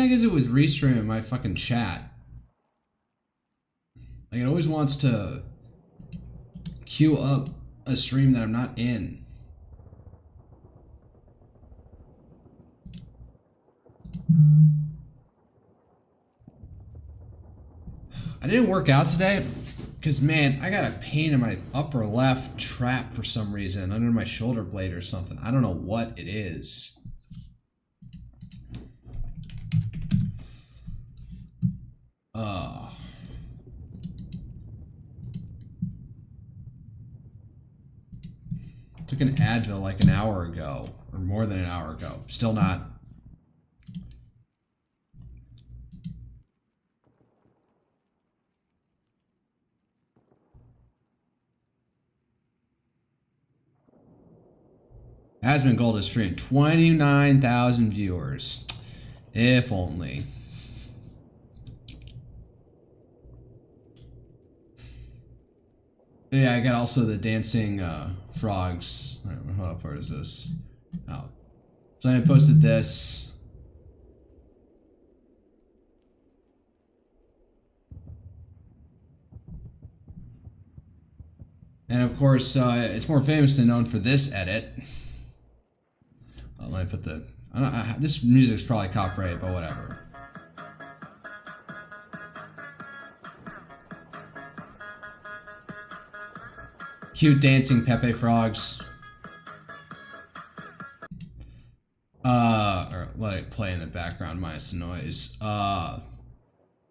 heck is it with Restream in my fucking chat? Like, it always wants to queue up a stream that I'm not in. I didn't work out today because, man, I got a pain in my upper left trap for some reason under my shoulder blade or something. I don't know what it is. Took an Advil like an hour ago, or more than an hour ago. Still not. Asmon Gold is streamed 29,000 viewers. If only. Yeah, I got also the dancing frogs. All right, how far is this? Oh. So I posted this. And of course, it's more famously known for this edit. Let me put the... this music's probably copyrighted, but whatever. Cute dancing Pepe frogs. Or let it play in the background minus the noise. So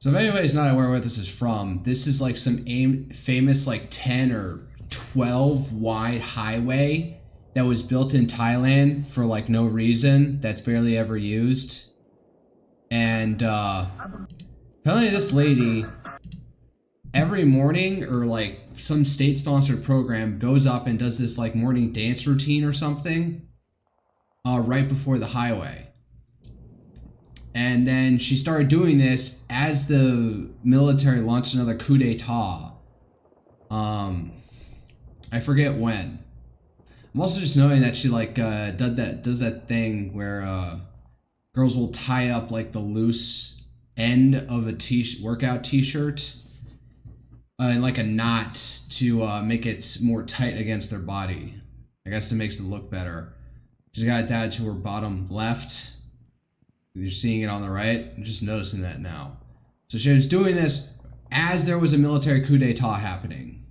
if anybody's not aware what this is from, this is like some famous like 10 or 12 wide highway that was built in Thailand for like no reason, that's barely ever used. And apparently this lady every morning, or like some state-sponsored program, goes up and does this like morning dance routine or something right before the highway. And then she started doing this as the military launched another coup d'etat. I forget when. I'm also just knowing that she like does that thing where girls will tie up like the loose end of a workout t-shirt in like a knot to make it more tight against their body. I guess it makes it look better. She's got it down to her bottom left. You're seeing it on the right. I'm just noticing that now. So she was doing this as there was a military coup d'etat happening.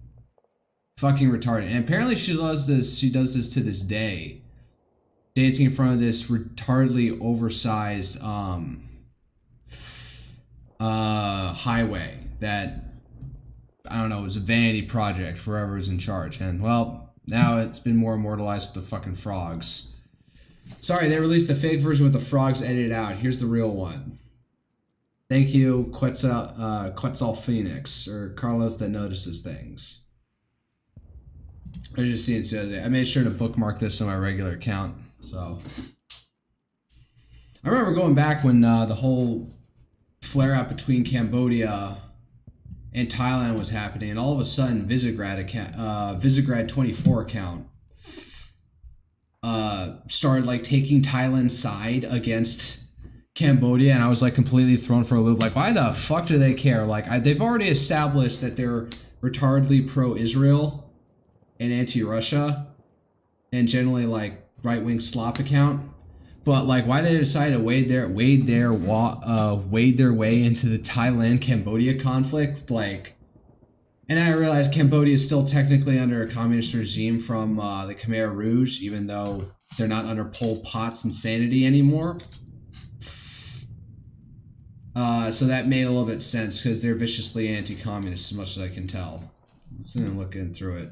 Fucking retarded. And apparently she does this to this day. Dancing in front of this retardedly oversized highway that, I don't know, it was a vanity project for whoever's in charge. And well, now it's been more immortalized with the fucking frogs. Sorry, they released the fake version with the frogs edited out. Here's the real one. Thank you, Quetzal Phoenix, or Carlos that notices things. I was just seeing it the other day. I made sure to bookmark this on my regular account. So I remember going back when the whole flare-up between Cambodia and Thailand was happening, and all of a sudden Visegrad 24 account started like taking Thailand's side against Cambodia, and I was like completely thrown for a loop. Like, why the fuck do they care? Like, they've already established that they're retardedly pro-Israel and anti-Russia, and generally like right-wing slop account. But like, why they decided to wade their way into the Thailand-Cambodia conflict, like, and then I realized Cambodia is still technically under a communist regime from the Khmer Rouge, even though they're not under Pol Pot's insanity anymore. So that made a little bit sense because they're viciously anti-communist, as much as I can tell. Let's look in through it.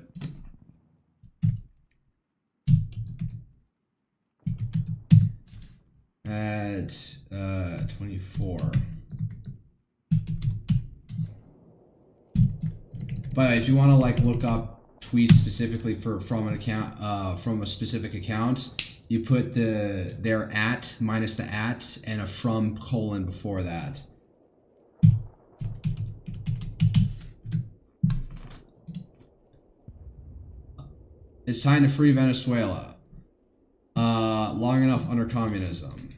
At 24. But if you want to like look up tweets specifically from an account, from a specific account, you put their at minus the at and a from colon before that. It's time to free Venezuela. Long enough under communism.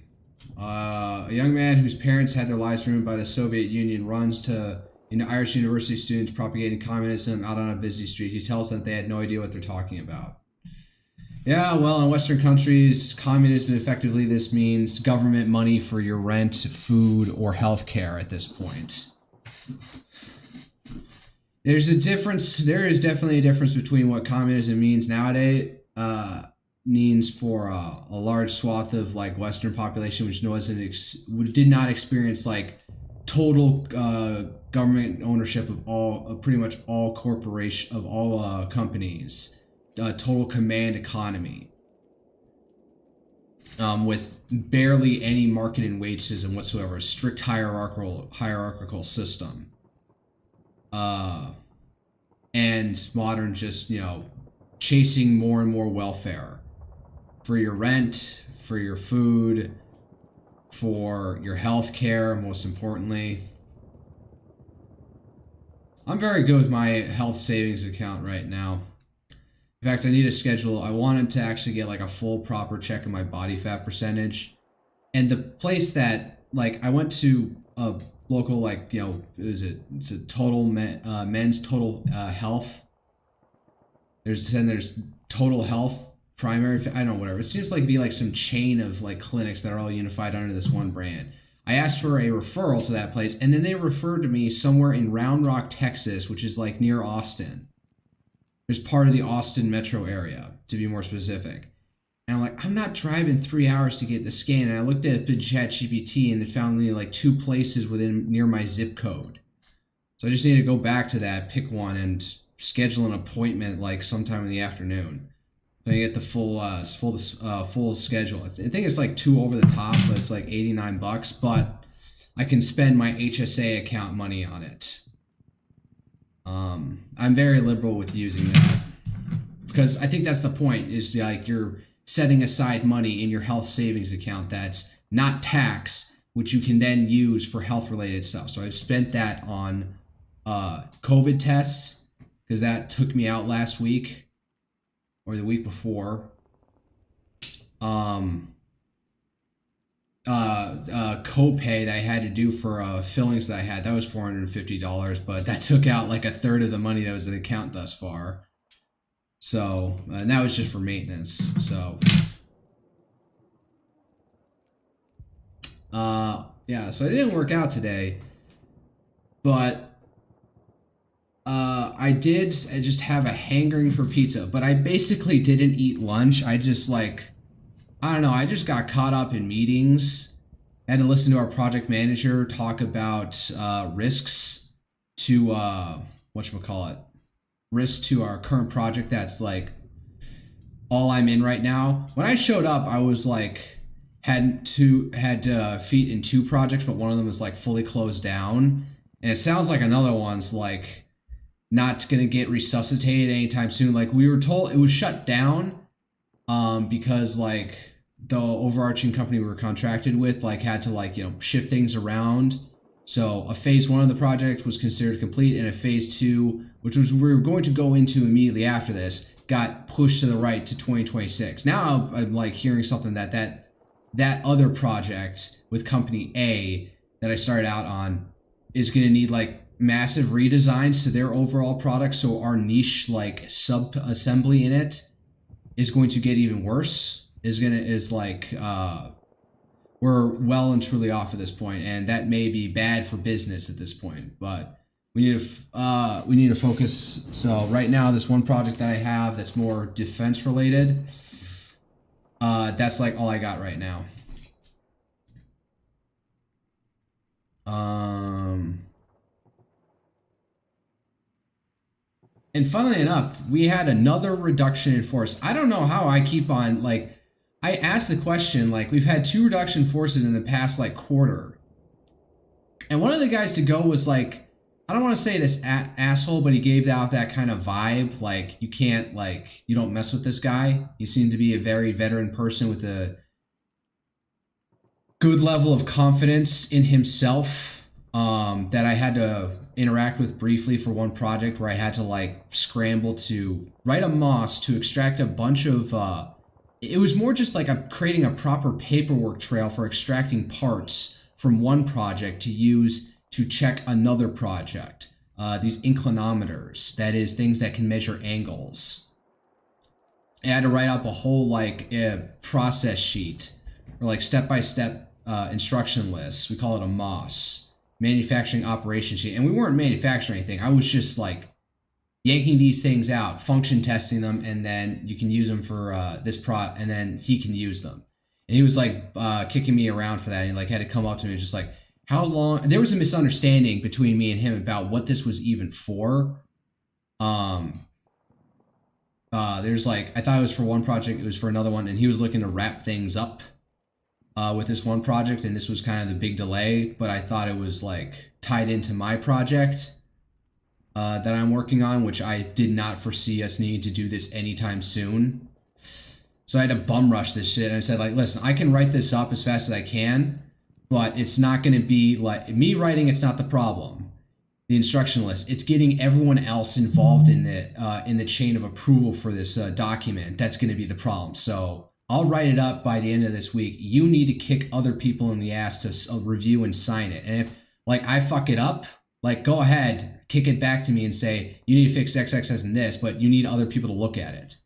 A young man whose parents had their lives ruined by the Soviet Union runs to Irish university students propagating communism out on a busy street. He tells them they had no idea what they're talking about. Yeah, well, in Western countries, communism, effectively this means government money for your rent, food, or health care at this point. There's a difference. There is definitely a difference between what communism means nowadays, means for a large swath of like Western population, which did not experience like total government ownership of pretty much all companies. Total command economy, with barely any market and wage system whatsoever, a strict hierarchical system, and modern just chasing more and more welfare for your rent, for your food, for your health care, most importantly. I'm very good with my health savings account right now. In fact, I need a schedule. I wanted to actually get like a full proper check of my body fat percentage. And the place that, like, I went to a local, like, it's a total men's total health. There's total health, primary, I don't know, whatever. It seems like it'd be like some chain of like clinics that are all unified under this one brand. I asked for a referral to that place, and then they referred to me somewhere in Round Rock, Texas, which is like near Austin. It's part of the Austin metro area, to be more specific. And I'm like, I'm not driving 3 hours to get the scan. And I looked at ChatGPT and it found me like 2 places near my zip code. So I just need to go back to that, pick one, and schedule an appointment like sometime in the afternoon. So I get the full schedule. I think it's like 2 over the top, but it's like $89. But I can spend my HSA account money on it. I'm very liberal with using that because I think that's the point, is like you're setting aside money in your health savings account that's not tax, which you can then use for health related stuff. So I've spent that on COVID tests because that took me out last week or the week before. Copay that I had to do for fillings that I had, that was $450, but that took out like a third of the money that was in the account thus far. So, and that was just for maintenance. So, yeah, so it didn't work out today, but I just have a hankering for pizza, but I basically didn't eat lunch. I just I don't know, I just got caught up in meetings. I had to listen to our project manager talk about risks to, risks to our current project that's like all I'm in right now. When I showed up, I was like, had feet in 2 projects, but one of them was like fully closed down. And it sounds like another one's like not gonna get resuscitated anytime soon. Like we were told it was shut down because like the overarching company we were contracted with like had to shift things around. So a phase 1 of the project was considered complete, and a phase 2, which was we were going to go into immediately after this, got pushed to the right to 2026. Now I'm like hearing something that other project with company A that I started out on is going to need like massive redesigns to their overall product. So our niche like sub assembly in it is going to get even worse. We're well and truly off at this point, and that may be bad for business at this point, but we need to focus. So right now, this one project that I have that's more defense related, that's like all I got right now. And funnily enough, we had another reduction in force. I don't know how I keep on I asked the question, we've had 2 reduction forces in the past, quarter. And one of the guys to go was, I don't want to say this asshole, but he gave out that kind of vibe, you can't, you don't mess with this guy. He seemed to be a very veteran person with a good level of confidence in himself, that I had to interact with briefly for one project where I had to, scramble to write a MOS to extract a bunch of, it was more just like I'm creating a proper paperwork trail for extracting parts from one project to use to check another project. These inclinometers, that is, things that can measure angles. I had to write up a whole like process sheet or like step-by-step instruction list. We call it a MOS, manufacturing operation sheet. And we weren't manufacturing anything. I was just like yanking these things out, function testing them, and then you can use them for and then he can use them. And he was like kicking me around for that. And he like had to come up to me and just like, how long? There was a misunderstanding between me and him about what this was even for. There's like, I thought it was for one project, it was for another one, and he was looking to wrap things up with this one project, and this was kind of the big delay, but I thought it was like tied into my project that I'm working on, which I did not foresee us needing to do this anytime soon. So I had to bum rush this shit, and I said like, listen, I can write this up as fast as I can, but it's not going to be like, me writing, it's not the problem. The instruction list, it's getting everyone else involved in the chain of approval for this document that's going to be the problem. So I'll write it up by the end of this week. You need to kick other people in the ass to review and sign it. And if like I fuck it up, like go ahead, kick it back to me and say you need to fix X, X, X, and this, but you need other people to look at it.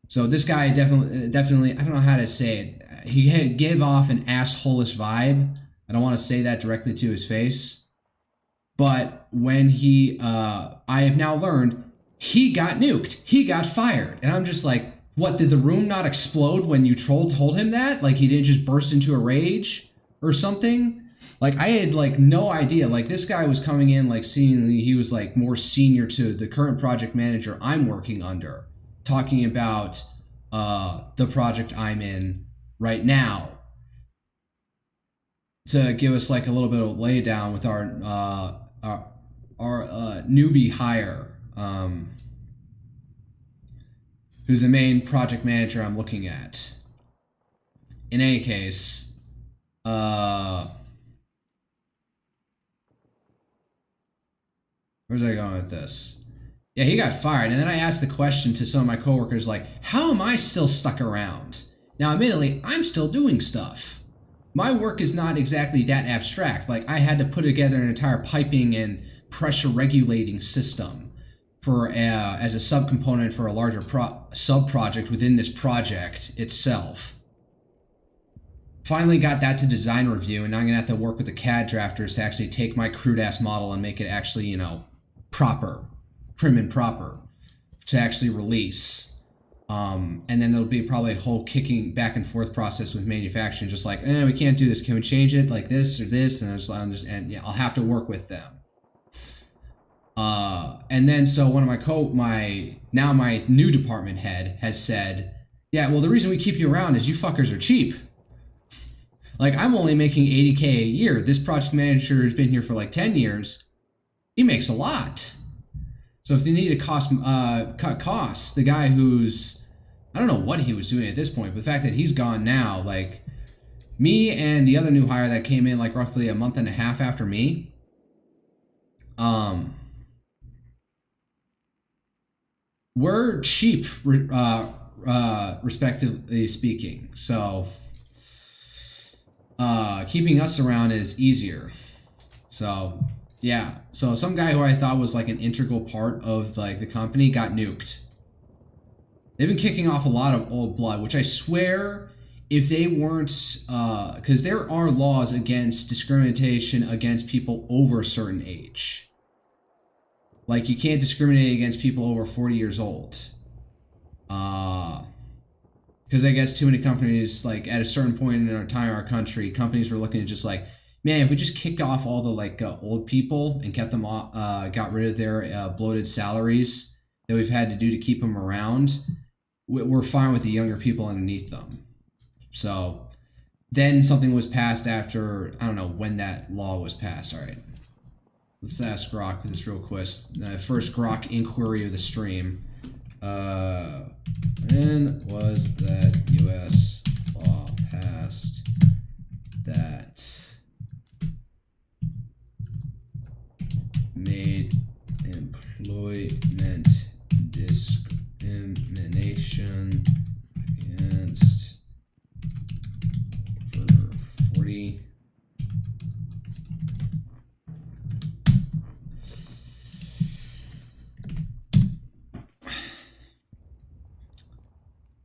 So this guy definitely, I don't know how to say it. He gave off an asshole-ish vibe. I don't want to say that directly to his face. But when I have now learned, he got nuked. He got fired. And I'm just like, what, did the room not explode when you told him that? Like he didn't just burst into a rage or something? Like I had like no idea. Like this guy was coming in like seemingly he was like more senior to the current project manager I'm working under, talking about the project I'm in right now, to give us like a little bit of laydown with our newbie hire, who's the main project manager I'm looking at. In any case, where's I going with this? Yeah, he got fired, and then I asked the question to some of my coworkers, like, how am I still stuck around? Now, admittedly, I'm still doing stuff. My work is not exactly that abstract. Like, I had to put together an entire piping and pressure regulating system for as a subcomponent for a larger sub-project within this project itself. Finally got that to design review, and now I'm going to have to work with the CAD drafters to actually take my crude-ass model and make it actually, you know, proper. Prim and proper to actually release. And then there'll be probably a whole kicking back and forth process with manufacturing, just like, we can't do this. Can we change it like this or this? And yeah, I'll have to work with them. And then so one of my new department head has said, yeah, well, the reason we keep you around is you fuckers are cheap. Like, I'm only making $80K a year. This project manager has been here for like 10 years. He makes a lot. So if they need to cut costs, the guy who's, I don't know what he was doing at this point, but the fact that he's gone now, like me and the other new hire that came in like roughly a month and a half after me, we're cheap, respectively speaking. So keeping us around is easier. So yeah, so some guy who I thought was like an integral part of like the company got nuked. They've been kicking off a lot of old blood, which I swear, if they weren't, because there are laws against discrimination against people over a certain age. Like you can't discriminate against people over 40 years old. Because I guess too many companies, like at a certain point in our time, our country, companies were looking at just like, man, if we just kicked off all the like old people and kept them got rid of their bloated salaries that we've had to do to keep them around, we're fine with the younger people underneath them. So then something was passed after, I don't know when that law was passed. All right, let's ask Grok this real quick. First Grok inquiry of the stream. When was that U.S. law passed that made employment discrimination against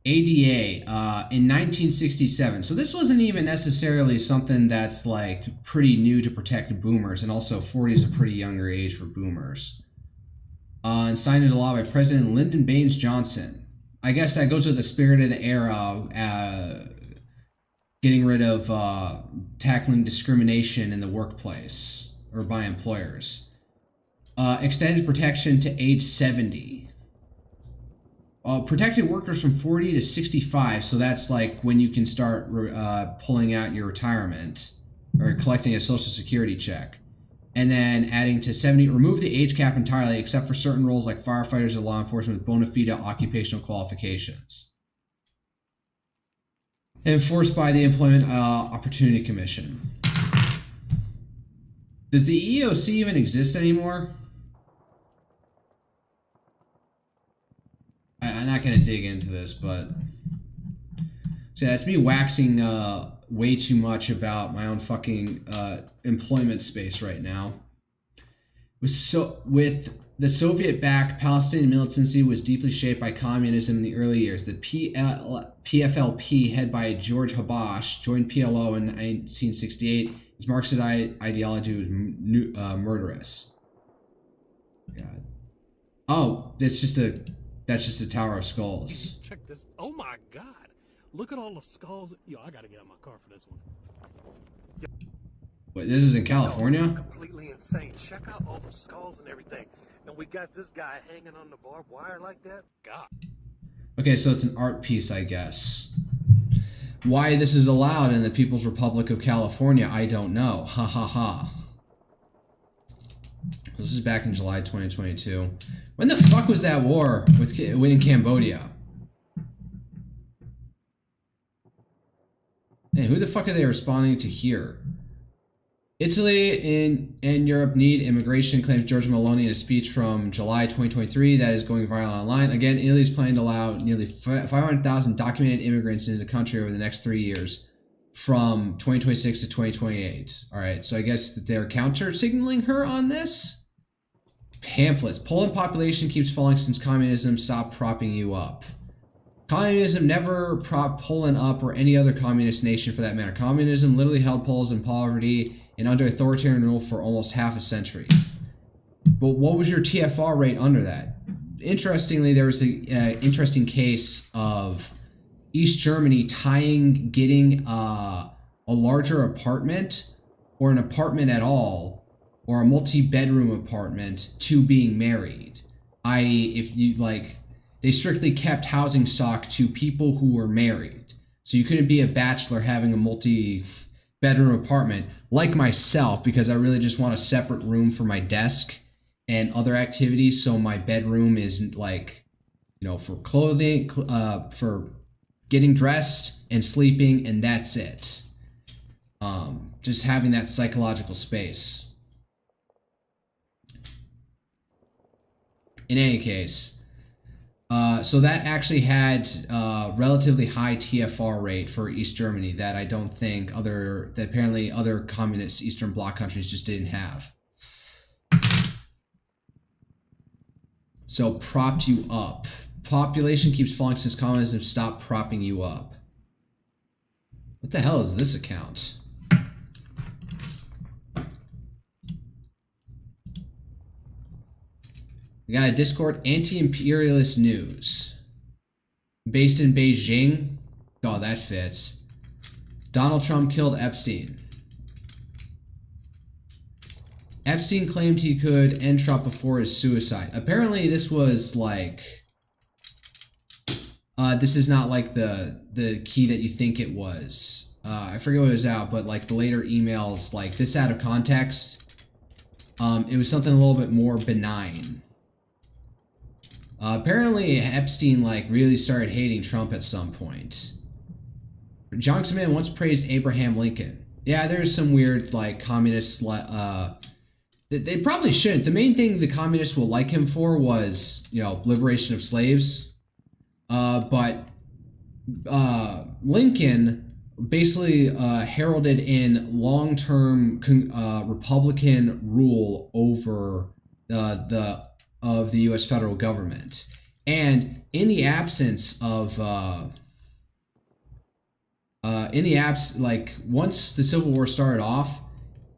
ADA in 1967. So this wasn't even necessarily something that's like pretty new to protect boomers, and also 40 is a pretty younger age for boomers. And signed into law by President Lyndon Baines Johnson. I guess that goes with the spirit of the era, getting rid of tackling discrimination in the workplace or by employers. Extended protection to age 70. Protected workers from 40 to 65, so that's like when you can start pulling out your retirement or collecting a social security check. And then adding to 70, remove the age cap entirely except for certain roles like firefighters or law enforcement with bona fide occupational qualifications. Enforced by the Employment Opportunity Commission. Does the EEOC even exist anymore? I'm not going to dig into this, but... So yeah, that's me waxing way too much about my own fucking employment space right now. With the Soviet-backed Palestinian militancy was deeply shaped by communism in the early years. The PFLP, headed by George Habash, joined PLO in 1968. His Marxist ideology was murderous. God. Oh, that's just a Tower of Skulls. Check this. Oh my God. Look at all the skulls. Yo, I gotta get out of my car for this one. Wait, this is in California? Completely insane. Check out all the skulls and everything. And we got this guy hanging on the barbed wire like that. God. Okay, so it's an art piece, I guess. Why this is allowed in the People's Republic of California, I don't know. Ha ha ha. This is back in July 2022. When the fuck was that war in Cambodia? And who the fuck are they responding to here? Italy and Europe need immigration, claims Giorgia Meloni in a speech from July 2023 that is going viral online. Again, Italy is planning to allow nearly 500,000 documented immigrants into the country over the next 3 years, from 2026 to 2028. All right, so I guess that they're counter-signaling her on this? Pamphlets. Poland population keeps falling since communism stopped propping you up. Communism never propped Poland up, or any other communist nation for that matter. Communism literally held Poles in poverty and under authoritarian rule for almost half a century. But what was your TFR rate under that? Interestingly, there was an interesting case of East Germany getting a larger apartment, or an apartment at all, or a multi-bedroom apartment, to being married. I.e., if you they strictly kept housing stock to people who were married. So you couldn't be a bachelor having a multi-bedroom apartment like myself, because I really just want a separate room for my desk and other activities. So my bedroom is for clothing, for getting dressed and sleeping, and that's it. Just having that psychological space. In any case, so that actually had relatively high TFR rate for East Germany that I don't think that apparently other communist Eastern Bloc countries just didn't have. So propped you up. Population keeps falling since communism stopped propping you up. What the hell is this account? We got a Discord, anti-imperialist news. Based in Beijing. Oh, that fits. Donald Trump killed Epstein. Epstein claimed he could end Trump before his suicide. Apparently this was this is not like the key that you think it was. I forget what it was out, but the later emails, this out of context. It was something a little bit more benign. Apparently Epstein really started hating Trump at some point. John Xman once praised Abraham Lincoln. Yeah, there's some weird communist they probably shouldn't. The main thing the communists will like him for was, liberation of slaves. But Lincoln basically heralded in long-term Republican rule over the U.S. federal government. And in the absence of like once the Civil War started off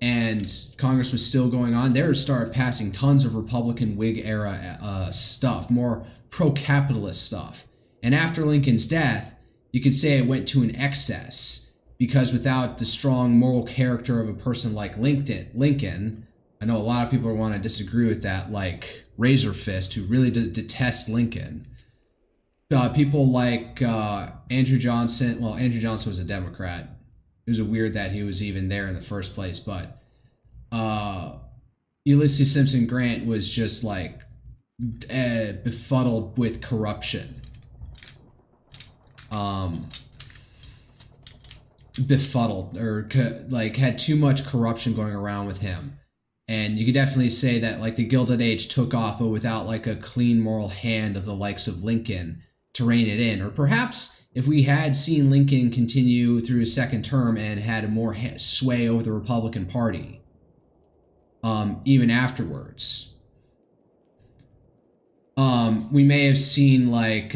and Congress was still going on, they started passing tons of Republican Whig era stuff, more pro-capitalist stuff. And after Lincoln's death, you could say it went to an excess, because without the strong moral character of a person like Lincoln, I know a lot of people want to disagree with that, like Razor Fist, who really detest Lincoln. People like Andrew Johnson. Well, Andrew Johnson was a Democrat. It was weird that he was even there in the first place. But Ulysses Simpson Grant was just like befuddled with corruption. Befuddled, or like had too much corruption going around with him. And you could definitely say that like the Gilded Age took off, but without like a clean moral hand of the likes of Lincoln to rein it in. Or perhaps if we had seen Lincoln continue through his second term and had a more sway over the Republican Party, even afterwards, we may have seen like,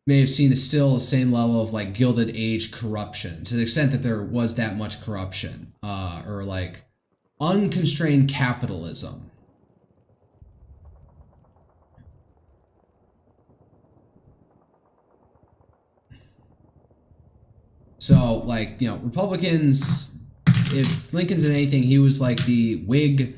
may have seen still the same level of like Gilded Age corruption, to the extent that there was that much corruption, or like unconstrained capitalism. So, like, Republicans, if Lincoln's in anything, he was like the Whig,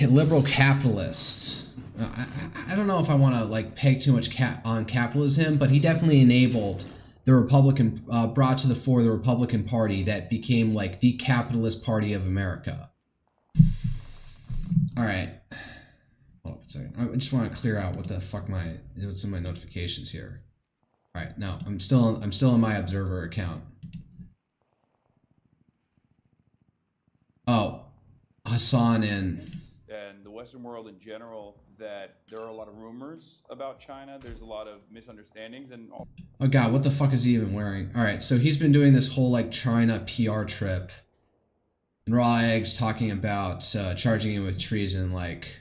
liberal capitalist. I don't know if I want to like peg too much on capitalism, but he definitely enabled the Republican, brought to the fore the Republican Party that became like the capitalist party of America. All right, hold on a second. I just want to clear out what the fuck what's in my notifications here. All right, no, I'm still in my Observer account. Oh, Hassan and the Western world in general, that there are a lot of rumors about China. There's a lot of misunderstandings and all. Oh god, what the fuck is he even wearing? All right, so he's been doing this whole like China PR trip, and Raw Eggs talking about charging him with treason. Like,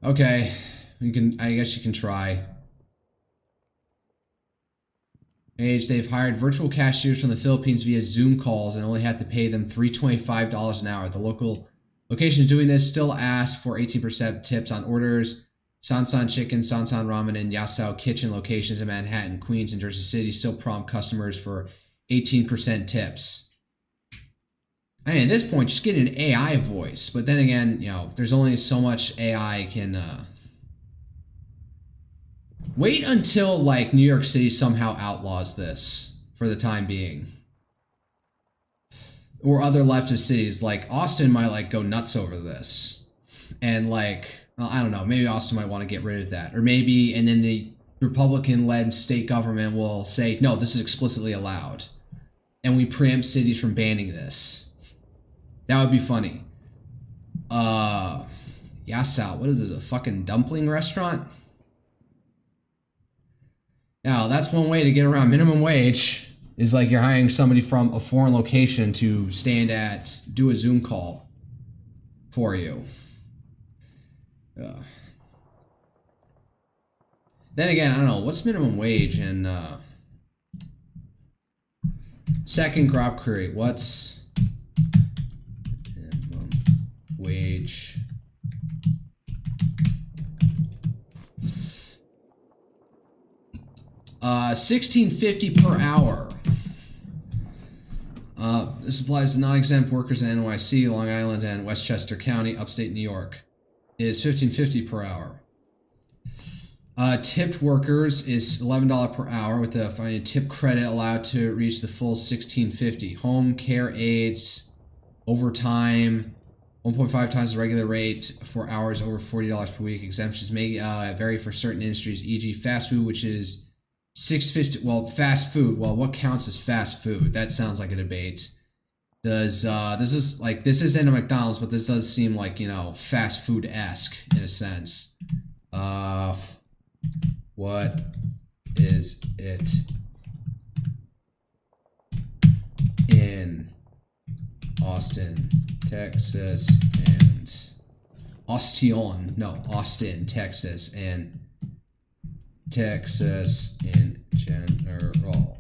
okay, I guess you can try. They've hired virtual cashiers from the Philippines via Zoom calls and only had to pay them $325 an hour. The local locations doing this still asked for 18% tips on orders. Sansan Chicken, Sansan Ramen, and Yasao Kitchen locations in Manhattan, Queens, and Jersey City still prompt customers for 18% tips. I mean, at this point, just get an AI voice. But then again, there's only so much AI can... Wait until, like, New York City somehow outlaws this for the time being. Or other leftist cities, like Austin might, like, go nuts over this. And, like, well, I don't know, maybe Austin might want to get rid of that. Or maybe, and then the Republican-led state government will say, no, this is explicitly allowed. And we preempt cities from banning this. That would be funny. Yasao, what is this, a fucking dumpling restaurant? Now, that's one way to get around minimum wage, is like you're hiring somebody from a foreign location to do a Zoom call for you. Then again, I don't know, what's minimum wage in second crop query? What's minimum wage? $16.50 per hour. This applies to non-exempt workers in NYC, Long Island, and Westchester County, upstate New York. It is $15.50 per hour. Tipped workers is $11 per hour, with the tip credit allowed to reach the full $16.50. Home care aides, overtime, 1.5 times the regular rate for hours over $40 per week. Exemptions may vary for certain industries, e.g. fast food, which is $6.50. Well, fast food. Well, what counts as fast food? That sounds like a debate. This isn't a McDonald's, but this does seem like, fast food-esque in a sense. What is it in Austin, Texas, and Austin, Texas, and Texas in general.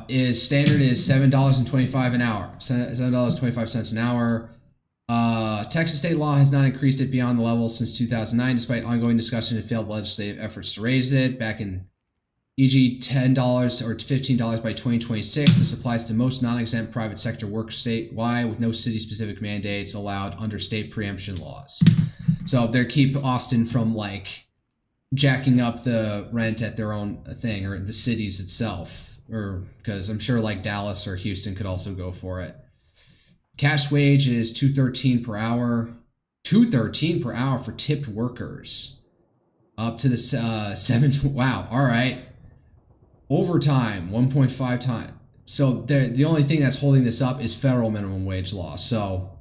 Is standard is $7.25 an hour. $7.25 an hour. Texas state law has not increased it beyond the level since 2009, despite ongoing discussion and failed legislative efforts to raise it. Back in e.g. $10 or $15 by 2026. This applies to most non-exempt private sector work statewide with no city-specific mandates allowed under state preemption laws. So they keep Austin from like jacking up the rent at their own thing, or the cities itself, or because I'm sure like Dallas or Houston could also go for it. Cash wage is $2.13 per hour. $2.13 per hour for tipped workers. Up to the 7. Wow. All right. Overtime 1.5 times. So the only thing that's holding this up is federal minimum wage law. So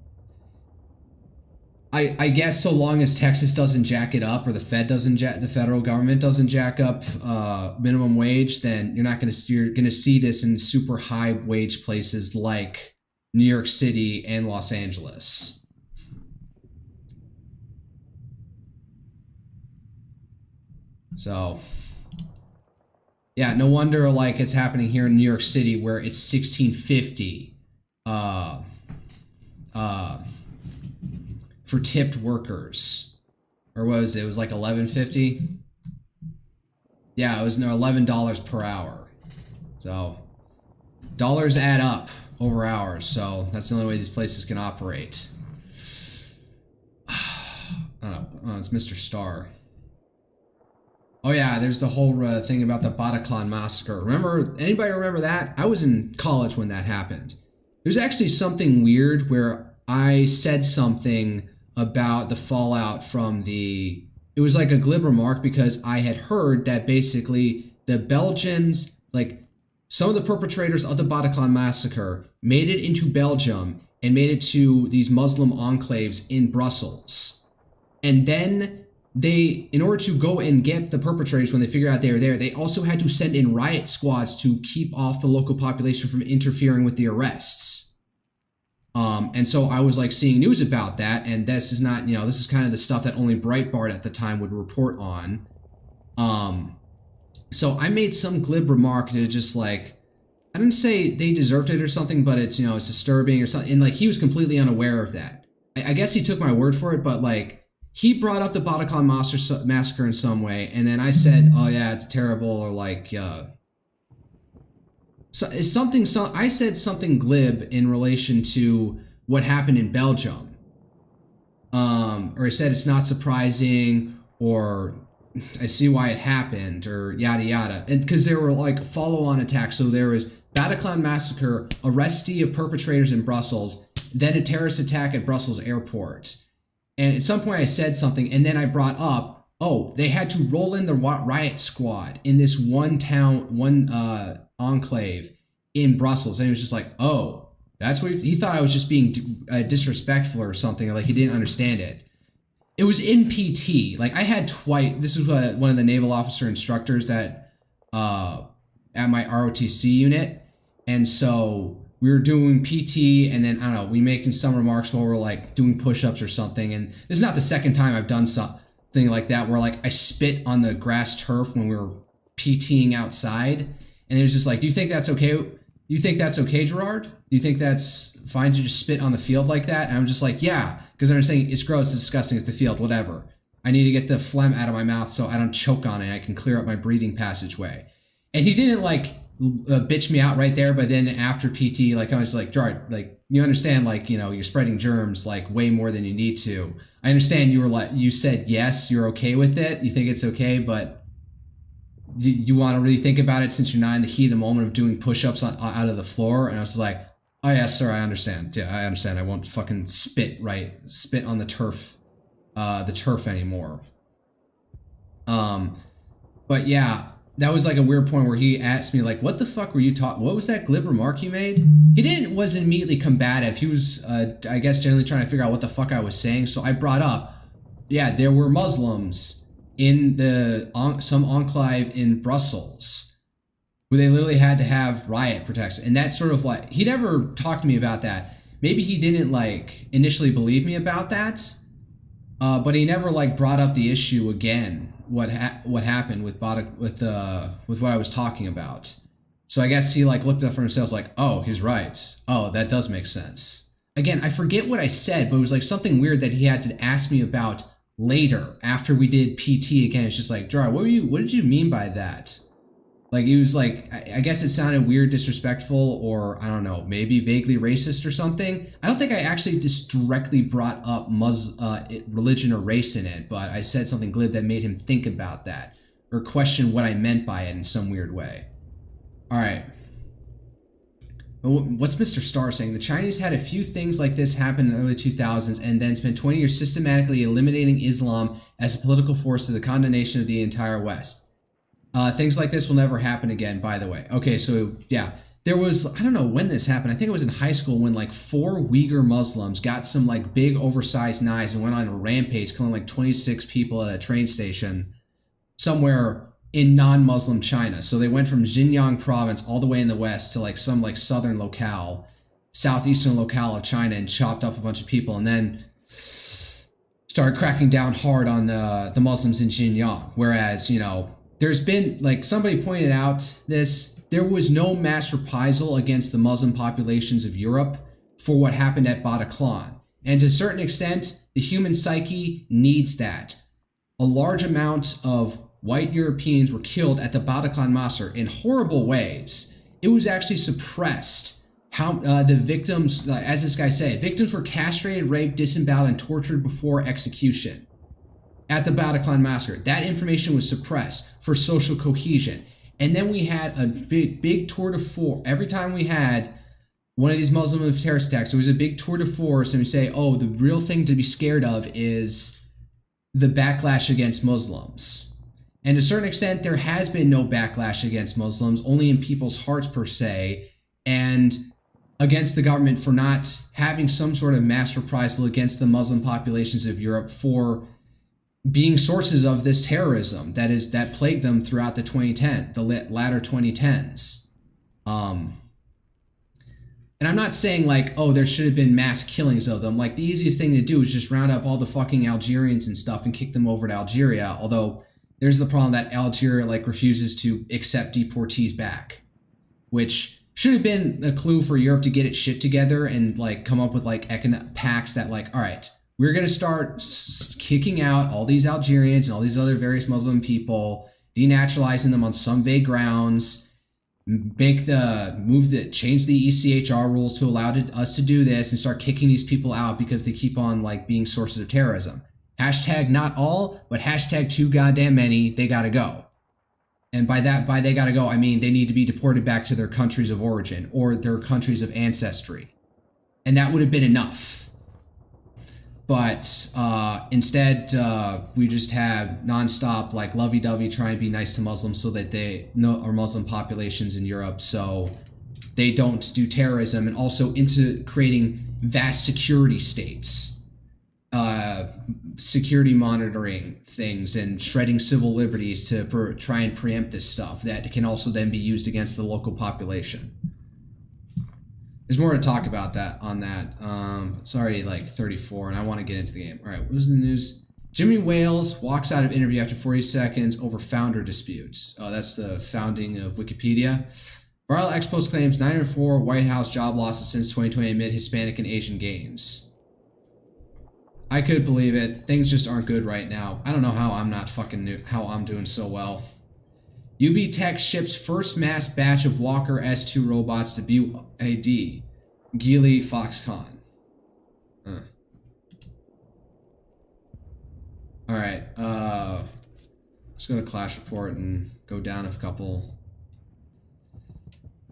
I guess so long as Texas doesn't jack it up, or the federal government doesn't jack up minimum wage, then you're gonna see this in super high wage places like New York City and Los Angeles. So yeah, no wonder like it's happening here in New York City where it's $16.50 for tipped workers. Or what was it? It was like $11.50. Yeah, it was $11 per hour. So dollars add up over hours, so that's the only way these places can operate. I don't know. Oh, it's Mr. Starr. Oh yeah, there's the whole thing about the Bataclan massacre. Anybody remember that? I was in college when that happened. There's actually something weird where I said something about the fallout from it was like a glib remark because I had heard that basically the Belgians, like some of the perpetrators of the Bataclan massacre, made it into Belgium and made it to these Muslim enclaves in Brussels. And then they, in order to go and get the perpetrators when they figured out they were there, they also had to send in riot squads to keep off the local population from interfering with the arrests. And so I was like seeing news about that, and this is not, this is kind of the stuff that only Breitbart at the time would report on. So I made some glib remark to just like, I didn't say they deserved it or something, but it's, it's disturbing or something. And like, he was completely unaware of that. I guess he took my word for it, but like, he brought up the Bataclan massacre in some way, and then I said, oh yeah, it's terrible, or like, I said something glib in relation to what happened in Belgium. Or I said it's not surprising, or I see why it happened, or yada yada. And because there were like follow-on attacks. So there was Bataclan massacre, arrestee of perpetrators in Brussels, then a terrorist attack at Brussels airport. And at some point I said something, and then I brought up, oh, they had to roll in the riot squad in this one enclave in Brussels. And it was just like, oh, that's what he thought I was just being disrespectful or something, or like he didn't understand it. It was in PT. Like I had this was one of the naval officer instructors that at my ROTC unit. And so we were doing PT, and then, I don't know, we making some remarks while we're like doing push-ups or something. And this is not the second time I've done something like that where like I spit on the grass turf when we were PTing outside. And it was just like, do you think that's okay? You think that's okay, Gerard? Do you think that's fine to just spit on the field like that? And I'm just like, yeah, because I'm saying it's gross, it's disgusting, it's the field, whatever. I need to get the phlegm out of my mouth so I don't choke on it. I can clear up my breathing passageway. And he didn't like bitch me out right there, but then after PT, like I was like, Gerard, like you understand, like, you're spreading germs like way more than you need to. I understand you said yes, you're okay with it, you think it's okay, but you want to really think about it since you're not in the heat of the moment of doing push-ups out of the floor. And I was like, oh yes, sir, I understand. Yeah, I understand. I won't fucking spit on the turf anymore. But yeah, that was like a weird point where he asked me like, what the fuck were you talking? What was that glib remark you made? He wasn't immediately combative. He was, I guess, generally trying to figure out what the fuck I was saying. So I brought up, yeah, there were Muslims in some enclave in Brussels where they literally had to have riot protection. And that's sort of like, he never talked to me about that. maybe he didn't like initially believe me about that, but he never like brought up the issue again. What happened with with what I was talking about. So I guess he like looked up for himself, like, oh, he's right. Oh, that does make sense. Again, I forget what I said, but it was like something weird that he had to ask me about later after we did PT again. It's just like, Jar, what did you mean by that? Like, he was like, I guess it sounded weird, disrespectful, or I don't know, maybe vaguely racist or something. I don't think I actually just directly brought up religion or race in it, but I said something glib that made him think about that or question what I meant by it in some weird way. All right. What's Mr. Starr saying? The Chinese had a few things like this happen in the early 2000s and then spent 20 years systematically eliminating Islam as a political force to the condemnation of the entire West. Things like this will never happen again, by the way. Okay, so yeah, there was, I don't know when this happened. I think it was in high school when like 4 Uyghur Muslims got some like big oversized knives and went on a rampage, killing like 26 people at a train station somewhere in non-Muslim China. So they went from Xinjiang province all the way in the west to like some like southern locale, southeastern locale of China, and chopped up a bunch of people, and then started cracking down hard on the Muslims in Xinjiang. Whereas, you know, there's been, like somebody pointed out this, there was no mass reprisal against the Muslim populations of Europe for what happened at Bataclan. And to a certain extent, the human psyche needs that. A large amount of white Europeans were killed at the Bataclan massacre in horrible ways. It was actually suppressed. How the victims, as this guy said, victims were castrated, raped, disemboweled, and tortured before execution at the Bataclan massacre. That information was suppressed for social cohesion. And then we had a big tour de force. Every time we had one of these Muslim terrorist attacks, there was a big tour de force, and we say, oh, the real thing to be scared of is the backlash against Muslims. And to a certain extent, there has been no backlash against Muslims, only in people's hearts per se, and against the government for not having some sort of mass reprisal against the Muslim populations of Europe for being sources of this terrorism that plagued them throughout the latter 2010s. And I'm not saying like, oh, there should have been mass killings of them. Like, the easiest thing to do is just round up all the fucking Algerians and stuff and kick them over to Algeria. Although there's the problem that Algeria like refuses to accept deportees back, which should have been a clue for Europe to get its shit together and like come up with like pacts that like, all right, we're going to start kicking out all these Algerians and all these other various Muslim people, denaturalizing them on some vague grounds, change the ECHR rules to allow us to do this, and start kicking these people out because they keep on like being sources of terrorism. Hashtag not all, but hashtag too goddamn many. They gotta go. And by they gotta go, I mean they need to be deported back to their countries of origin or their countries of ancestry. And that would have been enough. But instead, we just have nonstop like lovey-dovey try and be nice to Muslims so that or Muslim populations in Europe so they don't do terrorism, and also into creating vast security states. Security monitoring things and shredding civil liberties to try and preempt this stuff that can also then be used against the local population. There's more to talk about that on that. It's already like 34 and I want to get into the game. All right, what was the news? Jimmy Wales walks out of interview after 40 seconds over founder disputes. Oh, that's the founding of Wikipedia. Viral ex-post claims 904 White House job losses since 2020 amid Hispanic and Asian gains. I could believe it. Things just aren't good right now. I don't know how I'm not how I'm doing so well. UB Tech ships first mass batch of Walker S2 robots to BYD. Geely Foxconn. Alright, let's go to Clash Report and go down a couple.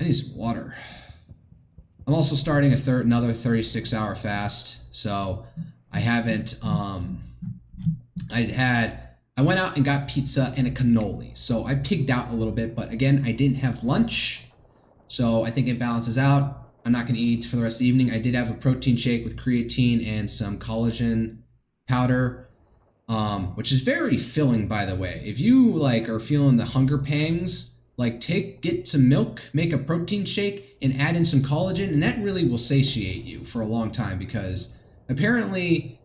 I need some water. I'm also starting another 36-hour fast, so I haven't, I went out and got pizza and a cannoli, so I pigged out a little bit, but again, I didn't have lunch, so I think it balances out. I'm not going to eat for the rest of the evening. I did have a protein shake with creatine and some collagen powder, which is very filling, by the way. If you like are feeling the hunger pangs Like get some milk, make a protein shake, and add in some collagen, and that really will satiate you for a long time, because apparently,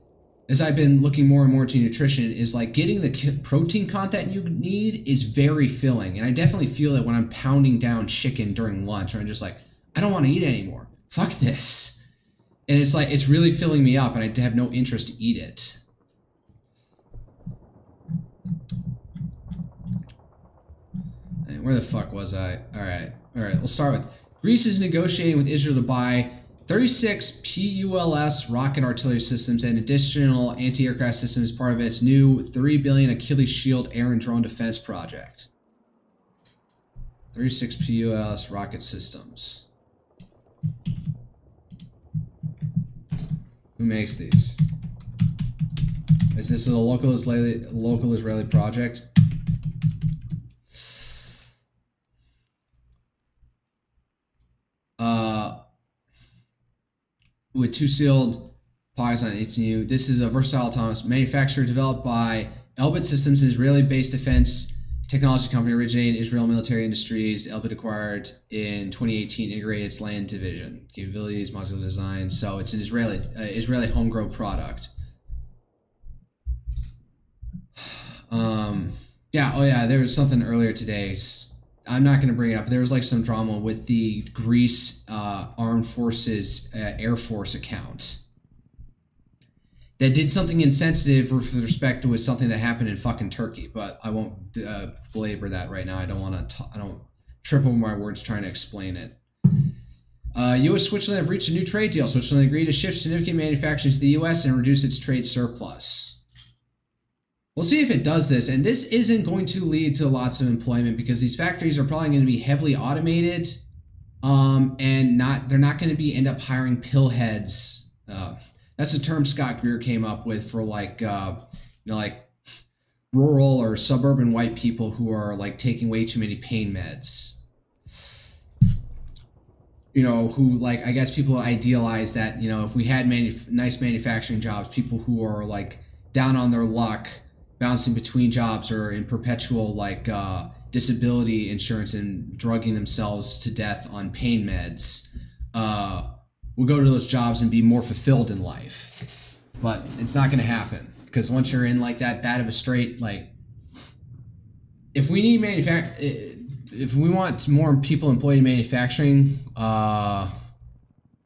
as I've been looking more and more into nutrition, is like getting the protein content you need is very filling. And I definitely feel that when I'm pounding down chicken during lunch, or I'm just like, I don't want to eat anymore. Fuck this. And it's like, it's really filling me up, and I have no interest to eat it. Where the fuck was I? All right, we'll start with Greece is negotiating with Israel to buy 36 PULS rocket artillery systems and additional anti-aircraft systems as part of its new $3 billion Achilles Shield air and drone defense project. 36 PULS rocket systems. Who makes these? Is this a local Israeli project? With two sealed pockets on its new. This is a versatile autonomous manufacturer developed by Elbit Systems, an Israeli-based defense technology company originating in Israel Military Industries. Elbit acquired in 2018, integrated its land division. Capabilities, modular design. So it's an Israeli homegrown product. Yeah, there was something earlier today. I'm not going to bring it up. There was like some drama with the Greece Armed Forces Air Force account that did something insensitive with respect to something that happened in fucking Turkey. But I won't belabor that right now. I don't want to. I don't trip over my words trying to explain it. U.S. Switzerland have reached a new trade deal. Switzerland agreed to shift significant manufacturing to the U.S. and reduce its trade surplus. We'll see if it does this, and this isn't going to lead to lots of employment because these factories are probably going to be heavily automated, and they're not going to be end up hiring pillheads. That's a term Scott Greer came up with for like rural or suburban white people who are like taking way too many pain meds. Who like, I guess people idealize that, if we had nice manufacturing jobs, people who are like down on their luck, bouncing between jobs or in perpetual like disability insurance and drugging themselves to death on pain meds will go to those jobs and be more fulfilled in life. But it's not going to happen, because once you're in like that bad of a strait, like if we need if we want more people employed in manufacturing,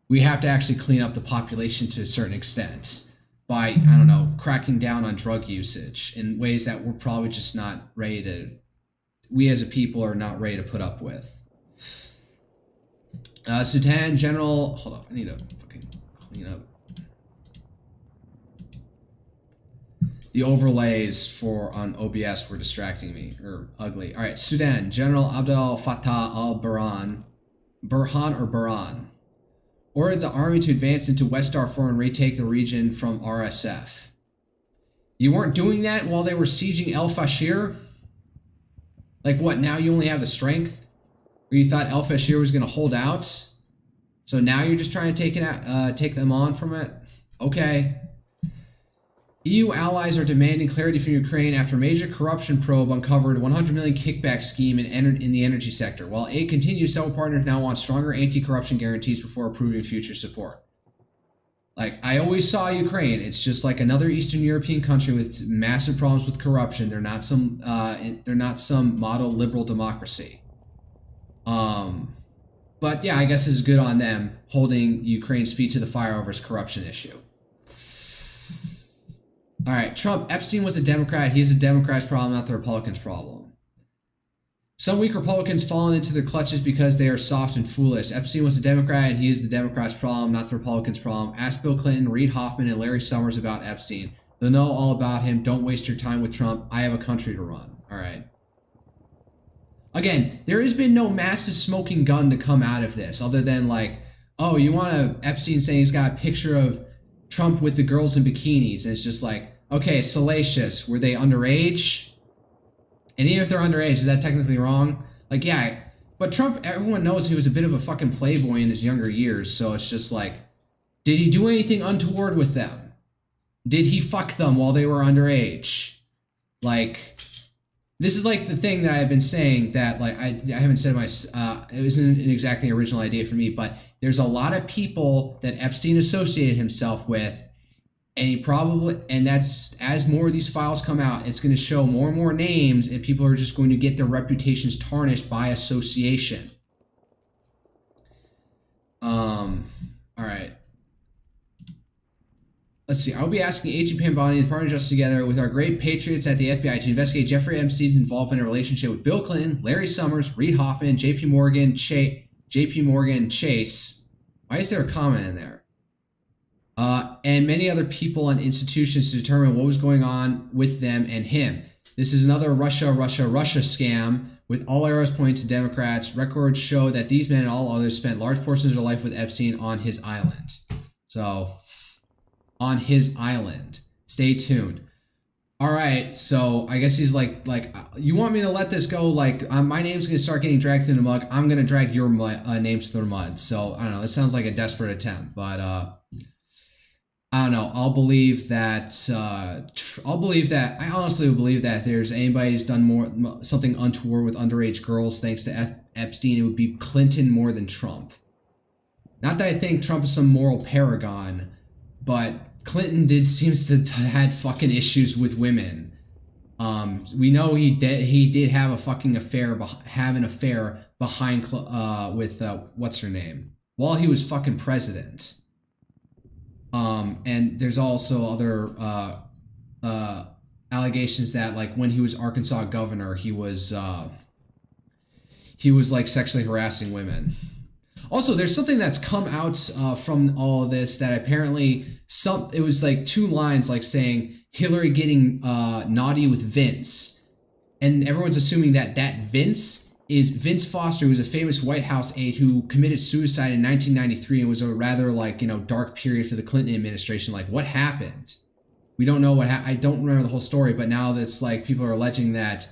we have to actually clean up the population to a certain extent by, I don't know, cracking down on drug usage in ways that we're probably just not ready to, we as a people are not ready to put up with. Sudan General, hold on, I need to fucking clean up. The overlays on OBS were distracting me, or ugly. All right, Sudan General Abdel Fattah al-Burhan, ordered the army to advance into West Darfur and retake the region from RSF. You weren't doing that while they were sieging El Fashir? Like what, now you only have the strength? Or you thought El Fashir was going to hold out? So now you're just trying to take them on from it? Okay. EU allies are demanding clarity from Ukraine after a major corruption probe uncovered a $100 million kickback scheme in the energy sector. While aid continues, several partners now want stronger anti-corruption guarantees before approving future support. Like, I always saw Ukraine. It's just like another Eastern European country with massive problems with corruption. They're not some model liberal democracy. But yeah, I guess it's good on them holding Ukraine's feet to the fire over its corruption issue. All right, Trump. Epstein was a Democrat. He is a Democrat's problem, not the Republicans' problem. Some weak Republicans fallen into their clutches because they are soft and foolish. Epstein was a Democrat, and he is the Democrats' problem, not the Republicans' problem. Ask Bill Clinton, Reid Hoffman, and Larry Summers about Epstein. They'll know all about him. Don't waste your time with Trump. I have a country to run. All right. Again, there has been no massive smoking gun to come out of this, other than like, oh, you want Epstein saying he's got a picture of Trump with the girls in bikinis, and it's just like, okay, salacious. Were they underage? And even if they're underage, is that technically wrong? Like, yeah, but Trump, everyone knows he was a bit of a fucking playboy in his younger years, so it's just like, did he do anything untoward with them? Did he fuck them while they were underage? Like, This is like the thing that I've been saying that like I haven't said my it wasn't an exactly original idea for me, but there's a lot of people that Epstein associated himself with, and he probably, and that's, as more of these files come out, it's going to show more and more names, and people are just going to get their reputations tarnished by association. All right. Let's see. I'll be asking AG Pambani and the Department of Justice together with our great patriots at the FBI to investigate Jeffrey Epstein's involvement in a relationship with Bill Clinton, Larry Summers, Reid Hoffman, JP Morgan Chase. Why is there a comma in there? And many other people and institutions to determine what was going on with them and him. This is another Russia scam with all arrows pointing to Democrats. Records show that these men and all others spent large portions of their life with Epstein on his island. So, on his island. Stay tuned. All right, so I guess he's like, you want me to let this go? Like, my name's gonna start getting dragged through the mud. I'm gonna drag your names through the mud. So I don't know. This sounds like a desperate attempt, but I don't know. I'll believe that. I honestly believe that if there's anybody who's done something untoward with underage girls, thanks to Epstein, it would be Clinton more than Trump. Not that I think Trump is some moral paragon, but Clinton seems to had fucking issues with women. We know he did have a fucking affair, behind with what's her name, while he was fucking president. And there's also other allegations that, like, when he was Arkansas governor, he was like sexually harassing women. Also, there's something that's come out from all of this that apparently it was like 2 lines, like saying Hillary getting naughty with Vince, and everyone's assuming that Vince is Vince Foster, who was a famous White House aide who committed suicide in 1993 and was a rather, like, dark period for the Clinton administration. Like, what happened? We don't know what I don't remember the whole story, but now that's like people are alleging that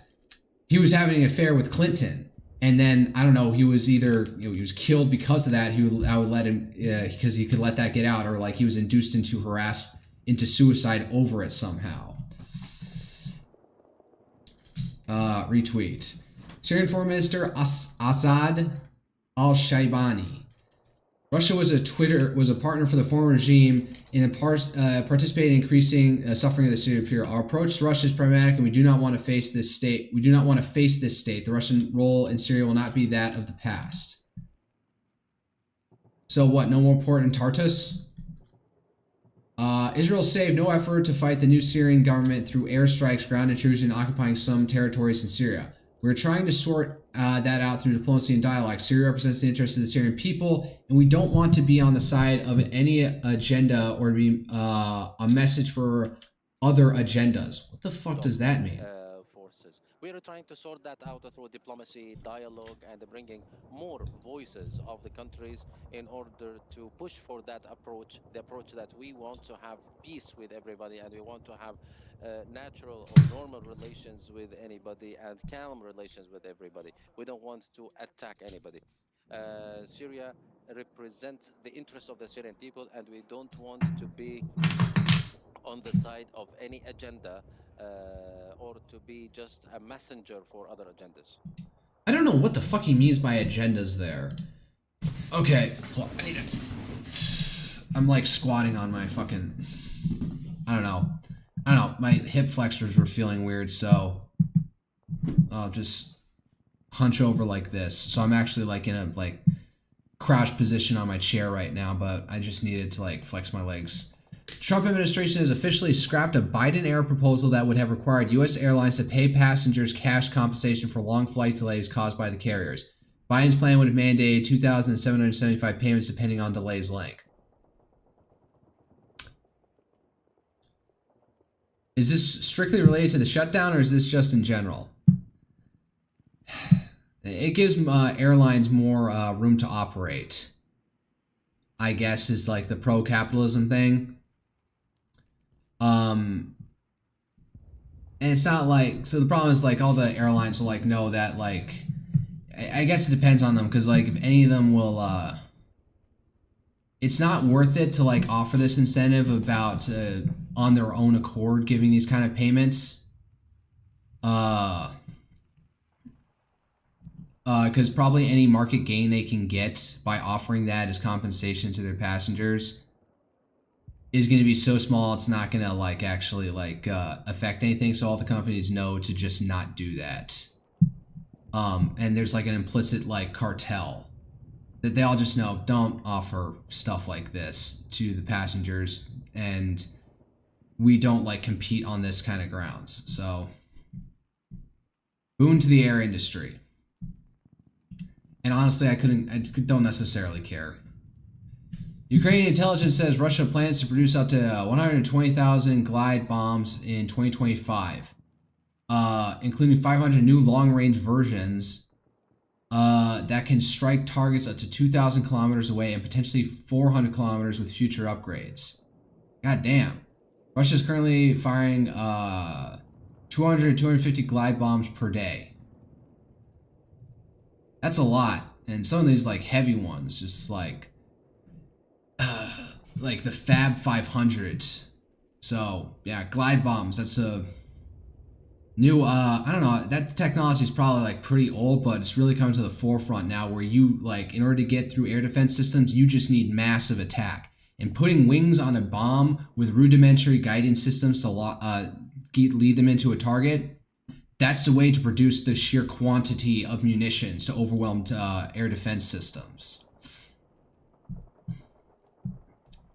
he was having an affair with Clinton. And then, I don't know, he was either, he was killed because of that. I would let him, because he could let that get out, or like he was induced into suicide over it somehow. Retweet. Syrian Foreign Minister Assad al-Shaibani. Russia was a partner for the former regime in participating in increasing suffering of the Syrian people. Our approach to Russia is pragmatic, and we do not want to face this state. The Russian role in Syria will not be that of the past. So what? No more port in Tartus? Israel saved no effort to fight the new Syrian government through airstrikes, ground intrusion, and occupying some territories in Syria. We're trying to sort that out through diplomacy and dialogue. Syria represents the interests of the Syrian people, and we don't want to be on the side of any agenda or be a message for other agendas. What the fuck does that mean? Forces. We are trying to sort that out through diplomacy, dialogue, and bringing more voices of the countries in order to push for that approach, the approach that we want to have peace with everybody, and we want to have natural or normal relations with anybody and calm relations with everybody. We don't want to attack anybody. Syria represents the interests of the Syrian people, and we don't want to be on the side of any agenda or to be just a messenger for other agendas. I don't know what the fuck he means by agendas there. Okay, well, I'm like squatting on my fucking, I don't know, my hip flexors were feeling weird, so I'll just hunch over like this. So I'm actually like in a like crouched position on my chair right now, but I just needed to like flex my legs. Trump administration has officially scrapped a Biden-era proposal that would have required U.S. airlines to pay passengers cash compensation for long flight delays caused by the carriers. Biden's plan would have mandated 2,775 payments depending on delay's length. Is this strictly related to the shutdown, or is this just in general? It gives airlines more room to operate, I guess, is like the pro-capitalism thing. And it's not like, so the problem is like all the airlines will like know that, like, I guess it depends on them, because like if any of them will, it's not worth it to like offer this incentive about on their own accord giving these kind of payments. because probably any market gain they can get by offering that as compensation to their passengers is going to be so small it's not going to like actually like affect anything. So all the companies know to just not do that. And there's like an implicit like cartel that they all just know, don't offer stuff like this to the passengers, and we don't like compete on this kind of grounds. So boon to the air industry. And honestly, I don't necessarily care. Ukrainian intelligence says Russia plans to produce up to 120,000 glide bombs in 2025, including 500 new long-range versions that can strike targets up to 2,000 kilometers away and potentially 400 kilometers with future upgrades. God damn. Russia's currently firing 200 to 250 glide bombs per day. That's a lot. And some of these like heavy ones, just like the Fab 500s. So yeah, glide bombs. That's a new. I don't know. That technology is probably like pretty old, but it's really coming to the forefront now. Where you like, in order to get through air defense systems, you just need massive attack. And putting wings on a bomb with rudimentary guidance systems to lead them into a target. That's the way to produce the sheer quantity of munitions to overwhelm air defense systems.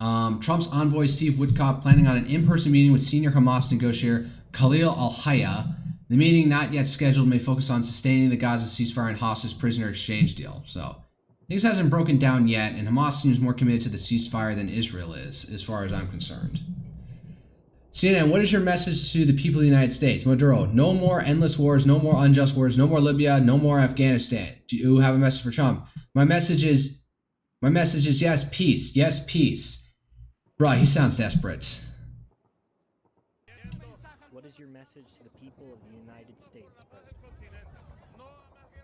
Trump's envoy Steve Witkoff planning on an in-person meeting with senior Hamas negotiator Khalil al-Hayya. The meeting, not yet scheduled, may focus on sustaining the Gaza ceasefire and hostage prisoner exchange deal. So things hasn't broken down yet, and Hamas seems more committed to the ceasefire than Israel is, as far as I'm concerned. CNN, what is your message to the people of the United States? Maduro, no more endless wars, no more unjust wars, no more Libya, no more Afghanistan. Do you have a message for Trump? My message is yes, peace. Yes, peace. Bruh, he sounds desperate. What is your message to the people of the United States, President?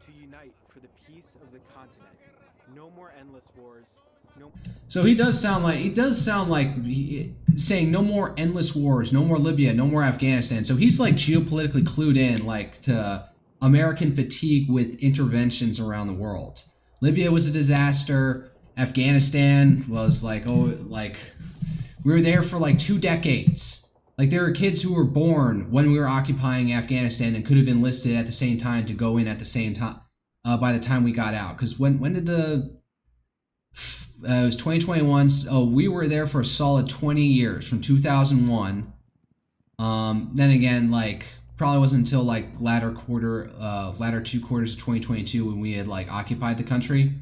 To unite for the peace of the continent. No more endless wars. So he does sound like saying no more endless wars, no more Libya, no more Afghanistan. So he's like geopolitically clued in, like to American fatigue with interventions around the world. Libya was a disaster. Afghanistan was like, we were there for like 2 decades. Like there were kids who were born when we were occupying Afghanistan and could have enlisted at the same time to go in at the same time by the time we got out. Because when did it was 2021. So we were there for a solid 20 years from 2001. Then again, like probably wasn't until like latter 2 quarters of 2022 when we had like occupied the country.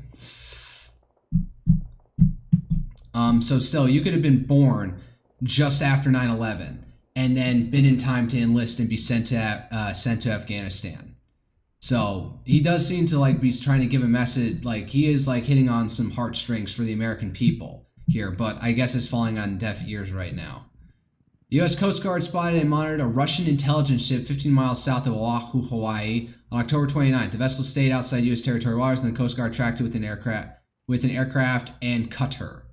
So still, you could have been born just after 9/11 and then been in time to enlist and be sent to Afghanistan. So he does seem to like be trying to give a message, like he is like hitting on some heartstrings for the American people here, but I guess it's falling on deaf ears right now. The U.S. Coast Guard spotted and monitored a Russian intelligence ship 15 miles south of Oahu, Hawaii on October 29th. The vessel stayed outside U.S. territorial waters, and the Coast Guard tracked it with an aircraft and cutter.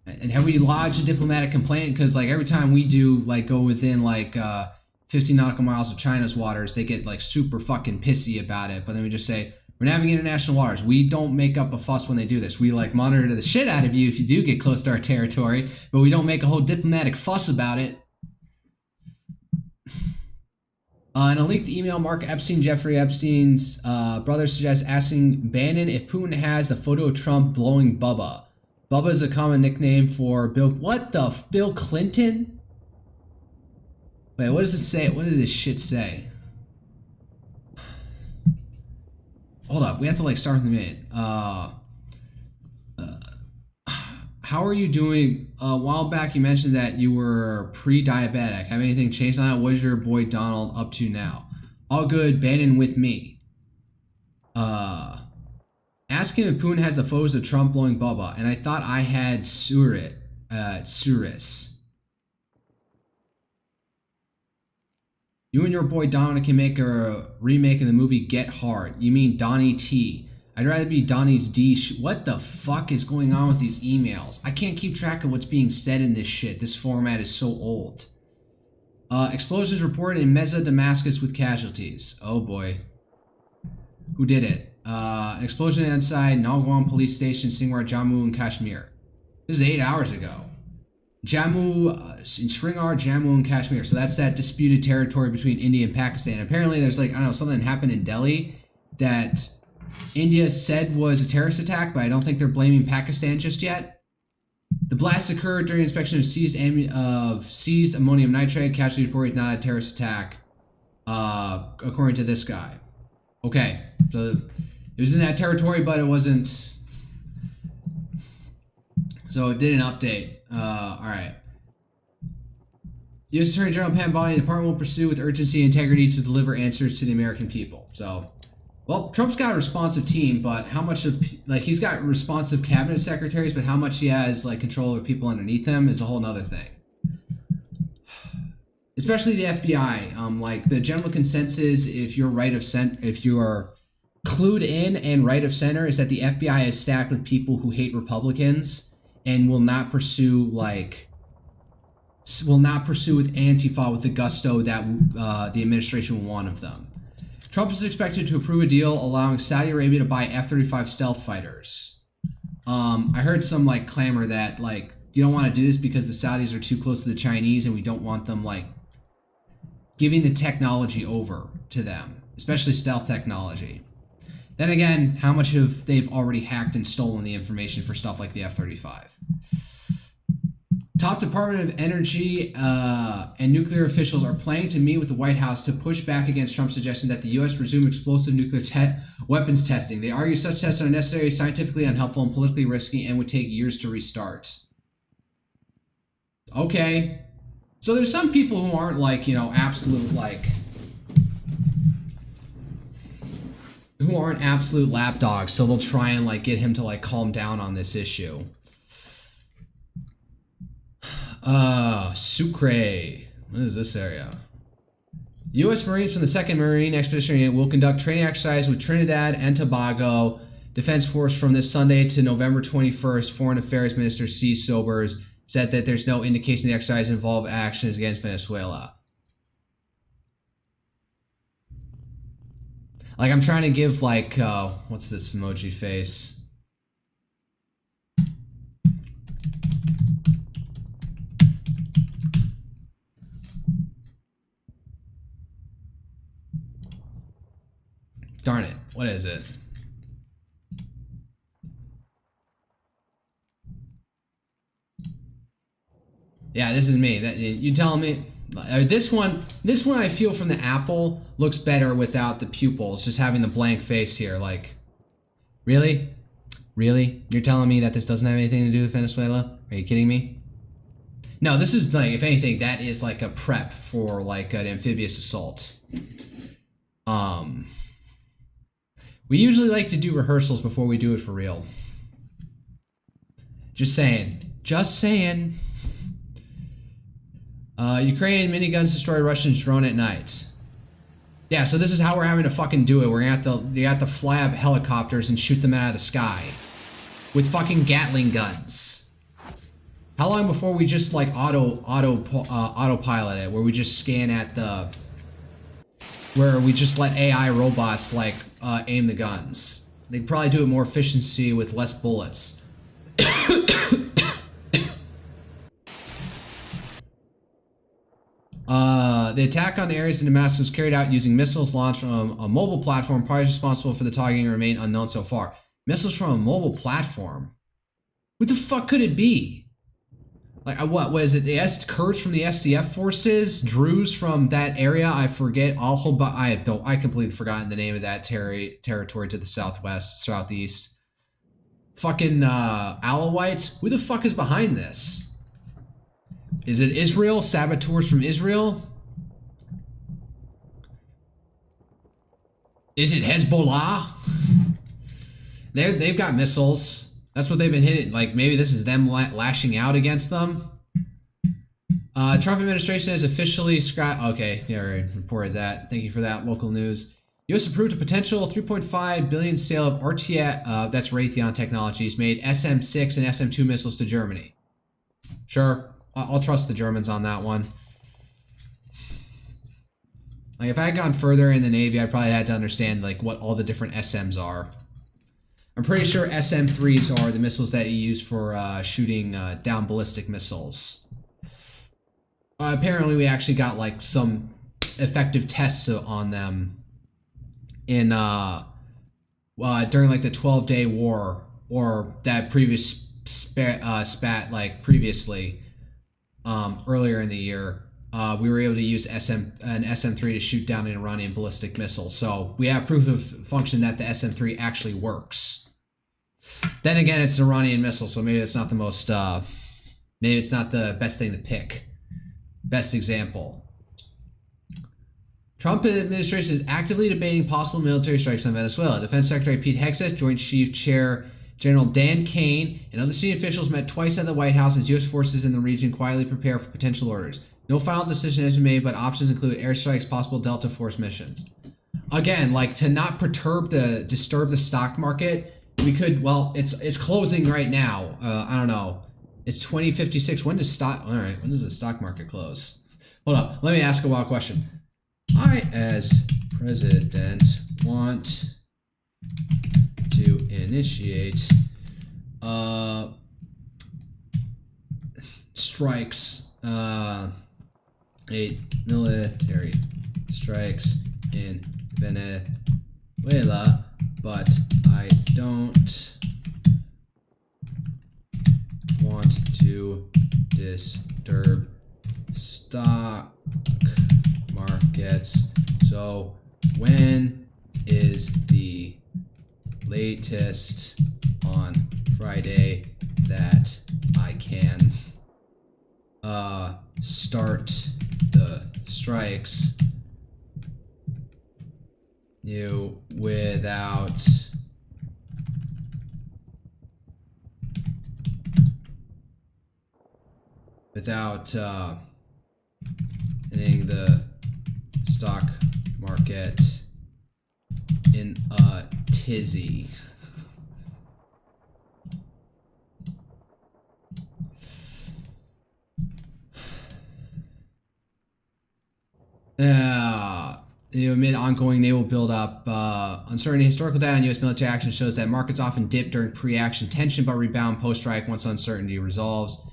And have we lodged a diplomatic complaint? Because like every time we do like go within like 15 nautical miles of China's waters, they get like super fucking pissy about it. But then we just say, we're navigating international waters. We don't make up a fuss when they do this. We like monitor the shit out of you if you do get close to our territory, but we don't make a whole diplomatic fuss about it. In a leaked email, Mark Epstein, Jeffrey Epstein's brother, suggests asking Bannon if Putin has the photo of Trump blowing Bubba. Bubba is a common nickname for Bill. What the? Bill Clinton? Wait, what does it say? What did this shit say? Hold up, we have to like start from the minute. How are you doing? A while back you mentioned that you were pre-diabetic. Have anything changed on that? What is your boy Donald up to now? All good, Bannon with me. Ask him if Putin has the photos of Trump blowing Bubba, and I thought I had Suris. You and your boy Dominic can make a remake of the movie Get Hard. You mean Donnie T. I'd rather be Donnie's D. What the fuck is going on with these emails? I can't keep track of what's being said in this shit. This format is so old. Explosions reported in Meza, Damascus with casualties. Oh boy. Who did it? An explosion inside Nalgwan police station, Singwar, Jammu, and Kashmir. This is 8 hours ago. Jammu, in Srinagar, Jammu, and Kashmir. So that's that disputed territory between India and Pakistan. Apparently there's like, I don't know, something happened in Delhi that India said was a terrorist attack, but I don't think they're blaming Pakistan just yet. The blast occurred during inspection of seized ammonium nitrate. Casualty report is not a terrorist attack, according to this guy. Okay, so it was in that territory, but it wasn't. So it did an update. All right. U.S. Attorney General Pam Bondi, the department will pursue with urgency and integrity to deliver answers to the American people. So, well, Trump's got a responsive team, but how much of, like, he's got responsive cabinet secretaries, but how much he has, like, control over people underneath him is a whole nother thing. Especially the FBI. Like, the general consensus, if you're if you are clued in and right of center, is that the FBI is stacked with people who hate Republicans and will not pursue, like, with Antifa with the gusto that the administration will want of them. Trump is expected to approve a deal allowing Saudi Arabia to buy F-35 stealth fighters. I heard some, like, clamor that, like, you don't want to do this because the Saudis are too close to the Chinese and we don't want them, like, giving the technology over to them, especially stealth technology. Then again, how much of they've already hacked and stolen the information for stuff like the F-35? Top Department of Energy and nuclear officials are planning to meet with the White House to push back against Trump's suggestion that the U.S. resume explosive nuclear weapons testing. They argue such tests are unnecessary, scientifically unhelpful, and politically risky, and would take years to restart. Okay. So there's some people who aren't, like, you know, absolute, like, who aren't absolute lapdogs, so they'll try and, like, get him to, like, calm down on this issue. Sucre. What is this area? U.S. Marines from the 2nd Marine Expeditionary Unit will conduct training exercise with Trinidad and Tobago Defense Force from this Sunday to November 21st. Foreign Affairs Minister C. Sobers said that there's no indication the exercise involve actions against Venezuela. Like, I'm trying to give, like, what's this emoji face? Darn it, what is it? Yeah, this is me. That you telling me? This one I feel from the Apple looks better without the pupils, just having the blank face here. Like, really? Really? You're telling me that this doesn't have anything to do with Venezuela? Are you kidding me? No, this is, like, if anything, that is like a prep for, like, an amphibious assault. We usually like to do rehearsals before we do it for real. Just saying. Just saying. Ukrainian miniguns destroy Russian drone at night. Yeah, so this is how we're having to fucking do it. We're gonna have to fly up helicopters and shoot them out of the sky. With fucking Gatling guns. How long before we just, like, autopilot it, where we just scan at the... where we just let AI robots, like, aim the guns. They'd probably do it more efficiency with less bullets. The attack on areas in Damascus was carried out using missiles launched from a mobile platform. Parties responsible for the targeting remain unknown so far. Missiles from a mobile platform? What the fuck could it be? Like, what was it? The Kurds from the SDF forces? Druze from that area? I forget. I completely forgotten the name of that territory to the southeast. Fucking Alawites? Who the fuck is behind this? Is it Israel? Saboteurs from Israel? Is it Hezbollah? They've got missiles. That's what they've been hitting. Like, maybe this is them lashing out against them. Trump administration has officially scrapped... Okay, yeah, right, reported that. Thank you for that, local news. U.S. approved a potential $3.5 billion sale of RTX, that's Raytheon Technologies, made SM-6 and SM-2 missiles to Germany. Sure, I'll trust the Germans on that one. Like, if I had gone further in the Navy, I probably had to understand, like, what all the different SMs are. I'm pretty sure SM-3s are the missiles that you use for shooting down ballistic missiles. Apparently, we actually got, like, some effective tests on them in, during, like, the 12-day war, or that previous spat, like, previously, earlier in the year. We were able to use an SM-3 to shoot down an Iranian ballistic missile. So we have proof of function that the SM-3 actually works. Then again, it's an Iranian missile, so maybe it's not the most, maybe it's not the best thing to pick. Best example. Trump administration is actively debating possible military strikes on Venezuela. Defense Secretary Pete Hegseth, Joint Chief Chair General Dan Kane, and other senior officials met twice at the White House as U.S. forces in the region quietly prepare for potential orders. No final decision has been made, but options include airstrikes, possible Delta Force missions. Again, like, to not disturb the stock market, we could, well, it's closing right now. I don't know. It's 2056. When does the stock market close? Hold up. Let me ask a wild question. I, as president, want to initiate strikes, 8 military strikes in Venezuela, but I don't want to disturb stock markets. So when is the latest on Friday that I can start the strikes without hitting the stock market in a tizzy? Amid ongoing naval buildup, uncertainty, historical data on U.S. military action shows that markets often dip during pre-action tension, but rebound post-strike once uncertainty resolves.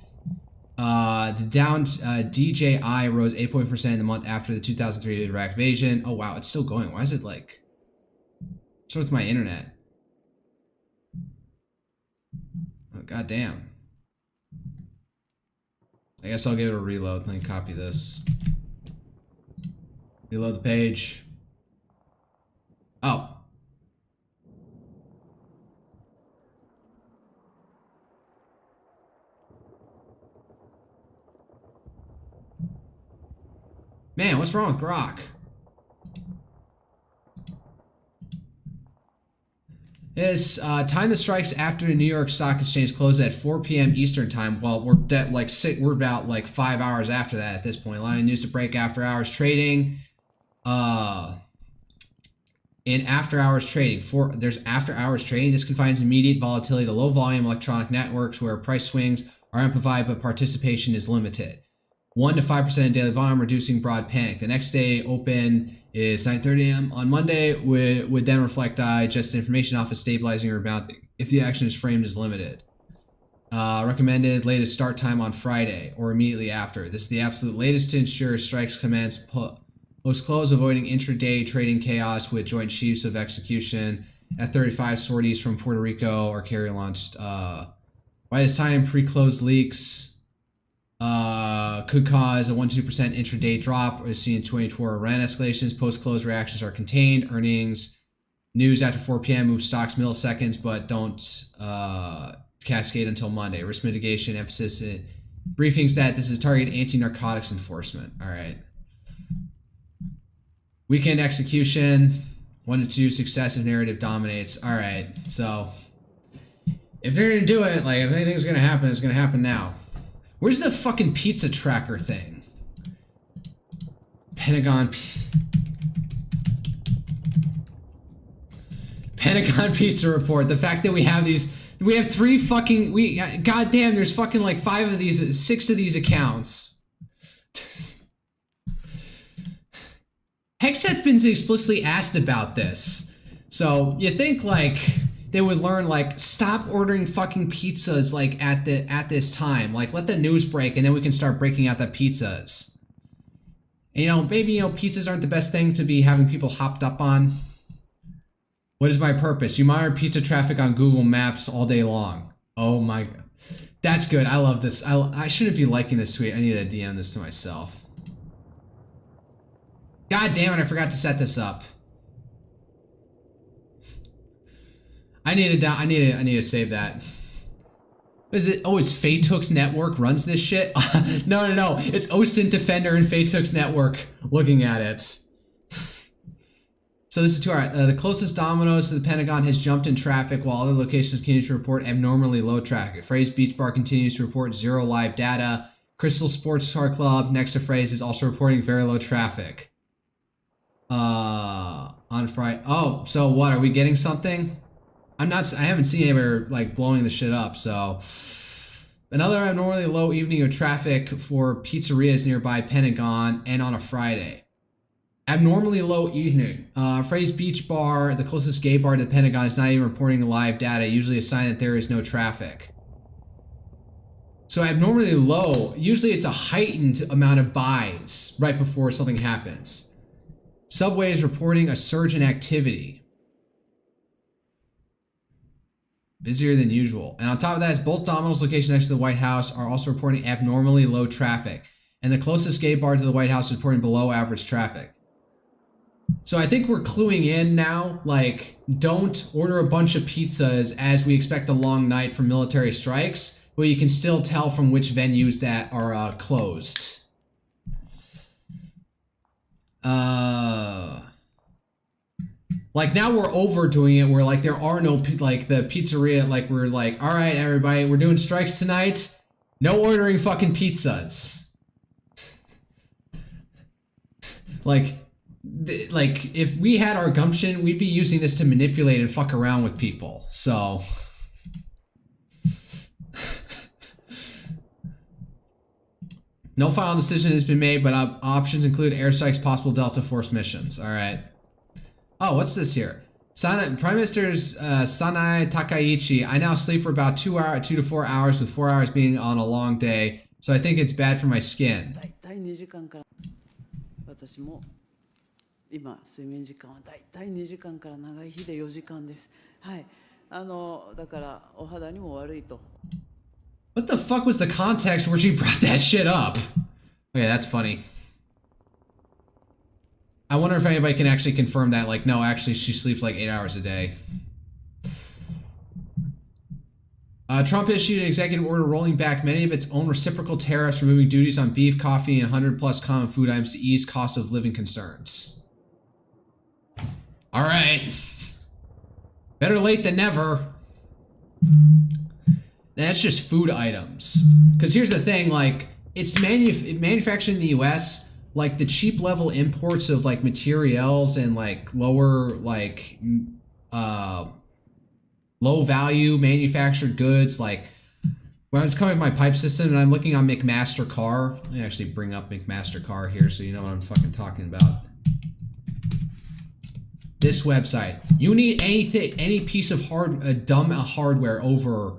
The down DJI rose 8.4% in the month after the 2003 Iraq invasion. Oh wow, it's still going. Why is it like? What's with my internet? Oh goddamn. I guess I'll give it a reload. Let me copy this. Reload the page. Oh. Man, what's wrong with Grok? It's time the strikes after the New York Stock Exchange closed at 4 p.m. Eastern time. Well, we're about like 5 hours after that at this point. Allowing news to break after hours trading. In after hours trading, there's after hours trading. This confines immediate volatility to low volume electronic networks where price swings are amplified but participation is limited. 1 to 5% of daily volume, reducing broad panic. The next day open is 9:30 a.m. on Monday, would then reflect just information off of stabilizing or rebounding if the action is framed as limited. Recommended latest start time on Friday or immediately after. This is the absolute latest to ensure strikes commence post-close, avoiding intraday trading chaos with joint chiefs of execution. F-35 sorties from Puerto Rico are carrier launched. By this time, pre-closed leaks could cause a 1-2% intraday drop, as seen in 2024 Iran escalations. Post-close reactions are contained. Earnings news after 4 p.m. move stocks milliseconds, but don't cascade until Monday. Risk mitigation emphasis in briefings that this is targeted anti-narcotics enforcement. All right. Weekend execution, 1 to 2 successive narrative dominates. All right, so if they're gonna do it, like if anything's gonna happen, it's gonna happen now. Where's the fucking pizza tracker thing? Pentagon pizza report. The fact that we have these, we have 3 fucking, goddamn, there's fucking like 5 of these, 6 of these accounts. X has been explicitly asked about this. So you think like they would learn like stop ordering fucking pizzas like at this time. Like let the news break and then we can start breaking out the pizzas. And, you know, maybe, you know, pizzas aren't the best thing to be having people hopped up on. What is my purpose? You monitor pizza traffic on Google Maps all day long. Oh my god. That's good. I love this. I shouldn't be liking this tweet. I need to DM this to myself. God damn it, I forgot to set this up. I need to save that. Is it? Oh, it's Fatook's network runs this shit? No. It's OSINT Defender and Fatook's network looking at it. So this is to our, the closest Domino's to the Pentagon has jumped in traffic while other locations continue to report abnormally low traffic. Phrase Beach Bar continues to report 0 live data. Crystal Sports Car Club next to Phrase is also reporting very low traffic. On Friday. Oh, so what? Are we getting something? I haven't seen anybody like blowing the shit up, so. Another abnormally low evening of traffic for pizzerias nearby Pentagon and on a Friday. Abnormally low evening. Phrase Beach Bar, the closest gay bar to the Pentagon, is not even reporting live data, usually a sign that there is no traffic. So abnormally low, usually it's a heightened amount of buys right before something happens. Subway is reporting a surge in activity. Busier than usual. And on top of that, both Domino's locations next to the White House are also reporting abnormally low traffic. And the closest gay bar to the White House is reporting below average traffic. So I think we're cluing in now, like, don't order a bunch of pizzas as we expect a long night for military strikes, but you can still tell from which venues that are closed. Like now we're overdoing it where like there are no, like the pizzeria, like we're like, all right, everybody, we're doing strikes tonight. No ordering fucking pizzas. Like if we had our gumption, we'd be using this to manipulate and fuck around with people. So. No final decision has been made, but options include airstrikes, possible Delta Force missions. All right. Oh, what's this here? Prime Minister's Sanai Takaichi. I now sleep for about 2 to 4 hours, with 4 hours being on a long day, so I think it's bad for my skin. 私も今睡眠時間はだいたい2時間から長い日で4時間です。はい。だからお肌にも悪いと。What the fuck was the context where she brought that shit up? Okay, that's funny. I wonder if anybody can actually confirm that, like, no, actually she sleeps like 8 hours a day. Trump issued an executive order rolling back many of its own reciprocal tariffs, removing duties on beef, coffee, and 100+ common food items to ease cost of living concerns. All right. Better late than never. That's just food items. Because here's the thing, like, it's manufactured in the US, like the cheap level imports of like materials and like lower, like, low value manufactured goods, like when I was coming with my pipe system and I'm looking on McMaster Car, let me actually bring up McMaster Car here so you know what I'm fucking talking about. This website. You need anything, any piece of dumb hardware over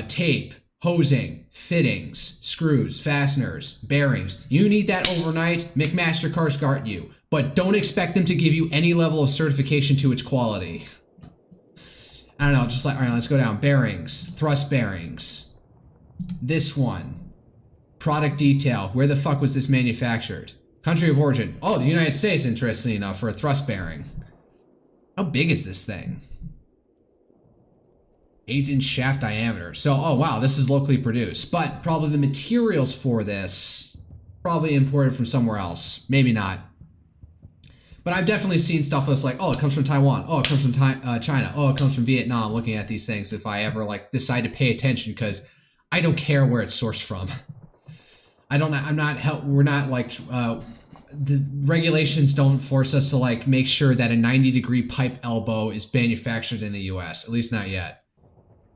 tape, hosing, fittings, screws, fasteners, bearings. You need that overnight, McMaster Car's got you. But don't expect them to give you any level of certification to its quality. I don't know, just like, all right, let's go down. Bearings, thrust bearings. This one. Product detail. Where the fuck was this manufactured? Country of origin. Oh, the United States, interestingly enough, for a thrust bearing. How big is this thing? 8-inch shaft diameter. So, oh wow, this is locally produced. But probably the materials for this, probably imported from somewhere else. Maybe not. But I've definitely seen stuff that's like, oh, it comes from Taiwan. Oh, it comes from China. Oh, it comes from Vietnam. Looking at these things if I ever like decide to pay attention, because I don't care where it's sourced from. We're not like, the regulations don't force us to like make sure that a 90-degree pipe elbow is manufactured in the US, at least not yet.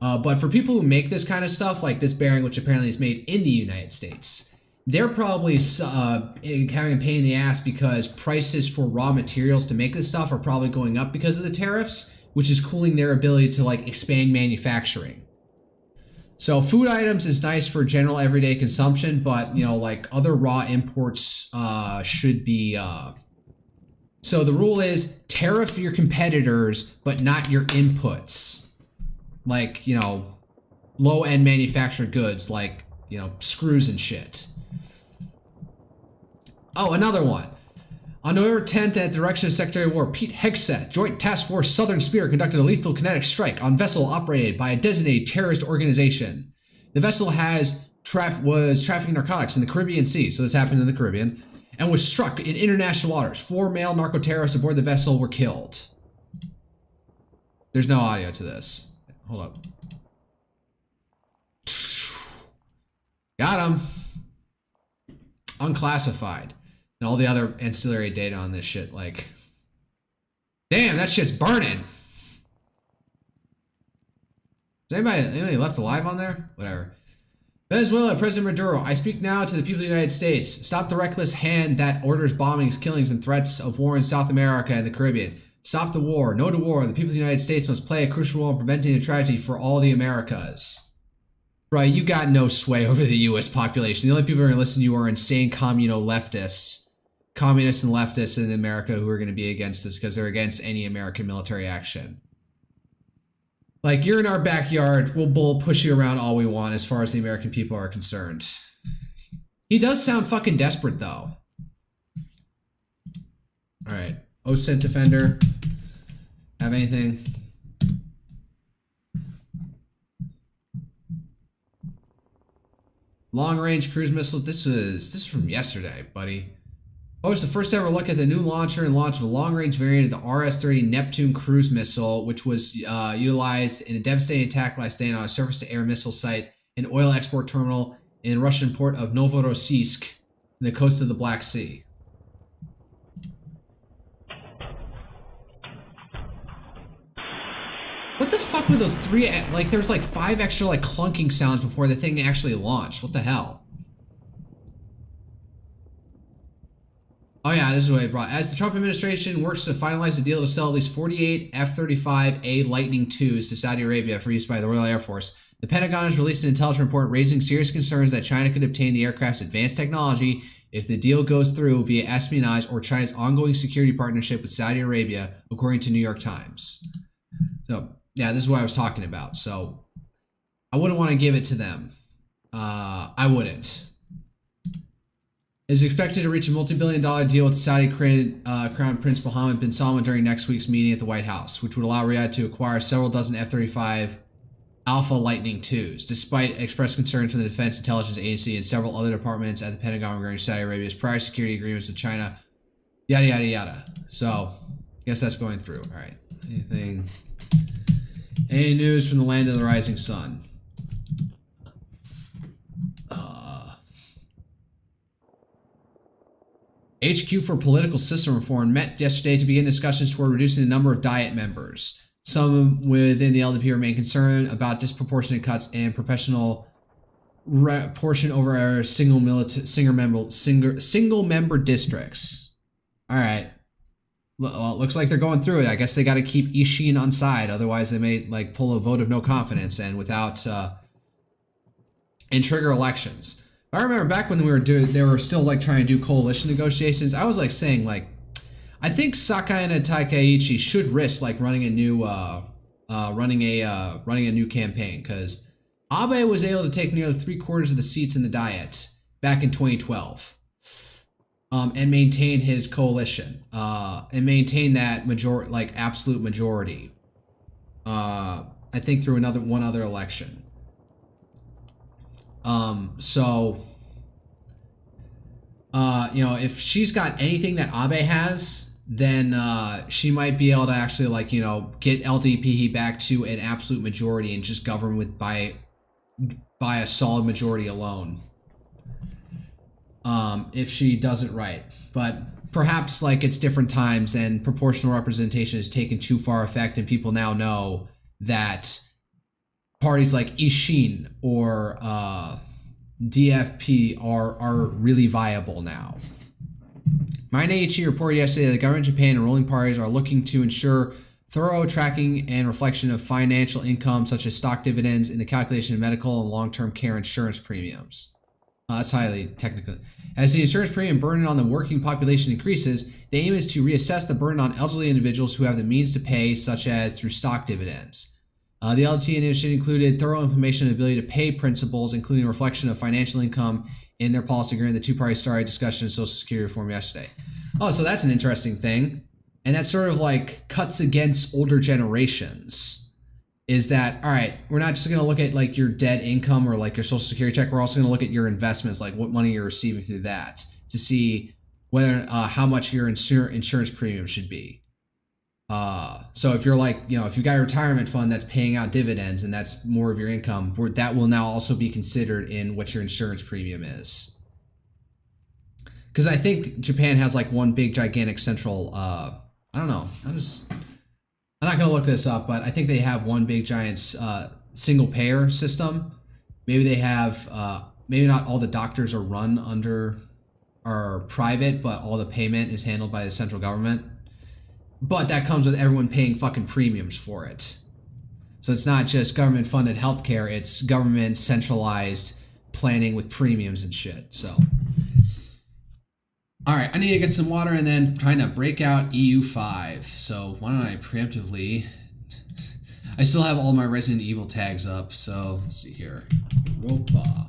But for people who make this kind of stuff, like this bearing, which apparently is made in the United States, they're probably having a pain in the ass because prices for raw materials to make this stuff are probably going up because of the tariffs, which is cooling their ability to like expand manufacturing. So food items is nice for general everyday consumption, but you know, like other raw imports should be. So the rule is tariff your competitors, but not your inputs. Like, you know, low-end manufactured goods like, you know, screws and shit. Oh, another one. On November 10th, at the direction of Secretary of War Pete Hegseth, Joint Task Force Southern Spear conducted a lethal kinetic strike on vessel operated by a designated terrorist organization. The vessel was trafficking narcotics in the Caribbean Sea, so this happened in the Caribbean, and was struck in international waters. 4 male narco-terrorists aboard the vessel were killed. There's no audio to this. Hold up. Got him. Unclassified. And all the other ancillary data on this shit, like... Damn, that shit's burning! Is anybody left alive on there? Whatever. Venezuela, President Maduro, I speak now to the people of the United States. Stop the reckless hand that orders bombings, killings, and threats of war in South America and the Caribbean. Stop the war. No to war. The people of the United States must play a crucial role in preventing the tragedy for all the Americas. Right, you got no sway over the U.S. population. The only people who are going to listen to you are insane communists and leftists in America who are going to be against this because they're against any American military action. Like, you're in our backyard, we'll bullet push you around all we want as far as the American people are concerned. He does sound fucking desperate, though. Alright, OSINT Defender. Have anything? Long-range cruise missiles. This is from yesterday, buddy. Oh, it's the first ever look at the new launcher and launch of a long-range variant of the RS-30 Neptune cruise missile, which was utilized in a devastating attack last day on a surface-to-air missile site, an oil export terminal in Russian port of Novorossiysk, in the coast of the Black Sea. What the fuck were those 3, like, there's like 5 extra, like, clunking sounds before the thing actually launched. What the hell? Oh yeah, this is what it brought. As the Trump administration works to finalize a deal to sell at least 48 F-35A Lightning IIs to Saudi Arabia for use by the Royal Air Force, the Pentagon has released an intelligence report raising serious concerns that China could obtain the aircraft's advanced technology if the deal goes through via espionage or China's ongoing security partnership with Saudi Arabia, according to New York Times. So, yeah, this is what I was talking about. So, I wouldn't want to give it to them. I wouldn't. Is expected to reach a multi-billion-dollar deal with Saudi Crown Prince Mohammed bin Salman during next week's meeting at the White House, which would allow Riyadh to acquire several dozen F-35 Alpha Lightning IIs, despite expressed concerns from the Defense Intelligence Agency and several other departments at the Pentagon regarding Saudi Arabia's prior security agreements with China, yada, yada, yada. So, I guess that's going through. All right. Anything? Any news from the land of the rising sun? HQ for Political System Reform met yesterday to begin discussions toward reducing the number of Diet members. Some within the LDP remain concerned about disproportionate cuts and proportional portion over our single member districts. All right. Well, it looks like they're going through it. I guess they got to keep Ishin on side, otherwise they may like pull a vote of no confidence and without and trigger elections. I remember back when they were still like trying to do coalition negotiations. I was like saying like, I think Sakai and Takaichi should risk like running a new campaign, because Abe was able to take nearly 3/4 of the seats in the Diet back in 2012, and maintain his coalition, and maintain that absolute majority. I think through one other election. If she's got anything that Abe has, then she might be able to actually get LDP back to an absolute majority and just govern by a solid majority alone. If she does it right. But perhaps it's different times and proportional representation has taken too far effect, and people now know that parties like Ishin or DFP are really viable now. Mainichi reported yesterday that the government of Japan and ruling parties are looking to ensure thorough tracking and reflection of financial income such as stock dividends in the calculation of medical and long-term care insurance premiums. That's highly technical. As the insurance premium burden on the working population increases, the aim is to reassess the burden on elderly individuals who have the means to pay, such as through stock dividends. The LT initiative included thorough implementation of the ability to pay principles, including a reflection of financial income in their policy agreement. The two parties started discussion of Social Security reform yesterday. Oh, so that's an interesting thing. And that sort of like cuts against older generations. Is that, all right, we're not just going to look at like your dead income or like your Social Security check. We're also going to look at your investments, like what money you're receiving through that, to see whether how much your insurance premium should be. So if you're like, you know, if you've got a retirement fund that's paying out dividends and that's more of your income, that will now also be considered in what your insurance premium is. Because I think Japan has like one big gigantic central, I don't know, I'm not going to look this up, but I think they have one big giant single payer system. Maybe they have, maybe not all the doctors are run under, are private, but all the payment is handled by the central government. But that comes with everyone paying fucking premiums for it. So it's not just government funded healthcare, it's government centralized planning with premiums and shit. So, all right, I need to get some water and then trying to break out EU5. So why don't I preemptively, I still have all my Resident Evil tags up. So let's see here. Europa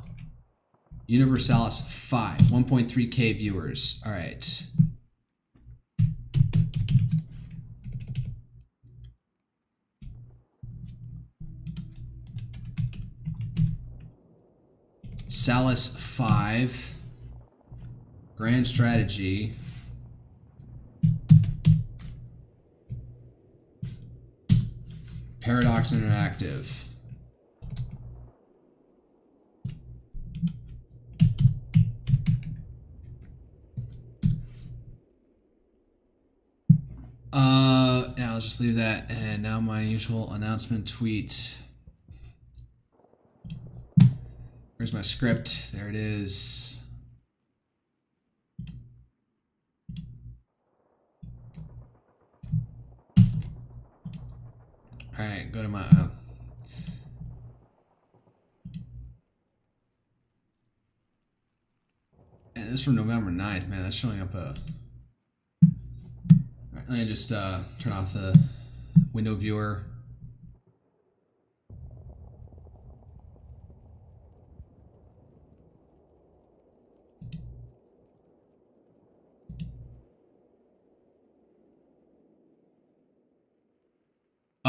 Universalis 5, 1.3K viewers. All right. Salis 5, Grand Strategy, Paradox Interactive, yeah, I'll just leave that, and now my usual announcement tweet. Where's my script? There it is. All right, go to my and this is from November 9th, man. That's showing up a. All right, let me just turn off the window viewer.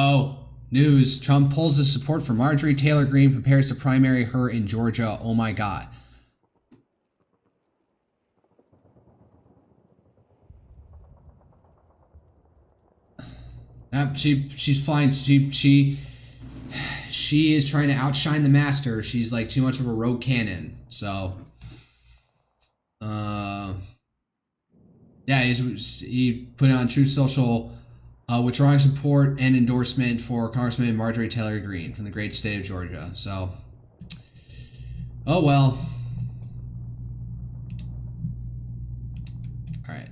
Oh, news. Trump pulls his support for Marjorie Taylor Greene, prepares to primary her in Georgia. Oh my God. She's flying. She is trying to outshine the master. She's like too much of a rogue cannon. So, yeah, he put it on Truth Social. Withdrawing support and endorsement for Congressman Marjorie Taylor Greene from the great state of Georgia. So, oh well. All right.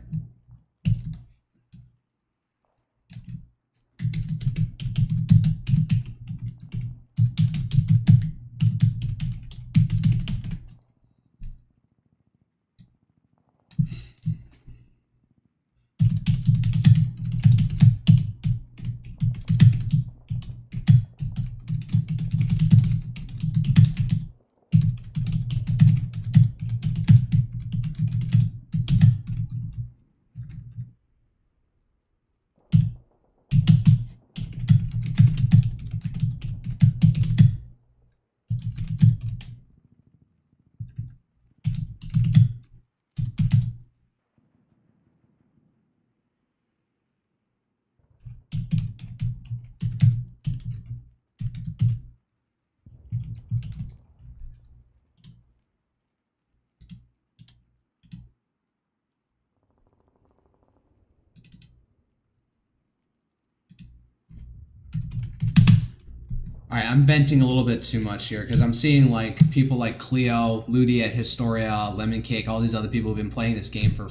Alright, I'm venting a little bit too much here because I'm seeing like people like Cleo, Ludi at Historia, Lemon Cake, all these other people who've been playing this game for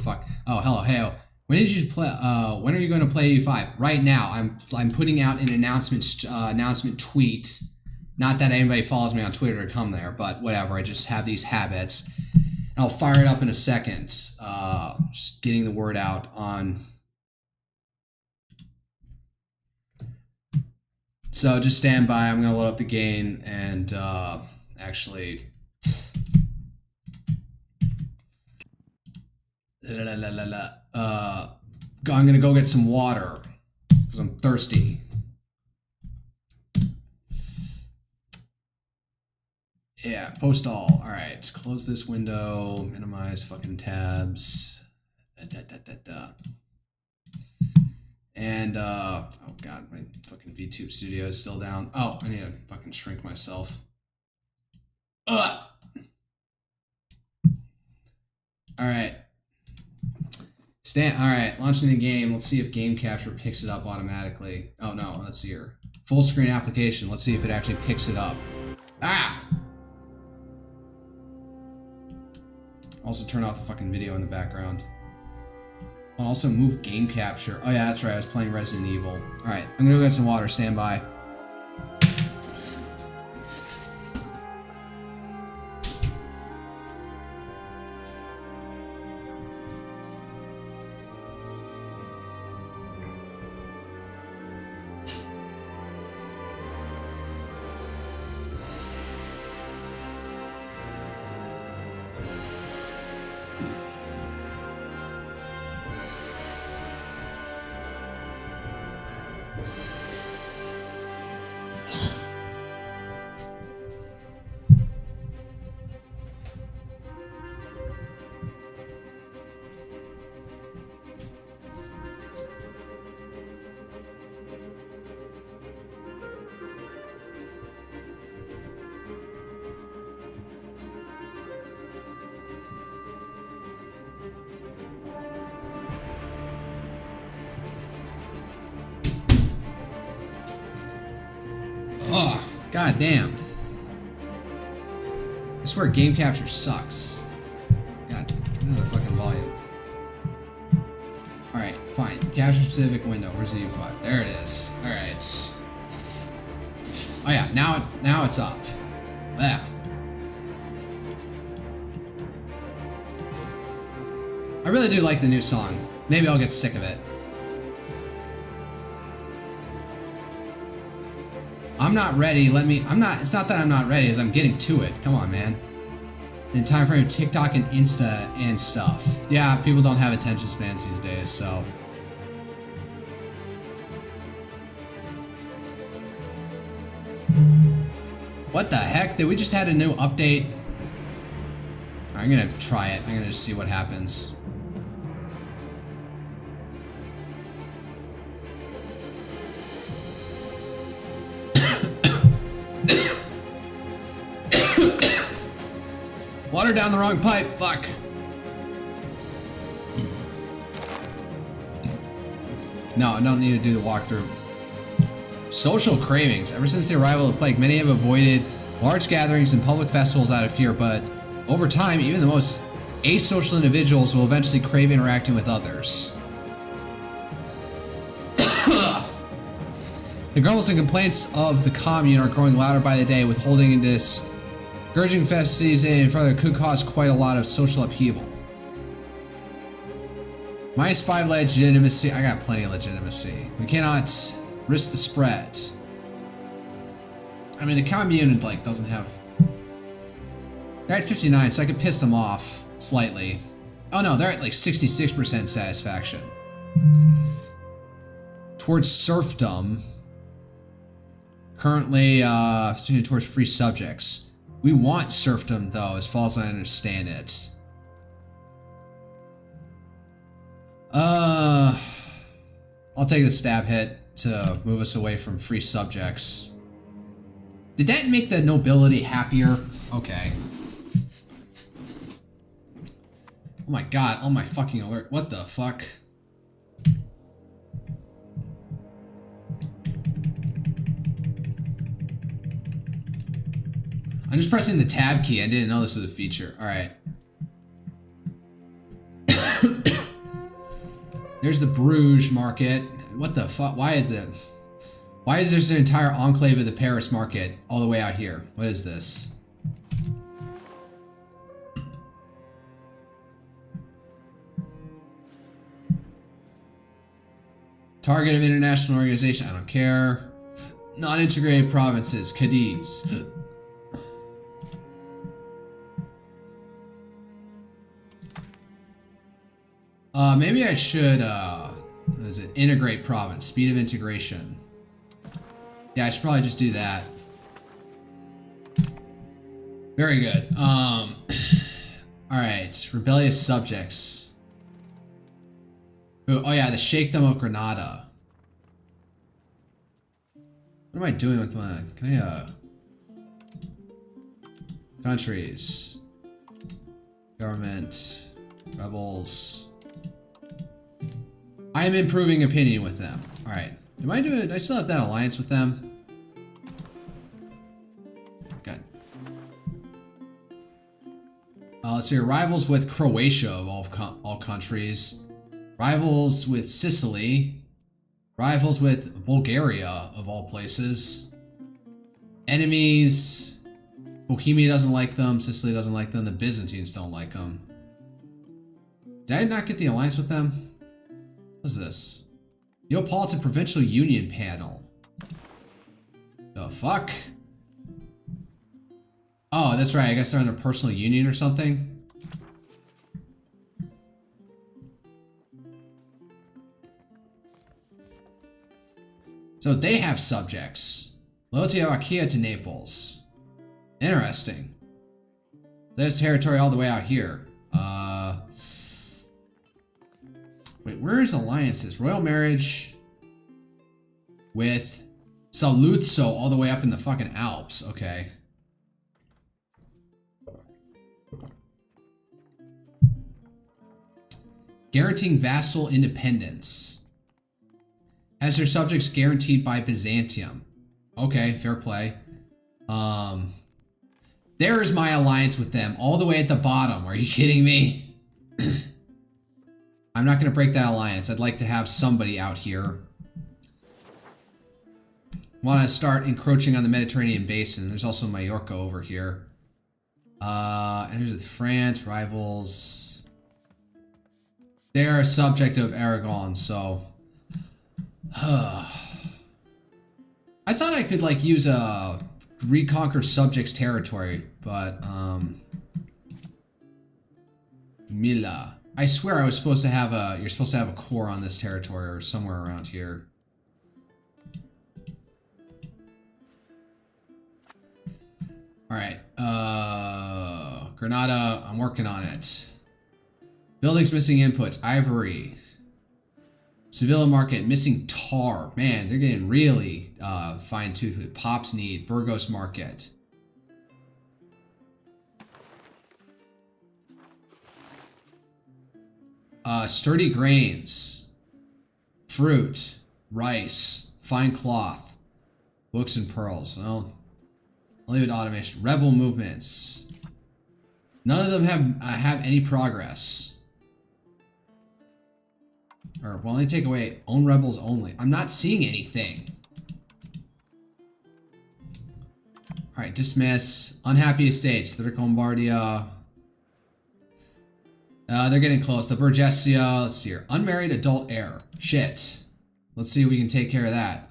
Oh, hello, hey. When did you play? When are you going to play EU5? Right now. I'm putting out an announcement tweet. Not that anybody follows me on Twitter to come there, but whatever. I just have these habits. And I'll fire it up in a second. Just getting the word out on. So just stand by. I'm going to load up the game and actually. I'm gonna go get some water because I'm thirsty. Yeah, post all. All right, let's close this window. Minimize fucking tabs. And oh god, my fucking VTube studio is still down. Oh, I need to fucking shrink myself. Ugh. All right. Alright, launching the game. Let's see if game capture picks it up automatically. Oh no, let's see here. Full screen application. Let's see if it actually picks it up. Ah! Also turn off the fucking video in the background. I'll also move game capture. Oh yeah, that's right, I was playing Resident Evil. Alright, I'm gonna go get some water. Stand by. Oh, god damn. I swear game capture sucks. God, another fucking volume. Alright, fine. Capture specific window. Where's the U5? There it is. Alright. Oh yeah, now it's up. Yeah. I really do like the new song. Maybe I'll get sick of it. I'm not ready. It's not that I'm not ready, as I'm getting to it. Come on, man. In time frame, TikTok and Insta and stuff. Yeah, people don't have attention spans these days, so. What the heck? Did we just had a new update? I'm gonna try it. I'm gonna just see what happens. Water down the wrong pipe, fuck. No, I don't need to do the walkthrough. Social cravings. Ever since the arrival of the plague, many have avoided large gatherings and public festivals out of fear, but over time, even the most asocial individuals will eventually crave interacting with others. The grumbles and complaints of the commune are growing louder by the day, with holding this scourging festivities in further could cause quite a lot of social upheaval. -5 legitimacy. I got plenty of legitimacy. We cannot risk the spread. I mean, the commune like doesn't have. They're at 59, so I could piss them off slightly. Oh no, they're at like 66% satisfaction. Towards serfdom. Currently, towards free subjects. We want serfdom, though, as far as I understand it. I'll take the stab hit to move us away from free subjects. Did that make the nobility happier? Okay. Oh my god, oh my fucking alert. What the fuck? I'm just pressing the tab key. I didn't know this was a feature. All right. There's the Bruges market. What the fuck? Why is there an entire enclave of the Paris market all the way out here? What is this? Target of international organization. I don't care. Non-integrated provinces. Cadiz. Maybe I should, what is it? Integrate province. Speed of integration. Yeah, I should probably just do that. Very good. Alright. Rebellious subjects. Ooh, oh yeah, the Sheikhdom of Granada. What am I doing with my... Can I, countries. Government. Rebels. I am improving opinion with them. Alright. Do I still have that alliance with them? Good. Let's see. Rivals with Croatia of all countries. Rivals with Sicily. Rivals with Bulgaria of all places. Enemies. Bohemia doesn't like them. Sicily doesn't like them. The Byzantines don't like them. Did I not get the alliance with them? What is this? Geopolitics Provincial Union Panel. The fuck? Oh, that's right. I guess they're under personal union or something. So they have subjects. Loyalty of Achaia to Naples. Interesting. There's territory all the way out here. Wait, where is alliances? Royal marriage with Saluzzo all the way up in the fucking Alps. Okay. Guaranteeing vassal independence. Has their subjects guaranteed by Byzantium. Okay, fair play. There is my alliance with them, all the way at the bottom. Are you kidding me? I'm not going to break that alliance. I'd like to have somebody out here. Want to start encroaching on the Mediterranean basin. There's also Mallorca over here. And here's with France, rivals. They're a subject of Aragon, so... I thought I could, like, use a reconquer subjects territory, but, Mila. I swear I was supposed to have a, you're supposed to have a core on this territory or somewhere around here. Alright, Granada, I'm working on it. Buildings missing inputs, Ivory. Sevilla market, missing tar. Man, they're getting really fine-toothed with Pops need, Burgos market. Sturdy grains, fruit, rice, fine cloth, books and pearls. Well, I'll leave it to automation. Rebel movements. None of them have any progress. Or, well, let me take away own rebels only. I'm not seeing anything. Alright, dismiss. Unhappy estates. Third Lombardia. They're getting close. The Burgessia. Let's see here. Unmarried adult heir. Shit. Let's see if we can take care of that.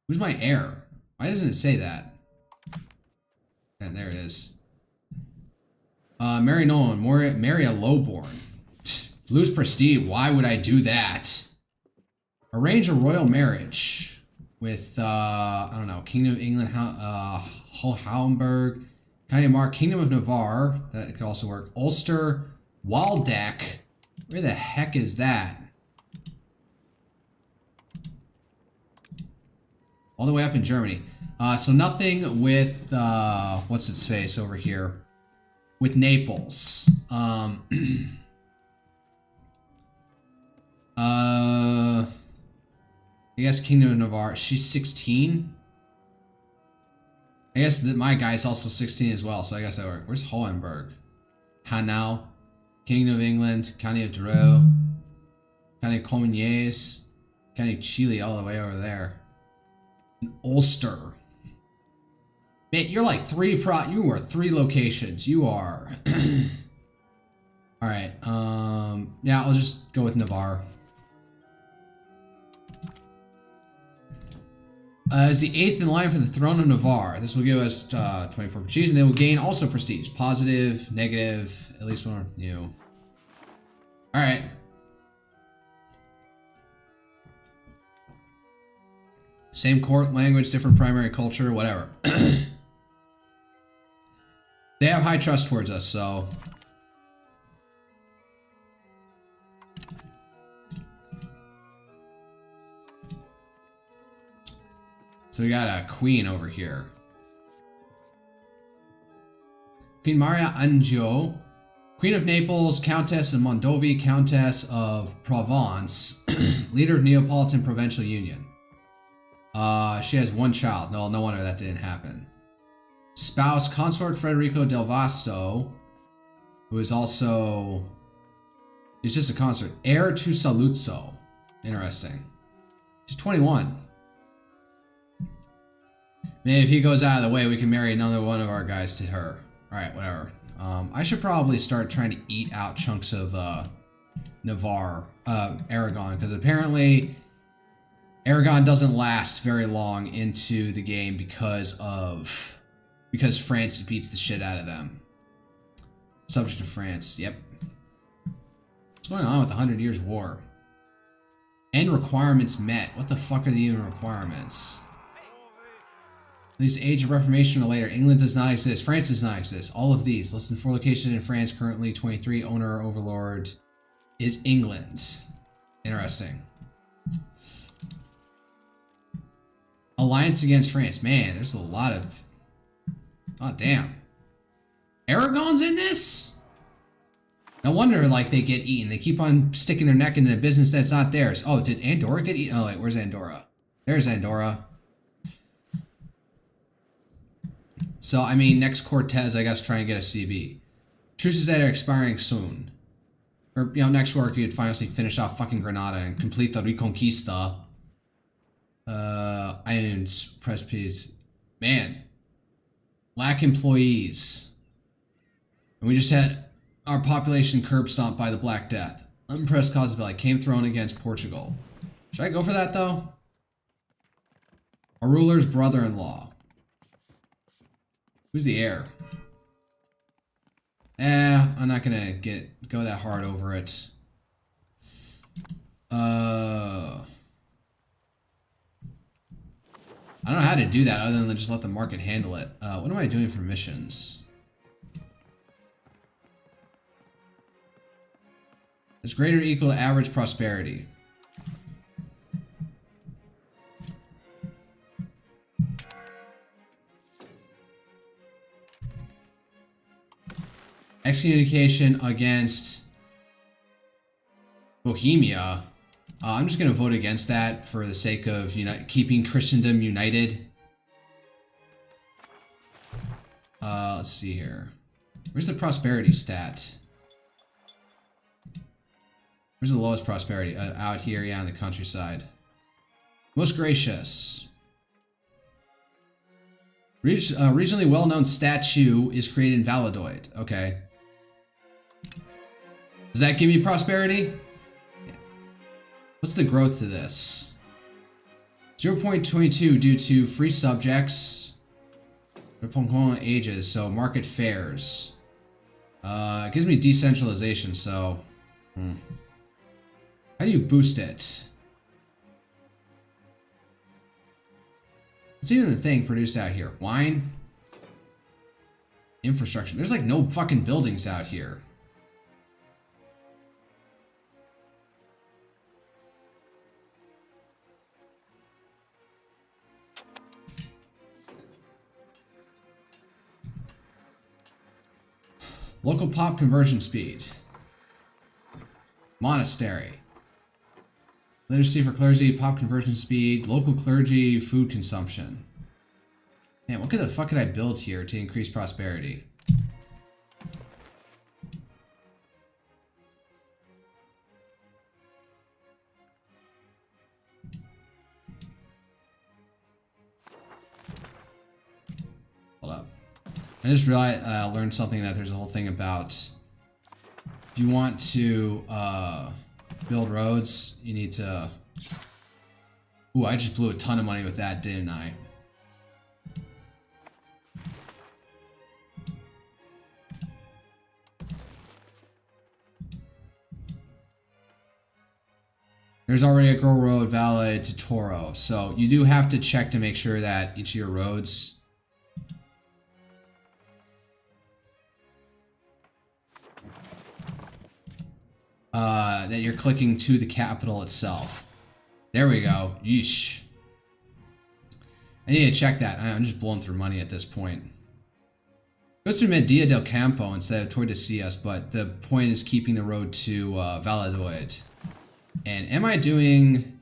Who's my heir? Why doesn't it say that? And there it is. Marry no one. Marry a lowborn. Lose prestige. Why would I do that? Arrange a royal marriage with, I don't know, Kingdom of England, Hohenberg, County of Mark, Kingdom of Navarre. That could also work. Ulster, Waldeck. Where the heck is that? All the way up in Germany. So nothing with, what's its face over here? With Naples. I guess Kingdom of Navarre. She's 16. I guess that my guy's also 16 as well, so I guess that works. Where's Hohenberg? Hanau, Kingdom of England, County of Dreux, County of Comines, County of Chile, all the way over there. And Ulster. Man, you're like you are 3 locations. You are. Alright, yeah, I'll just go with Navarre. As the 8th in line for the throne of Navarre, this will give us 24 prestige, and they will gain also prestige. Positive, negative, at least one, Alright. Same court, language, different primary culture, whatever. They have high trust towards us, so... So we got a queen over here. Queen Maria Angio, Queen of Naples, Countess of Mondovi, Countess of Provence, leader of Neapolitan Provincial Union. She has 1 child. No wonder that didn't happen. Spouse, Consort Federico del Vasto, who is also... He's just a consort. Heir to Saluzzo. Interesting. She's 21. Maybe if he goes out of the way, we can marry another one of our guys to her. Alright, whatever. I should probably start trying to eat out chunks of Navarre, Aragon, because apparently Aragon doesn't last very long into the game because France beats the shit out of them. Subject to France, yep. What's going on with the 100 Years' War? End requirements met. What the fuck are the even requirements? At least Age of Reformation or later. England does not exist. France does not exist. All of these. Less than 4 locations in France. Currently 23. Owner or overlord is England. Interesting. Alliance against France. Man, there's a lot of... Oh, damn. Aragon's in this? No wonder, like, they get eaten. They keep on sticking their neck into a business that's not theirs. Oh, did Andorra get eaten? Oh, wait, where's Andorra? There's Andorra. So, I mean, next Cortez, I guess, try and get a CB. Truces that are expiring soon. Or, next work, you'd finally finish off fucking Granada and complete the Reconquista. Irons, press please. Man. Lack employees. And we just had our population curb stomped by the Black Death. Unpressed causes belly came thrown against Portugal. Should I go for that, though? Our ruler's brother-in-law. Who's the heir? I'm not gonna go that hard over it. I don't know how to do that other than just let the market handle it. What am I doing for missions? Is greater or equal to average prosperity. Excommunication against Bohemia. I'm just going to vote against that for the sake of keeping Christendom united. Let's see here. Where's the prosperity stat? Where's the lowest prosperity? Out here, yeah, in the countryside. Most gracious. Regionally well-known statue is created in Valladolid. Okay. Does that give me prosperity? Yeah. What's the growth to this? 0.22 due to free subjects. Ages, so market fairs. It gives me decentralization, so... How do you boost it? What's even the thing produced out here? Wine? Infrastructure. There's like no fucking buildings out here. Local pop conversion speed. Monastery. Literacy for clergy, pop conversion speed, local clergy, food consumption. Man, what the fuck could I build here to increase prosperity? Hold up. I just realized learned something, that there's a whole thing about if you want to build roads, you need to... Ooh, I just blew a ton of money with that, didn't I? There's already a girl road valid to Toro, so you do have to check to make sure that each of your roads that you're clicking to the capital itself. There we go. Yeesh. I need to check that. I'm just blowing through money at this point. Goes to Medina del Campo instead of Tordesillas, but the point is keeping the road to Valladolid. And am I doing...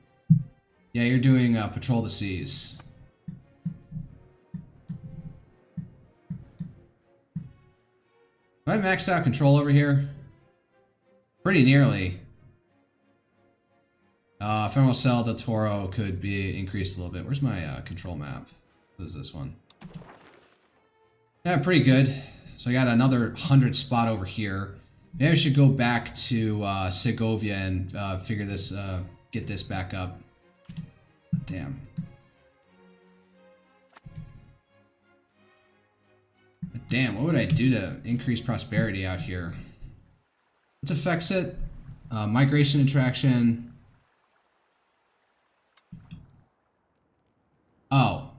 Yeah, you're doing Patrol the Seas. Have I maxed out control over here? Pretty nearly. Ephemeral Cell del Toro could be increased a little bit. Where's my control map? What is this one? Yeah, pretty good. So I got another 100 spot over here. Maybe I should go back to Segovia and figure this, get this back up. Damn. Damn, what would I do to increase prosperity out here? What affects it? Migration attraction. Oh.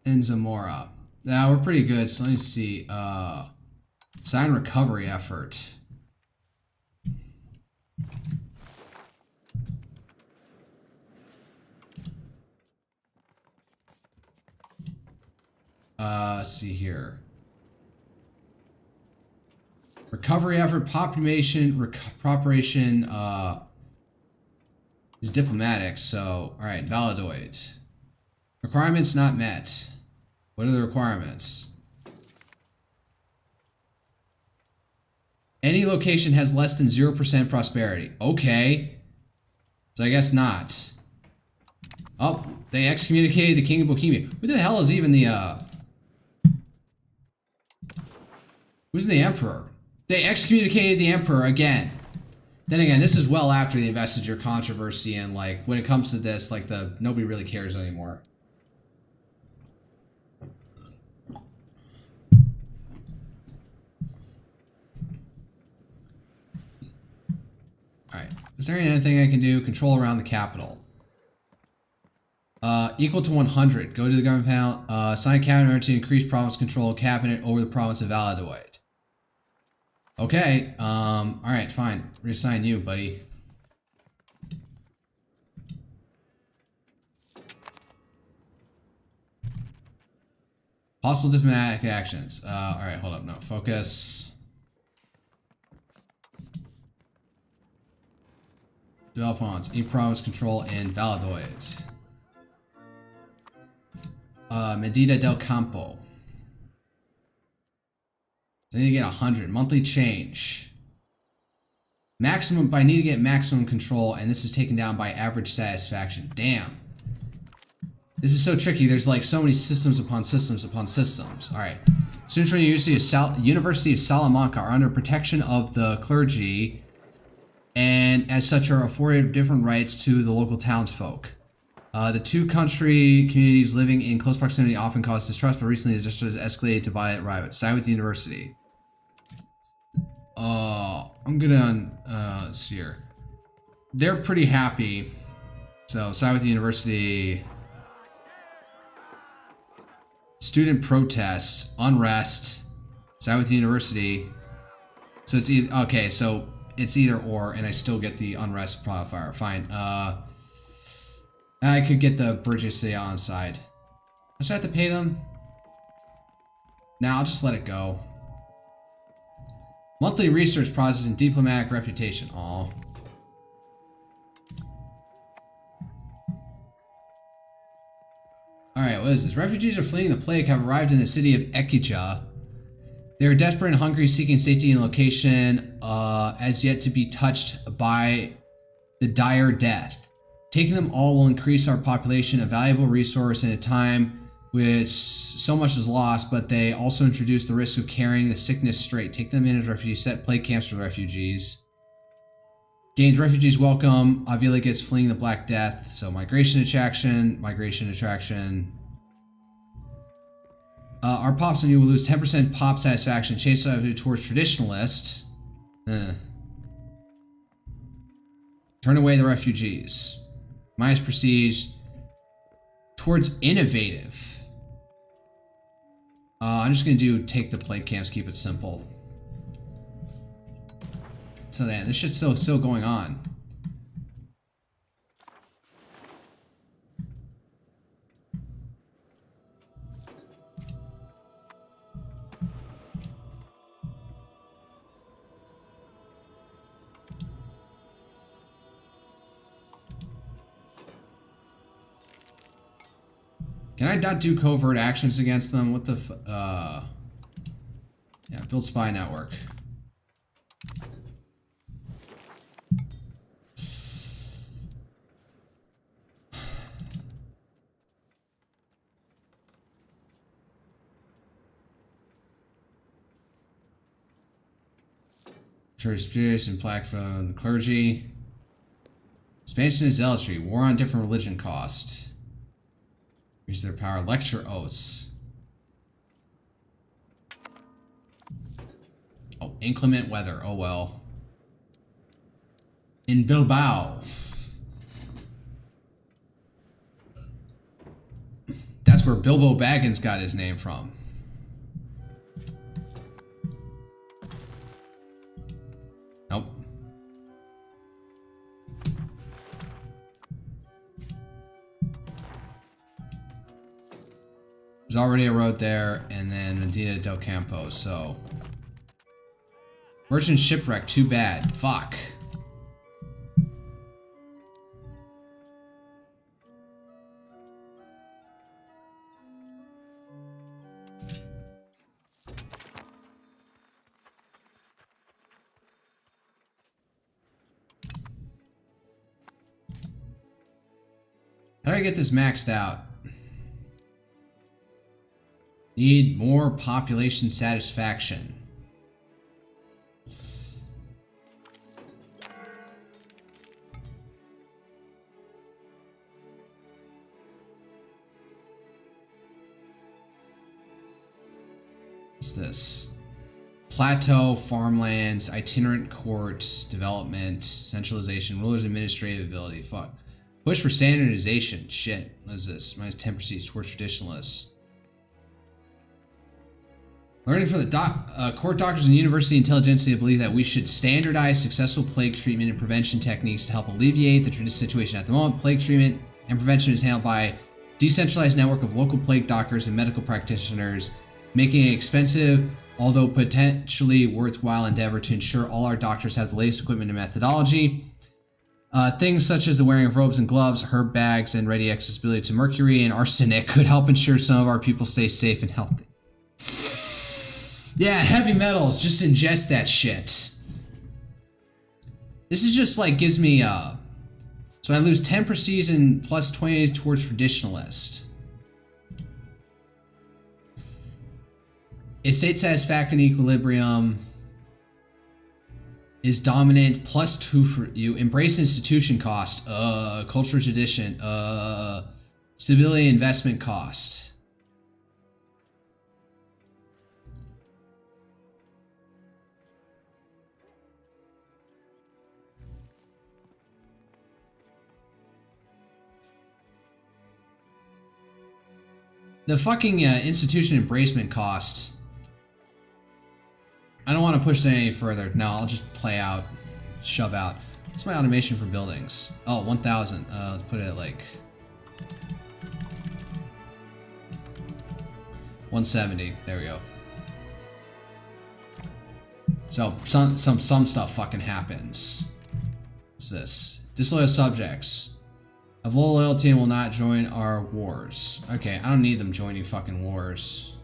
And Zamora. Now we're pretty good, so let me see. Sign recovery effort. Let's see here. Recovery effort, population, preparation, is diplomatic, so, alright, Valladolid. Requirements not met. What are the requirements? Any location has less than 0% prosperity. Okay. So I guess not. Oh, they excommunicated the King of Bohemia. Who the hell is even the, who's the Emperor? They excommunicated the Emperor again. Then again, this is well after the investiture controversy, and like when it comes to this, like nobody really cares anymore. Alright. Is there anything I can do? Control around the capital. Equal to 100. Go to the government panel. Sign cabinet to increase province control cabinet over the province of Valladolid. Okay, alright, fine. Reassign you, buddy. Possible diplomatic actions. Alright, hold up, no. Focus. Develop bonds. E-province control in Valladolid. Medina del Campo. I need to get 100. Monthly change. Maximum, but I need to get maximum control, and this is taken down by average satisfaction. Damn. This is so tricky. There's like so many systems upon systems upon systems. Alright. Students from the University of Salamanca are under protection of the clergy, and as such are afforded different rights to the local townsfolk. The two country communities living in close proximity often cause distrust, but recently the distrust has escalated to violent riots. Side with the university. I'm gonna, let's see here. They're pretty happy. So, side with the university. Student protests, unrest, side with the university. So it's either, okay, so it's either or, and I still get the unrest modifier. Fine. I could get the British on side. I should have to pay them. Nah, I'll just let it go. Monthly research process and diplomatic reputation. Aw. Alright, what is this? Refugees are fleeing the plague have arrived in the city of Ekija. They are desperate and hungry, seeking safety in a location as yet to be touched by the dire death. Taking them all will increase our population, a valuable resource in a time which so much is lost, but they also introduce the risk of carrying the sickness straight. Take them in as refugees, set plague camps for refugees. Gains refugees welcome. Avila gets fleeing the Black Death. So migration attraction, migration attraction. Our pops and you will lose 10% pop satisfaction. Change towards traditionalist. Turn away the refugees. Minus prestige. Towards innovative. I'm just gonna do take the plague camps, keep it simple. So then, this shit's still going on. Can I not do covert actions against them? What the yeah, build spy network. Church spirits and plaque from the clergy. Expansion of zealotry. War on different religion cost. Increase their power. Lecture oaths. Oh, inclement weather. Oh well. In Bilbao. That's where Bilbo Baggins got his name from. Nope. There's already a road there, and then Medina del Campo, so... Merchant shipwreck, too bad. Fuck. How do I get this maxed out? Need more population satisfaction. What's this? Plateau, farmlands, itinerant courts, development, centralization, rulers' administrative ability. Fuck. Push for standardization. Shit. What is this? Minus 10 prestige towards traditionalists. Learning from the court doctors and university intelligentsia believe that we should standardize successful plague treatment and prevention techniques to help alleviate the situation. At the moment, plague treatment and prevention is handled by a decentralized network of local plague doctors and medical practitioners, making it expensive, although potentially worthwhile endeavor to ensure all our doctors have the latest equipment and methodology. Things such as the wearing of robes and gloves, herb bags, and ready accessibility to mercury and arsenic could help ensure some of our people stay safe and healthy. Yeah, heavy metals, just ingest that shit. This is just like, gives me, so I lose 10 prestige and plus 20 towards traditionalist. Estate satisfaction equilibrium is dominant, plus 2 for you. Embrace institution cost, cultural tradition, stability investment cost. The fucking institution embracement costs. I don't want to push that any further. No, I'll just play out, shove out. What's my automation for buildings? Oh, 1,000. Let's put it at like 170. There we go. So some stuff fucking happens. What's this? Disloyal subjects. Have low loyalty and will not join our wars. Okay, I don't need them joining fucking wars.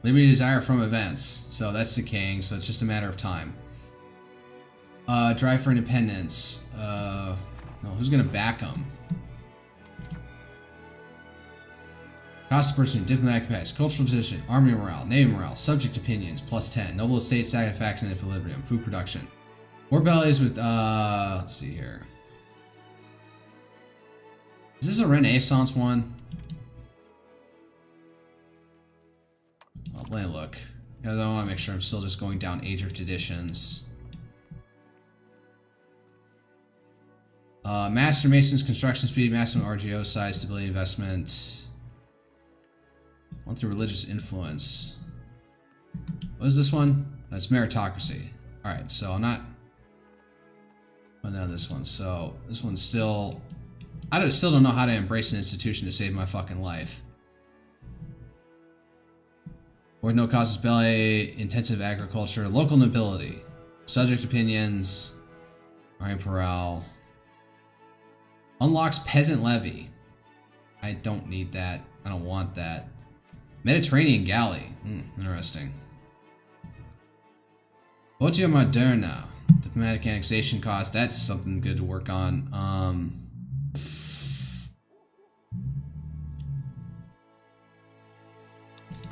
Liberty desire from events. So that's the king, so it's just a matter of time. Drive for independence. No, who's gonna back them? Cost per person, diplomatic capacity, cultural tradition, army morale, navy morale, subject opinions, +10, noble estate, satisfaction, and equilibrium, food production. War bellies with, let's see here. Is this a Renaissance one? Well, let me look. I don't want to make sure I'm still just going down Age of Traditions. Master Mason's construction speed, maximum RGO size, stability investment. One through religious influence. What is this one? That's meritocracy. Alright, so I'm not... Oh, no, this one. So, this one's still... still don't know how to embrace an institution to save my fucking life. Or no causes belly, intensive agriculture, local nobility, subject opinions, army morale. Unlocks peasant levy. I don't need that. I don't want that. Mediterranean galley. Interesting. Votia Moderna. Diplomatic annexation cost. That's something good to work on.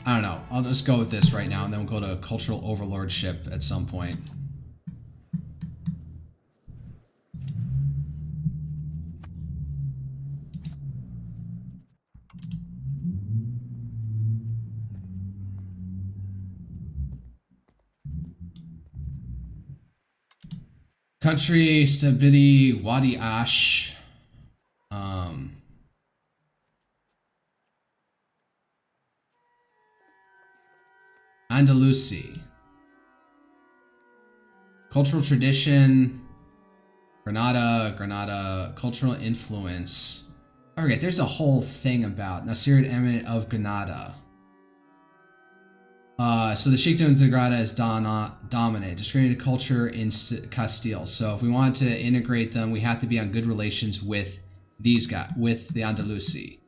I don't know. I'll just go with this right now, and then we'll go to cultural overlordship at some point. Country stability, Wadi Ash. Andalusi. Cultural tradition. Granada. Cultural influence. I forget, there's a whole thing about Nasir Eminent of Granada. So the Sheikdom of Granada is dominant, discriminated culture in Castile. So if we want to integrate them, we have to be on good relations with these guys, with the Andalusi.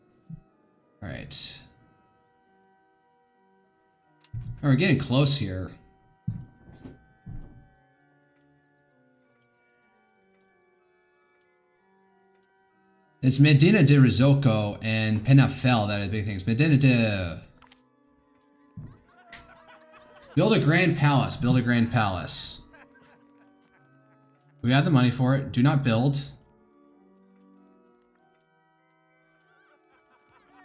All right. Oh, we're getting close here. It's Medina de Rizzoco and Penafel that are the big things. Medina de... Build a grand palace. Build a grand palace. We got the money for it. Do not build.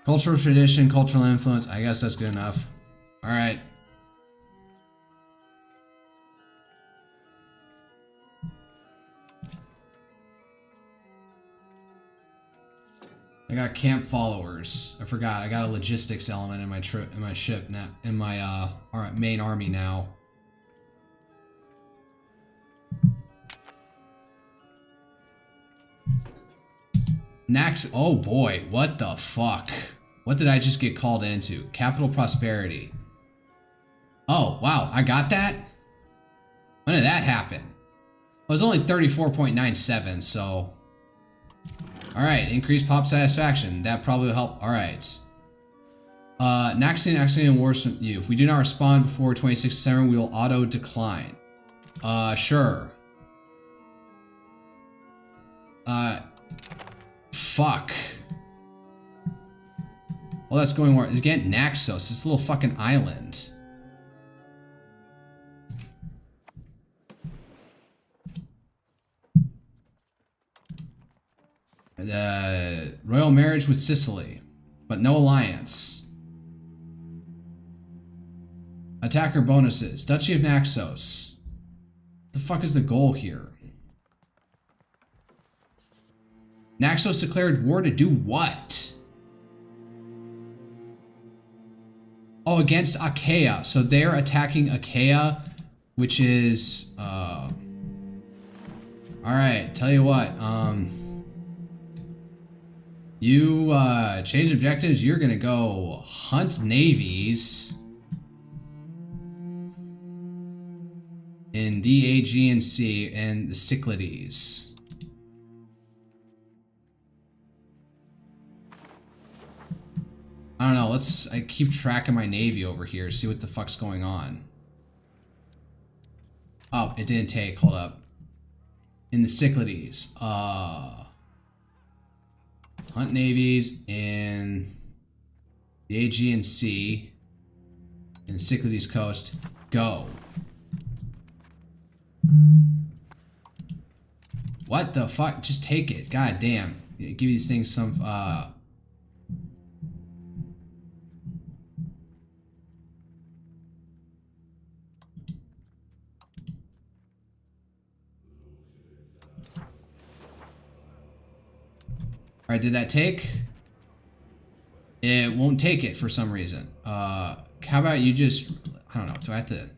Cultural tradition, cultural influence. I guess that's good enough. Alright. I got camp followers. I forgot. I got a logistics element in my ship now, in my main army now. Next, oh boy, what the fuck? What did I just get called into? Capital prosperity. Oh, wow, I got that? When did that happen? It was only 34.97, so... Alright, increased pop satisfaction. That probably will help. Alright. Naxian wars from you. If we do not respond before 26/7, we will auto-decline. Sure. Fuck. Well, that's going where? Again, Naxos, this little fucking island. Royal marriage with Sicily, but no alliance. Attacker bonuses. Duchy of Naxos. The fuck is the goal here? Naxos declared war to do what? Oh, against Achaea. So they're attacking Achaea, which is, alright, tell you what, you, change objectives, you're gonna go hunt navies in D, A, G, and C, and the Cyclades. I don't know. I keep track of my navy over here. See what the fuck's going on. Oh, it didn't take. Hold up. In the Cyclades. Hunt navies in the Aegean Sea. In the Cyclades coast. Go. What the fuck? Just take it. God damn. Give these things some, Alright, did that take? It won't take it for some reason. How about you just, I don't know, do I have to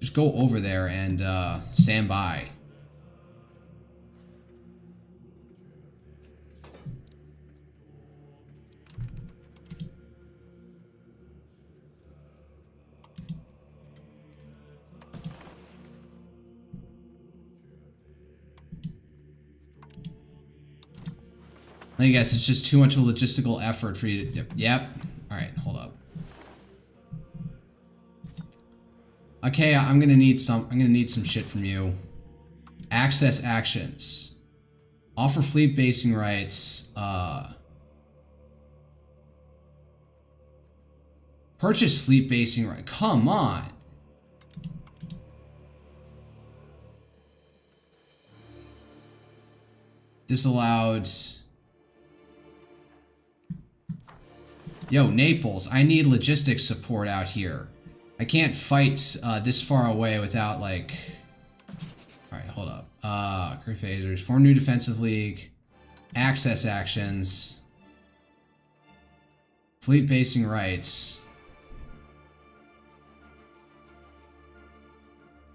just go over there and stand by? I guess it's just too much of a logistical effort for you to... Yep. Alright, hold up. Okay, I'm gonna need some shit from you. Access actions. Offer fleet basing rights. Purchase fleet basing right. Come on. Disallowed. Yo, Naples, I need logistics support out here. I can't fight this far away without, like... Alright, hold up. Crew phasers, form new defensive league. Access actions. Fleet basing rights.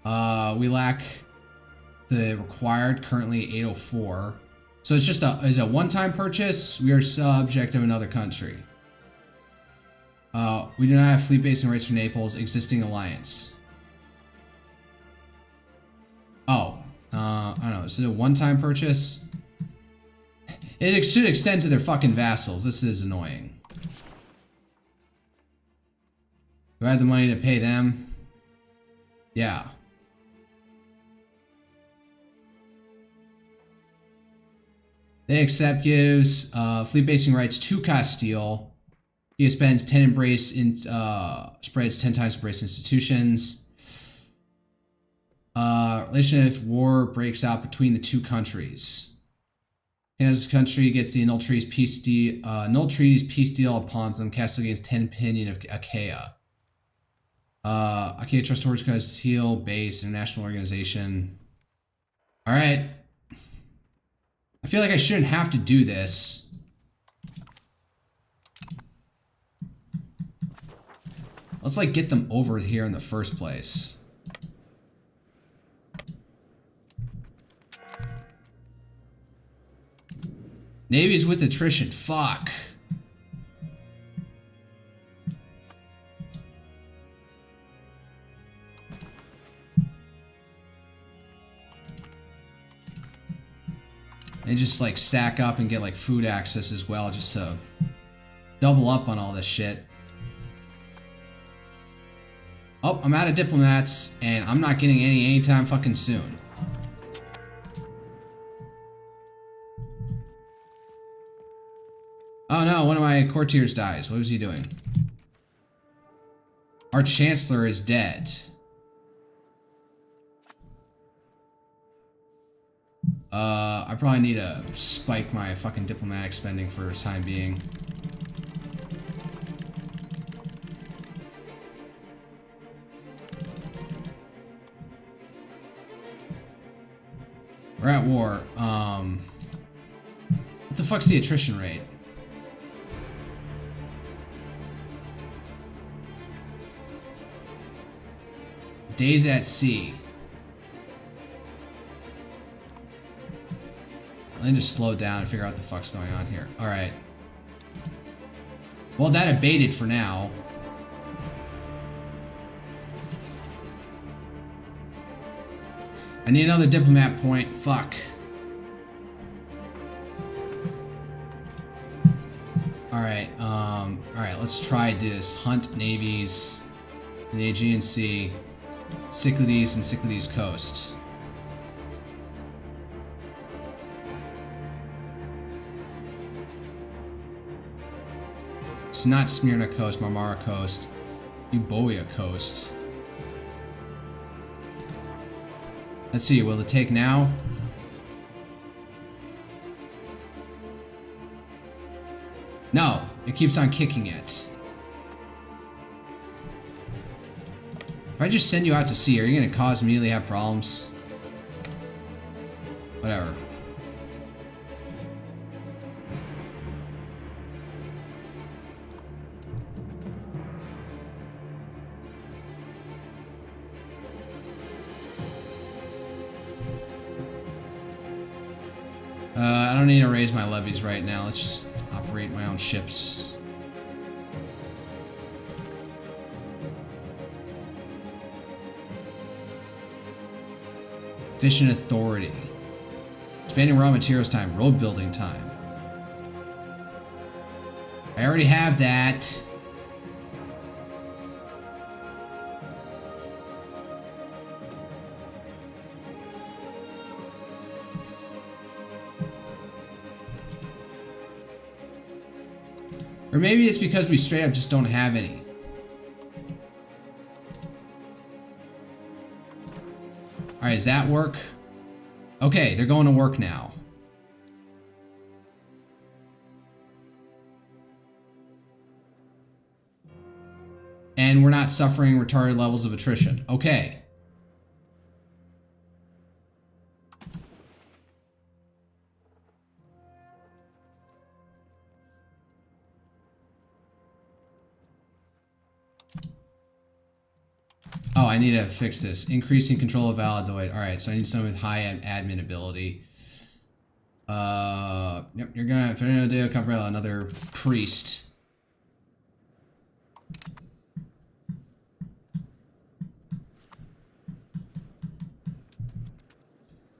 We lack the required, currently 804. So it's just a one-time purchase. We are subject of another country. We do not have fleet basing rights for Naples. Existing alliance. Oh, I don't know. Is it a one-time purchase? It should extend to their fucking vassals. This is annoying. Do I have the money to pay them? Yeah. They accept, gives fleet basing rights to Castile. He spends 10 embrace in spreads 10 times embrace institutions. Relation if war breaks out between the two countries. Kansas country gets the null treaties peace deal upon them. Castile gains 10 opinion of Achaia. Achaia trust towards Castile base international organization. All right. I feel like I shouldn't have to do this. Let's, like, get them over here in the first place. Navy's with attrition. Fuck. They just, like, stack up and get, like, food access as well, just to double up on all this shit. Oh, I'm out of diplomats, and I'm not getting any anytime fucking soon. Oh no, one of my courtiers dies. What was he doing? Our chancellor is dead. I probably need to spike my fucking diplomatic spending for the time being. We're at war. What the fuck's the attrition rate? Days at sea. Let me just slow down and figure out what the fuck's going on here. Alright. Well, that abated for now. I need another diplomat point. Fuck. Alright, let's try this. Hunt navies in the Aegean Sea, Cyclades and Cyclades coast. It's not Smyrna coast, Marmara coast, Euboea coast. Let's see, will it take now? No, it keeps on kicking it. If I just send you out to sea, are you gonna cause immediately have problems? Whatever. I don't need to raise my levies right now. Let's just operate my own ships. Efficient authority. Expanding raw materials time. Road building time. I already have that. Or maybe it's because we straight up just don't have any. Alright, does that work? Okay, they're going to work now. And we're not suffering retarded levels of attrition. Okay. Oh, I need to fix this. Increasing control of Valadoid. Alright, so I need someone with high admin ability. Yep, you're gonna Fernando de Cabrera, another priest.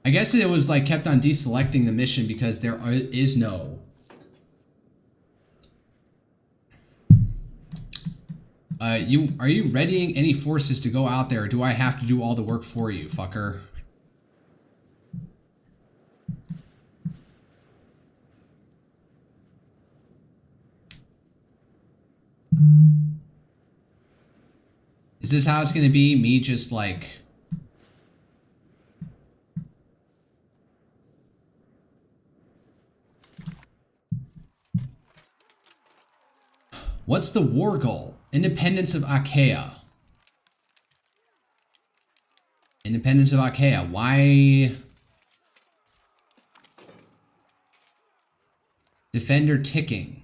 I guess it was like kept on deselecting the mission because there is no are you readying any forces to go out there, or do I have to do all the work for you, fucker? Is this how it's gonna be? Me just like... What's the war goal? Independence of Achaea. Independence of Achaea. Why? Defender ticking.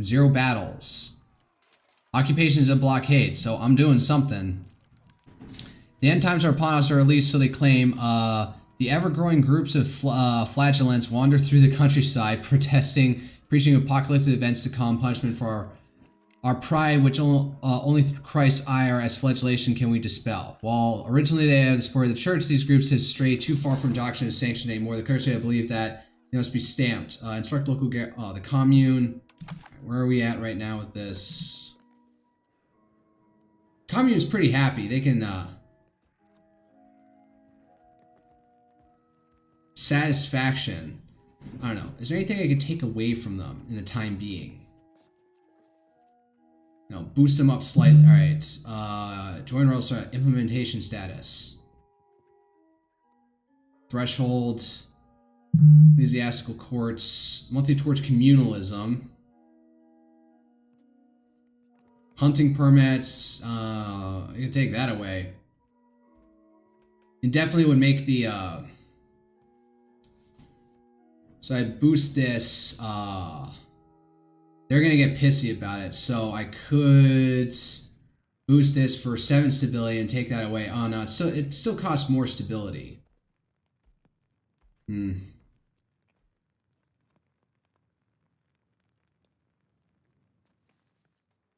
0 battles. Occupation is a blockade, so I'm doing something. The end times are upon us, or at least so they claim. The ever-growing groups of flagellants wander through the countryside, protesting, preaching apocalyptic events to come, punishment for our pride, which only through Christ's ire as flagellation can we dispel. While originally they have the support of the church, these groups have strayed too far from doctrine to sanction anymore. The clergy believe that they must be stamped. Instruct local the commune. Where are we at right now with this? Commune's pretty happy. They can satisfaction. I don't know. Is there anything I could take away from them in the time being? No, boost them up slightly. Alright. Join roles for implementation status. Threshold. Ecclesiastical courts. Monthly towards communalism. Hunting permits. I could take that away. It definitely would make the so I boost this they're gonna get pissy about it, so I could boost this for 7 stability and take that away. Oh no, so it still costs more stability. What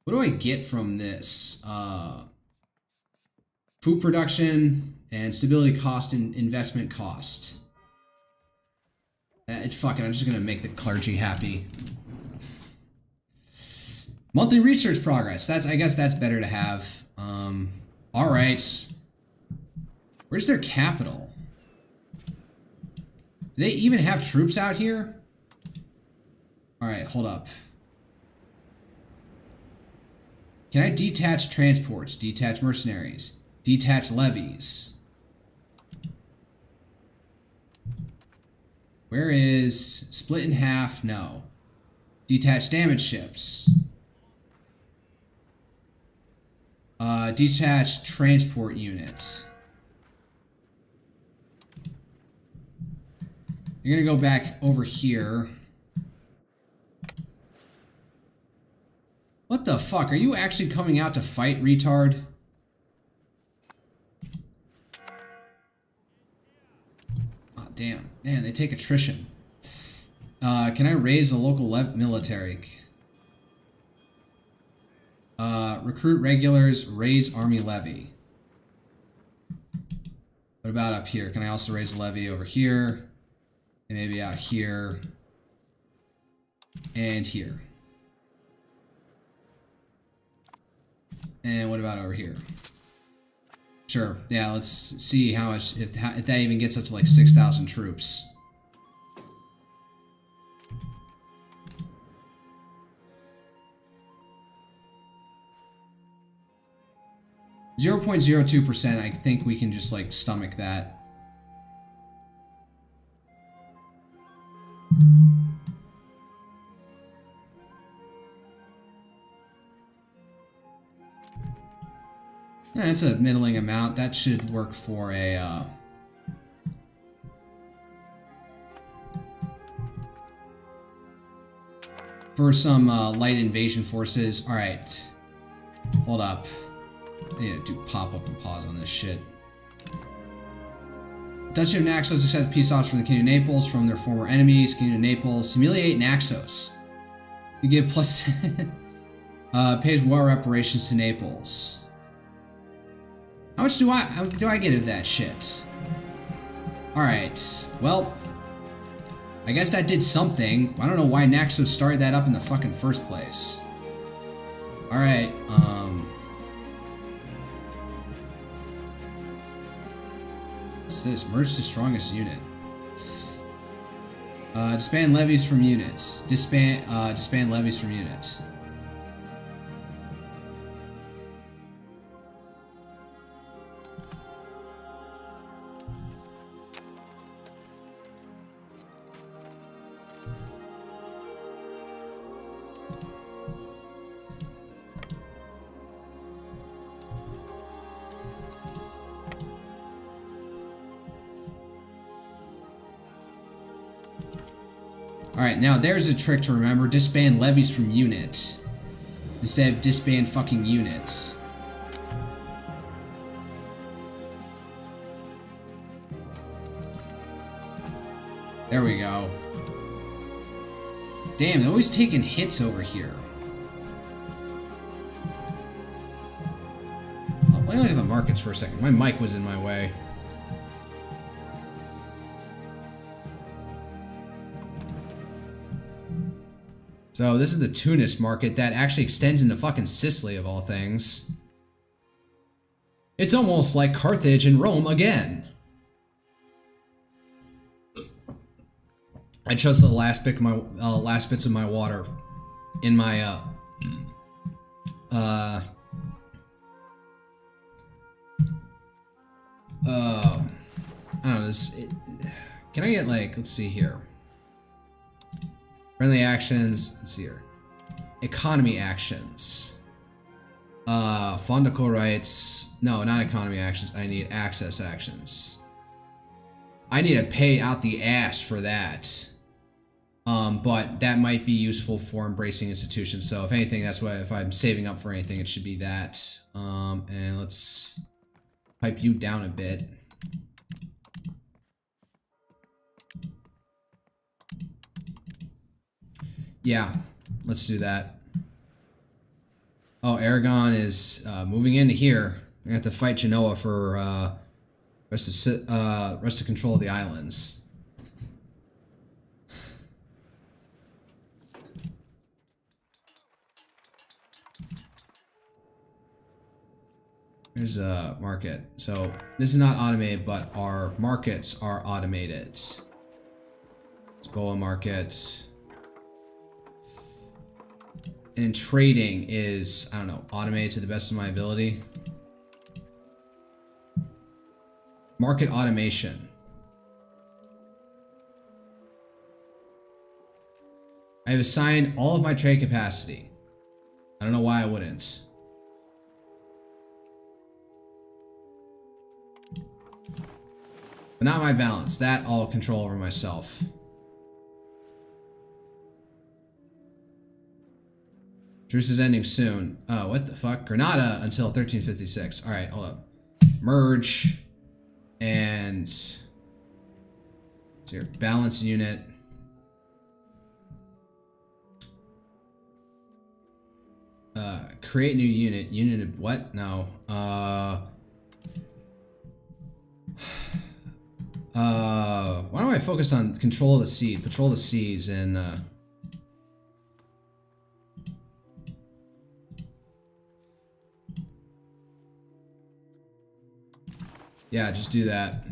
do I get from this? Food production and stability cost and investment cost. It's fucking, I'm just gonna make the clergy happy. Monthly research progress. I guess that's better to have. All right. Where's their capital? Do they even have troops out here? All right, hold up. Can I detach transports, detach mercenaries, detach levies? Where is split in half? No. Detach damage ships. Detach transport units. You're gonna go back over here. What the fuck? Are you actually coming out to fight, retard? Oh, damn. Man, they take attrition. Can I raise a local military? Recruit regulars, raise army levy. What about up here? Can I also raise a levy over here? And maybe out here. And here. And what about over here? Sure. Yeah, let's see how much, if that even gets up to like 6,000 troops. .02%, I think we can just like stomach that. That's a middling amount. That should work for a for some light invasion forces. All right, hold up. I need to do pop-up and pause on this shit. Duchy of Naxos accept peace offers from the King of Naples from their former enemies. King of Naples humiliate Naxos. You give plus pays war reparations to Naples. How much do I get of that shit? All right. Well, I guess that did something. I don't know why Naxos started that up in the fucking first place. All right. What's this? Merge to strongest unit. Disband levies from units. Disband levies from units. Alright, now there's a trick to remember. Disband levies from units instead of disband fucking units. There we go. Damn, they're always taking hits over here. Let me look at the markets for a second. My mic was in my way. So this is the Tunis market that actually extends into fucking Sicily of all things. It's almost like Carthage and Rome again. I chose the last bit of my last bits of my water in my I don't know. Can I get like, let's see here. Friendly actions, let's see here. Economy actions. Fondical rights. No, not economy actions. I need access actions. I need to pay out the ass for that. But that might be useful for embracing institutions. So if anything, that's why if I'm saving up for anything, it should be that. And let's pipe you down a bit. Yeah, let's do that. Oh, Aragon is moving into here. I have to fight Genoa for rest of control of the islands. There's a market. So this is not automated, but our markets are automated. It's BOA market. And trading is, I don't know, automated to the best of my ability. Market automation. I have assigned all of my trade capacity. I don't know why I wouldn't. But not my balance. That I'll control over myself. Truce is ending soon. Oh, what the fuck? Granada until 1356. Alright, hold up. Merge. And... It's your balance unit. Create new unit. Unit of what? No. Why don't I focus on control of the sea, patrol the seas, and yeah, just do that.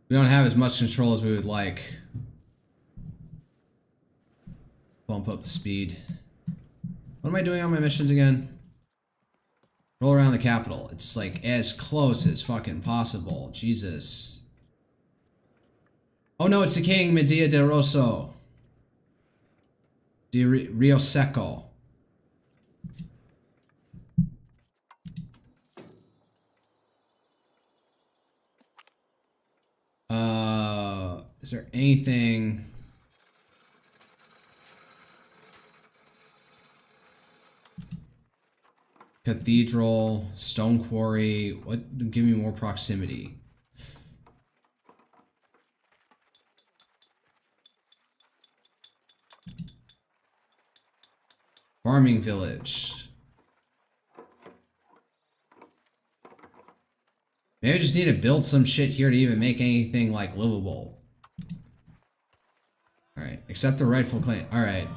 We don't have as much control as we would like. Bump up the speed. What am I doing on my missions again? Roll around the capital. It's like as close as fucking possible. Jesus. Oh no, it's the king, Medea de Rosso. De Rio Seco. Is there anything... Cathedral, stone quarry, what, give me more proximity. Farming village. Maybe I just need to build some shit here to even make anything like livable. Alright, accept the rightful claim. Alright.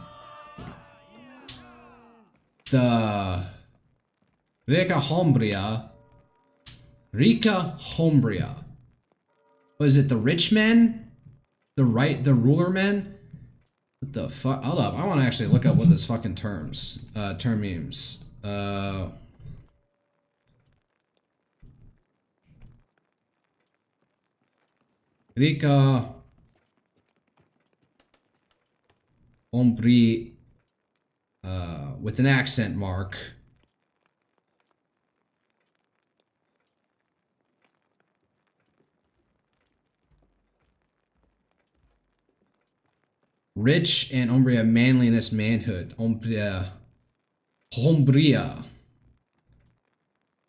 The Rica Hombria. What is it, the rich men? The ruler men? What the fuck? Hold up, I want to actually look up what this fucking term means. Rica Hombri, with an accent mark. Rich and Umbria, manliness, manhood. Hombria.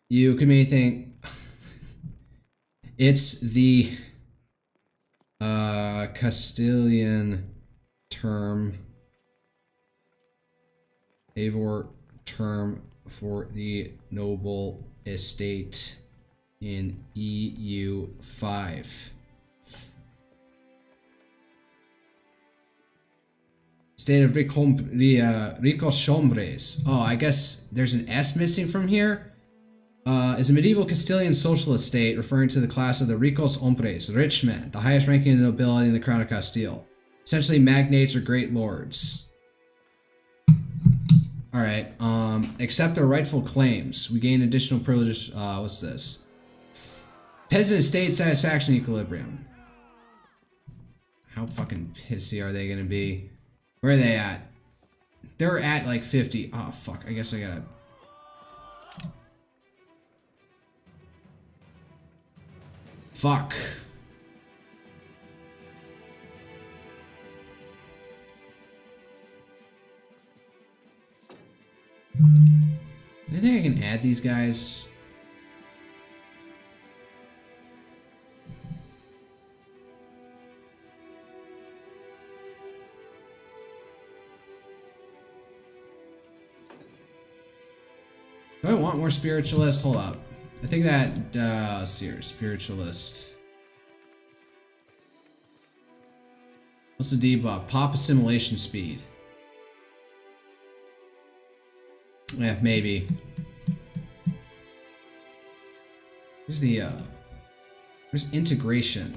You could maybe think it's the Castilian term, Avor term for the noble estate in EU5. State of Ricos Hombres. Oh, I guess there's an S missing from here. Is a medieval Castilian socialist state referring to the class of the Ricos Hombres, rich men, the highest ranking of the nobility in the crown of Castile. Essentially magnates or great lords. Alright, accept their rightful claims. We gain additional privileges. What's this? Peasant estate satisfaction equilibrium. How fucking pissy are they gonna be? Where are they at? They're at like 50. Oh, fuck. I guess I gotta... Fuck. Do you think I can add these guys? Do I want more spiritualist? Hold up. I think that, let's see here, spiritualist. What's the debuff? Pop assimilation speed. Yeah, maybe. Where's the, where's integration?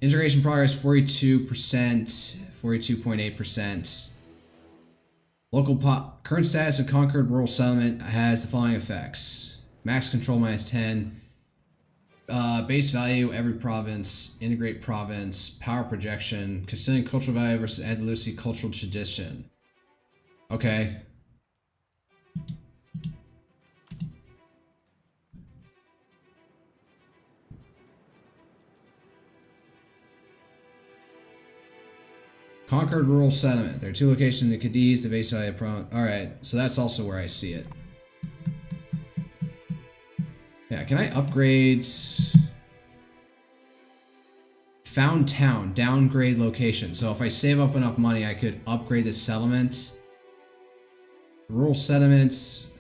Integration progress 42%, 42.8%. Local current status of conquered rural settlement has the following effects. Max control -10. Base value, every province. Integrate province. Power projection. Castilian cultural value versus Andalusi cultural tradition. Okay. Conquered rural settlement. There are 2 locations in Cadiz, the base value of province. Alright, so that's also where I see it. Yeah, can I upgrade? Found town, downgrade location. So if I save up enough money, I could upgrade the settlement. Rural settlements.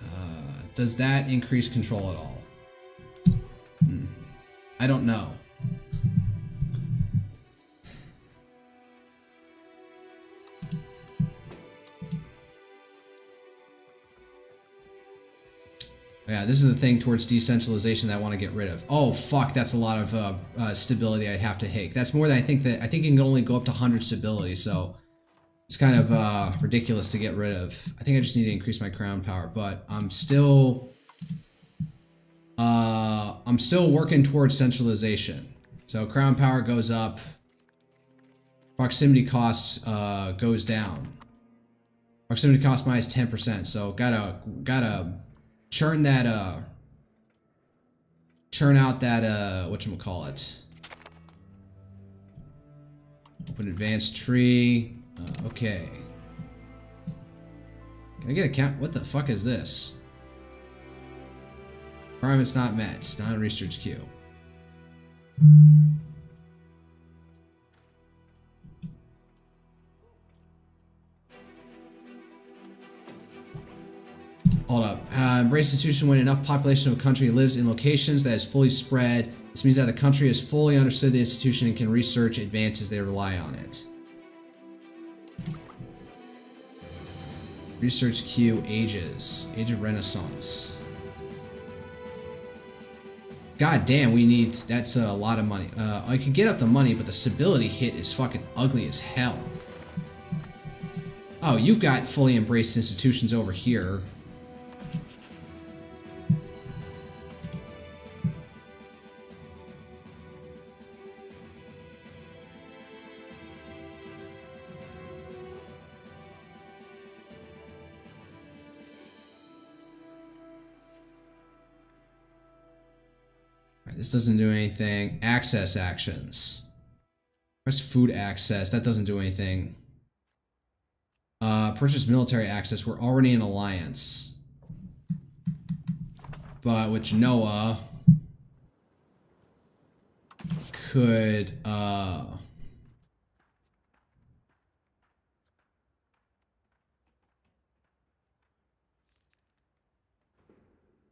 Does that increase control at all? I don't know. Yeah, this is the thing towards decentralization that I want to get rid of. Oh, fuck, that's a lot of stability I'd have to take. That's more than I think it can only go up to 100 stability, so it's kind of ridiculous to get rid of. I think I just need to increase my crown power, but I'm still working towards centralization. So crown power goes up, proximity costs goes down. Proximity cost minus 10%, so gotta churn that, churn out that, whatchamacallit. Open advanced tree. Okay. Can I get a count? What the fuck is this? Requirements not met. Not in research queue. Hold up. Embrace institution when enough population of a country lives in locations that is fully spread. This means that the country has fully understood the institution and can research advances they rely on it. Research queue ages. Age of Renaissance. God damn, that's a lot of money. I can get up the money, but the stability hit is fucking ugly as hell. Oh, you've got fully embraced institutions over here. This doesn't do anything. Access actions. Press food access. That doesn't do anything. Purchase military access. We're already in alliance. But with Genoa could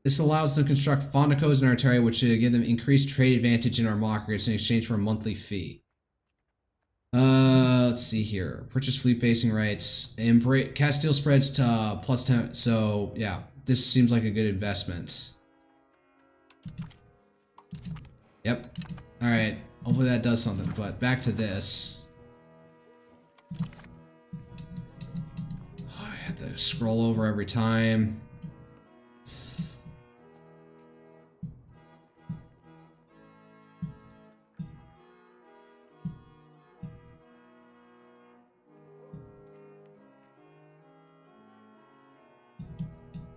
this allows them to construct fondacos in our territory, which should give them increased trade advantage in our markets in exchange for a monthly fee. Let's see here. Purchase fleet basing rights. Castile spreads to plus 10. So, yeah, this seems like a good investment. Yep. Alright. Hopefully that does something. But back to this. I have to scroll over every time.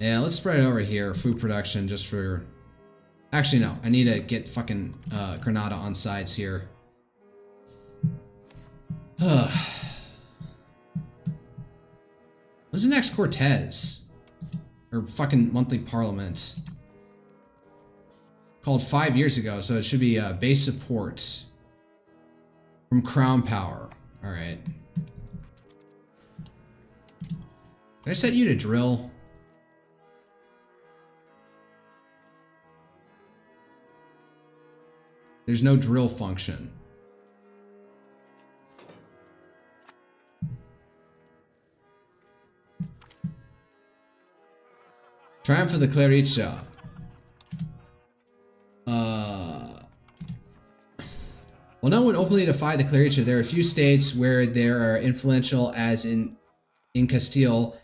Yeah, let's spread it over here. Food production just for... Actually, no. I need to get fucking Granada on sides here. When's the next Cortez? Or fucking monthly parliament? Called 5 years ago, so it should be base support from Crown Power. Alright. Did I set you to drill? There's no drill function. Triumph of the Clericia. Well, no one openly defied the Clericia. There are a few states where they are influential, as in Castile,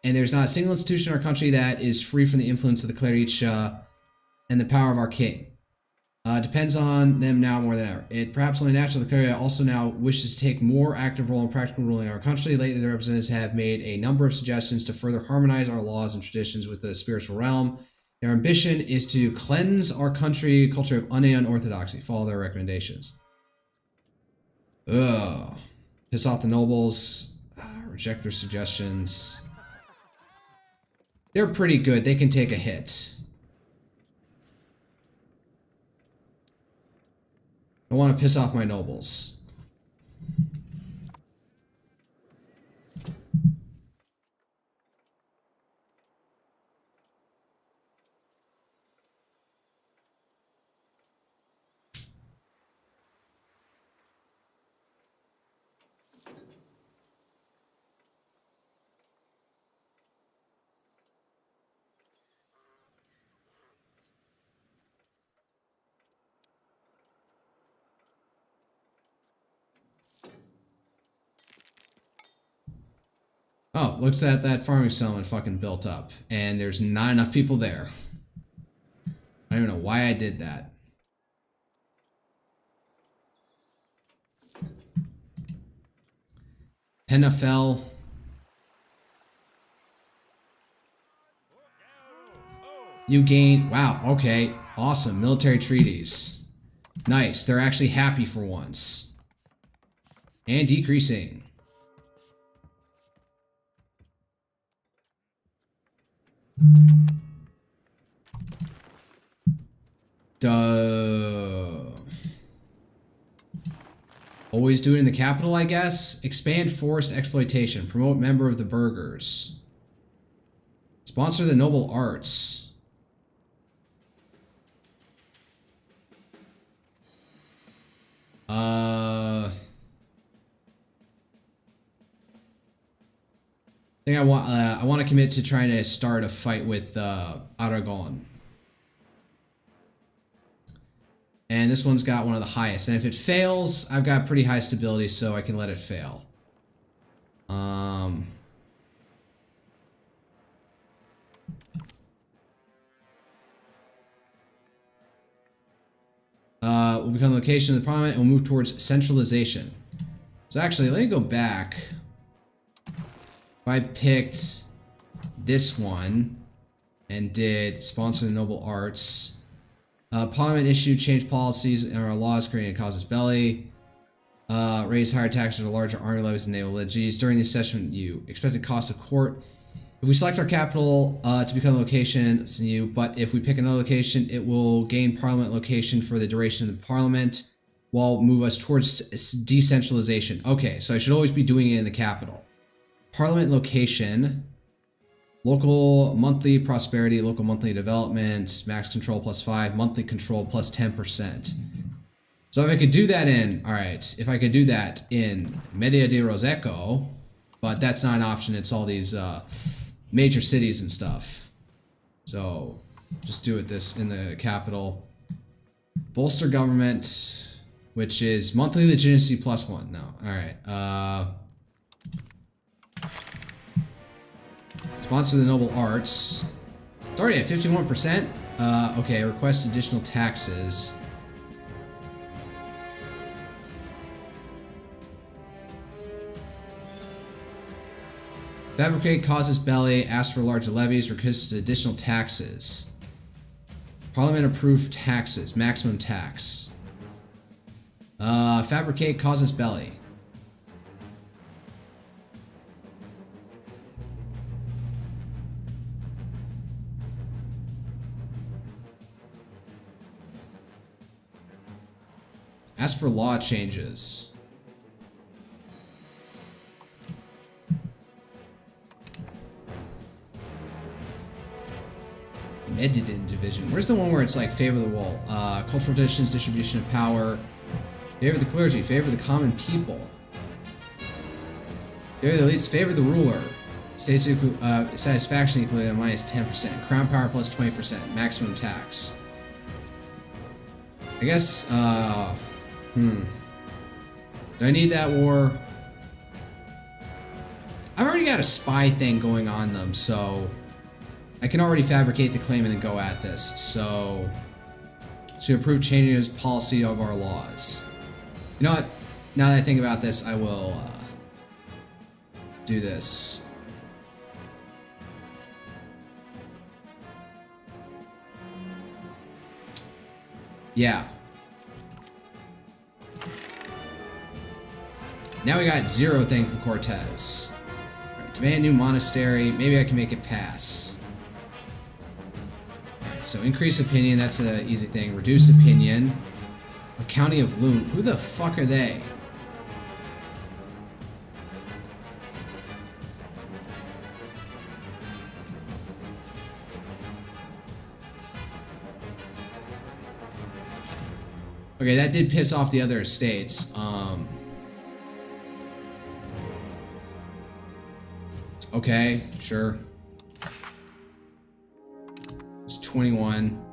and there's not a single institution in our country that is free from the influence of the Clericia and the power of our king. Depends on them now more than ever. It perhaps only natural the Clericia also now wishes to take more active role in practical ruling our country. Lately, the representatives have made a number of suggestions to further harmonize our laws and traditions with the spiritual realm. Their ambition is to cleanse our country culture of unorthodoxy. Follow their recommendations. Ugh. Piss off the nobles. Reject their suggestions. They're pretty good. They can take a hit. I want to piss off my nobles. Oh, looks at that farming settlement fucking built up. And there's not enough people there. I don't even know why I did that. Penafel. You gain... Wow, okay. Awesome. Military treaties. Nice. They're actually happy for once. And decreasing. Duh. Always do it in the capital, I guess. Expand forced exploitation. Promote member of the burghers. Sponsor the noble arts. I think I want to commit to trying to start a fight with Aragon. And this one's got one of the highest. And if it fails, I've got pretty high stability, so I can let it fail. Will become the location of the parliament and we'll move towards centralization. So actually, let me go back. If I picked this one and did sponsor the noble arts, parliament issue, change policies and our laws, creating a casus belli, raise higher taxes or larger army levies and naval legies. During this session, you expected cost of court. If we select our capital to become a location, it's new, but if we pick another location, it will gain parliament location for the duration of the parliament, while move us towards decentralization. Okay, so I should always be doing it in the capital. Parliament location, local monthly prosperity, local monthly development, max control +5, monthly control +10%. So if I could do that in, alright, if I could do that in Media di Roseco, but that's not an option, it's all these major cities and stuff. So just do it this in the capital. Bolster government, which is monthly legitimacy +1. No, alright. Sponsor the noble arts. It's already at 51%. Okay, request additional taxes. Fabricate casus belli, ask for larger levies, request additional taxes. Parliament approved taxes, maximum tax. Fabricate casus belli. Ask for law changes. Medidin division. Where's the one where it's like favor the wall? Cultural traditions, distribution of power. Favor the clergy, favor the common people. Favor the elites, favor the ruler. State satisfaction equally at minus 10%. Crown power plus 20%. Maximum tax. I guess, do I need that war? I've already got a spy thing going on them, so I can already fabricate the claim and then go at this. So, to approve changing his policy of our laws. You know what? Now that I think about this, I will do this. Yeah. Now we got 0 thing for Cortez. Alright, demand new monastery. Maybe I can make it pass. Alright, so increase opinion, that's an easy thing. Reduce opinion. A county of Loon. Who the fuck are they? Okay, that did piss off the other estates. Okay, sure. It's 21.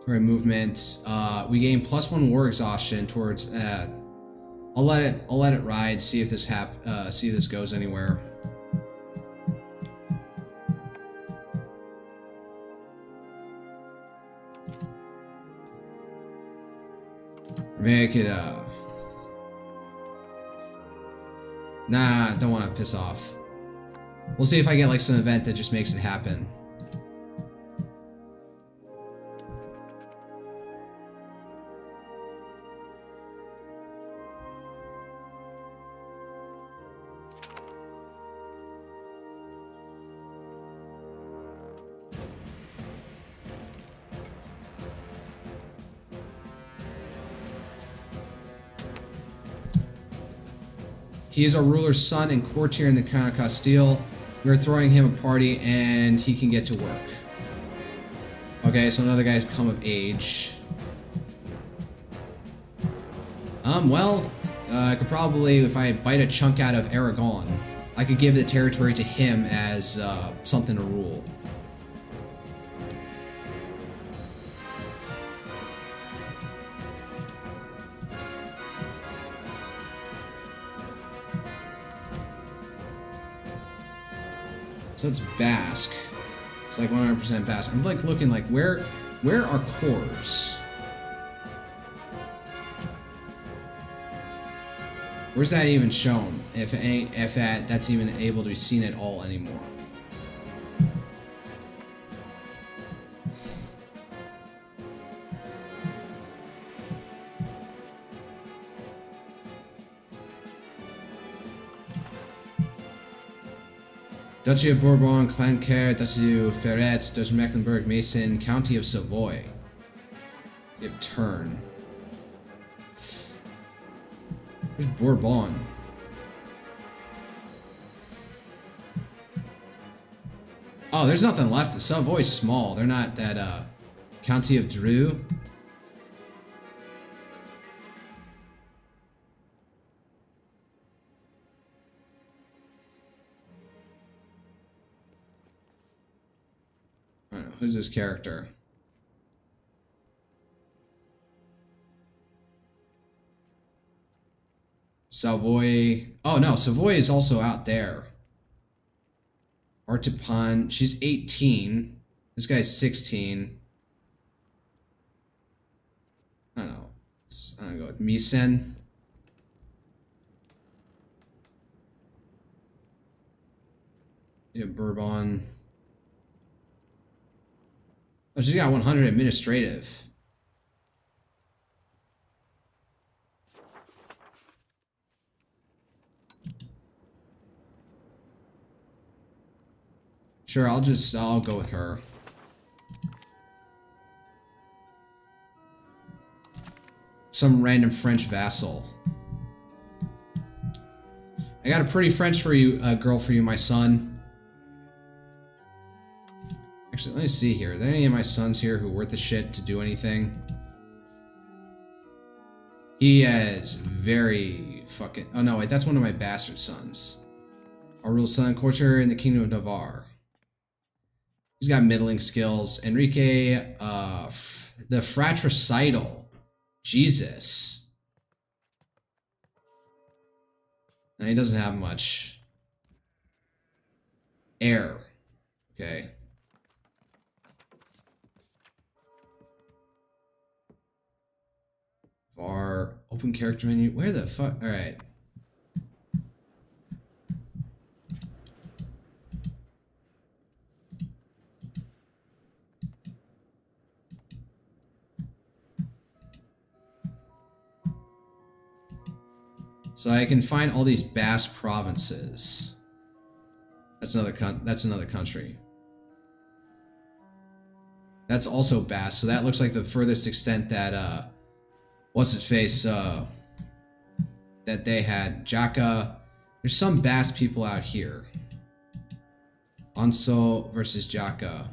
Sorry, movement. We gain +1 war exhaustion towards. I'll let it ride. See if this see if this goes anywhere. Maybe I could, nah, don't want to piss off. We'll see if I get, like, some event that just makes it happen. He is our ruler's son and courtier in the Crown of Castile. We are throwing him a party and he can get to work. Okay, so another guy's come of age. Well, I could probably, if I bite a chunk out of Aragon, I could give the territory to him as something to rule. So it's Basque. It's like 100% Basque. I'm like looking like where are cores? Where's that even shown? If that's even able to be seen at all anymore. Duchy of Bourbon, Clancaire, Duchy of Ferret, Duchy of Mecklenburg, Mason, County of Savoy. You have Turn. Where's Bourbon? Oh, there's nothing left. Savoy's small. They're not that, County of Dreux. I don't know. Who's this character? Savoy. Oh no, Savoy is also out there. Artipan. She's 18. This guy's 16. I don't know. I'm gonna go with Misen. Yeah, Bourbon. Oh, she's got 100 administrative. Sure, I'll go with her. Some random French vassal. I got a pretty French for you, girl for you, my son. Actually, let me see here. Are there any of my sons here who are worth the shit to do anything? He has very fucking... Oh no, wait, that's one of my bastard sons. Our rule son, courtier in the Kingdom of Navarre. He's got middling skills. Enrique, the fratricidal. Jesus. And he doesn't have much. Air. Okay. VAR, open character menu. Where the fuck? Alright. So I can find all these Basque provinces. That's another country. That's also Basque, so that looks like the furthest extent that what's its face that they had. Jaka. There's some Basque people out here. Anso versus Jaka.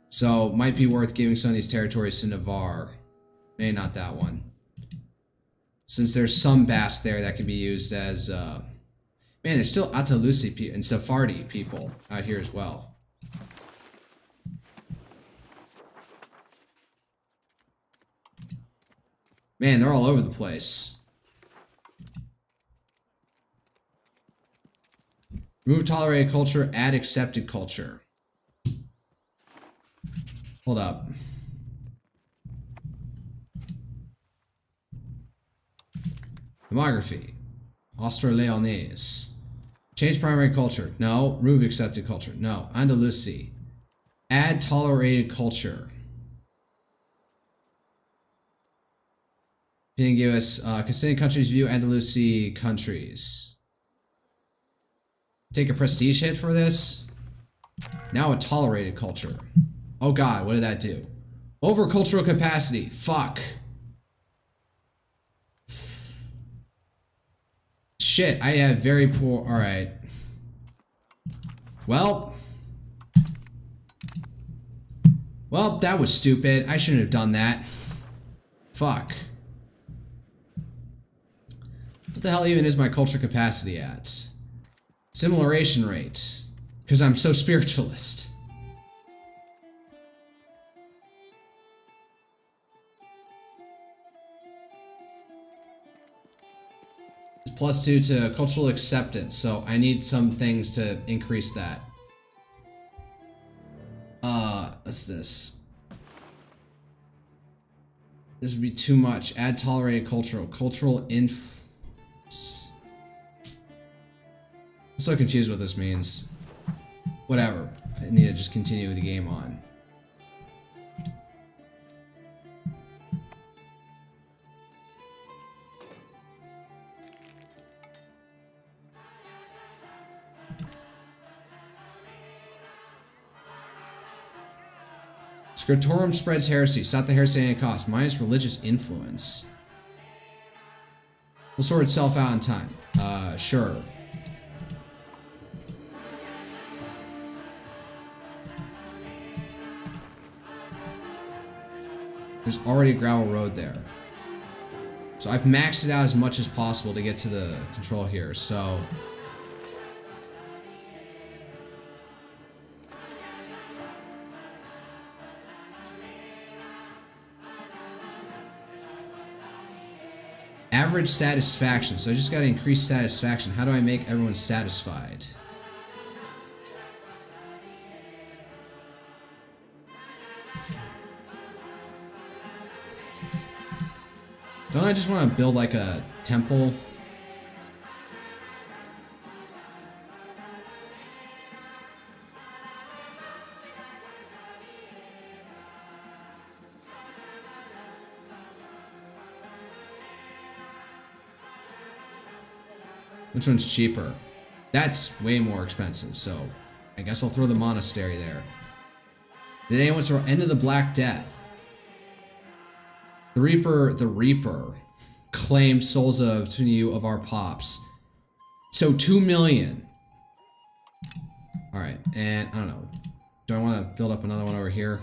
So might be worth giving some of these territories to Navarre. Maybe not that one. Since there's some Basque there that can be used as man, there's still Atalusi and Sephardi people out here as well. Man, they're all over the place. Remove tolerated culture, add accepted culture. Hold up. Demography. Austro-Leonese. Change primary culture. No. Remove accepted culture. No. Andalusi. Add tolerated culture. Can you give us Castilian countries view Andalusi countries? Take a prestige hit for this. Now a tolerated culture. Oh god, what did that do? Over cultural capacity. Fuck. Shit, I have very poor... Alright. Well, that was stupid. I shouldn't have done that. Fuck. What the hell even is my culture capacity at? Assimilation rate. Because I'm so spiritualist. +2 to cultural acceptance, so I need some things to increase that. What's this? This would be too much. Add tolerated cultural influence. I'm so confused what this means. Whatever. I need to just continue the game on. Scriptorum spreads heresy. Stop the heresy at any cost. Minus religious influence. Will sort itself out in time. Sure. There's already a gravel road there. So I've maxed it out as much as possible to get to the control here, so... Average satisfaction, so I just gotta increase satisfaction. How do I make everyone satisfied? Don't I just want to build like a temple? Which one's cheaper? That's way more expensive, so I guess I'll throw the monastery there. Did anyone throw End of the Black Death? The Reaper claimed souls of Tunyu of our pops. So 2 million. Alright, and I don't know. Do I want to build up another one over here?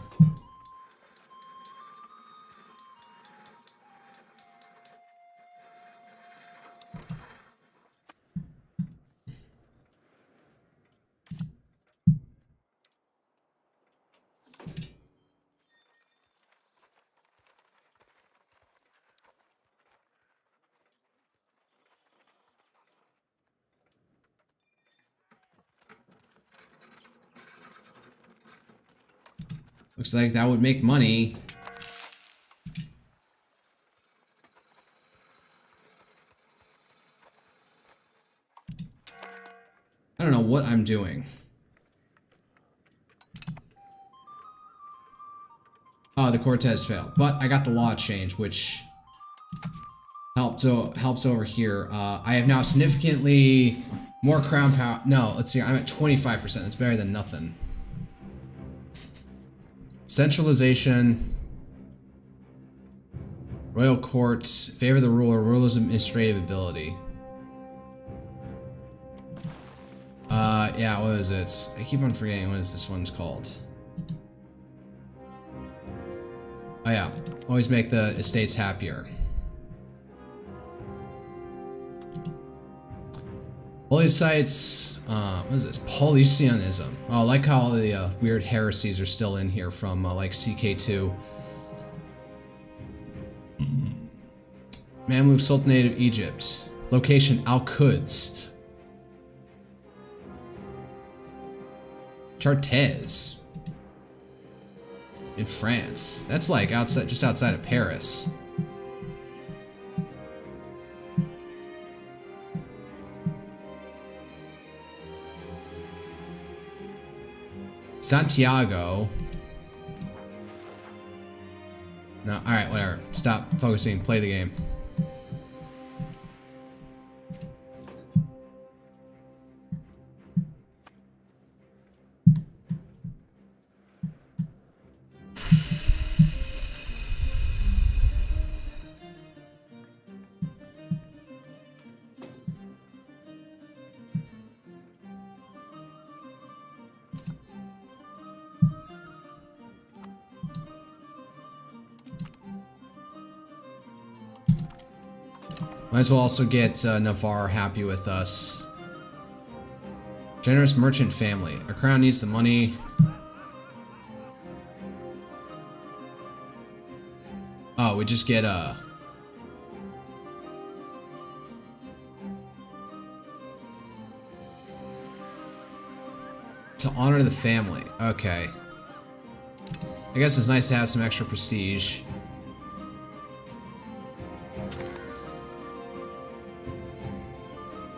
Looks like that would make money. I don't know what I'm doing. Oh, the Cortez failed. But I got the law change, which helps over here. I have now significantly more crown power. No, let's see. I'm at 25%. That's better than nothing. Centralization. Royal courts. Favor the ruler. Ruler's administrative ability. Yeah, what is it? I keep on forgetting what is this one's called. Oh yeah. Always make the estates happier. Holy sites, what is this? Polytheism. Oh, I like how all the weird heresies are still in here from like CK2. Mamluk Sultanate of Egypt. Location Al-Quds. Chartres. In France. That's like outside, just outside of Paris. Santiago. No, alright, whatever. Stop focusing, play the game. Might as well also get Navarre happy with us. Generous merchant family. Our crown needs the money. Oh, we just get to honor the family. Okay. I guess it's nice to have some extra prestige.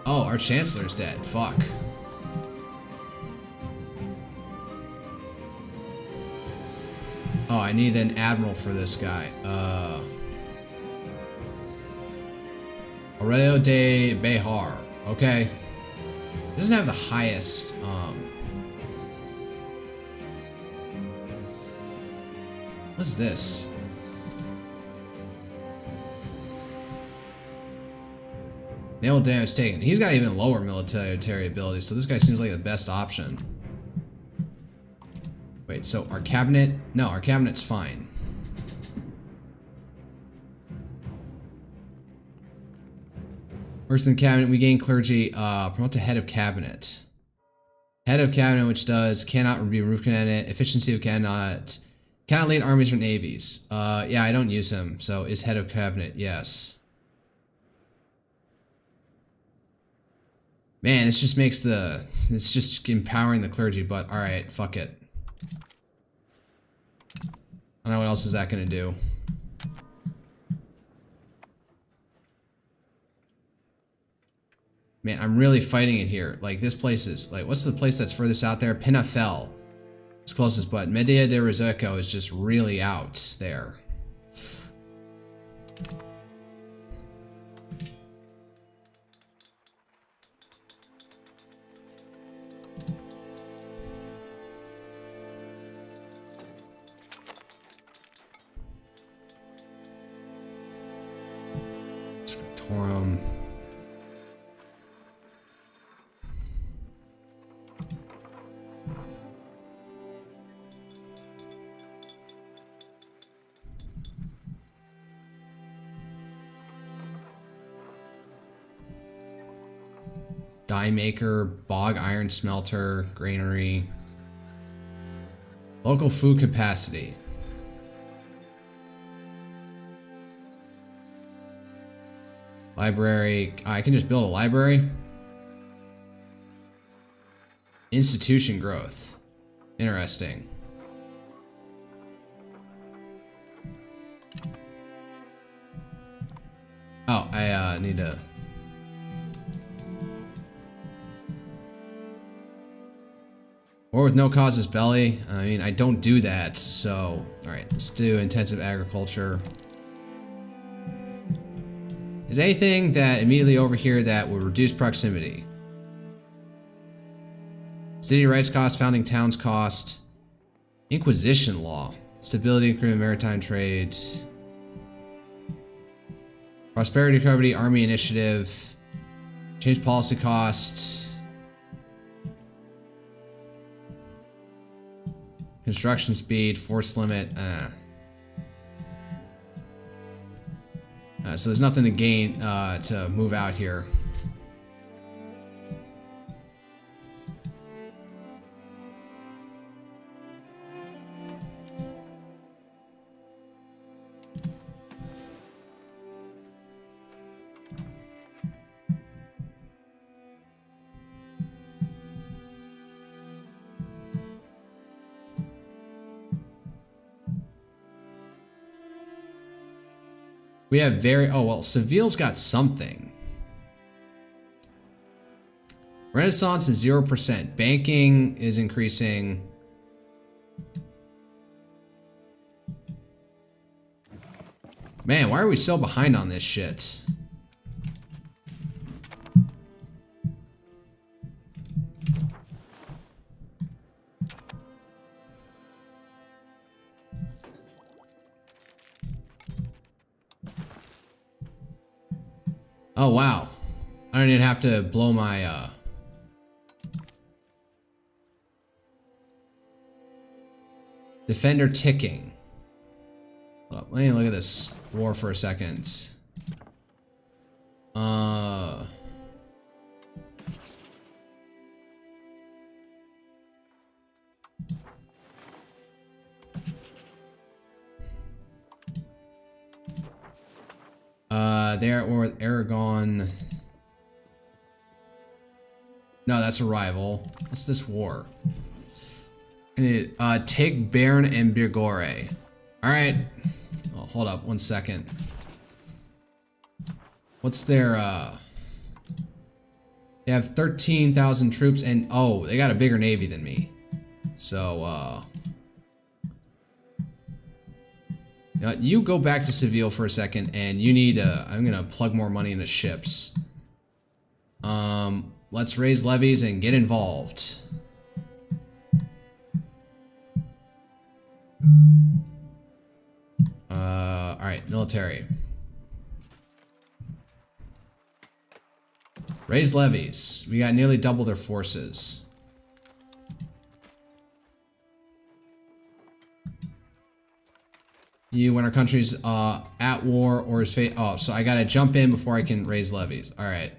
Oh, our Chancellor's dead. Fuck. Oh, I need an admiral for this guy. Aurelio de Behar. Okay. It doesn't have the highest, what's this? Nail damage taken. He's got even lower military ability, so this guy seems like the best option. Wait, so our cabinet? No, our cabinet's fine. Worse than cabinet, we gain clergy. Promote to head of cabinet. Head of cabinet, which does cannot be removed cabinet. Efficiency of cannot lead armies or navies. Yeah, I don't use him, so is head of cabinet, yes. Man, this just makes it's just empowering the clergy, but alright, fuck it. I don't know what else is that gonna do. Man, I'm really fighting it here. Like, this place is, like, what's the place that's furthest out there? Pinafel. It's closest, but Medea de Rizzuto is just really out there. Scriptorum. dye maker, bog iron smelter, granary. Local food capacity. Library. I can just build a library. Institution growth. Interesting. Oh, I need to... War with no cause is belly. I mean, I don't do that, so... Alright, let's do intensive agriculture. Is anything that immediately over here that would reduce proximity? City rights cost, founding towns cost. Inquisition law. Stability, increment maritime trade. Prosperity recovery, army initiative. Change policy cost. Construction speed, force limit. So there's nothing to gain to move out here. We have oh well, Seville's got something. Renaissance is 0%. Banking is increasing. Man, why are we so behind on this shit? Oh, wow. I don't even have to blow my, Defender ticking. Hold up, let me look at this war for a second. They're at war with Aragon. No, that's a rival. What's this war? Take Bern and Birgore. Alright. Oh, hold up, 1 second. What's their, They have 13,000 troops and, oh, they got a bigger navy than me. So, you go back to Seville for a second, and you need, I'm gonna plug more money into ships. Let's raise levies and get involved. Alright, military. Raise levies. We got nearly double their forces. When our country's at war or is oh, so I gotta jump in before I can raise levies. Alright.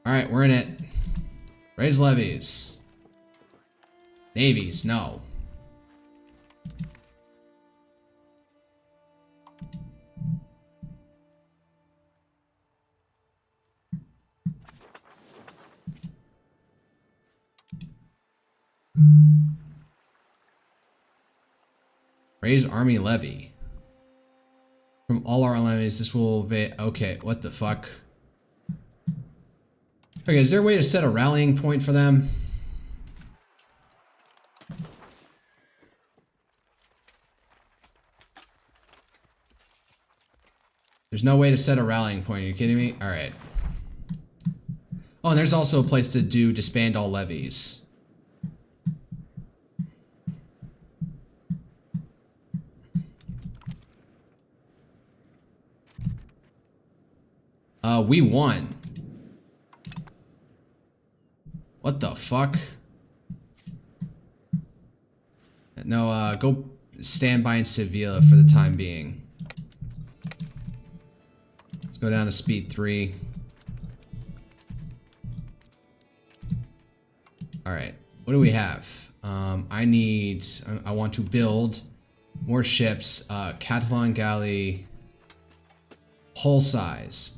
Alright, we're in it. Raise levies. Navies, no. Raise army levy. From all our levies, this will okay, what the fuck? Okay, is there a way to set a rallying point for them? There's no way to set a rallying point, are you kidding me? Alright. Oh, and there's also a place to disband all levies. We won. What the fuck? No, go stand by in Sevilla for the time being. Let's go down to speed 3. Alright, what do we have? I want to build more ships. Catalan galley, hull size.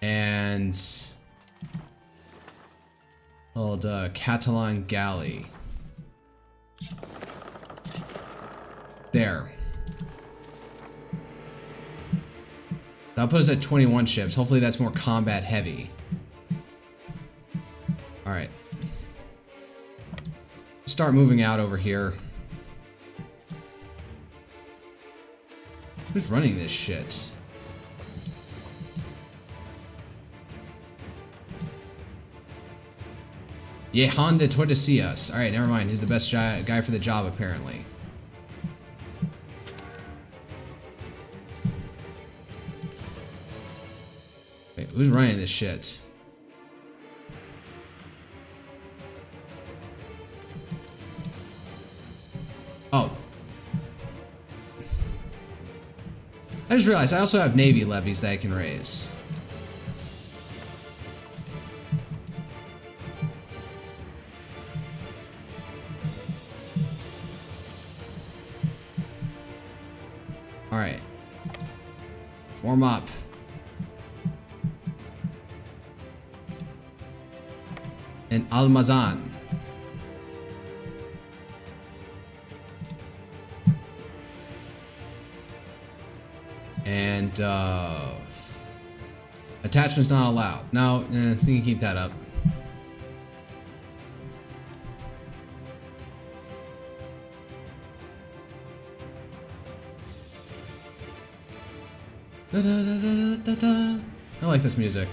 And called Catalan galley. There. That'll put us at 21 ships. Hopefully that's more combat heavy. Alright. Start moving out over here. Who's running this shit? Yehan de Tordesillas. Alright, never mind. He's the best guy for the job, apparently. Wait, who's running this shit? Oh. I just realized I also have Navy levies that I can raise. Alright. Form up. And Almazan. And attachments not allowed. No, you can keep that up. Da, da, da, da, da, da. I like this music.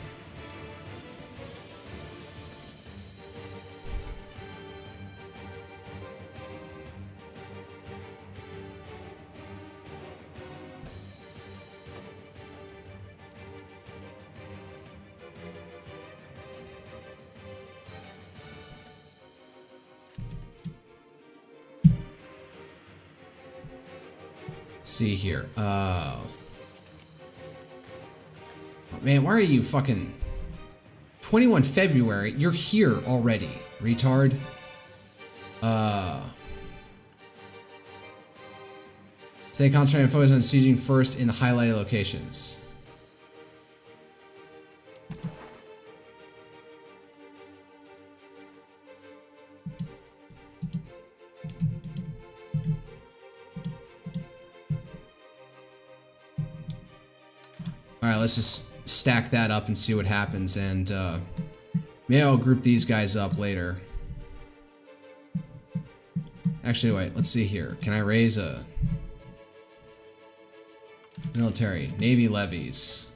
See here. Man, why are you fucking 21 February? You're here already, retard. Stay concentrated and focus on sieging first in the highlighted locations. Alright, let's just stack that up and see what happens, and maybe I'll group these guys up later. Actually, wait, let's see here. Can I raise a military? Navy levies.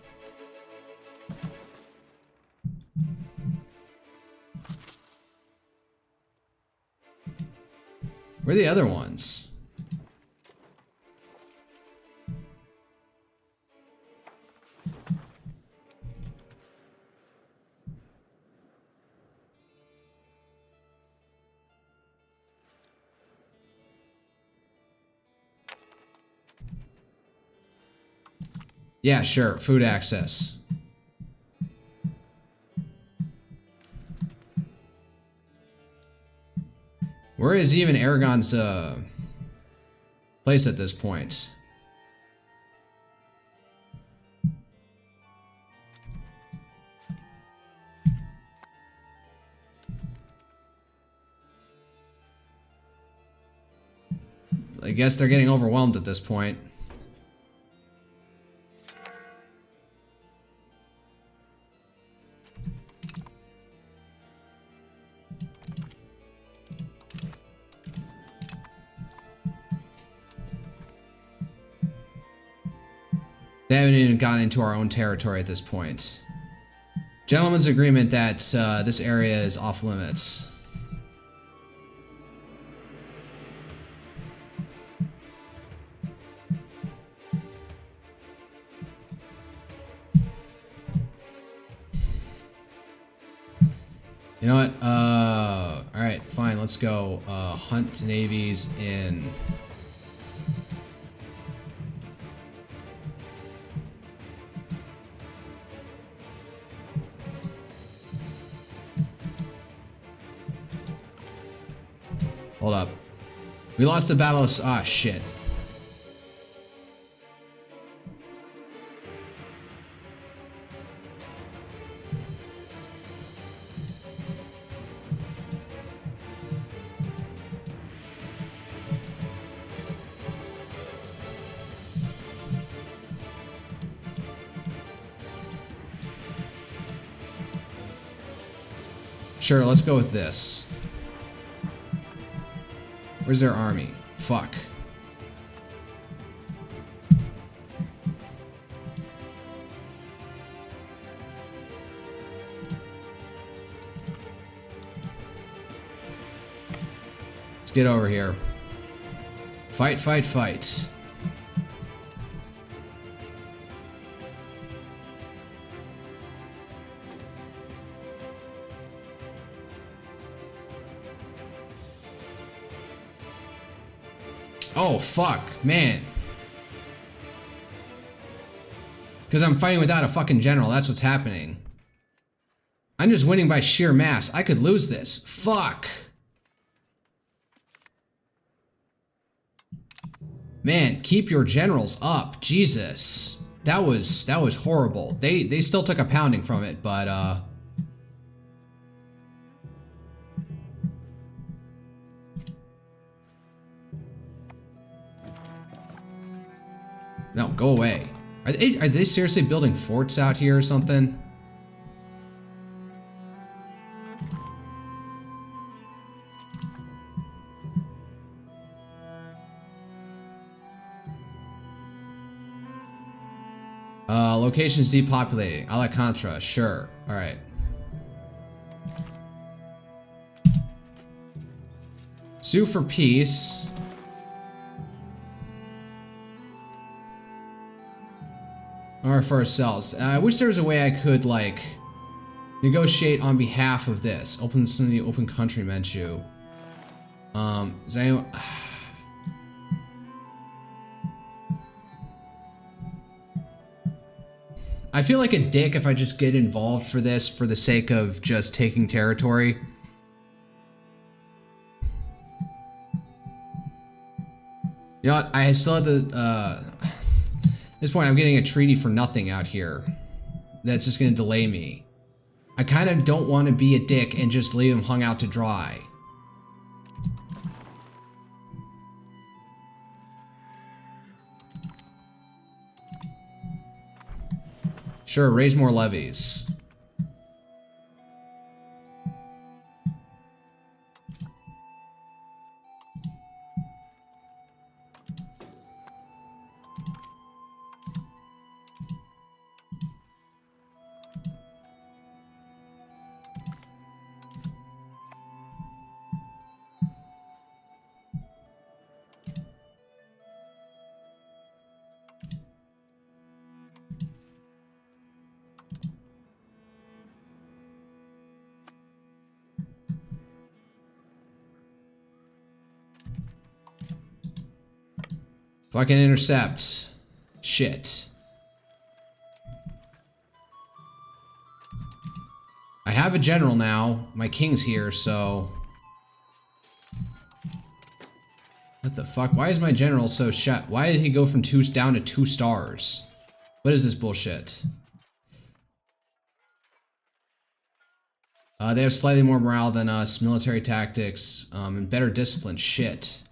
Where are the other ones? Yeah, sure. Food access. Where is even Aragon's place at this point? I guess they're getting overwhelmed at this point. They haven't even gotten into our own territory at this point. Gentleman's agreement that this area is off limits. You know what? Alright, fine. let's go hunt navies in. Hold up. We lost the battle of... Ah, shit. Sure, let's go with this. Where's their army? Fuck. Let's get over here. Fight, fight, fight. Oh, fuck, man. Because I'm fighting without a fucking general, that's what's happening. I'm just winning by sheer mass. I could lose this. Fuck. Man, keep your generals up. Jesus. That was horrible. They still took a pounding from it, but no, go away. Are they seriously building forts out here or something? Locations depopulating. A la Contra, sure. Alright. Sue for peace. Or for ourselves. I wish there was a way I could, like, negotiate on behalf of this. Open this in the open country menu. Is anyone... I feel like a dick if I just get involved for this for the sake of just taking territory. You know what? I still have the, at this point, I'm getting a treaty for nothing out here. That's just gonna delay me. I kind of don't want to be a dick and just leave him hung out to dry. Sure, raise more levies. Fucking intercept. Shit. I have a general now. My king's here, so... What the fuck? Why is my general so shut? Why did he go from 2 down to 2 stars? What is this bullshit? They have slightly more morale than us, military tactics, and better discipline. Shit.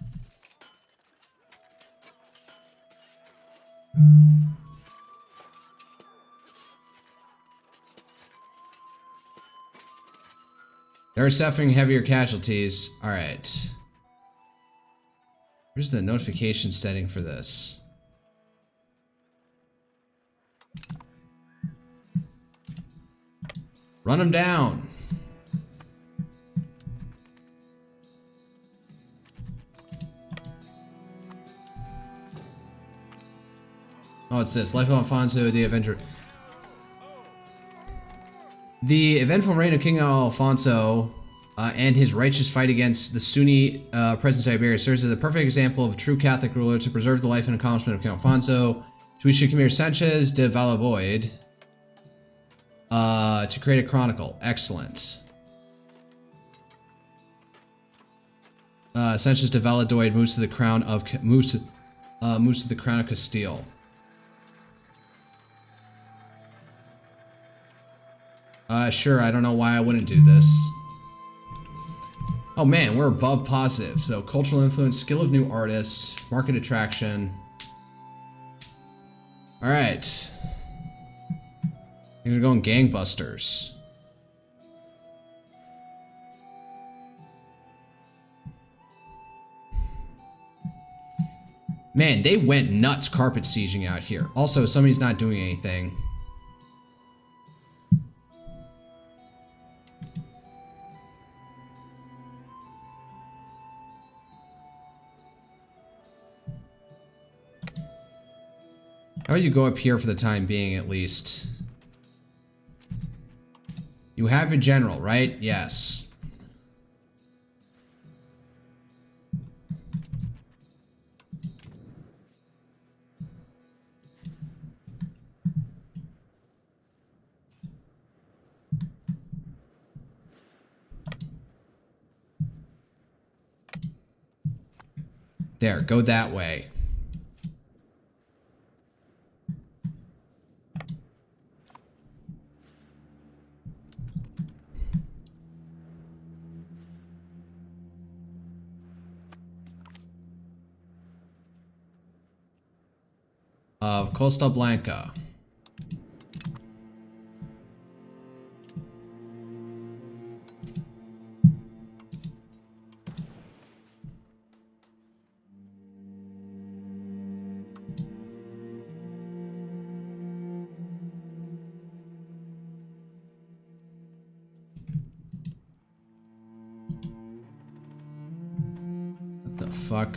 They're suffering heavier casualties. Alright. Where's the notification setting for this? Run them down. Oh, it's this. Life of Alfonso, the Avenger. The eventful reign of King Alfonso and his righteous fight against the Sunni presence of Iberia serves as a perfect example of a true Catholic ruler to preserve the life and accomplishment of King Alfonso. To which Camilo Sanchez de Valladolid to create a chronicle. Excellent. Sanchez de Valladolid moves to the crown of Castile. Sure, I don't know why I wouldn't do this. Oh man, we're above positive. So cultural influence, skill of new artists, market attraction. Alright. Things are going gangbusters. Man, they went nuts carpet sieging out here. Also, somebody's not doing anything. How about you go up here for the time being, at least? You have a general, right? Yes. There, go that way. Of Costa Blanca. What the fuck?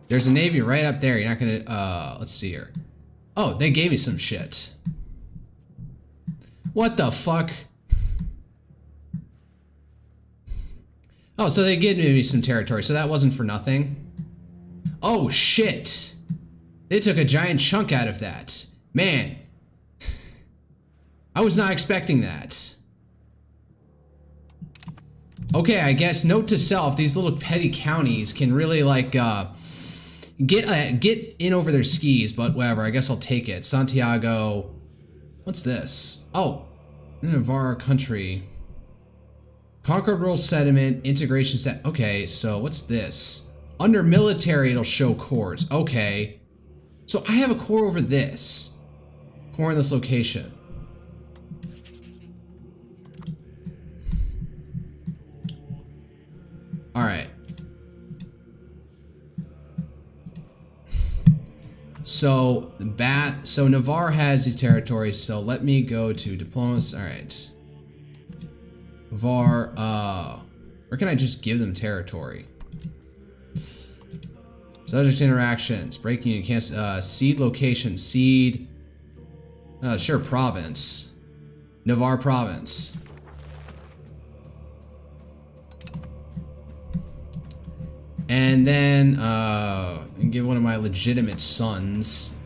There's a navy right up there. You're not gonna, let's see here. Oh, they gave me some shit. What the fuck? Oh, so they gave me some territory, so that wasn't for nothing. Oh, shit. They took a giant chunk out of that. Man. I was not expecting that. Okay, I guess note to self, these little petty counties can really, like, get in over their skis, but whatever, I guess I'll take it. Santiago. What's this? Oh, Navarre country. Conquered rural settlement, integration set. Okay, so what's this? Under military, it'll show cores. Okay. So I have a core over this. Core in this location. Alright. So Navarre has these territories, so let me go to diplomacy. Alright. Navarre, where can I just give them territory? Subject interactions, breaking and cancel, seed location, seed, sure, province. Navarre province. And then, and give one of my legitimate sons.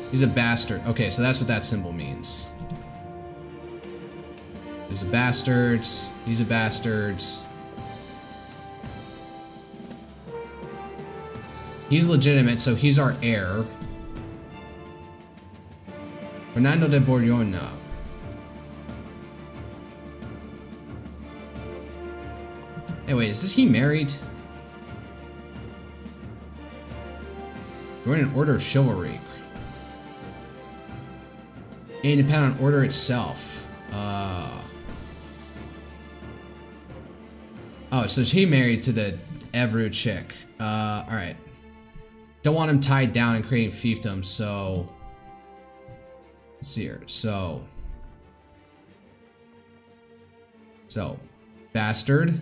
He's a bastard. Okay, so that's what that symbol means. There's a bastard. He's a bastard. He's legitimate, so he's our heir. Fernando de Borjona. Hey, wait, is he married? Join an order of chivalry. Independent order itself. Oh, so she married to the Evru chick. Alright. Don't want him tied down and creating fiefdom, so... Let's see here. So, bastard,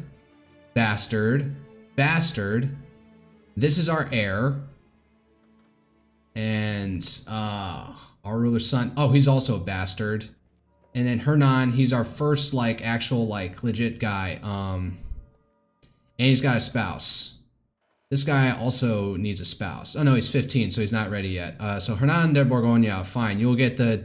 bastard, bastard. This is our heir. And our ruler's son. Oh, he's also a bastard. And then Hernan, he's our first like actual like legit guy. And he's got a spouse. This guy also needs a spouse. Oh no, he's 15, so he's not ready yet. So Hernan de Borgoña, fine. You'll get the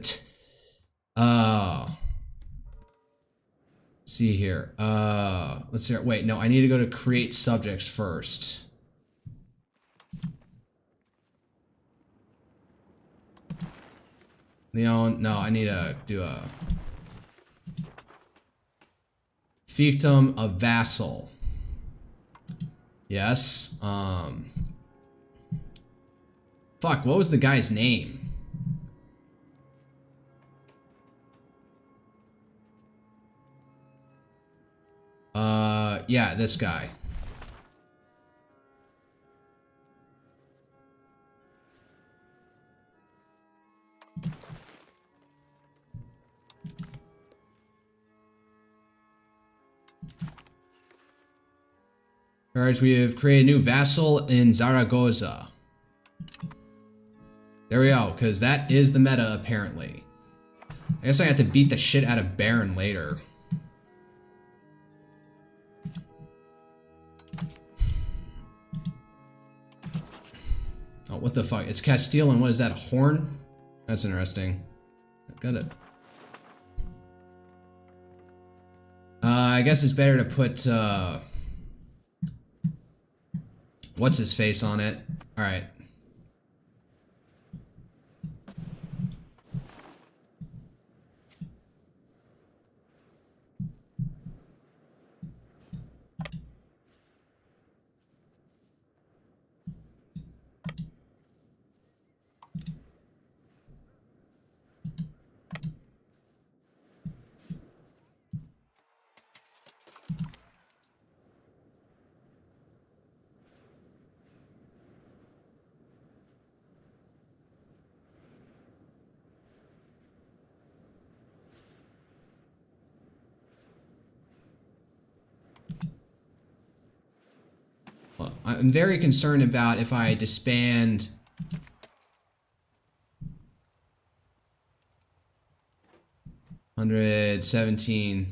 let's see here. Let's see. Wait, no, I need to go to create subjects first. Leon, no, I need to do a fiefdom of vassal. Yes. Fuck, what was the guy's name? Yeah, this guy. Alright, we have created a new vassal in Zaragoza. There we go, because that is the meta, apparently. I guess I have to beat the shit out of Baron later. Oh, what the fuck? It's Castile, and what is that, a horn? That's interesting. Got it. I guess it's better to put, what's his face on it? Alright. I'm very concerned about if I disband $117.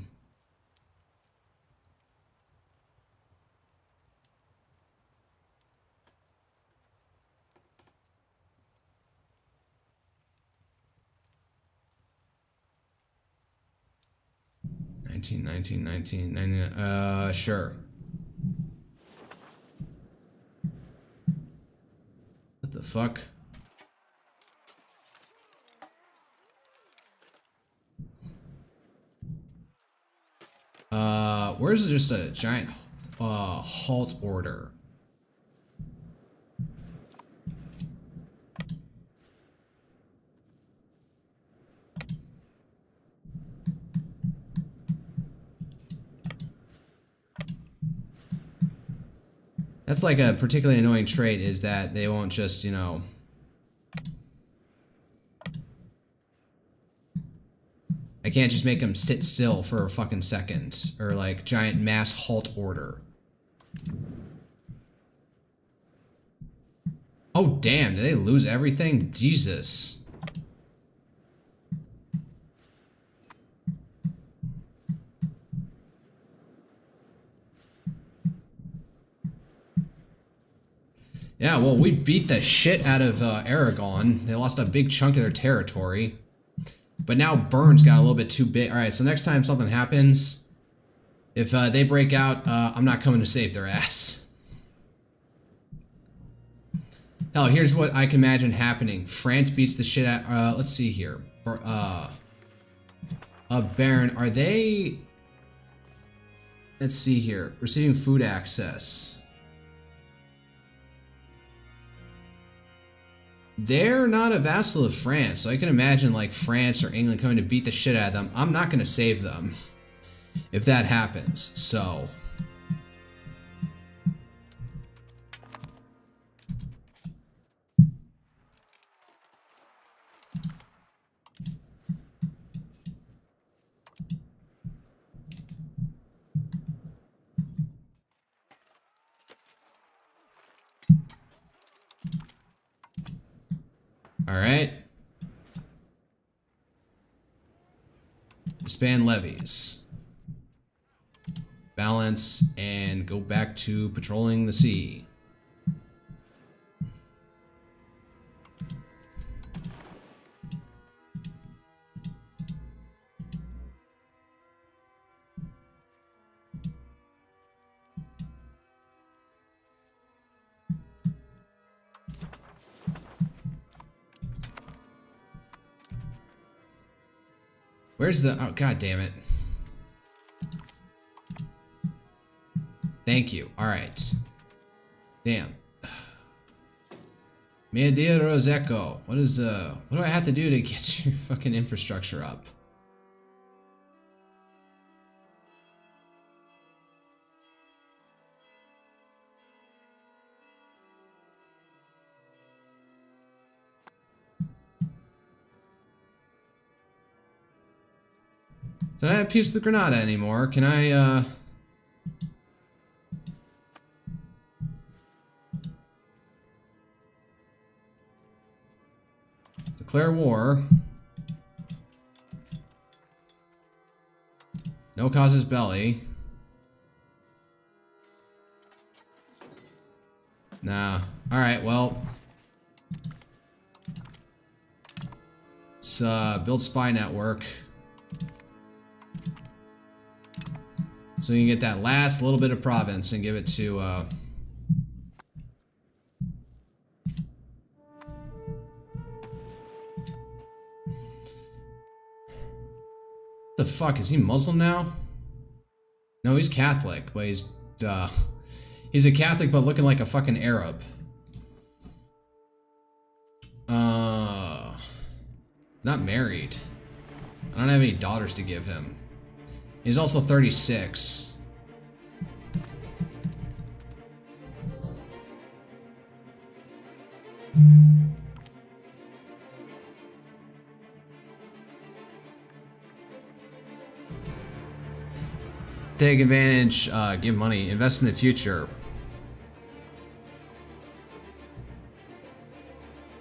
$19. Sure. What the fuck? Where's just a giant halt order? That's like a particularly annoying trait, is that they won't just, you know... I can't just make them sit still for a fucking second, or like giant mass halt order. Oh damn, did they lose everything? Jesus. Yeah, well, we beat the shit out of Aragon. They lost a big chunk of their territory. But now Bern's got a little bit too big. Alright, so next time something happens, if they break out, I'm not coming to save their ass. Hell, here's what I can imagine happening. France beats the shit out... let's see here. Baron, are they... Let's see here. Receiving food access. They're not a vassal of France, so I can imagine like France or England coming to beat the shit out of them. I'm not going to save them if that happens, so... Alright. Expand levies. Balance and go back to patrolling the sea. Where's the... Oh, god damn it. Thank you. Alright. Damn. Mia Roseco. What is, what do I have to do to get your fucking infrastructure up? Don't have Peace with the Granada anymore. Can I, declare war. No causes belly. Nah. Alright, well. Let's, build spy network. So you can get that last little bit of province and give it to, the fuck, is he Muslim now? No, he's Catholic, but he's a Catholic but looking like a fucking Arab. Not married. I don't have any daughters to give him. He's also 36. Take advantage, give money, invest in the future.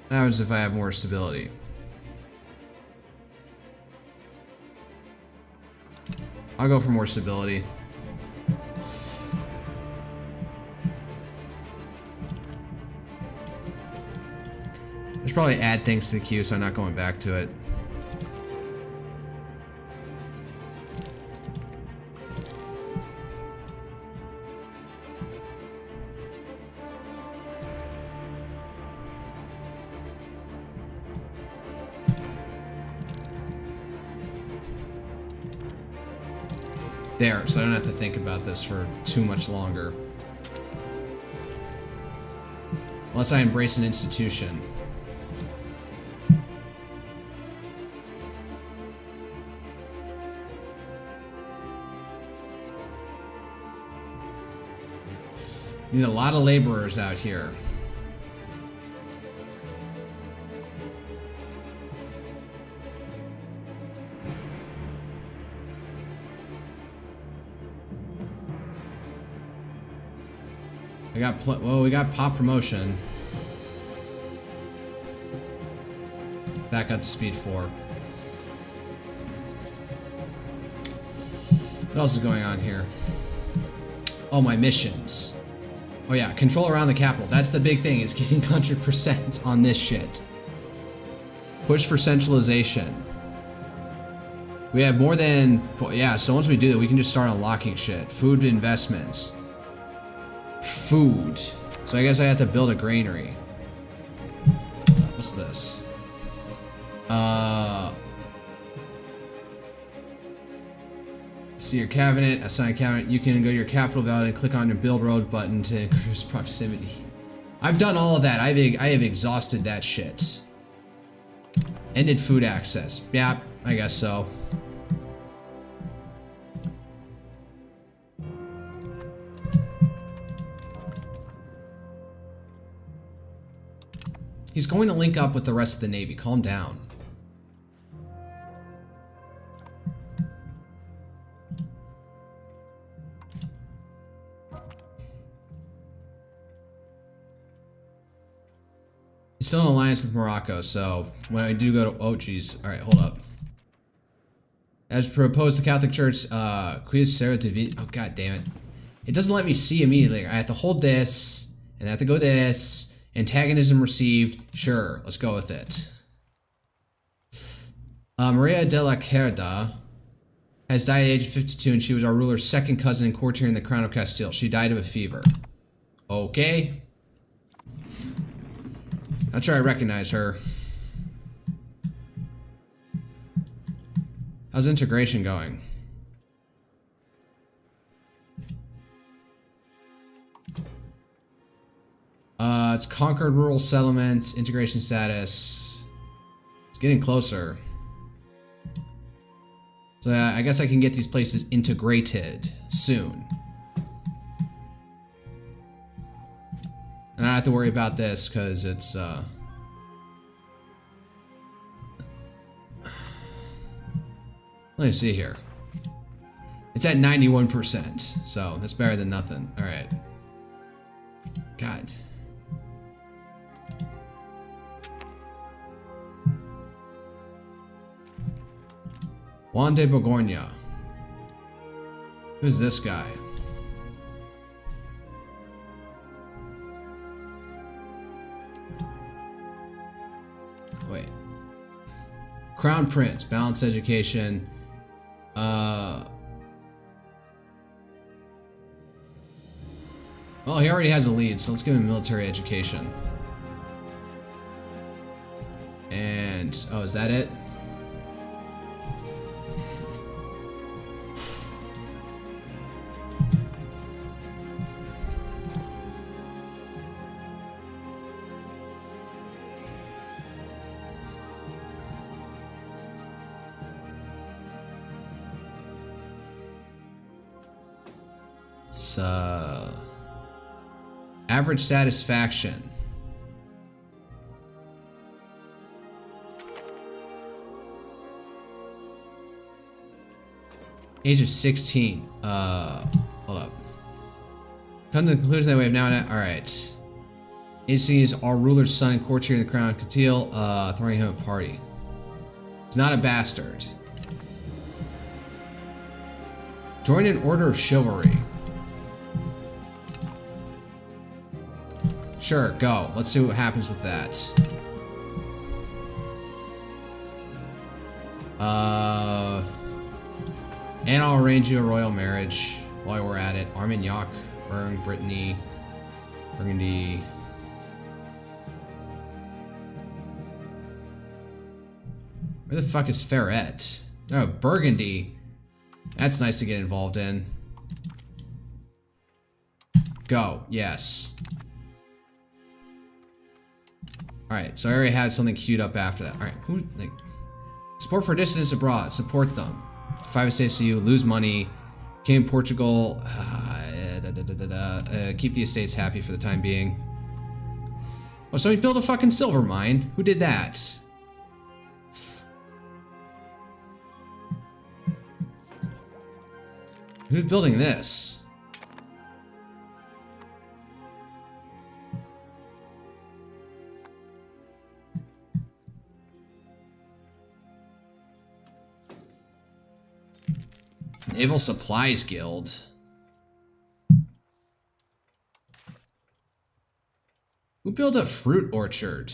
What happens if I have more stability? I'll go for more stability. There's probably add things to the queue, so I'm not going back to it. There, so I don't have to think about this for too much longer. Unless I embrace an institution. Need a lot of laborers out here. We got pop promotion. Back up to speed 4. What else is going on here? Oh, my missions. Oh yeah, control around the capital. That's the big thing, is getting 100% on this shit. Push for centralization. We have more than... Yeah, so once we do that, we can just start unlocking shit. Food investments. Food. So I guess I have to build a granary. What's this? See your cabinet, assign cabinet. You can go to your capital value and click on your build road button to increase proximity. I've done all of that. I have exhausted that shit. Ended food access. Yeah, I guess so. He's going to link up with the rest of the Navy. Calm down. He's still in alliance with Morocco, so when I do go to, oh geez, all right, hold up. As proposed, the Catholic Church, Quis Sera Divina, oh god damn it. It doesn't let me see immediately. I have to hold this, and I have to go this. Antagonism received, sure, let's go with it. Maria de la Cerda has died at the age of 52, and she was our ruler's second cousin and courtier in the crown of Castile. She died of a fever. Okay. Not sure I recognize her. How's integration going? It's conquered rural settlements, integration status. It's getting closer. So I guess I can get these places integrated soon. And I don't have to worry about this because it's let me see here. It's at 91%, so that's better than nothing. All right. God. Juan de Borgoña. Who's this guy? Wait. Crown Prince, balanced education. Well, he already has a lead, so let's give him military education. And, oh, is that it? It's, average satisfaction. Age of 16. Hold up. Come to the conclusion that we have now. Alright. Age 16 is our ruler's son and courtier in the crown of Castile, throwing him a party. He's not a bastard. Join an order of chivalry. Sure, go. Let's see what happens with that. And I'll arrange you a royal marriage while we're at it. Armagnac, Bern, Brittany, Burgundy. Where the fuck is Ferret? Oh, Burgundy. That's nice to get involved in. Go, yes. Alright, so I already had something queued up after that. Alright, who, like, support for dissidents abroad, support them. 5 estates to you, lose money. King of Portugal, keep the estates happy for the time being. Oh, so he built a fucking silver mine. Who did that? Who's building this? Naval Supplies Guild. Who built a fruit orchard?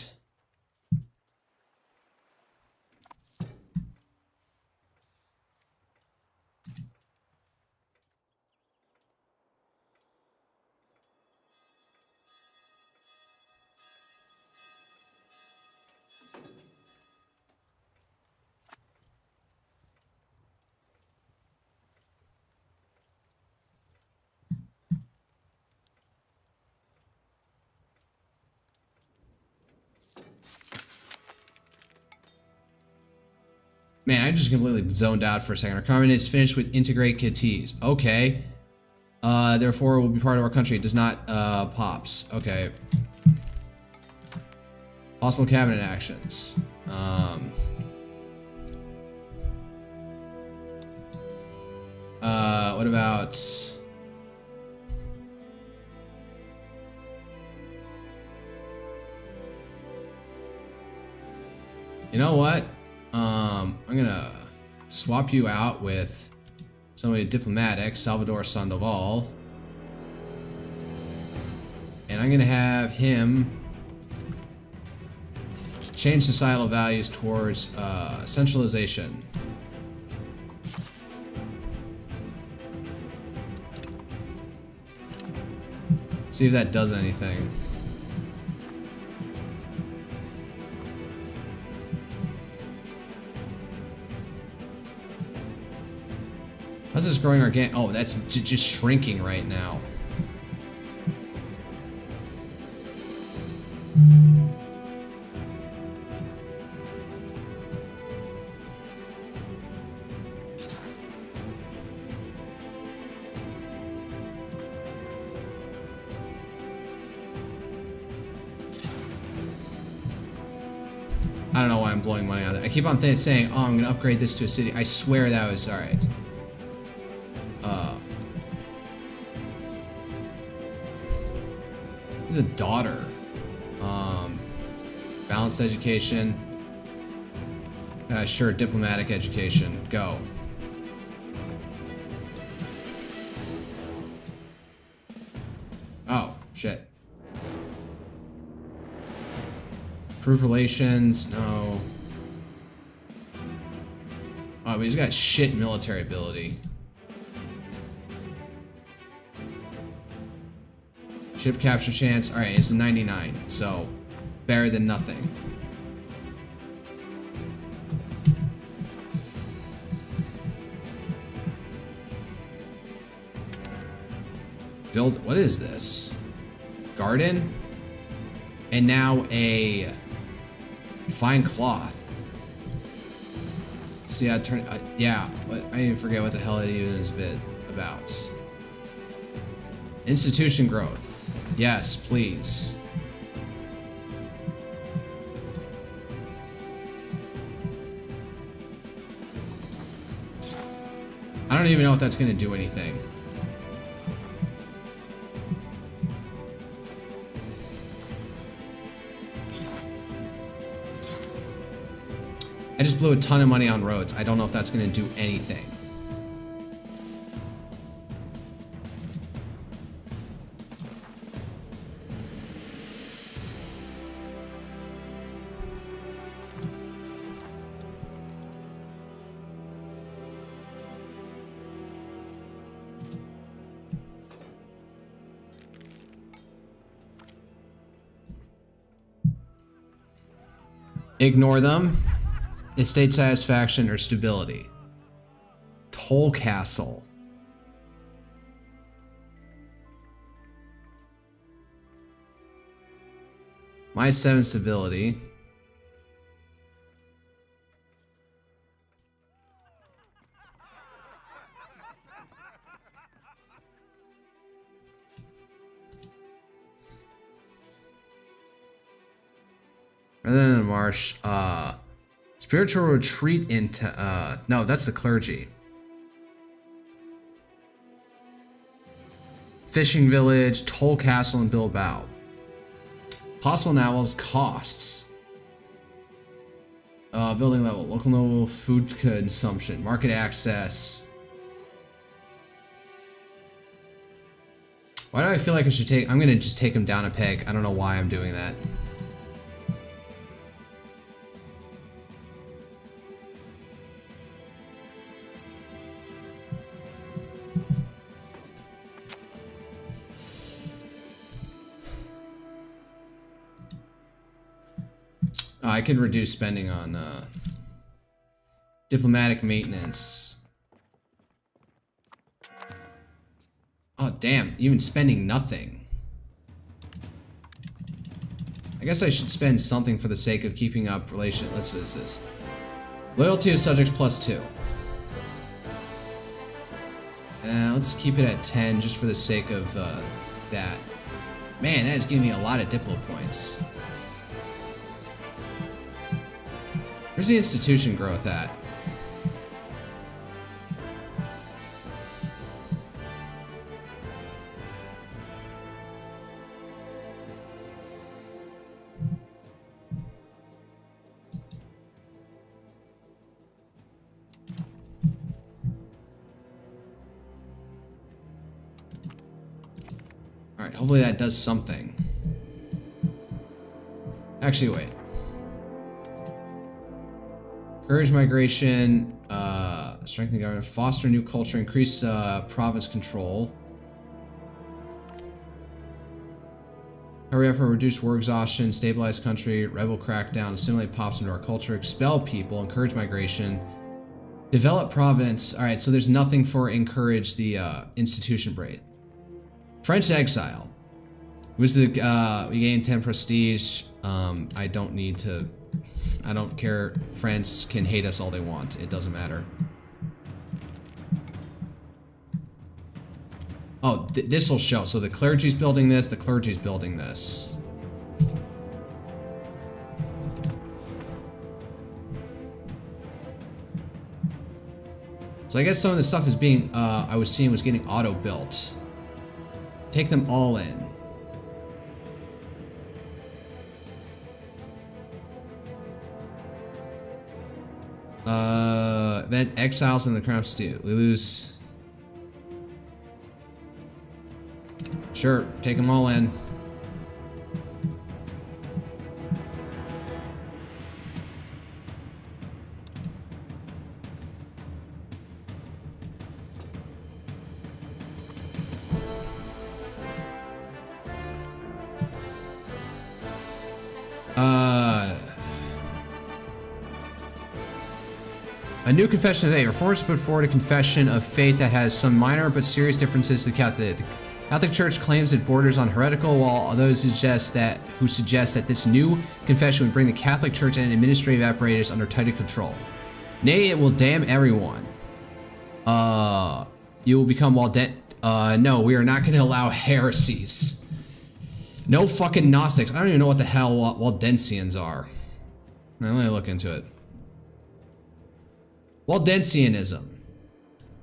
Man, I just completely zoned out for a second. Our comment is finished with integrate Kitties. Okay. Therefore, it will be part of our country. It does not, pops. Okay. Possible cabinet actions. What about... You know what? I'm gonna swap you out with somebody diplomatic, Salvador Sandoval. And I'm gonna have him change societal values towards centralization. See if that does anything. How's this growing organic? Oh, that's just shrinking right now. I don't know why I'm blowing money on that. I keep on saying, oh, I'm gonna upgrade this to a city. I swear that was alright. He's a daughter. Balanced education. Sure, diplomatic education. Go. Oh, shit. Improve relations, no. Oh, but he's got shit military ability. Ship capture chance, alright, it's a 99, so better than nothing. Build, what is this? Garden? And now a fine cloth. See, I turn. Yeah, I even forget what the hell it even is about. Institution growth. Yes, please. I don't even know if that's going to do anything. I just blew a ton of money on roads. I don't know if that's going to do anything. Ignore them. Estate satisfaction or stability. Toll castle. -7 stability. Rather than the marsh, spiritual retreat into, no, that's the clergy. Fishing village, toll castle in Bilbao. Possible novels, costs. Building level, local noble, food consumption, market access. Why do I feel like I should take, I'm gonna just take him down a peg. I don't know why I'm doing that. I can reduce spending on diplomatic maintenance. Oh damn, even spending nothing. I guess I should spend something for the sake of keeping up relation. Let's do this. Loyalty of subjects +2. Let's keep it at 10 just for the sake of that. Man, that is giving me a lot of diplo points. Where's the institution growth at? Alright, hopefully that does something. Actually, wait. Encourage migration, strengthen the government, foster new culture, increase province control. Hurry up for reduce war exhaustion, stabilize country, rebel crackdown, assimilate pops into our culture, expel people, encourage migration, develop province. Alright, so there's nothing for encourage the institution break. French exile. We gain 10 prestige. I don't need to. I don't care. France can hate us all they want. It doesn't matter. Oh, this will show. So the clergy's building this. The clergy's building this. So I guess some of the stuff is being. I was seeing was getting auto built. Take them all in. Then exiles in the crown stew. We lose. Sure, take them all in. A new confession of faith. Reformers put forward a confession of faith that has some minor but serious differences to the Catholic. The Catholic Church claims it borders on heretical, while those who suggest that this new confession would bring the Catholic Church and administrative apparatus under tighter control. Nay, it will damn everyone. You will become no, we are not going to allow heresies. No fucking Gnostics. I don't even know what the hell Waldensians are. Let me look into it. Waldensianism.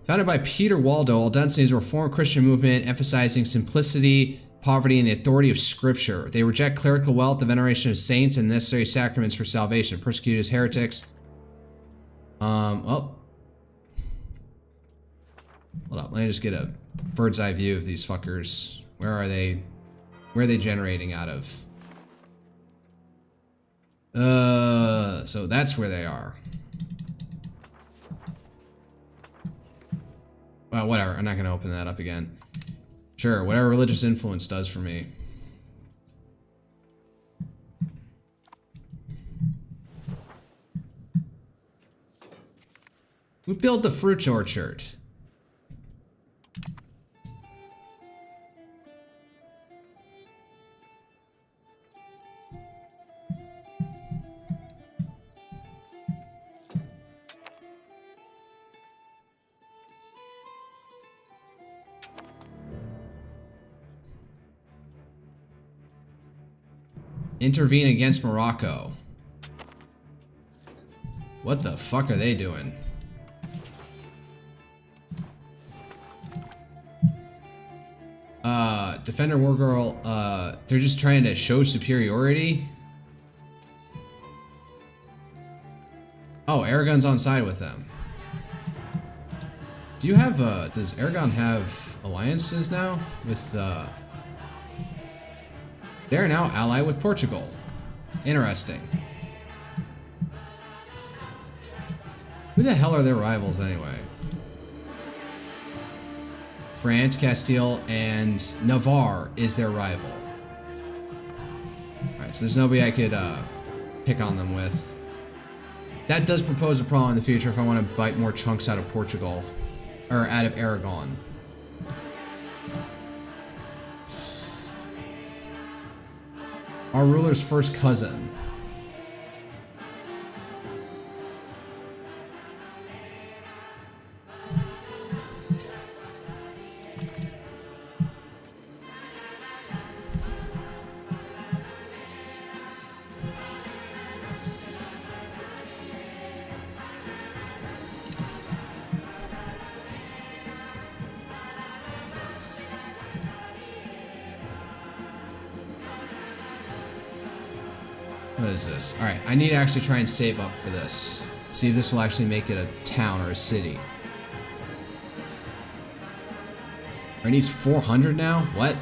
Founded by Peter Waldo, Waldensians is a reformed Christian movement emphasizing simplicity, poverty, and the authority of Scripture. They reject clerical wealth, the veneration of saints, and necessary sacraments for salvation. Persecuted as heretics. Well. Hold up, let me just get a bird's eye view of these fuckers. Where are they? Where are they generating out of? So that's where they are. Well, whatever. I'm not going to open that up again. Sure, whatever religious influence does for me. Who built the fruit orchard? Intervene against Morocco. What the fuck are they doing? Defender War Girl, they're just trying to show superiority. Oh, Aragon's on side with them. Do you have, does Aragon have alliances now with, they're now allied with Portugal. Interesting. Who the hell are their rivals anyway? France, Castile, and Navarre is their rival. Alright, so there's nobody I could pick on them with. That does propose a problem in the future if I want to bite more chunks out of Portugal. Or out of Aragon. Our ruler's first cousin. What is this? Alright, I need to actually try and save up for this. See if this will actually make it a town or a city. I need 400 now? What?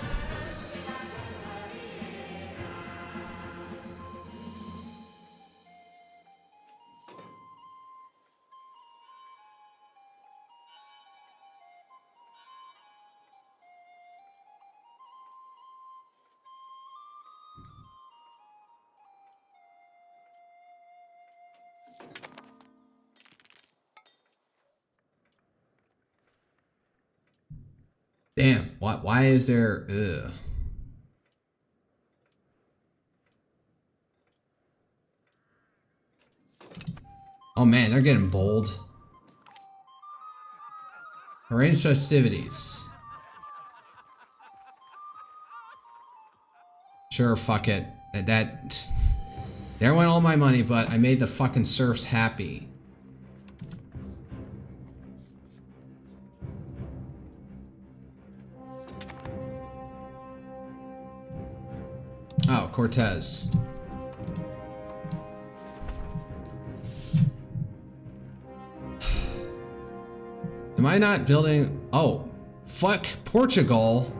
Damn, why is there... Ugh. Oh man, they're getting bold. Arrange festivities. Sure, fuck it. There went all my money, but I made the fucking serfs happy. Oh, Cortez. Am I not building... Oh, fuck Portugal.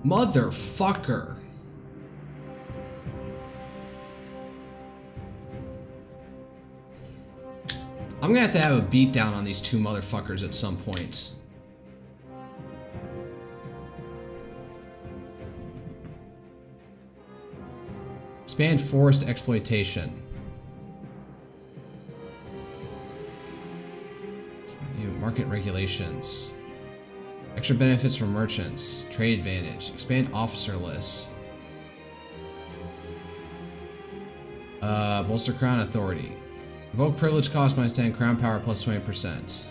Motherfucker. I'm gonna have to have a beatdown on these two motherfuckers at some point. Expand forest exploitation. New market regulations. Extra benefits for merchants. Trade advantage. Expand officer lists. Bolster crown authority. Revoke privilege cost minus 10. Crown power plus 20%.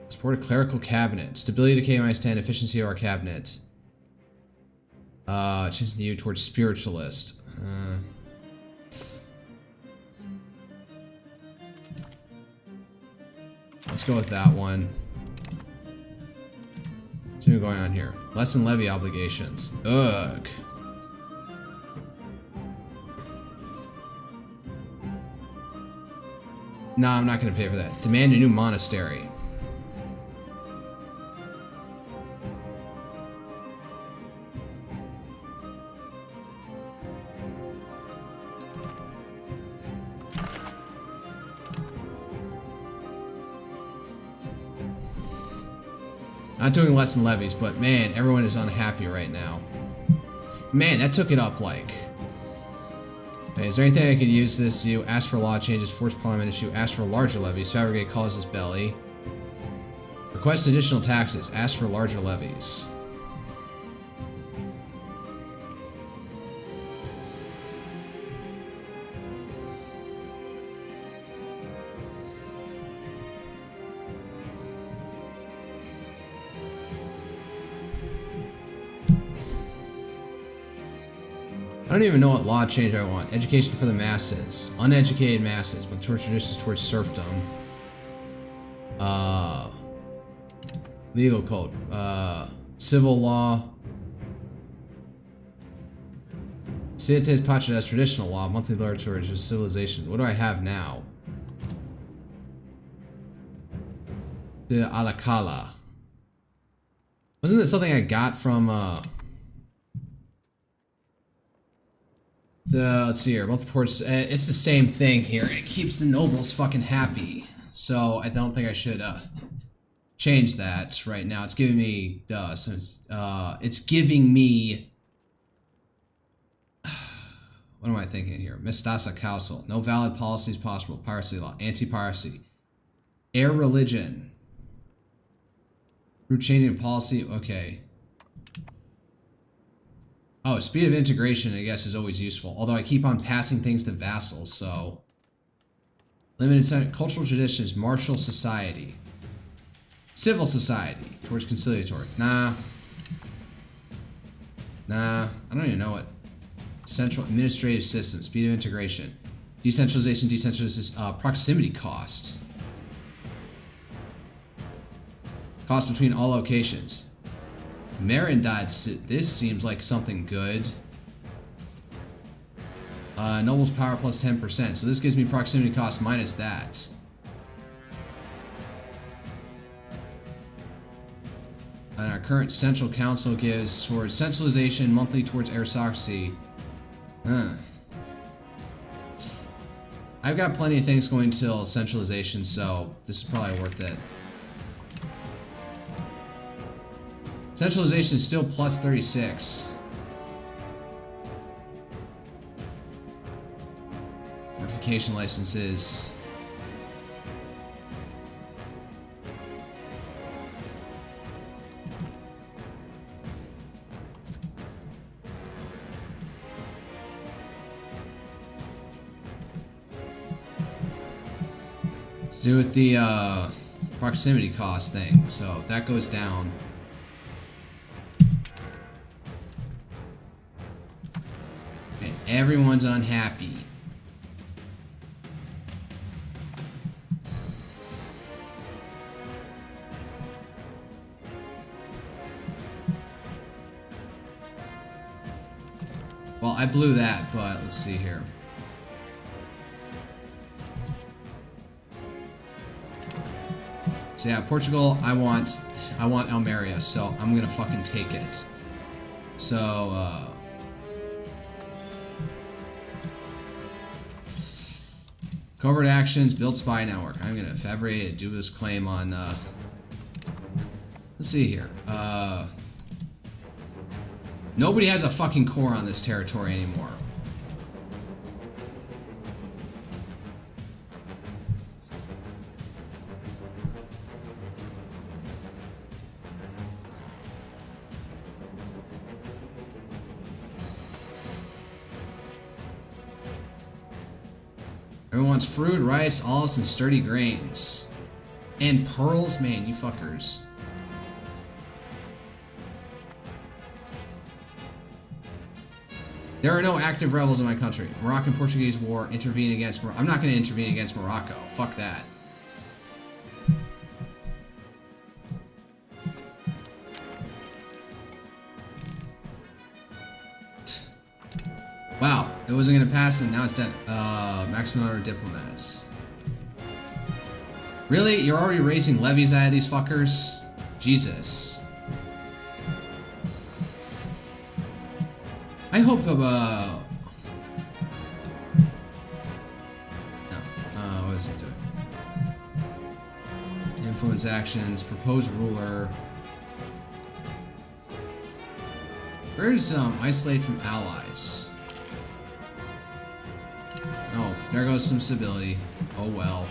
Support a clerical cabinet. Stability decay minus 10. Efficiency of our cabinet. Change the U towards spiritualist. Let's go with that one. What's going on here? Lessen levy obligations. Ugh. Nah, I'm not gonna pay for that. Demand a new monastery. Not doing less than levies, but man, everyone is unhappy right now. Man, that took it up like. Okay, is there anything I could use this? You ask for law changes, force parliament issue, ask for larger levies, fabricate causes belly. Request additional taxes, ask for larger levies. I don't even know what law change I want. Education for the masses. Uneducated masses, but towards traditions towards serfdom. Legal code. Civil law. Civitas Patrias traditional law. Monthly literature is civilization. What do I have now? The Alakala. Wasn't it something I got from let's see here. Multiports. It's the same thing here. It keeps the nobles fucking happy. So I don't think I should change that right now. It's giving me it's giving me. What am I thinking here? Mistasa Council. No valid policies possible. Piracy law. Anti-piracy. Air religion. Root changing policy. Okay. Oh, speed of integration, I guess, is always useful. Although I keep on passing things to vassals, so... Limited cultural traditions, martial society. Civil society, towards conciliatory. Nah. I don't even know what. Central administrative system, speed of integration. Decentralization, proximity cost. Cost between all locations. Merindad, this seems like something good. Noble's power plus 10%, so this gives me proximity cost minus that. And our current central council gives towards centralization, monthly towards aristocracy. I've got plenty of things going till centralization, so this is probably worth it. Centralization is still plus 36. Fortification licenses. to do with the proximity cost thing. So if that goes down. Okay, everyone's unhappy. Well, I blew that, but let's see here. So yeah, Portugal, I want Almeria, so I'm gonna fucking take it. So, covert actions, build spy network. I'm gonna fabricate a dubious claim on, let's see here. Nobody has a fucking core on this territory anymore. Everyone wants fruit, rice, olives, and sturdy grains. And pearls? Man, you fuckers. There are no active rebels in my country. Moroccan-Portuguese war, intervene against I'm not going to intervene against Morocco. Fuck that. Wow, it wasn't going to pass and now it's dead. Maximum number of diplomats. Really? You're already raising levies out of these fuckers? Jesus. I hope no, what does it do? Influence actions, propose ruler. Where's isolate from allies? Oh, there goes some stability. Oh well.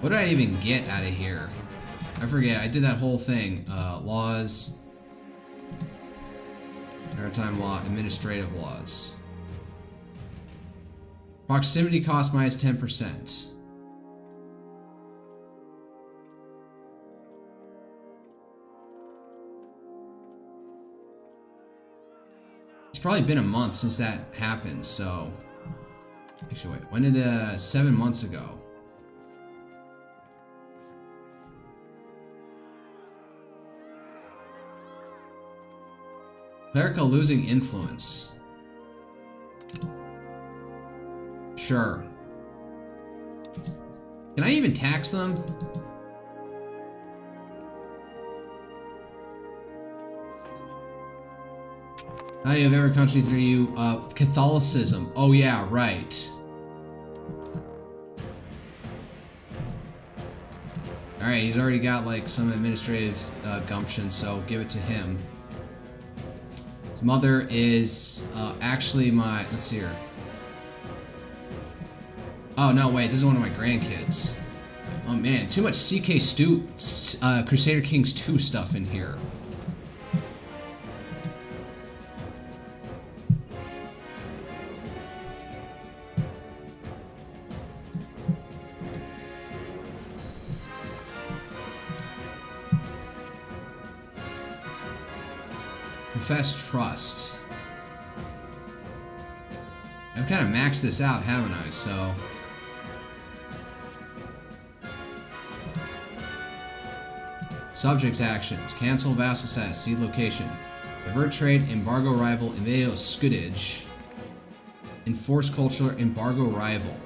What did I even get out of here? I forget. I did that whole thing. Laws. Maritime law. Administrative laws. Proximity cost minus 10%. It's probably been a month since that happened, so... Actually, wait. When did 7 months ago? Clerical losing influence. Sure. Can I even tax them? Value of every country through you. Catholicism. Oh yeah, right. Alright, he's already got like some administrative gumption, so give it to him. His mother is actually my... Let's see here. Oh, no, wait. This is one of my grandkids. Oh, man. Too much CK Crusader Kings 2 stuff in here. Profess trust. I've kind of maxed this out, haven't I? So... Subject actions. Cancel vassal status. See location. Divert trade. Embargo rival. Invado scudage. Enforce culture. Embargo rival.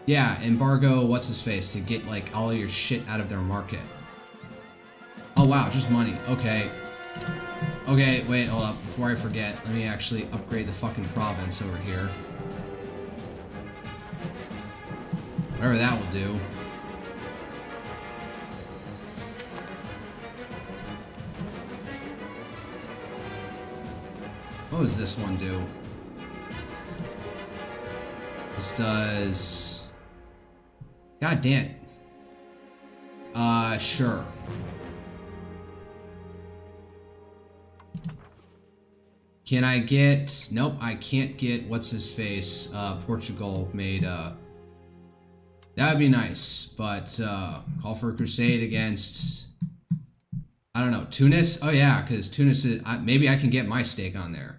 Yeah, embargo what's his face to get like all your shit out of their market. Oh wow, just money. Okay. Okay, wait, hold up. Before I forget, let me actually upgrade the fucking province over here. Whatever that will do. What does this one do? This does... God damn it. Sure. Can I get... Nope, I can't get... What's his face? Portugal made, That would be nice, but, call for a crusade against... I don't know, Tunis? Oh yeah, because Tunis is... maybe I can get my stake on there.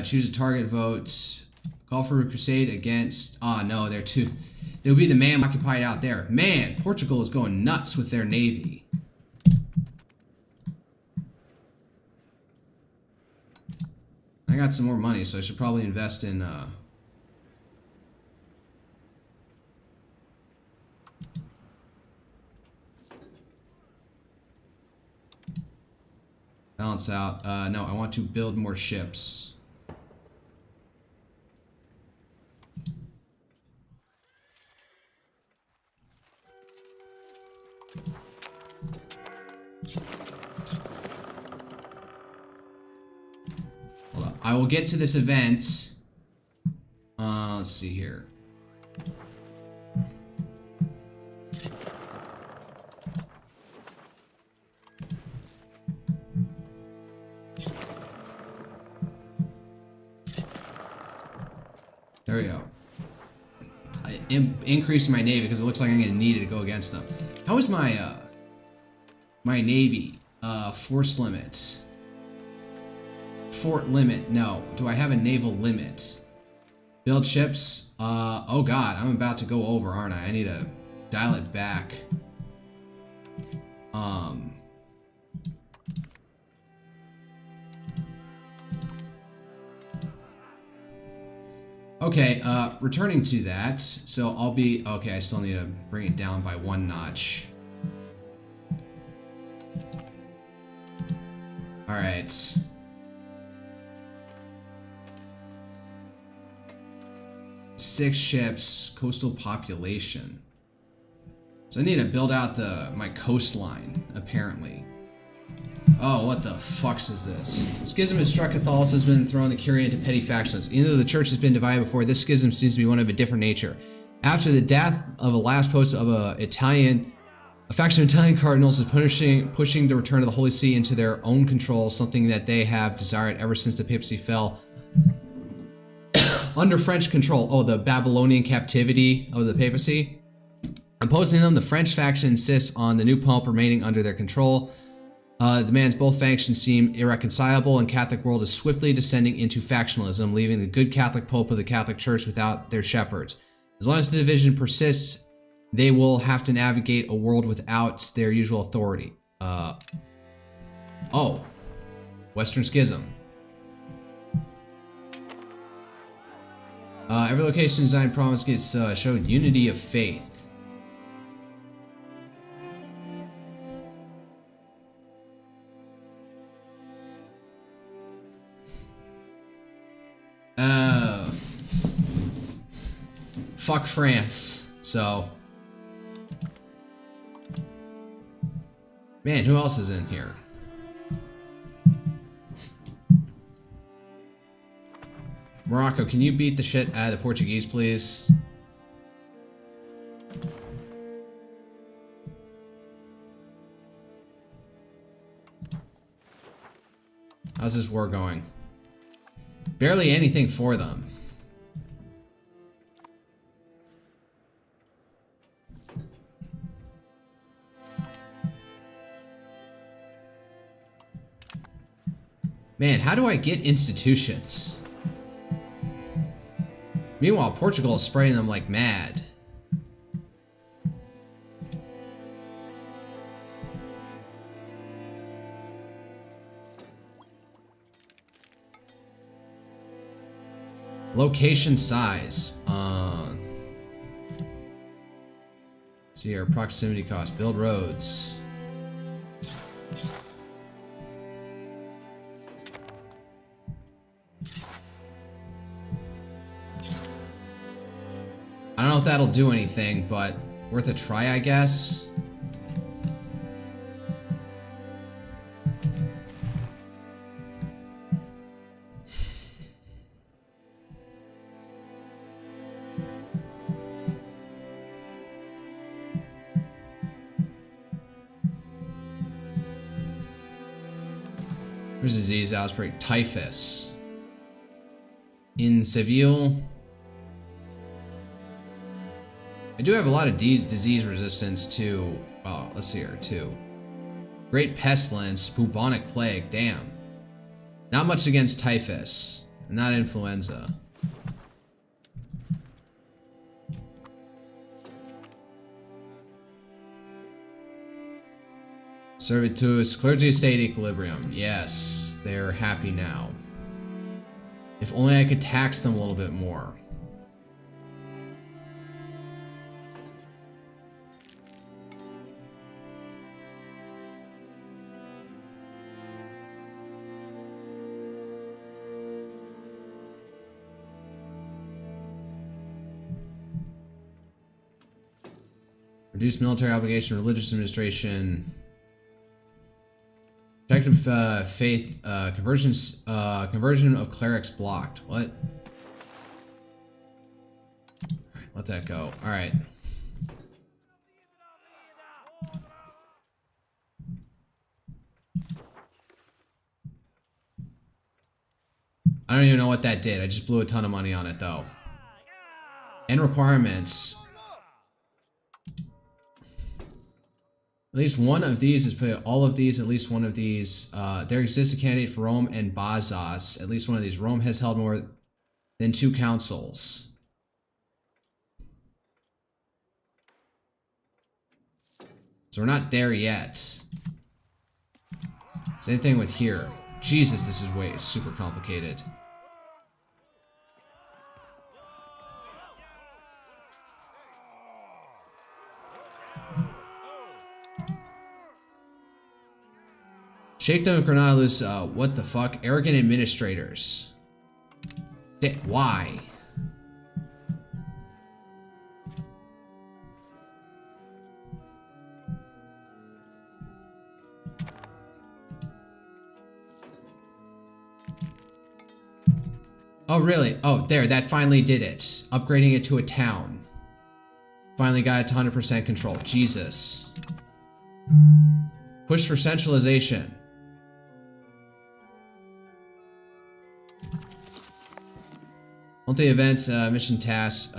Choose a target vote. Call for a crusade against... Oh no, they're too... They'll be the man occupied out there. Man, Portugal is going nuts with their navy. I got some more money, so I should probably invest in, balance out. No, I want to build more ships. Hold up. I will get to this event. Let's see here. There we go. I increased my navy because it looks like I'm going to need it to go against them. How is my my navy force limit? Fort limit? No. Do I have a naval limit? Build ships? Oh god, I'm about to go over, aren't I? I need to dial it back. Okay, returning to that, so I'll be... Okay, I still need to bring it down by 1 notch. Alright. Six ships, coastal population. So I need to build out my coastline, apparently. Oh, what the fucks is this? Schism has struck Catholicism and thrown the Curia into petty factions. Even though the church has been divided before, this schism seems to be one of a different nature. After the death of a last post of a faction of Italian cardinals is pushing the return of the Holy See into their own control, something that they have desired ever since the papacy fell under French control. Oh, the Babylonian captivity of the papacy. Opposing them, the French faction insists on the new pope remaining under their control. Demands both factions seem irreconcilable, and Catholic world is swiftly descending into factionalism, leaving the good Catholic Pope of the Catholic Church without their shepherds. As long as the division persists, they will have to navigate a world without their usual authority. Oh. Western Schism. Every location design promise gets showed unity of faith. Fuck France. So, man, who else is in here? Morocco, can you beat the shit out of the Portuguese, please? How's this war going? Barely anything for them. Man, how do I get institutions? Meanwhile, Portugal is spraying them like mad. Location size. Let's see here. Proximity cost. Build roads. I don't know if that'll do anything, but worth a try, I guess. There's a disease outbreak. Typhus. In Seville. I do have a lot of disease resistance to, let's see here, too. Great Pestilence, Bubonic Plague, damn. Not much against typhus, not influenza. Servitus, clergy state equilibrium. Yes, they're happy now. If only I could tax them a little bit more. Reduce military obligation, religious administration. Protective faith, conversion of clerics blocked. What? Alright, let that go. Alright. I don't even know what that did. I just blew a ton of money on it though. And requirements. At least one of these is put. All of these, at least one of these. There exists a candidate for Rome and Bazas. At least one of these. Rome has held more than 2 councils. So we're not there yet. Same thing with here. Jesus, this is way super complicated. Shakedown of Granada loose, what the fuck? Arrogant administrators. Why? Oh, really? Oh, there, that finally did it. Upgrading it to a town. Finally got it to 100% control. Jesus. Push for centralization. Monthly events, mission tasks,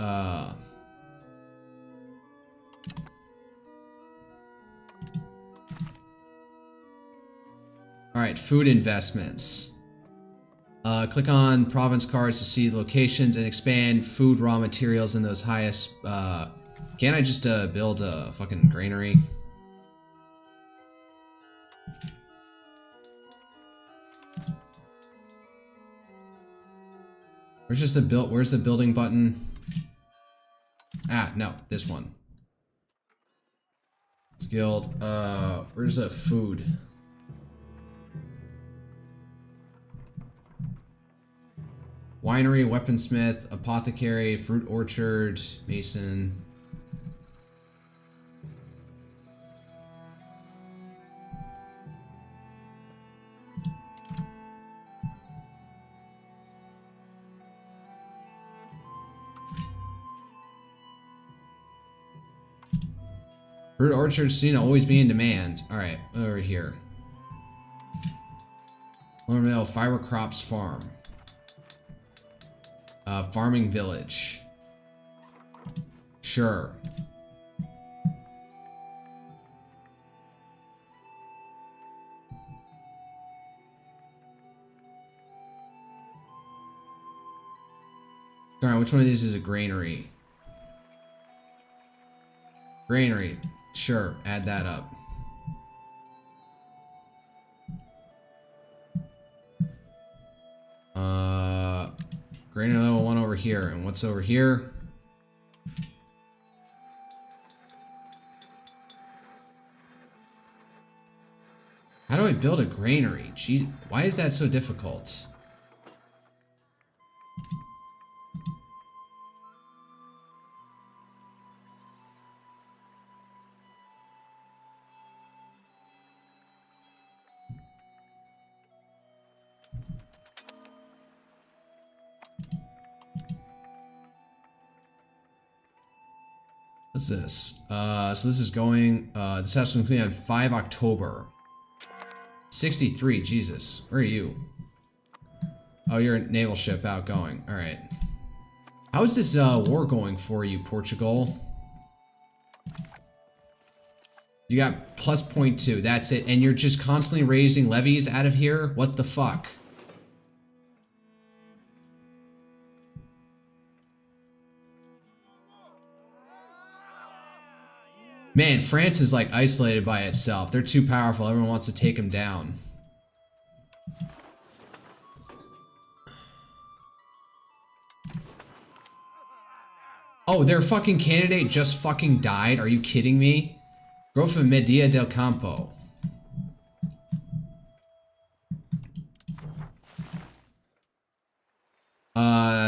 Alright, food investments. Click on province cards to see locations and expand food raw materials in those highest, can't I just build a fucking granary? Where's the building button? Ah, no, this one. Skilled, where's the food? Winery, weaponsmith, apothecary, fruit orchard, mason. Fruit orchards seem to always be in demand. Alright, over here. Lumbermill, fiber crops farm. Farming village. Sure. Alright, which one of these is a granary? Granary. Sure, add that up. Granary level 1 over here. And what's over here? How do I build a granary? Gee, why is that so difficult? What's this? So this is going, this has to complete on 5 October. 63, Jesus. Where are you? Oh, you're a naval ship outgoing. Alright. How is this war going for you, Portugal? You got plus 0.2, that's it. And you're just constantly raising levies out of here? What the fuck? Man, France is like isolated by itself. They're too powerful. Everyone wants to take them down. Oh, their fucking candidate just fucking died? Are you kidding me? Growth of Medea del Campo.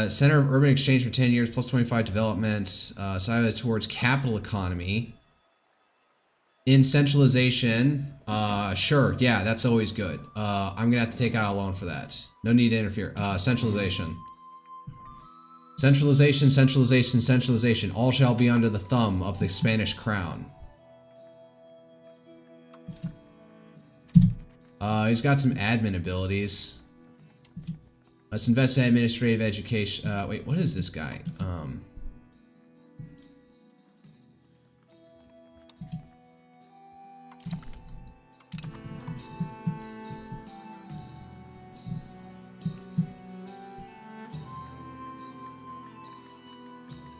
Center of Urban Exchange for 10 years, plus 25 development. Side towards capital economy. In centralization, sure, yeah, that's always good. I'm gonna have to take out a loan for that. No need to interfere. Centralization. Centralization, centralization, centralization. All shall be under the thumb of the Spanish crown. He's got some admin abilities. Let's invest in administrative education. Wait, what is this guy?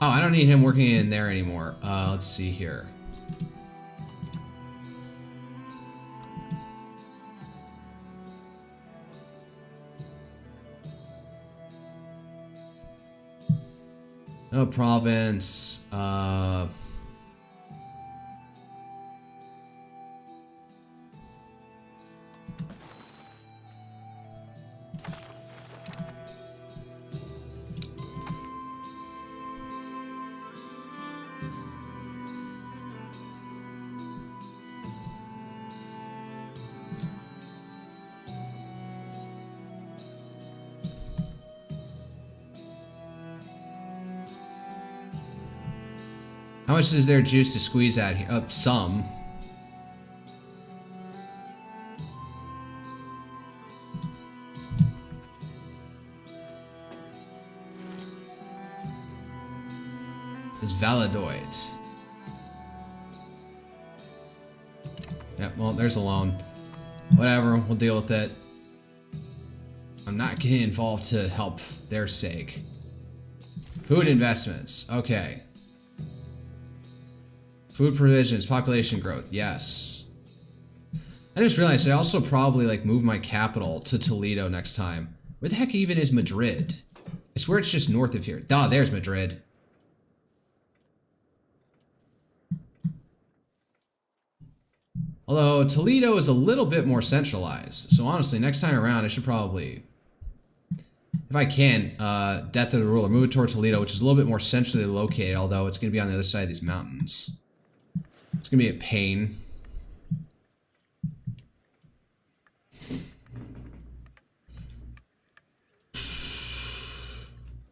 Oh, I don't need him working in there anymore. Let's see here. Oh, province. How much is there juice to squeeze out here? Some. It's Valadoid. Yep, well, there's a loan. Whatever, we'll deal with it. I'm not getting involved to help their sake. Food investments, okay. Food provisions, population growth, yes. I just realized I also probably like move my capital to Toledo next time. Where the heck even is Madrid? I swear it's just north of here. Ah, there's Madrid. Although Toledo is a little bit more centralized. So honestly, next time around I should probably, if I can, Death of the Ruler, move it toward Toledo, which is a little bit more centrally located, although it's going to be on the other side of these mountains. It's gonna be a pain.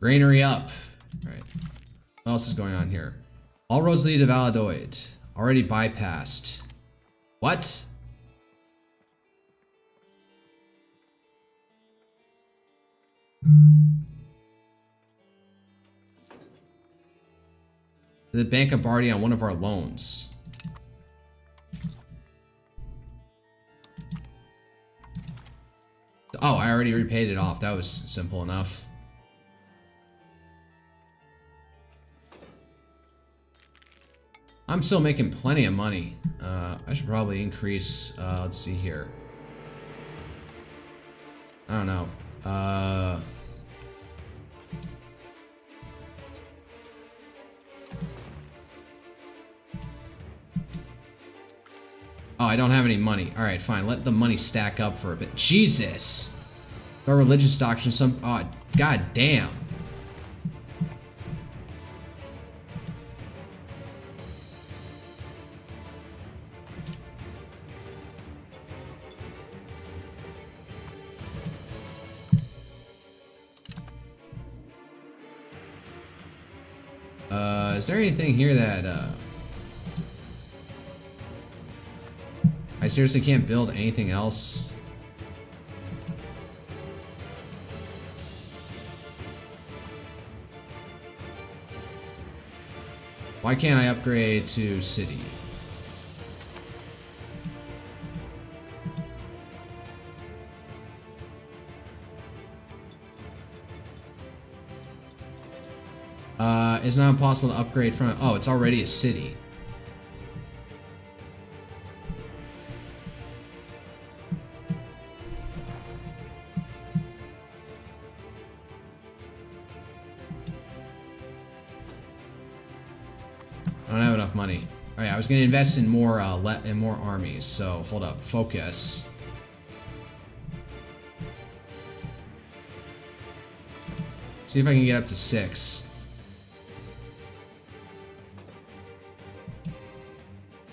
Granary up. Alright. What else is going on here? All roads lead to Valadoid. Already bypassed. What? The Bank of Bardi on one of our loans. Oh, I already repaid it off. That was simple enough. I'm still making plenty of money. I should probably increase, let's see here. I don't know. Oh, I don't have any money. Alright, fine. Let the money stack up for a bit. Jesus! Our religious doctrine, some... Oh, god damn. Is there anything here that, I seriously can't build anything else? Why can't I upgrade to city? It's not impossible to upgrade from. Oh, it's already a city. I don't have enough money. All right, I was gonna invest in more armies. So hold up, focus. See if I can get up to 6.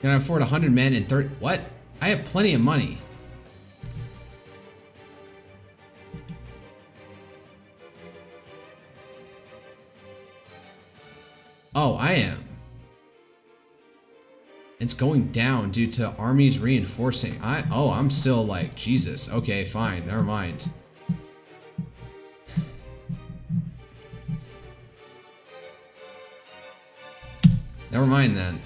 Can I afford 100 men and 30? What? I have plenty of money. Oh, I am. It's going down due to armies reinforcing. I'm still like, Jesus. Okay, fine. Never mind. Never mind then.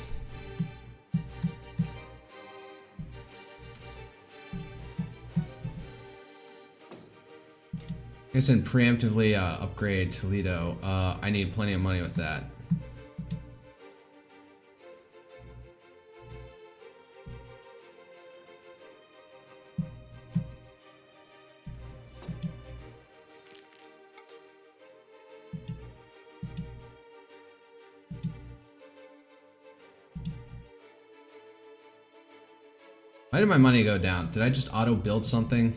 I guess and preemptively upgrade Toledo. I need plenty of money with that. Why did my money go down? Did I just auto build something?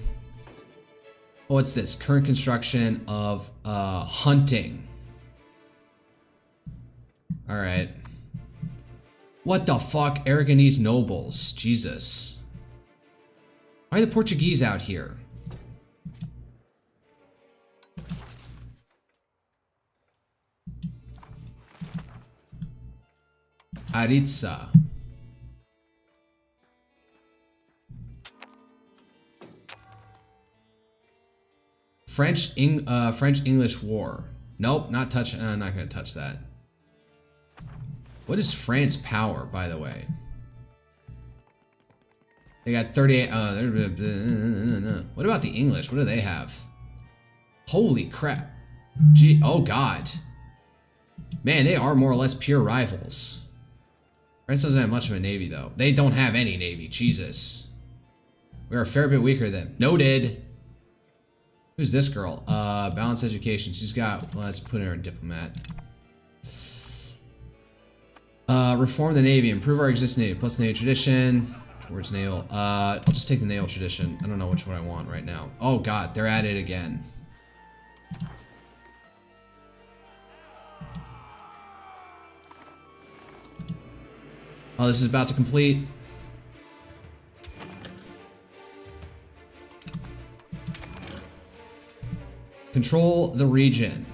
Oh, what's this? Current construction of hunting. Alright. What the fuck? Aragonese nobles. Jesus. Why are the Portuguese out here? Aritza. French-English War. Nope, not touch. I'm not gonna touch that. What is France power, by the way? They got 38. What about the English? What do they have? Holy crap! Gee, oh god. Man, they are more or less pure rivals. France doesn't have much of a navy, though. They don't have any navy. Jesus. We are a fair bit weaker than. Noted. Who's this girl? Balanced education. She's got, let's put her in diplomat. Reform the Navy. Improve our existing Navy. Plus Navy tradition. Towards naval. I'll just take the naval tradition. I don't know which one I want right now. Oh god, they're at it again. Oh, this is about to complete. Control the region.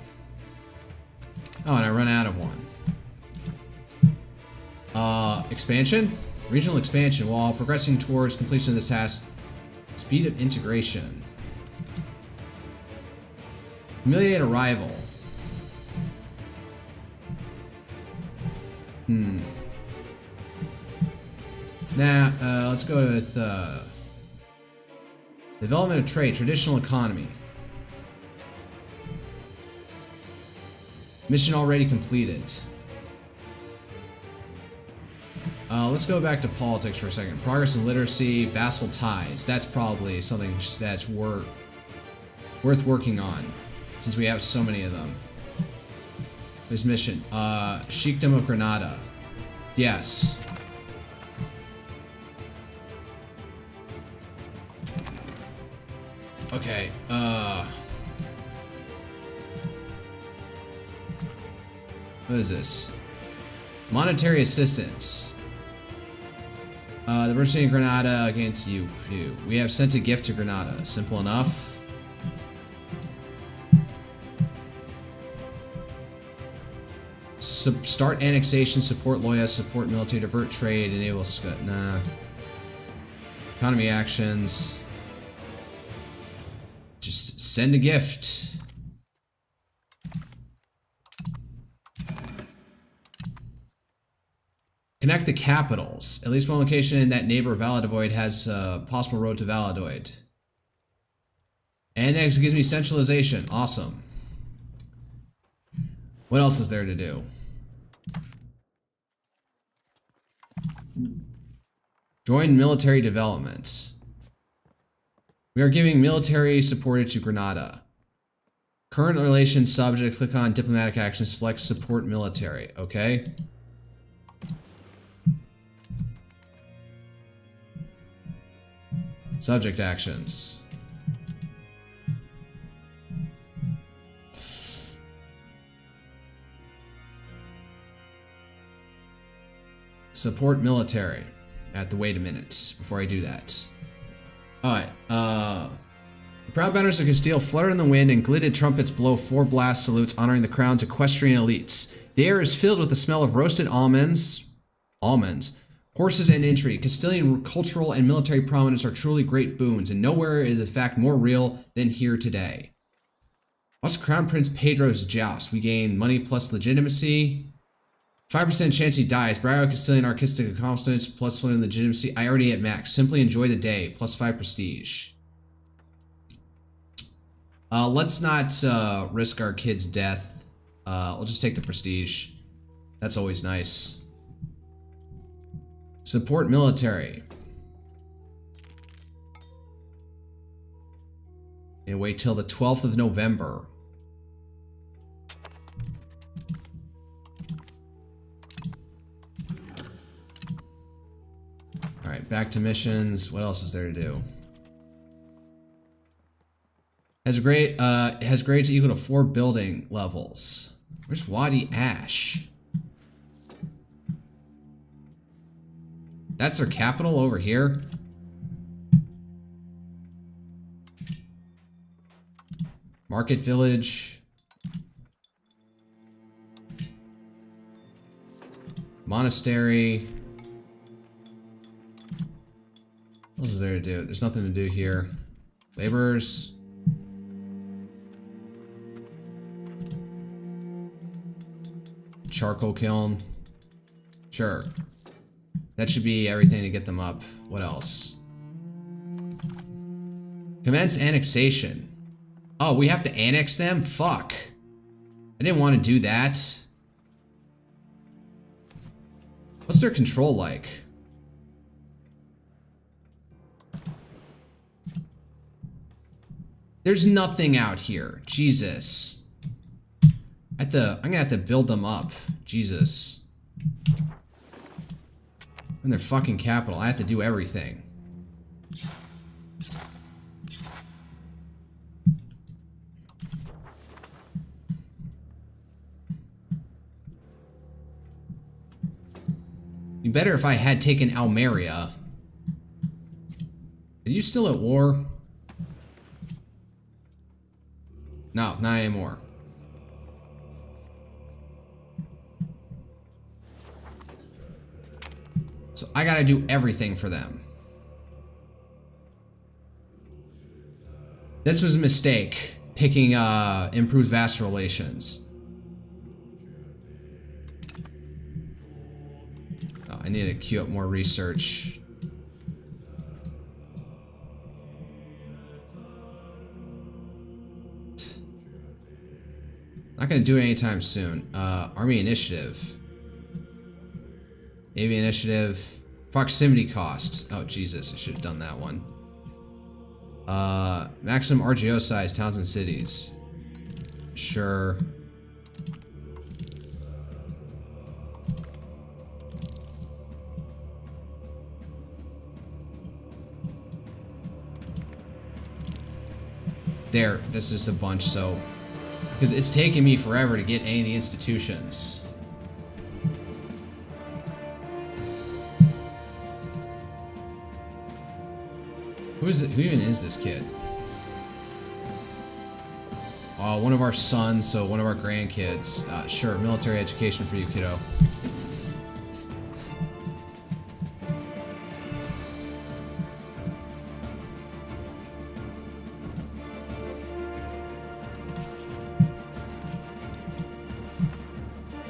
Oh, and I run out of one. Expansion? Regional expansion. While progressing towards completion of this task. Speed of integration. Humiliate a rival. Nah, let's go with development of trade, traditional economy. Mission already completed. Let's go back to politics for a second. Progress in literacy, vassal ties. That's probably something that's worth working on, since we have so many of them. There's mission. Sheikdom of Granada. Yes. Okay, what is this? Monetary assistance. The mercenary of Granada against you. We have sent a gift to Granada. Simple enough. Start annexation, support Loya, support military, divert trade, enable nah. Economy actions. Just send a gift. Connect the capitals. At least one location in that neighbor Valadoid has a possible road to Valadoid. And next, it gives me centralization. Awesome. What else is there to do? Join military developments. We are giving military support to Granada. Current relations subject, click on diplomatic actions, select support military. Okay. Subject actions. Support military. I have to wait a minute before I do that. Alright, the proud banners of Castile flutter in the wind and glitted trumpets blow 4 blast salutes honoring the crown's equestrian elites. The air is filled with the smell of roasted almonds, horses and intrigue. Castilian cultural and military prominence are truly great boons, and nowhere is the fact more real than here today. What's Crown Prince Pedro's joust? We gain money plus legitimacy. 5% chance he dies. Bravo Castilian artistic accomplishments plus legitimacy. I already at max. Simply enjoy the day. Plus 5 prestige. Let's not risk our kid's death. We'll just take the prestige. That's always nice. Support military. And wait till the 12th of November. Alright, back to missions. What else is there to do? Has grade to equal to 4 building levels. Where's Wadi Ash? That's their capital over here? Market Village. Monastery. What else is there to do? There's nothing to do here. Laborers. Charcoal kiln. Sure. That should be everything to get them up. What else? Commence annexation. Oh, we have to annex them? Fuck. I didn't want to do that. What's their control like? There's nothing out here. Jesus. I'm gonna have to build them up. Jesus. In their fucking capital. I have to do everything. Be better if I had taken Almeria. Are you still at war? No, not anymore. So I gotta do everything for them. This was a mistake, picking improved vassal relations. Oh, I need to queue up more research. Not gonna do it anytime soon. Army initiative. Navy initiative. Proximity cost. Oh, Jesus, I should have done that one. Maximum RGO size, towns and cities. Sure. There, this is a bunch, so... Because it's taken me forever to get any of the institutions. Who even is this kid? Oh, one of our sons, so one of our grandkids. Sure, military education for you, kiddo.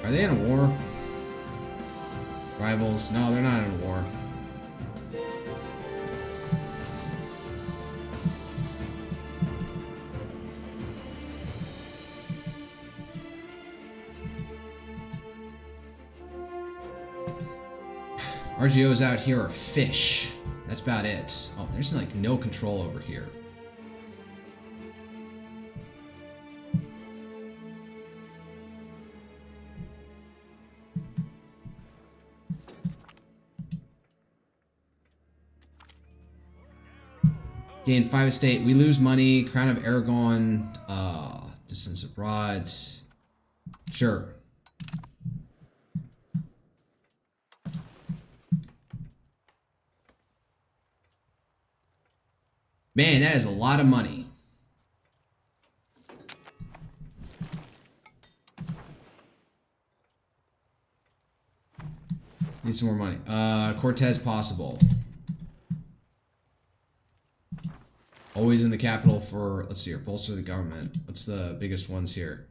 Are they in a war? Rivals? No, they're not in a war. RGOs out here are fish. That's about it. Oh, there's like no control over here. Gain 5 estate. We lose money. Crown of Aragon. Distance abroad. Sure. Man, that is a lot of money. Need some more money. Cortez possible. Always in the capital for, let's see here, bolster the government. What's the biggest ones here?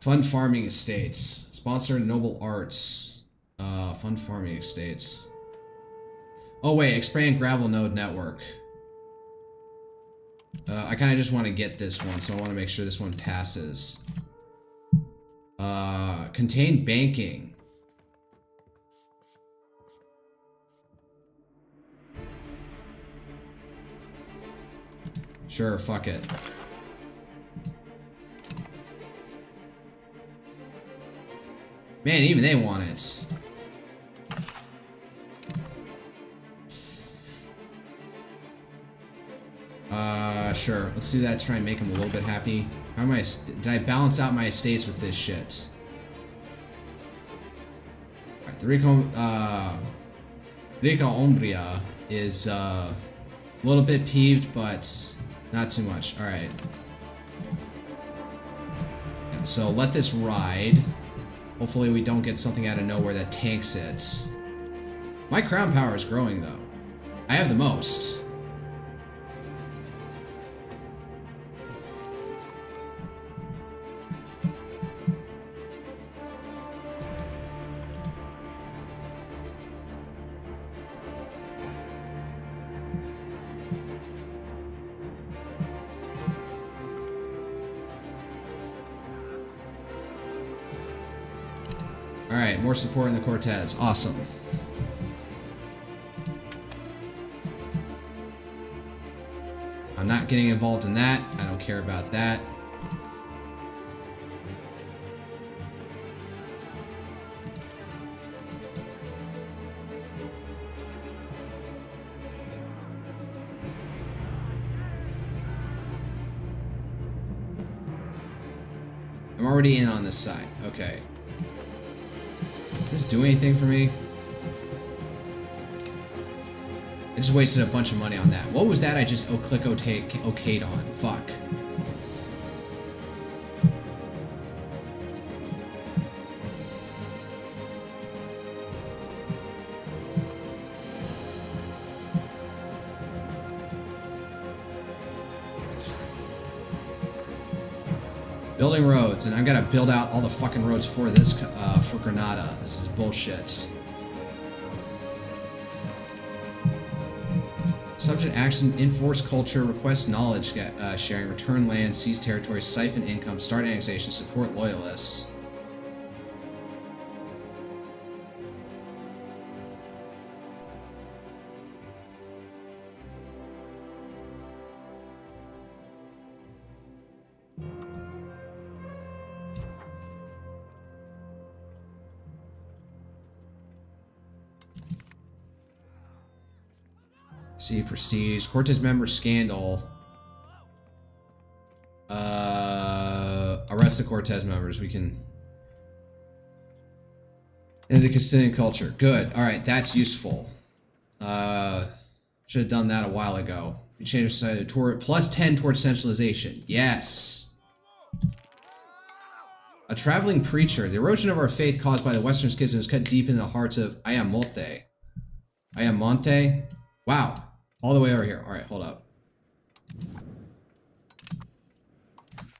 Fund farming estates. Sponsor noble arts. Fund farming estates. Oh wait, expand gravel node network. I kind of just want to get this one, so I want to make sure this one passes. Contain banking. Sure, fuck it. Man, even they want it. Sure. Let's do that. Try and make them a little bit happy. How am I? Did I balance out my estates with this shit? Alright, the Rica Umbria is a little bit peeved, but not too much. Alright. Yeah, so let this ride. Hopefully we don't get something out of nowhere that tanks it. My crown power is growing though. I have the most. Alright, more support in the Cortez. Awesome. I'm not getting involved in that. I don't care about that. I'm already in on this side. Okay. Does this do anything for me? I just wasted a bunch of money on that. What was that I just okayed on? Fuck. Building roads, and I've got to build out all the fucking roads for this, for Granada. This is bullshit. Subject action, enforce culture, request knowledge sharing, return land, seize territory, siphon income, start annexation, support loyalists. See, prestige. Cortez member scandal. Arrest the Cortez members. We can... And the Castilian culture. Good. Alright, that's useful. Should have done that a while ago. We changed society toward +10 towards centralization. Yes. A traveling preacher. The erosion of our faith caused by the Western schism is cut deep in the hearts of Ayamonte. Ayamonte? Wow. All the way over here. Alright, hold up.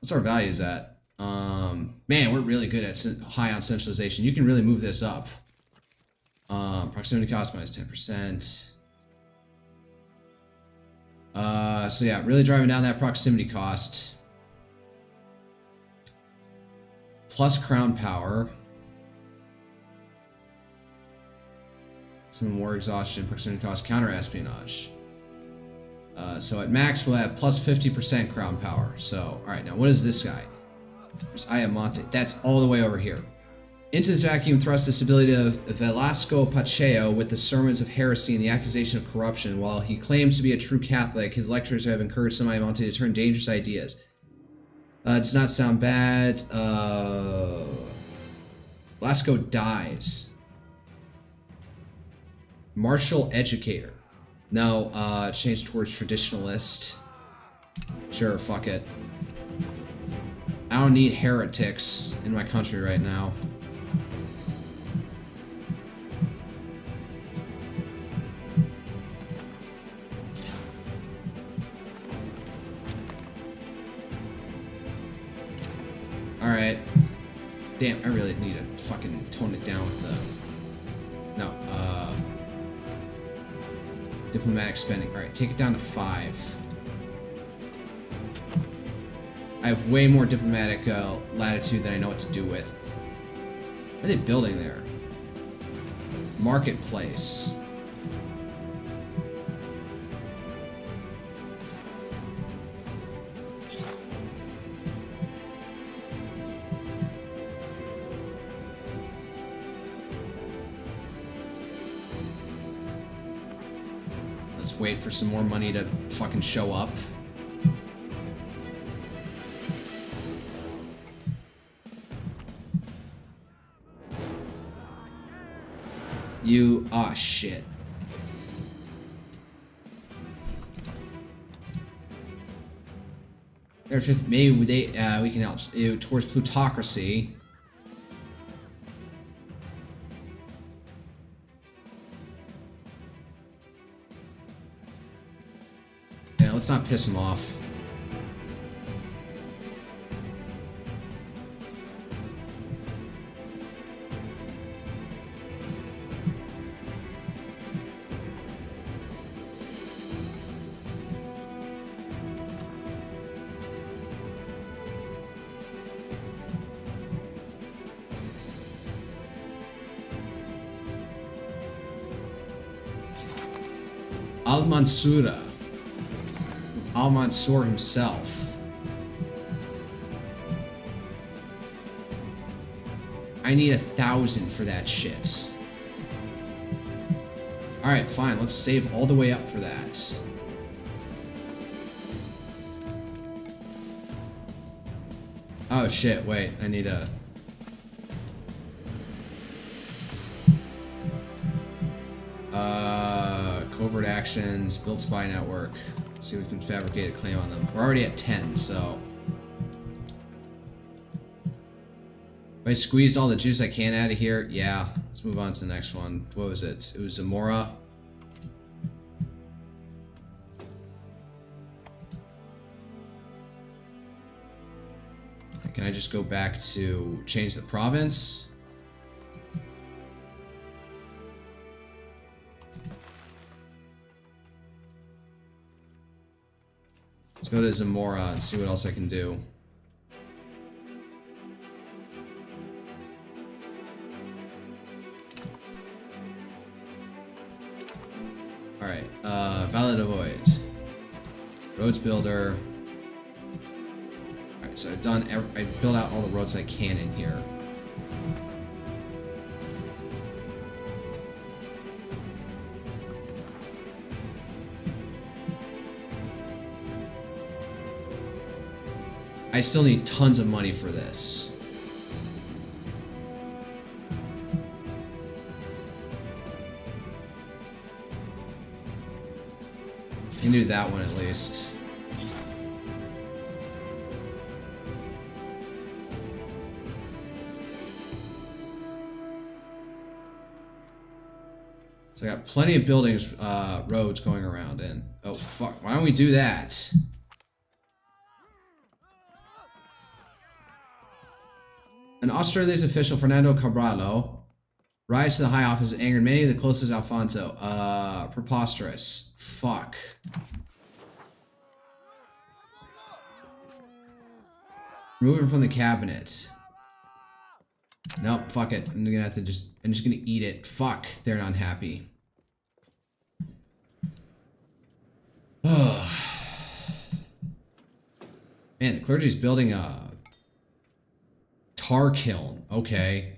What's our values at? Man, we're really good at high on centralization. You can really move this up. Proximity cost minus 10%. So yeah, really driving down that proximity cost. Plus crown power. Some more exhaustion, proximity cost, counter espionage. So at max we'll have plus 50% crown power. So, alright, now what is this guy? There's Ayamonte. That's all the way over here. Into this vacuum thrust the stability of Velasco Pacheco with the sermons of heresy and the accusation of corruption. While he claims to be a true Catholic, his lectures have encouraged some Ayamonte to turn dangerous ideas. Does not sound bad. Velasco dies. Martial educator. No, change towards traditionalist. Sure, fuck it. I don't need heretics in my country right now. Alright. Damn, I really need to fucking tone it down with the... No, diplomatic spending. Alright, take it down to 5. I have way more diplomatic latitude than I know what to do with. What are they building there? Marketplace. Let's wait for some more money to fucking show up. You, ah, shit. Maybe they, we can help towards plutocracy. Yeah, let's not piss him off. Al-Mansura. Al-Mansur himself. I need 1,000 for that shit. Alright, fine. Let's save all the way up for that. Oh shit, wait. I need a... Covert actions, build spy network. Let's see if we can fabricate a claim on them. We're already at 10, so... If I squeezed all the juice I can out of here, yeah. Let's move on to the next one. What was it? It was Zamora. Can I just go back to change the province? Let's go to Zamora and see what else I can do. Alright, Valid Avoid. Roads Builder. Alright, so I built out all the roads I can in here. I still need tons of money for this. I can do that one at least. So I got plenty of buildings, roads going around in. Oh fuck, why don't we do that? An Australia's official, Fernando Cabralo, Rise to the high office angered many of the closest Alfonso. Preposterous. Fuck. Remove him from the cabinet. Nope, fuck it. I'm just gonna eat it. Fuck, they're not happy. Man, the clergy's building a tar kiln. Okay.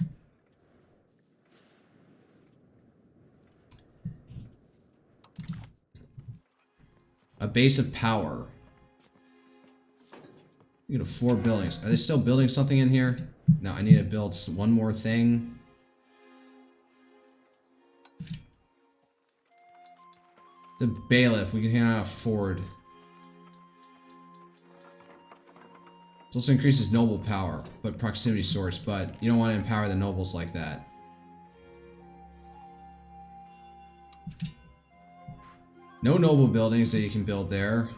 A base of power. You know, 4 buildings. Are they still building something in here? No, I need to build one more thing. The bailiff. We can hand out a ford. This also increases noble power, but proximity source. But you don't want to empower the nobles like that. No noble buildings that you can build there.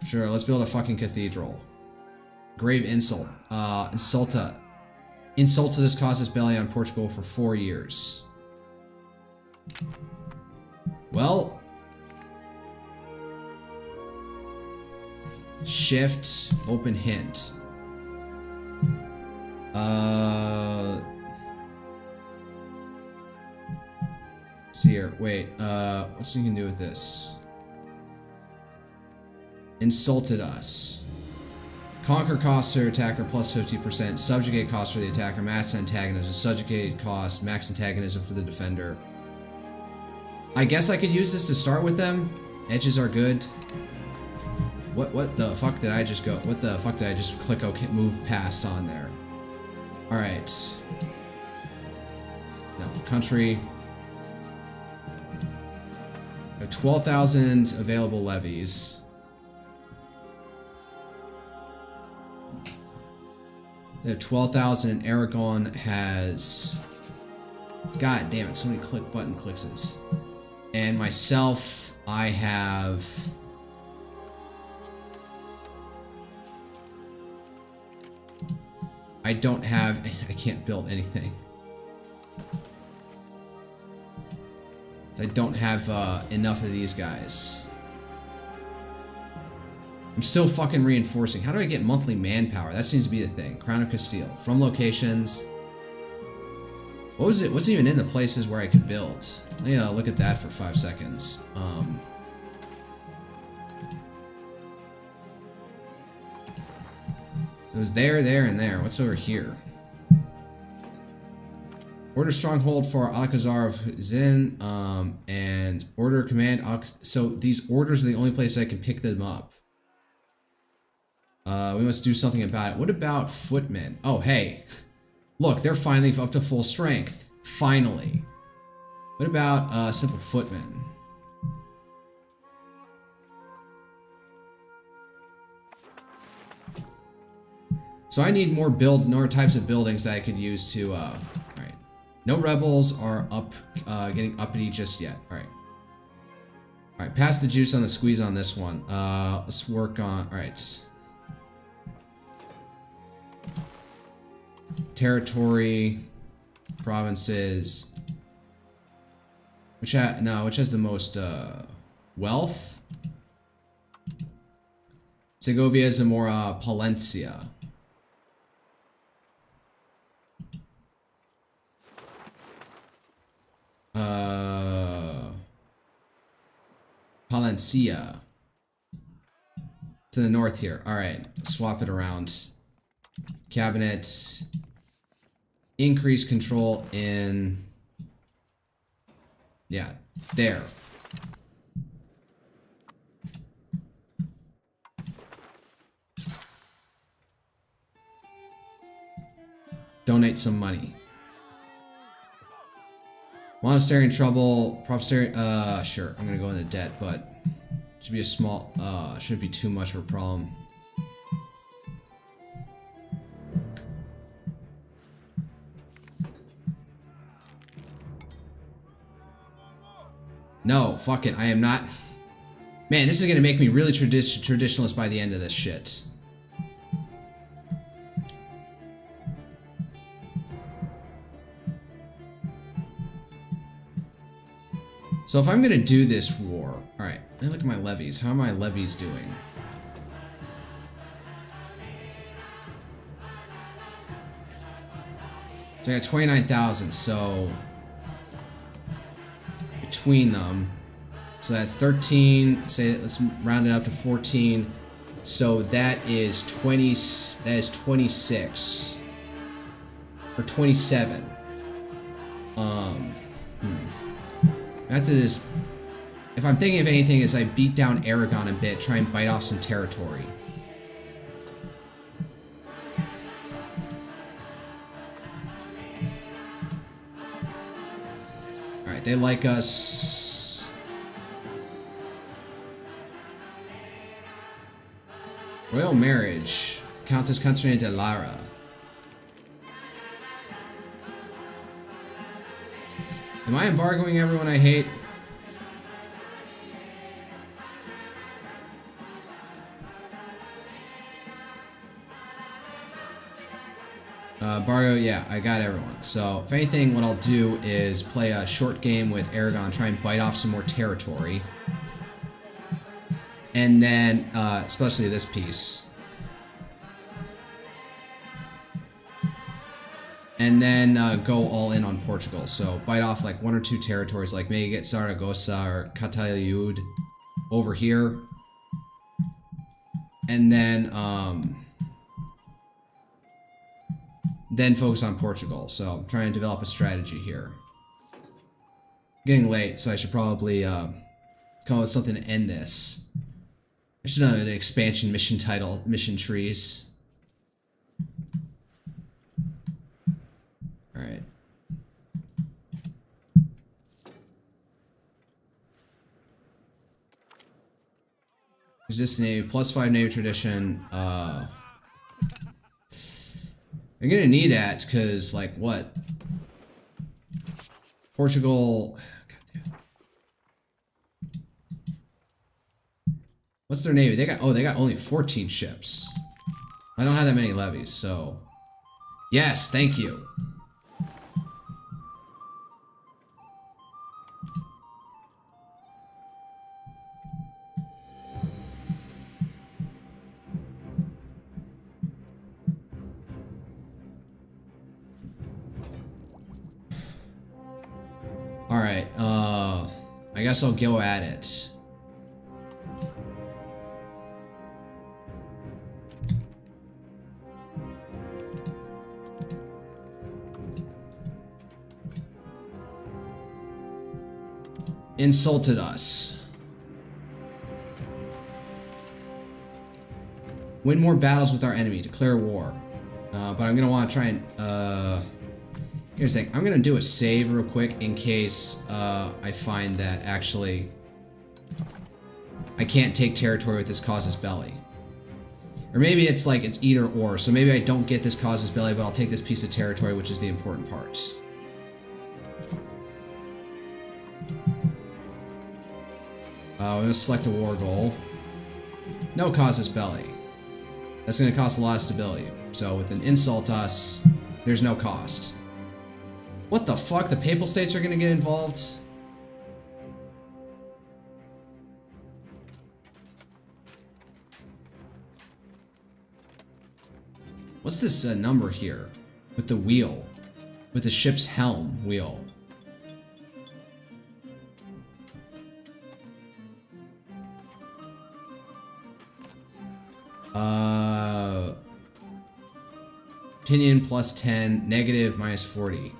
Sure, let's build a fucking cathedral. Grave insult. Insult to this causes belly on Portugal for 4 years. Well. Shift, open hint. See here, wait, what's we can do with this? Insulted us. Conquer cost to attacker plus 50%. Subjugate cost for the attacker. Max antagonism. Subjugate cost. Max antagonism for the defender. I guess I could use this to start with them. Edges are good. What the fuck did I just go? What the fuck did I just click OK move past on there? Alright. No, country. I have 12,000 available levies. They have 12,000 and Aragon has... God damn it, so many button clicks. And myself, I have... I don't have... I can't build anything. I don't have enough of these guys. I'm still fucking reinforcing. How do I get monthly manpower? That seems to be the thing. Crown of Castile. From locations. What was it? What's even in the places where I could build? Yeah, look at that for 5 seconds. So it was there, and there. What's over here? Order stronghold for Alcazar of Zin, and order command. So these orders are the only place I can pick them up. We must do something about it. What about footmen? Oh, hey. Look, they're finally up to full strength. Finally. What about simple footmen? So I need more types of buildings that I could use to, alright. No rebels are up, getting uppity just yet. Alright. Alright, pass the juice on the squeeze on this one. Let's work on, alright. Territory, provinces. Which has the most, wealth? Segovia is a more, Palencia. Palencia. To the north here. Alright, swap it around. Cabinet. Increase control in... Yeah, there. Donate some money. Monastery in trouble. Propstery, sure. I'm gonna go into debt, but should be a small, shouldn't be too much of a problem. No, fuck it. I am not. Man, this is gonna make me really traditionalist by the end of this shit. So if I'm gonna do this war, alright, let me look at my levies. How are my levies doing? So I got 29,000, so between them, so that's 13, say, let's round it up to 14, so that is 20, that is 26, or 27, After this, if I'm thinking of anything, is I beat down Aragon a bit, try and bite off some territory. Alright, they like us. Royal marriage. Countess Constantine de Lara. Am I embargoing everyone I hate? Bargo, yeah, I got everyone. So, if anything, what I'll do is play a short game with Aragon, try and bite off some more territory. And then, especially this piece. And then go all in on Portugal. So, bite off like 1 or 2 territories, like maybe get Saragossa or Catalunya over here. And then focus on Portugal. So I'm trying to develop a strategy here. Getting late, so I should probably come up with something to end this. I should have an expansion mission title, mission trees. Alright. Resist Navy, +5 Navy tradition, I'm gonna need that, because, like, what? Portugal... God damn. What's their navy? They got only 14 ships. I don't have that many levies, so... Yes, thank you. Alright, I guess I'll go at it. Insulted us. Win more battles with our enemy. Declare war. But I'm gonna want to try and, here's the thing, I'm gonna do a save real quick in case I find that actually I can't take territory with this casus belli. Or maybe it's like it's either or, so maybe I don't get this casus belli, but I'll take this piece of territory, which is the important part. We're gonna select a war goal. No casus belli. That's gonna cost a lot of stability. So with an insult us, there's no cost. What the fuck? The Papal States are gonna get involved? What's this number here? With the wheel. With the ship's helm wheel. Opinion +10, negative -40.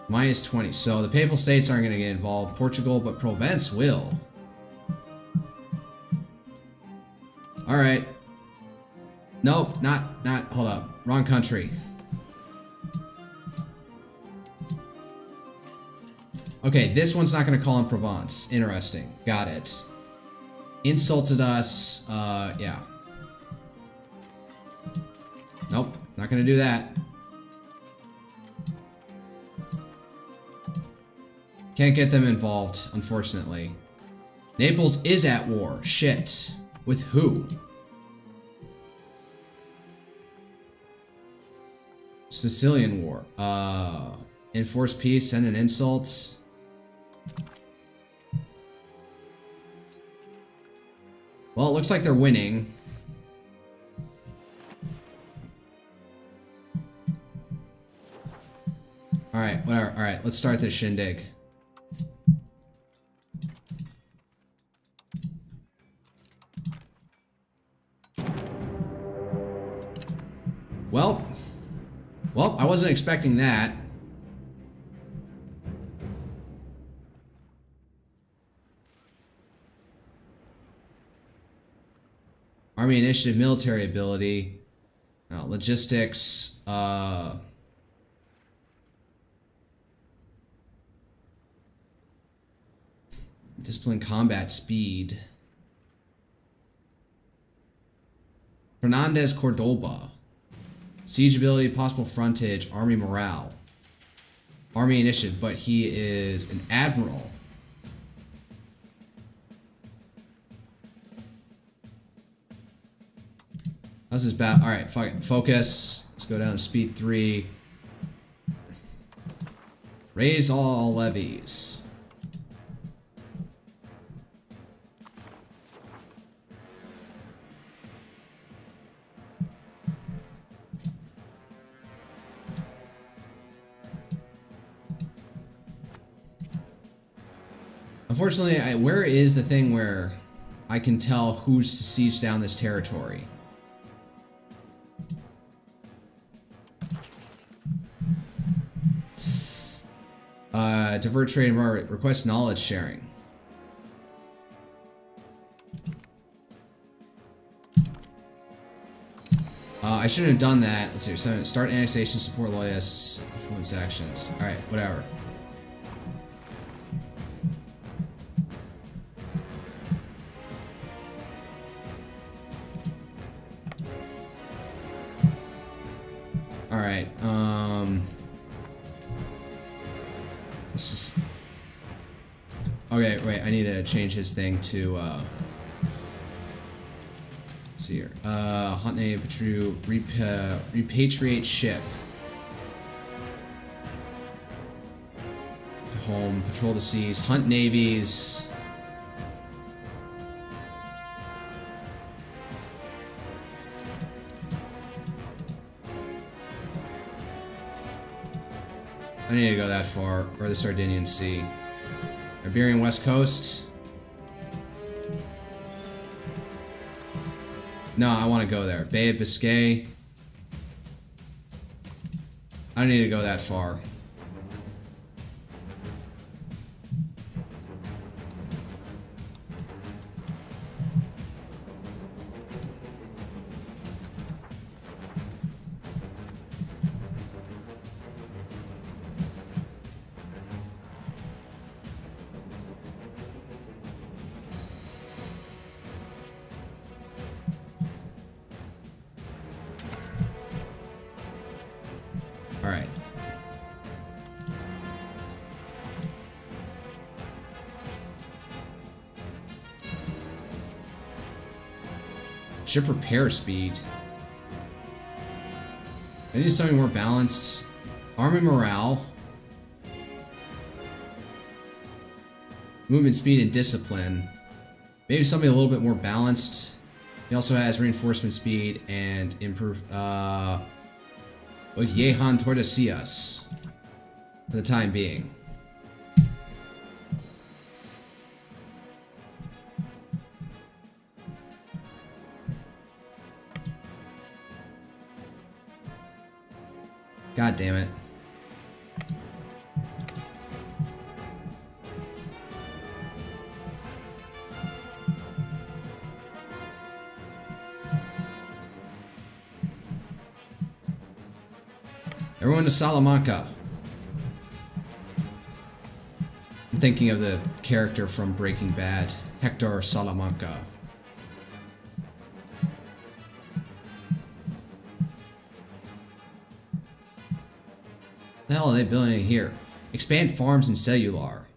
-20. So the Papal States aren't going to get involved. Portugal, but Provence will. Alright. Nope, not, hold up. Wrong country. Okay, this one's not going to call in Provence. Interesting. Got it. Insulted us, yeah. Nope, not going to do that. Can't get them involved, unfortunately. Naples is at war. Shit. With who? Sicilian war. Enforce peace, send an insult. Well, it looks like they're winning. Alright, whatever. Alright, let's start this shindig. Well, I wasn't expecting that. Army initiative, military ability, logistics, discipline, combat, speed. Fernandez Cordoba. Siege ability, possible frontage, army morale. Army initiative, but he is an admiral. How's his bat? Alright, fuck it. Focus. Let's go down to speed 3. Raise all levies. Unfortunately, where is the thing where I can tell who's to siege down this territory? Divert trade and request knowledge sharing. I shouldn't have done that. Let's see. So start annexation, support loyalists, influence actions. Alright, whatever. Alright, let's just... Okay, wait, I need to change his thing to, let's see here. Hunt name, repatriate ship. To home, patrol the seas, hunt navies. I need to go that far, or the Sardinian Sea. Iberian West Coast. No, I want to go there. Bay of Biscay. I don't need to go that far. Alright. Ship repair speed. I need something more balanced. Army morale. Movement speed and discipline. Maybe something a little bit more balanced. He also has reinforcement speed and improve Yehan Tordesillas for the time being. God damn it. Everyone to Salamanca. I'm thinking of the character from Breaking Bad, Hector Salamanca. What the hell are they building here? Expand farms and cellular.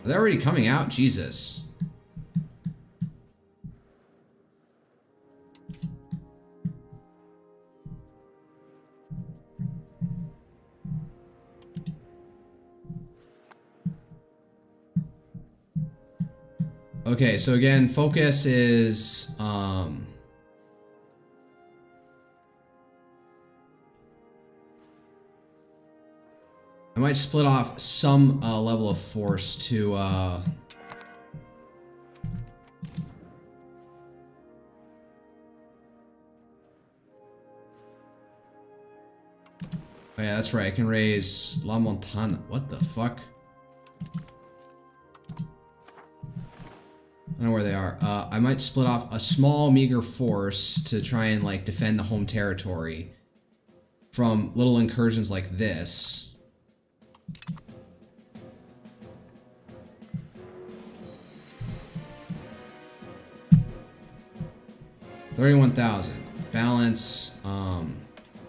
Are they already coming out? Jesus. Okay, so again, focus is I might split off some level of force to oh yeah, that's right. I can raise La Montana. What the fuck? I don't know where they are. I might split off a small, meager force to try and, like, defend the home territory from little incursions like this. $31,000. Balance,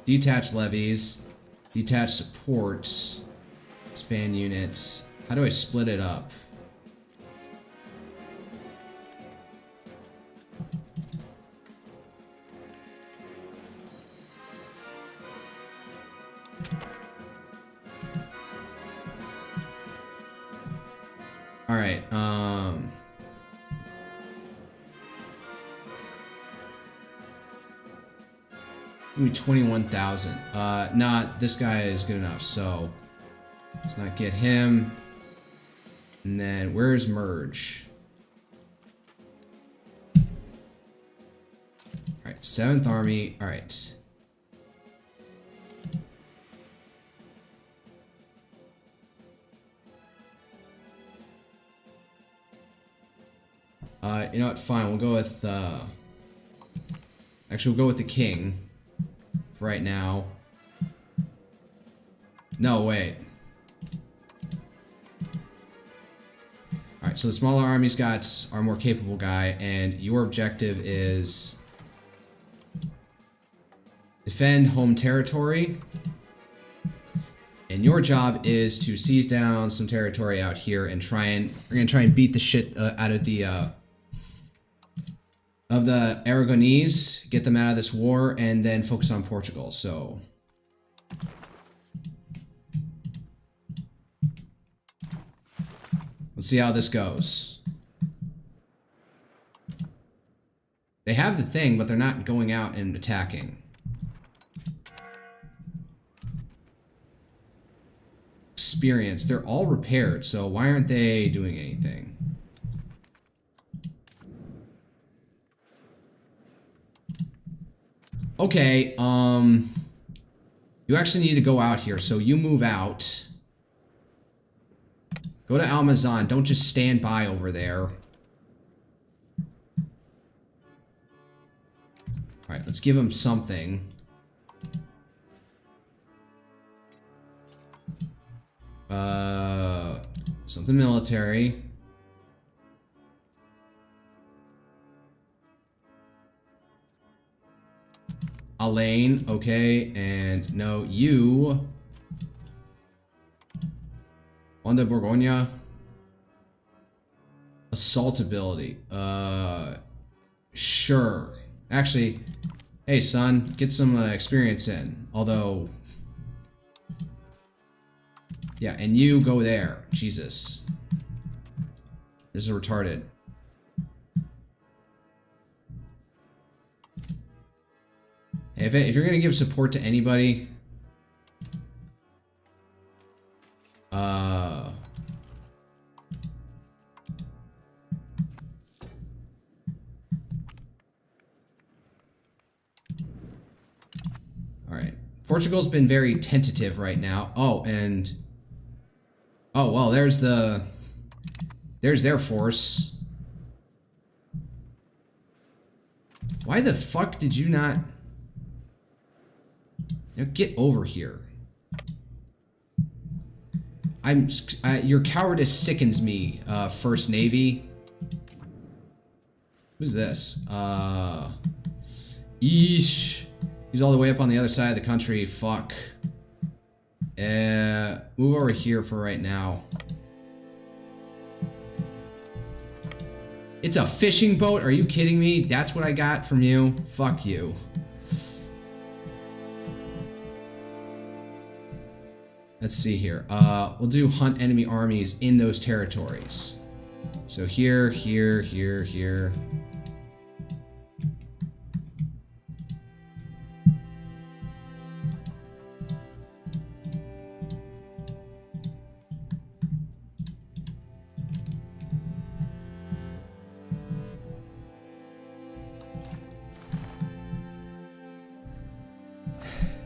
detached levies, detached support, expand units. How do I split it up? All right, give me 21,000. Nah, this guy is good enough, so let's not get him. And then where's merge? All right, 7th Army. All right. You know what? Fine. We'll go with. Actually, we'll go with the king for right now. No, wait. All right. So the smaller armies got our more capable guy, and your objective is defend home territory. And your job is to seize down some territory out here and we're gonna try and beat the shit out of the Aragonese, get them out of this war, and then focus on Portugal. So let's see how this goes. They have the thing, but they're not going out and attacking. Experience. They're all repaired, so why aren't they doing anything? Okay, you actually need to go out here, so you move out. Go to Almazan, don't just stand by over there. Alright, let's give him something. Something military. Alain, okay, and no, you. Onda Borgoña. Assault ability. Sure. Actually, hey son, get some experience in. Although, yeah, and you go there. Jesus. This is retarded. Hey, if you're gonna give support to anybody, alright. Portugal's been very tentative right now. Oh, and oh well, there's their force. Why the fuck did you not? Now get over here. Your cowardice sickens me, First Navy. Who's this? Eesh. He's all the way up on the other side of the country. Fuck. Move over here for right now. It's a fishing boat? Are you kidding me? That's what I got from you? Fuck you. Let's see here. We'll do hunt enemy armies in those territories. So here, here, here, here.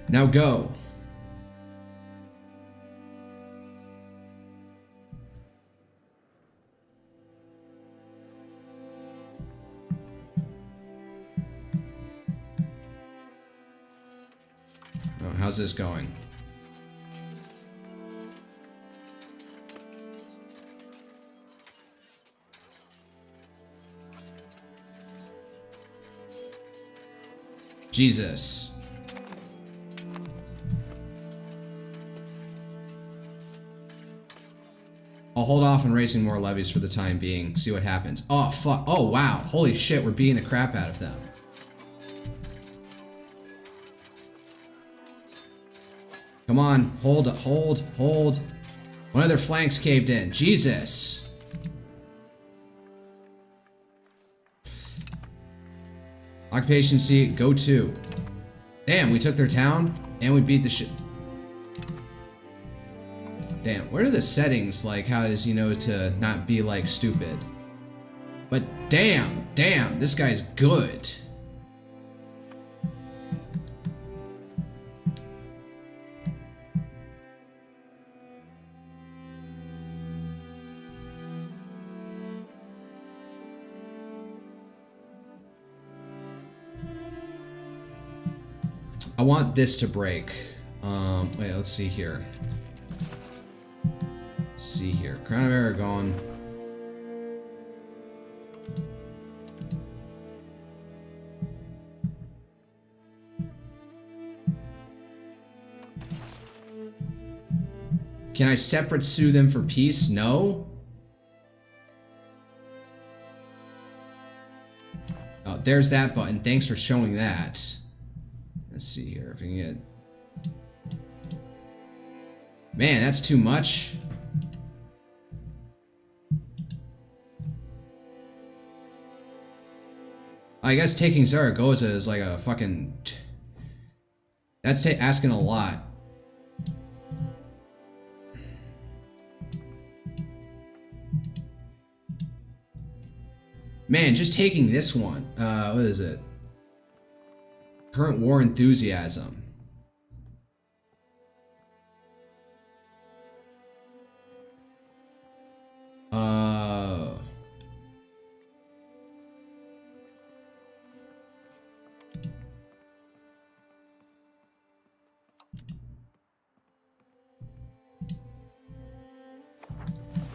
Now go. Oh, how's this going? Jesus. I'll hold off on raising more levies for the time being, see what happens. Oh, fuck. Oh, wow. Holy shit, we're beating the crap out of them. Come on, hold, hold, hold. One of their flanks caved in. Jesus. Occupation C, go to. Damn, we took their town and we beat the shit. Damn, what are the settings like? How does he know to not be like stupid? But damn, this guy's good. I want this to break. Wait, let's see here. Let's see here. Crown of Aragon. Can I separate sue them for peace? No. Oh, there's that button. Thanks for showing that. Let's see here if we can get... Man, that's too much. I guess taking Zaragoza is like a fucking... That's asking a lot. Man, just taking this one. What is it? Current war enthusiasm.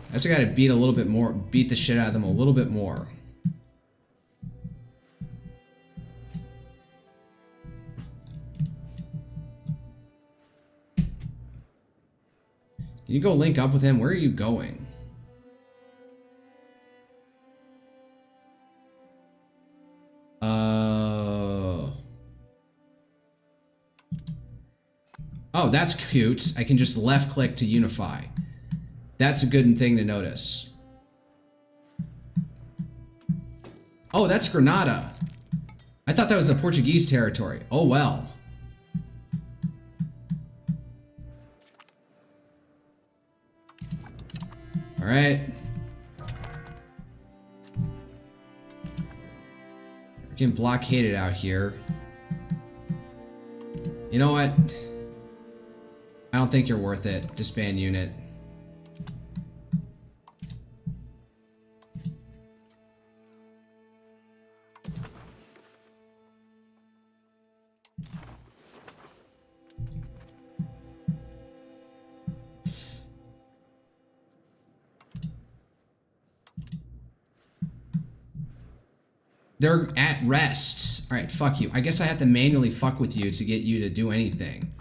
I just gotta beat a little bit more, beat the shit out of them a little bit more. Can you go link up with him? Where are you going? Oh, that's cute. I can just left click to unify. That's a good thing to notice. Oh, that's Granada. I thought that was the Portuguese territory. Oh well. All right. We're getting blockaded out here. You know what? I don't think you're worth it. Disband unit. They're at rest. Alright, fuck you. I guess I have to manually fuck with you to get you to do anything.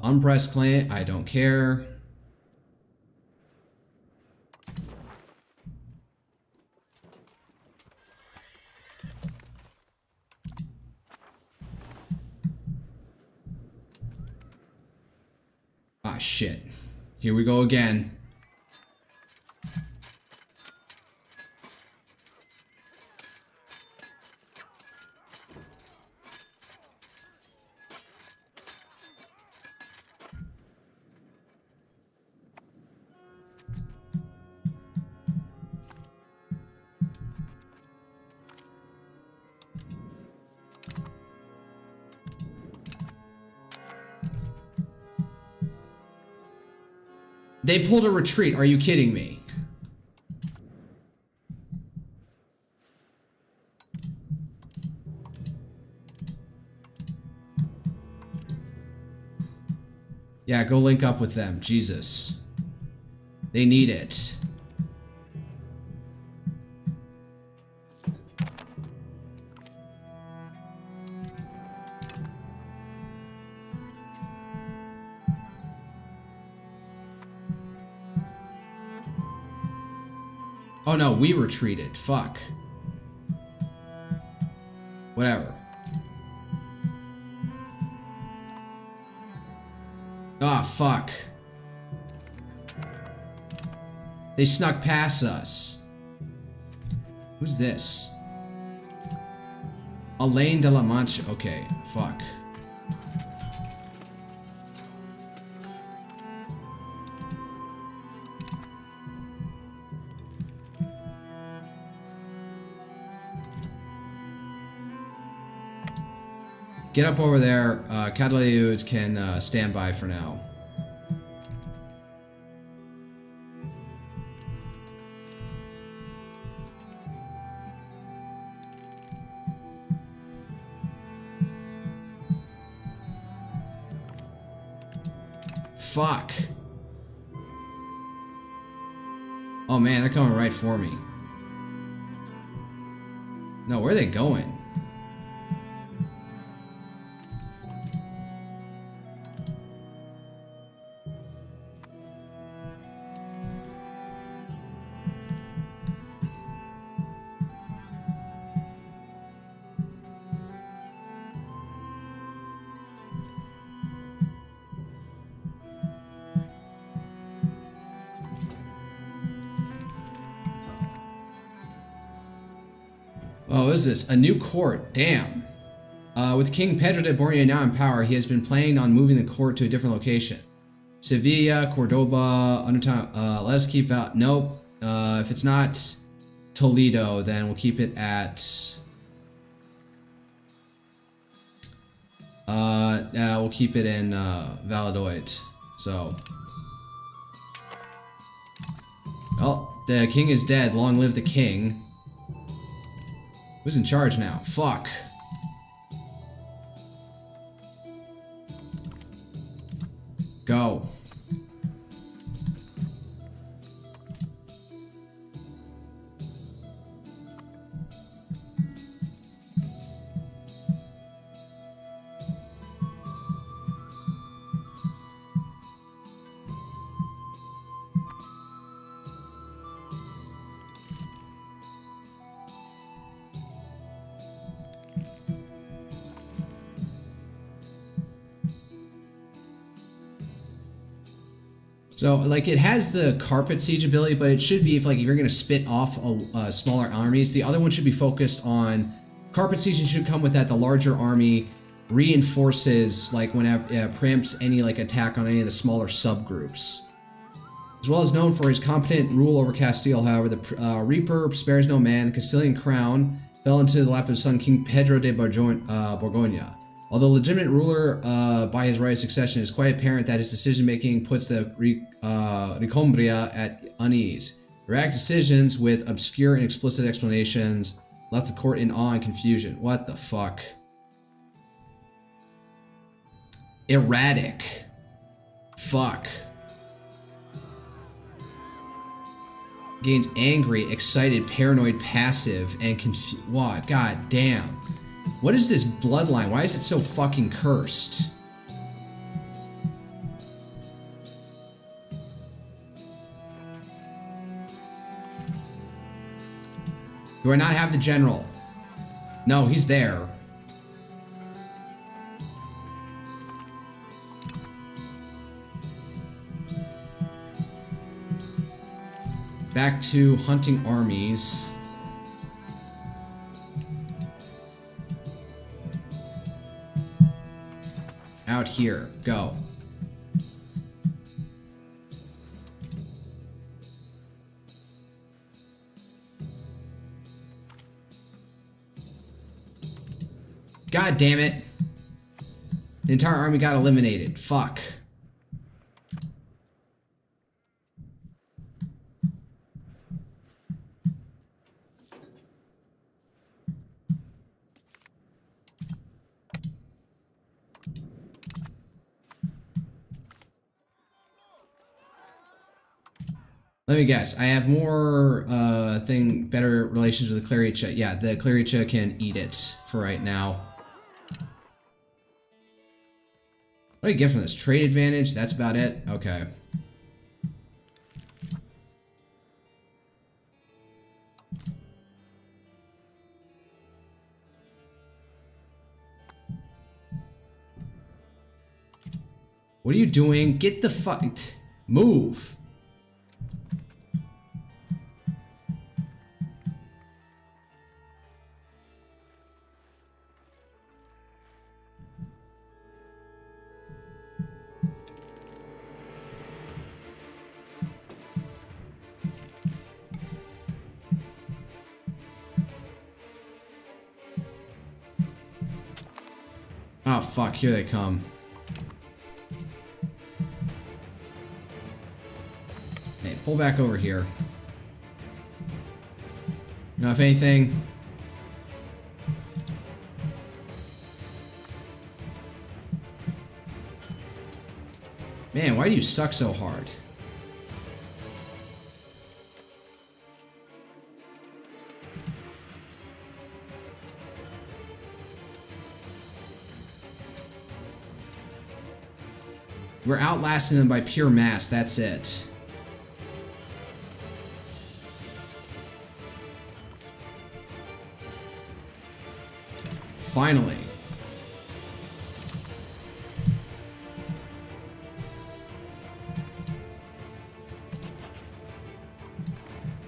Unpressed client, I don't care. Ah, shit. Here we go again. They pulled a retreat. Are you kidding me? Yeah, go link up with them. Jesus. They need it. Oh no, we retreated. Fuck. Whatever. Ah, fuck. They snuck past us. Who's this? Alain de la Mancha. Okay, fuck. Get up over there. Cadaliud can stand by for now. Fuck. Oh man, they're coming right for me. No, where are they going? Oh, what is this? A new court. Damn. With King Pedro de Borja now in power, he has been planning on moving the court to a different location. Sevilla, Cordoba, let us keep out. Nope. If it's not Toledo, then we'll keep it at... we'll keep it in Valladolid. So... Well, the king is dead. Long live the king. Who's in charge now? Fuck. Go. So, like, it has the carpet siege ability, but it should be if you're going to spit off smaller armies. The other one should be focused on carpet siege and should come with that. The larger army reinforces, like, whenever preempts any, attack on any of the smaller subgroups. As well as known for his competent rule over Castile, however, the Reaper spares no man. The Castilian crown fell into the lap of his son, King Pedro de Borgoña. Although legitimate ruler by his right of succession, it's quite apparent that his decision-making puts the Ricombria at unease. Erratic decisions with obscure and explicit explanations left the court in awe and confusion. What the fuck? Erratic. Fuck. Gains angry, excited, paranoid, passive, and confused. What? God damn. What is this bloodline? Why is it so fucking cursed? Do I not have the general? No, he's there. Back to hunting armies. Out here. Go. God damn it. The entire army got eliminated. Fuck. Let me guess. I have more better relations with the Claricha. Yeah, the Claricha can eat it for right now. What do I get from this? Trade advantage? That's about it? Okay. What are you doing? Get the fuck... Move! Oh fuck, here they come. Hey, pull back over here. You know, if anything... Man, why do you suck so hard? We're outlasting them by pure mass, that's it. Finally.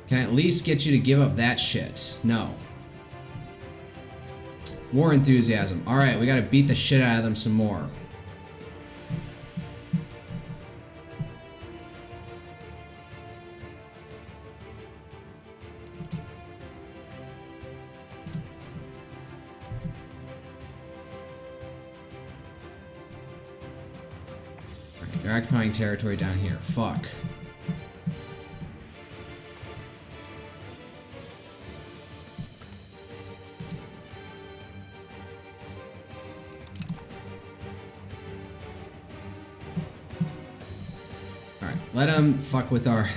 Can I at least get you to give up that shit? No. War enthusiasm. Alright, we gotta beat the shit out of them some more. They're occupying territory down here. Fuck. Alright, let them fuck with our...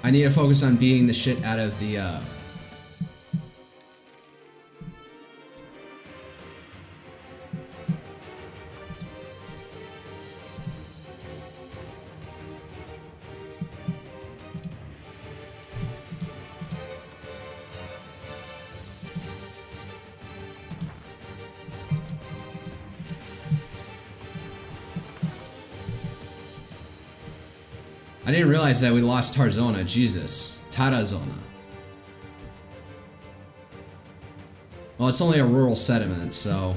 I need to focus on beating the shit out of the, I didn't realize that we lost Tarzona. Jesus. Tarazona. Well, it's only a rural settlement, so...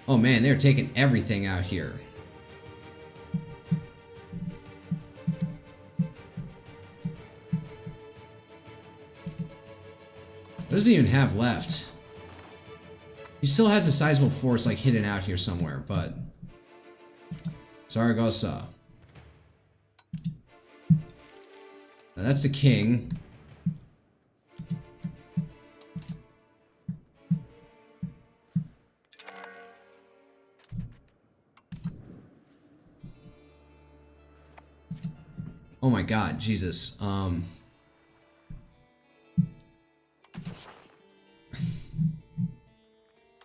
Oh man, they're taking everything out here. What does he even have left? He still has a sizable force like hidden out here somewhere, but... Zaragoza. Now, that's the king. Oh my god, Jesus.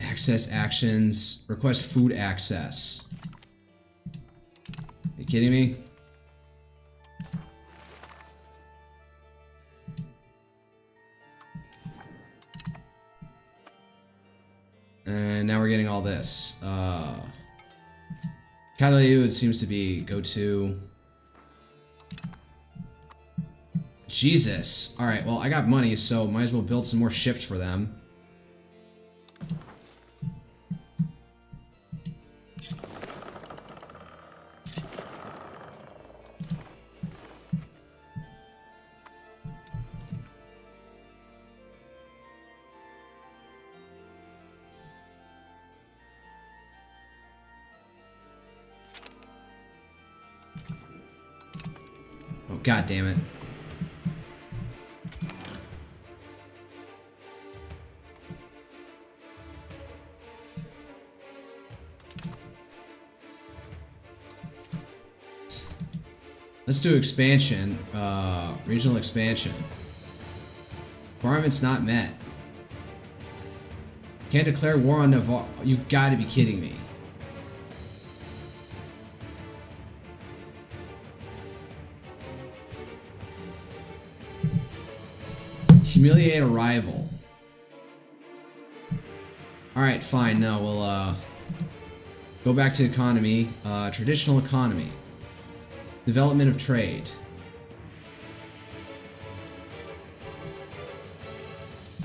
Access actions. Request food access. Are you kidding me? And now we're getting all this. Cataleu, it seems to be go-to. Jesus. Alright, well, I got money, so might as well build some more ships for them. Oh, god damn it. Let's do expansion. Regional expansion. Requirements not met. Can't declare war on Navarre. You gotta be kidding me. Humiliate a rival. Alright, fine. No, we'll go back to economy. Traditional economy. Development of trade.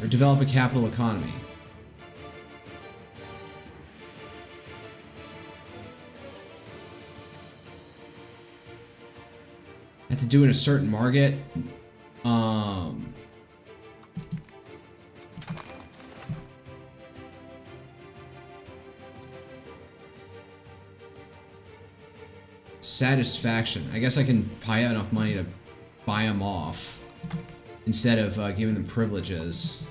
Or develop a capital economy. Have to do in a certain market. Satisfaction. I guess I can pay out enough money to buy them off instead of giving them privileges.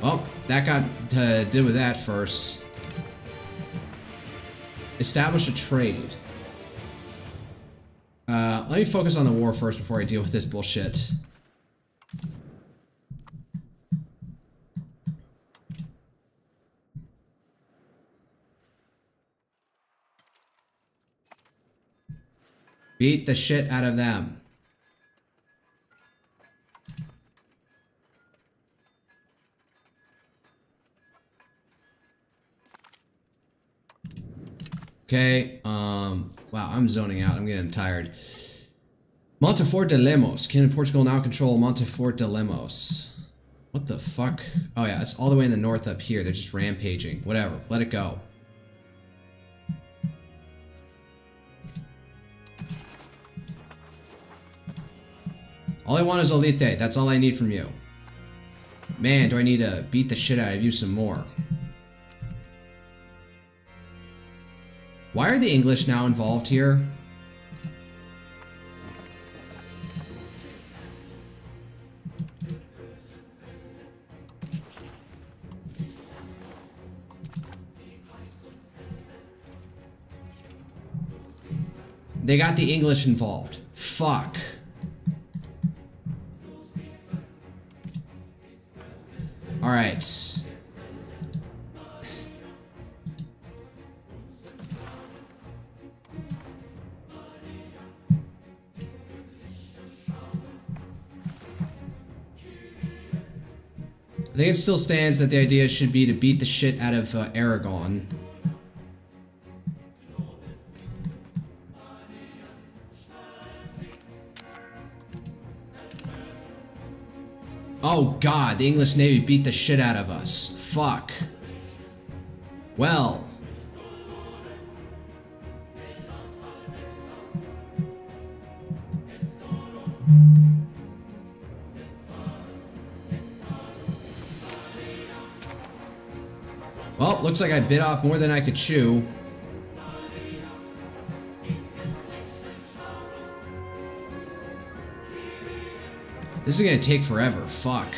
Oh, that got to deal with that first. Establish a trade. Let me focus on the war first before I deal with this bullshit. Beat the shit out of them. Okay, wow, I'm zoning out. I'm getting tired. Montefort de Lemos. Can Portugal now control Montefort de Lemos? What the fuck? Oh yeah, it's all the way in the north up here. They're just rampaging. Whatever, let it go. All I want is Olite. That's all I need from you. Man, do I need to beat the shit out of you some more. Why are the English now involved here? They got the English involved. Fuck. All right. I think it still stands that the idea should be to beat the shit out of Aragon. Oh god, the English Navy beat the shit out of us. Fuck. Well. Well, looks like I bit off more than I could chew. This is gonna take forever. Fuck.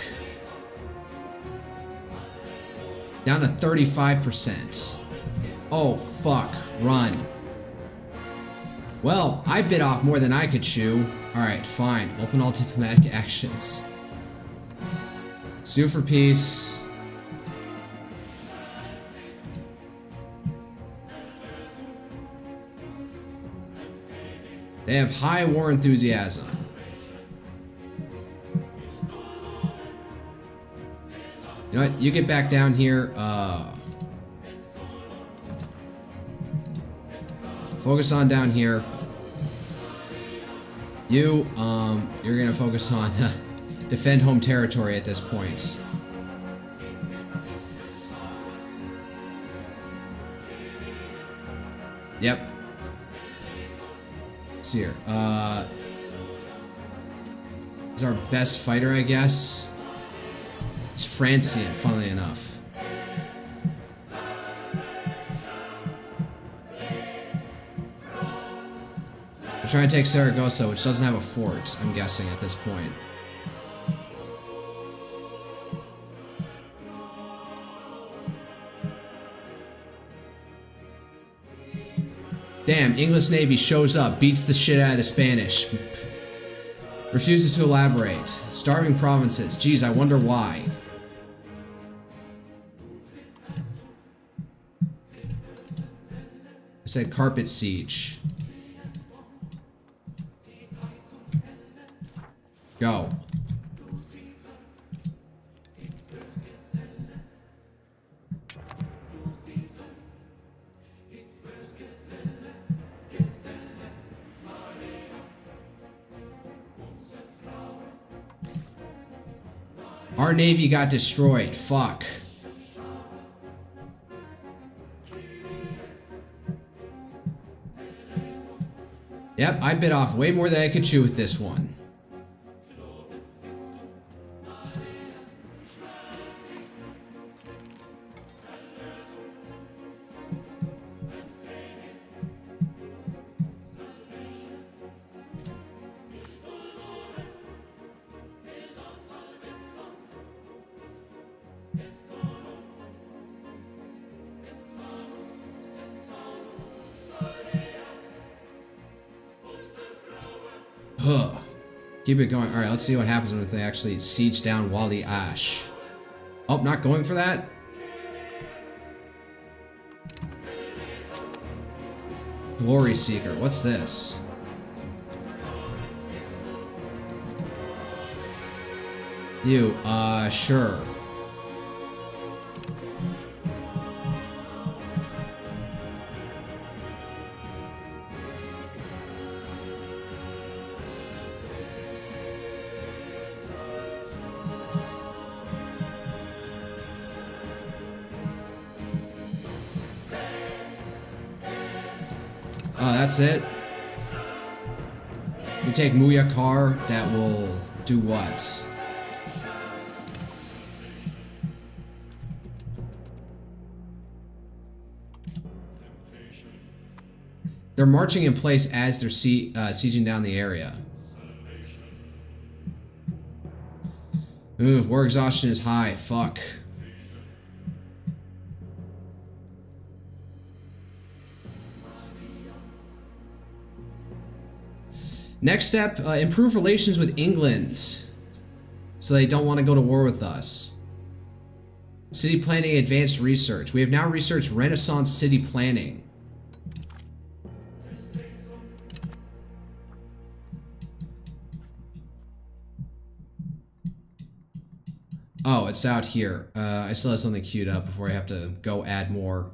Down to 35%. Oh, fuck. Run. Well, I bit off more than I could chew. Alright, fine. Open all diplomatic actions. Sue for peace. They have high war enthusiasm. You know what? You get back down here. Focus on down here. You're gonna focus on defend home territory at this point. Yep. Let's see here. He's our best fighter, I guess. It's Francian, funnily enough. We're trying to take Saragossa, which doesn't have a fort, I'm guessing, at this point. Damn, English Navy shows up, beats the shit out of the Spanish. Refuses to elaborate. Starving provinces. Geez, I wonder why. I said carpet siege. Go. Our navy got destroyed. Fuck. Yep, I bit off way more than I could chew with this one. Huh. Keep it going. Alright, let's see what happens when they actually siege down Wali Ash. Oh, not going for that? Glory Seeker. What's this? You, sure. Oh, that's it? You take Muyakar, that will do what? They're marching in place as they're sieging down the area. Move, war exhaustion is high, fuck. Next step, improve relations with England. So they don't want to go to war with us. City planning advanced research. We have now researched Renaissance city planning. Oh, it's out here. I still have something queued up before I have to go add more.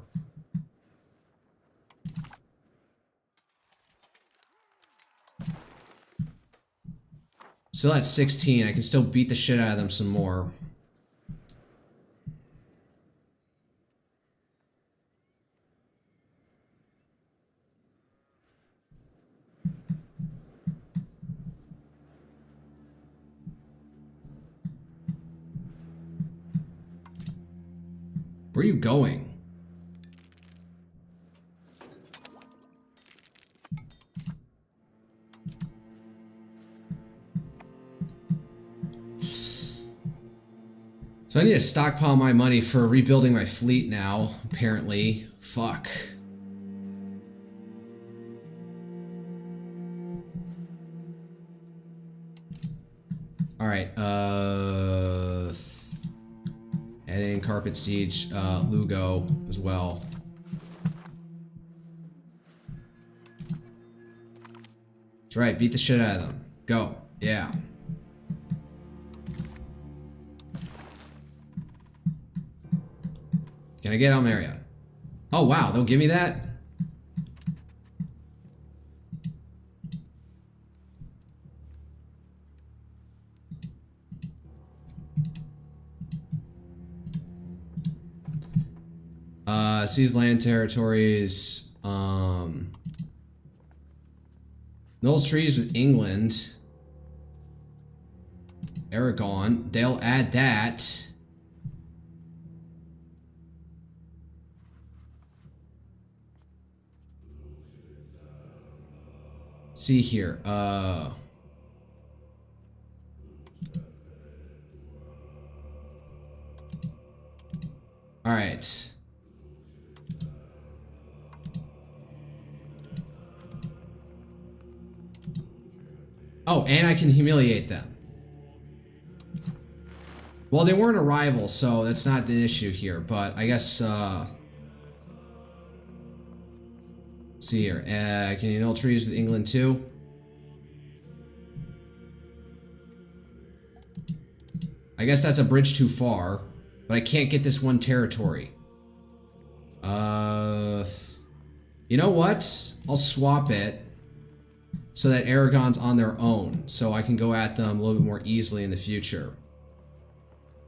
Still at 16, I can still beat the shit out of them some more. Where are you going? So I need to stockpile my money for rebuilding my fleet now, apparently. Fuck. Alright, head in, carpet siege, Lugo as well. That's right, beat the shit out of them. Go, yeah. Can I get Almeria? Oh wow, they'll give me that? Seize land territories, Knowles trees with England. Aragon, they'll add that. See here, all right. Oh, and I can humiliate them. Well, they weren't a rival, so that's not the issue here, but I guess, see here, can you annul treaties with England too? I guess that's a bridge too far, but I can't get this one territory. You know what? I'll swap it so that Aragon's on their own, so I can go at them a little bit more easily in the future.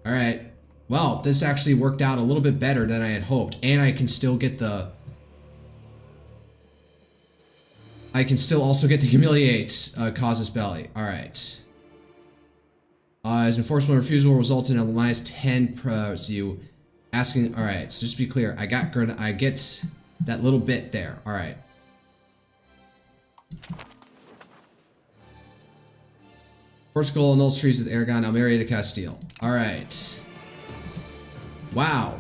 Alright. Well, this actually worked out a little bit better than I had hoped, and I can still get the... I can still also get the humiliate casus belli. Alright. As enforceable refusal will result in a -10 so you asking. Alright, so just to be clear, I get that little bit there. Alright. Portugal annuls treaties with Aragon, Almeria to Castile. Alright. Wow.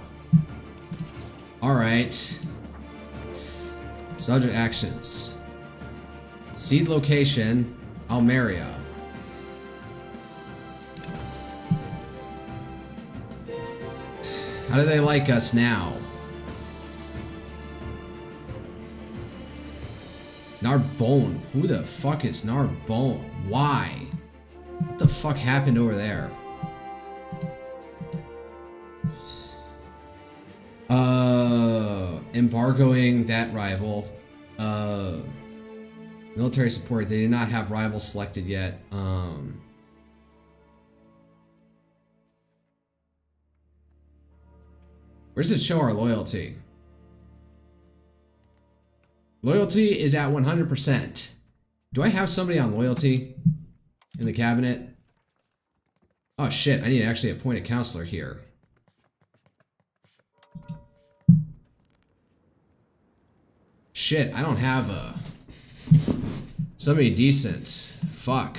Alright. Subject actions. Seed location, Almeria. How do they like us now? Narbonne. Who the fuck is Narbonne? Why? What the fuck happened over there? Embargoing that rival. Military support. They do not have rivals selected yet. Where does it show our loyalty? Loyalty is at 100%. Do I have somebody on loyalty in the cabinet? Oh shit, I need to actually appoint a counselor here. Shit, I don't have somebody decent. Fuck.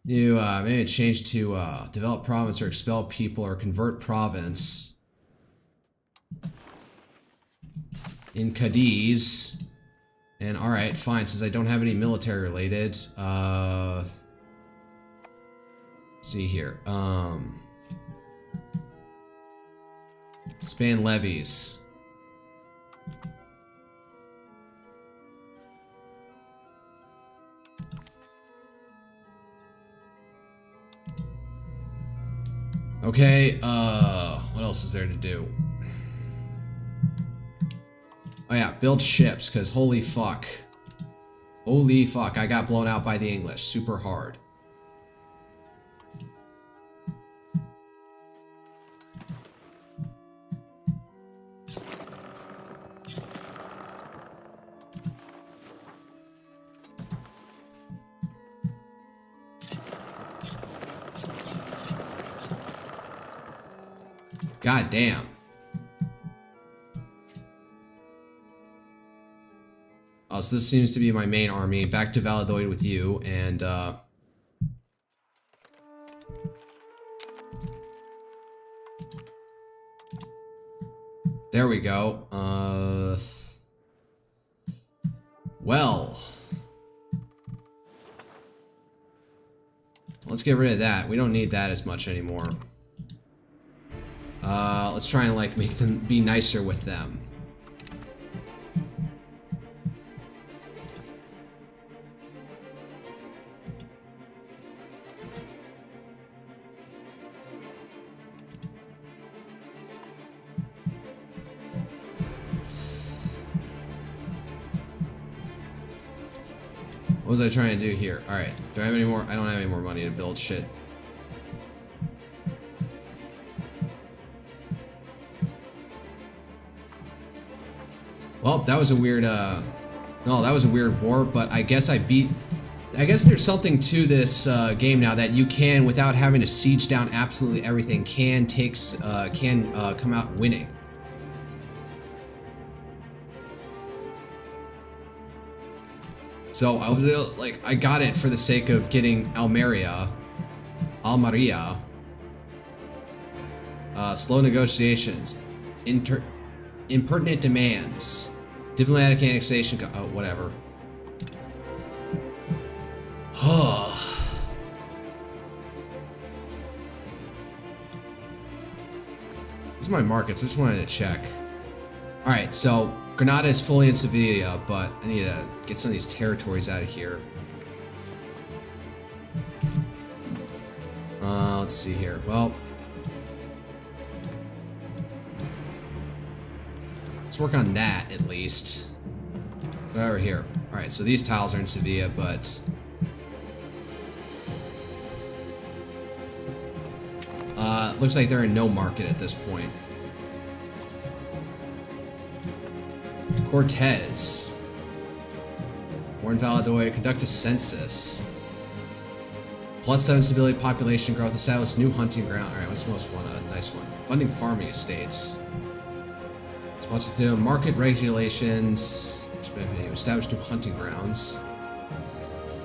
You maybe change to develop province or expel people or convert province in Cadiz. And alright, fine, since I don't have any military related, let's see here. Span levies. Okay, what else is there to do? Oh yeah, build ships, because holy fuck. Holy fuck, I got blown out by the English super hard. God damn. Oh, so this seems to be my main army. Back to Valladolid with you, and there we go. Well. Let's get rid of that. We don't need that as much anymore. Let's try and like make them be nicer with them. What was I trying to do here? Alright, do I have any more? I don't have any more money to build shit. Well, that was a weird, no, that was a weird war, but I guess I guess there's something to this game now that you can, without having to siege down absolutely everything, can come out winning. So I got it for the sake of getting Almeria. Slow negotiations. Impertinent demands. Diplomatic annexation. Oh, whatever. Where's my markets? I just wanted to check. Alright, so Granada is fully in Sevilla, but I need to get some of these territories out of here. Let's see here. Well, let's work on that at least. Right over here. Alright, so these tiles are in Sevilla, but looks like they're in no market at this point. Cortez. Warren Valadoy, conduct a census. +7 stability, population growth, establish new hunting ground. Alright, what's the most one? A nice one. Funding farming estates. Sponsored to market regulations. Establish new hunting grounds.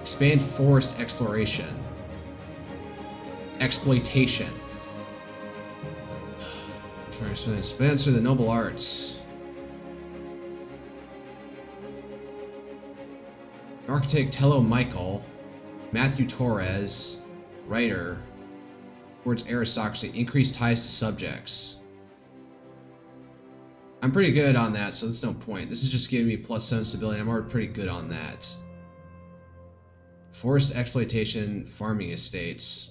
Expand forest exploration. Exploitation. Sponsor the noble arts. Architect Tello Michael. Matthew Torres. Writer. Towards aristocracy. Increased ties to subjects. I'm pretty good on that, so that's no point. This is just giving me +7 stability. I'm already pretty good on that. Forest exploitation. Farming estates.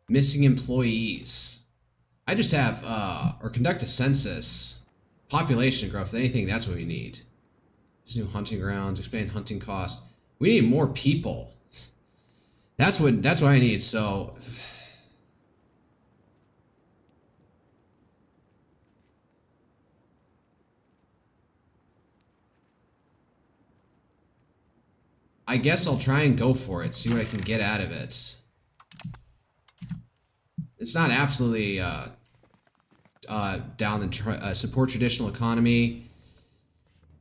Missing employees. I just have, or conduct a census. Population growth, if anything, that's what we need. There's new hunting grounds, expand hunting costs. We need more people. That's what I need, so. I guess I'll try and go for it, see what I can get out of it. It's not absolutely down the support traditional economy.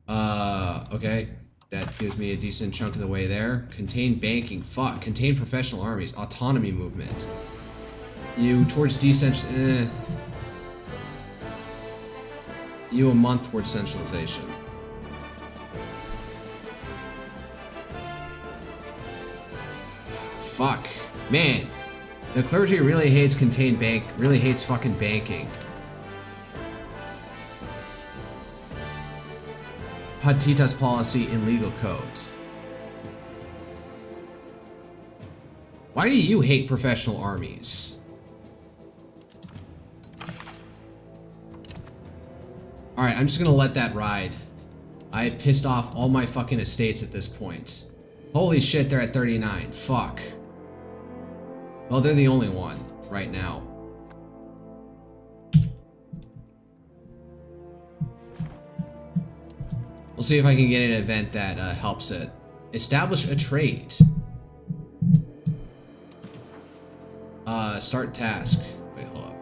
Okay, that gives me a decent chunk of the way there. Contain banking. Fuck. Contain professional armies. Autonomy movement. You towards decentral. You a month towards centralization. Fuck, man. The clergy really hates really hates fucking banking. Patitas policy in legal codes. Why do you hate professional armies? Alright, I'm just gonna let that ride. I have pissed off all my fucking estates at this point. Holy shit, they're at 39. Fuck. Well, they're the only one right now. We'll see if I can get an event that helps it. Establish a trade. Start task. Wait, hold up.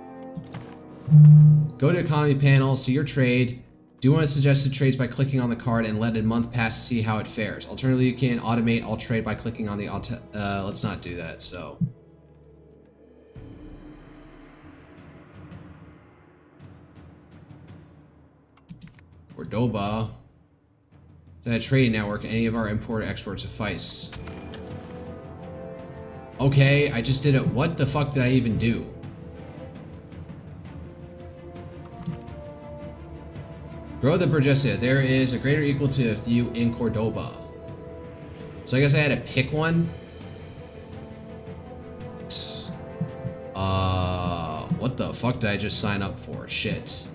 Go to economy panel, see your trade. Do one of the suggested trades by clicking on the card and let a month pass to see how it fares. Alternatively, you can automate all trade by clicking on the let's not do that, so. Cordoba. That trading network, any of our import exports suffice. Okay, I just did it. What the fuck did I even do? Grow the Burgessia. There is a greater equal to you in Cordoba. So I guess I had to pick one. What the fuck did I just sign up for? Shit.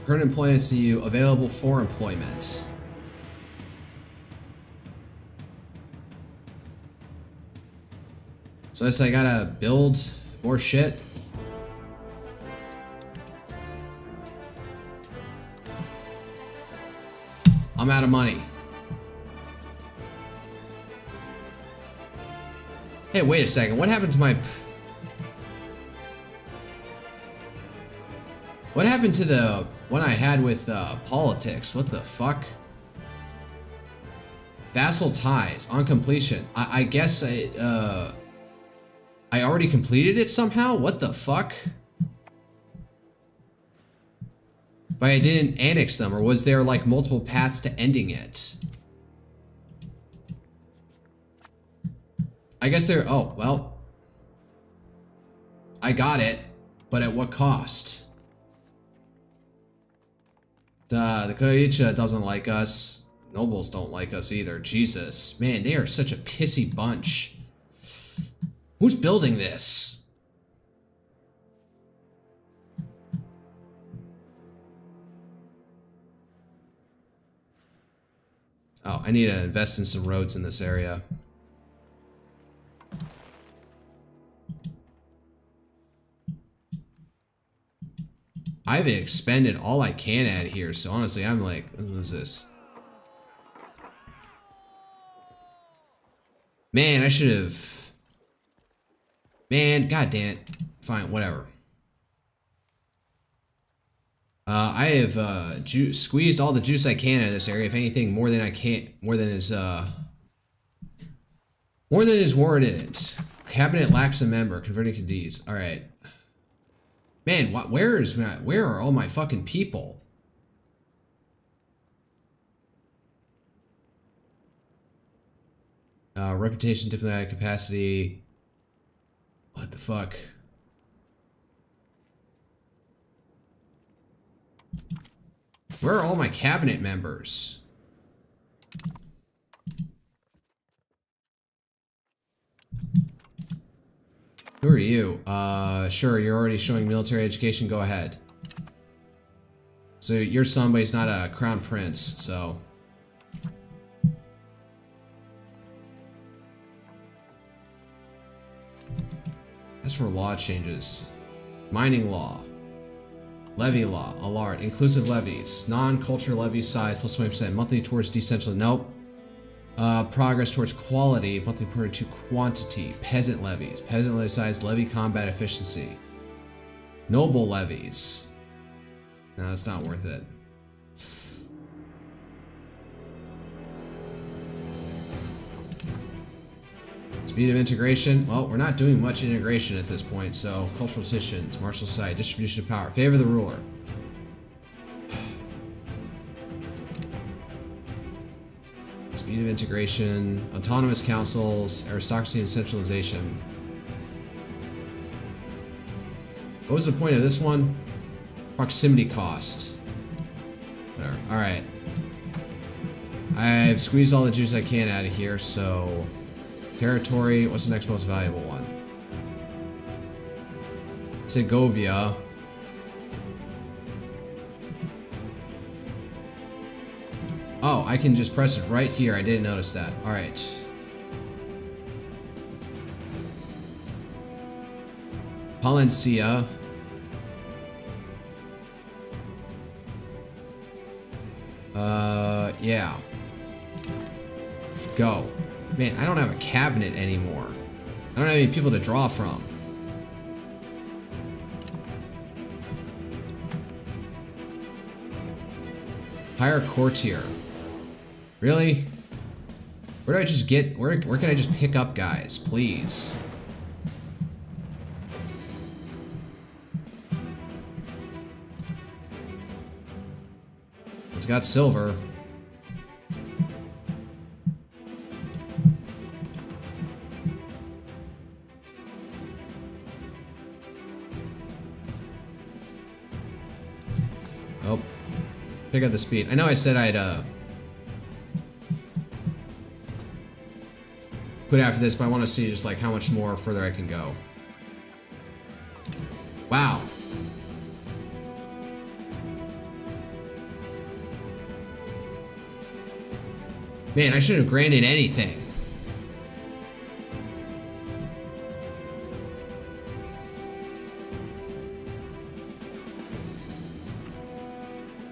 Current employment to you, available for employment. So I guess I gotta build more shit. I'm out of money. Hey, wait a second. What happened to my... What happened to the one I had with politics? What the fuck? Vassal ties on completion. I guess I already completed it somehow? What the fuck? But I didn't annex them, or was there like multiple paths to ending it? I guess there, oh, well. I got it, but at what cost? The Geopolitics doesn't like us. Nobles don't like us either. Jesus, man, they are such a pissy bunch. Who's building this? Oh, I need to invest in some roads in this area. I've expended all I can at here, so honestly, I'm like, what is this? Man, I should have. Man, goddamn. Fine, whatever. I have squeezed all the juice I can out of this area. If anything, more than is warranted. Cabinet lacks a member. Converting Cadiz. All right. Man, where are all my fucking people? Reputation, diplomatic capacity. What the fuck? Where are all my cabinet members? Who are you? Sure, you're already showing military education, go ahead. So your son, but he's not a crown prince, so. As for law changes, mining law, levy law, alart, inclusive levies, non-culture levy size plus 20%, monthly towards decentral, nope. Progress towards quality, monthly priority to quantity, peasant levy size, levy combat efficiency, noble levies. No, that's not worth it. Speed of integration. Well, we're not doing much integration at this point, so cultural traditions, martial site, distribution of power, favor the ruler. Speed of integration, autonomous councils, aristocracy and centralization. What was the point of this one? Proximity cost. Whatever. Alright. I've squeezed all the juice I can out of here, so... Territory, what's the next most valuable one? Segovia. Oh, I can just press it right here. I didn't notice that. Alright. Palencia. Yeah. Go. Man, I don't have a cabinet anymore. I don't have any people to draw from. Hire courtier. Really? Where do I just get, where can I just pick up guys, please? It's got silver. Oh, pick up the speed. I know I said I'd put after this, but I want to see just like how much more further I can go. Wow. Man, I shouldn't have granted anything.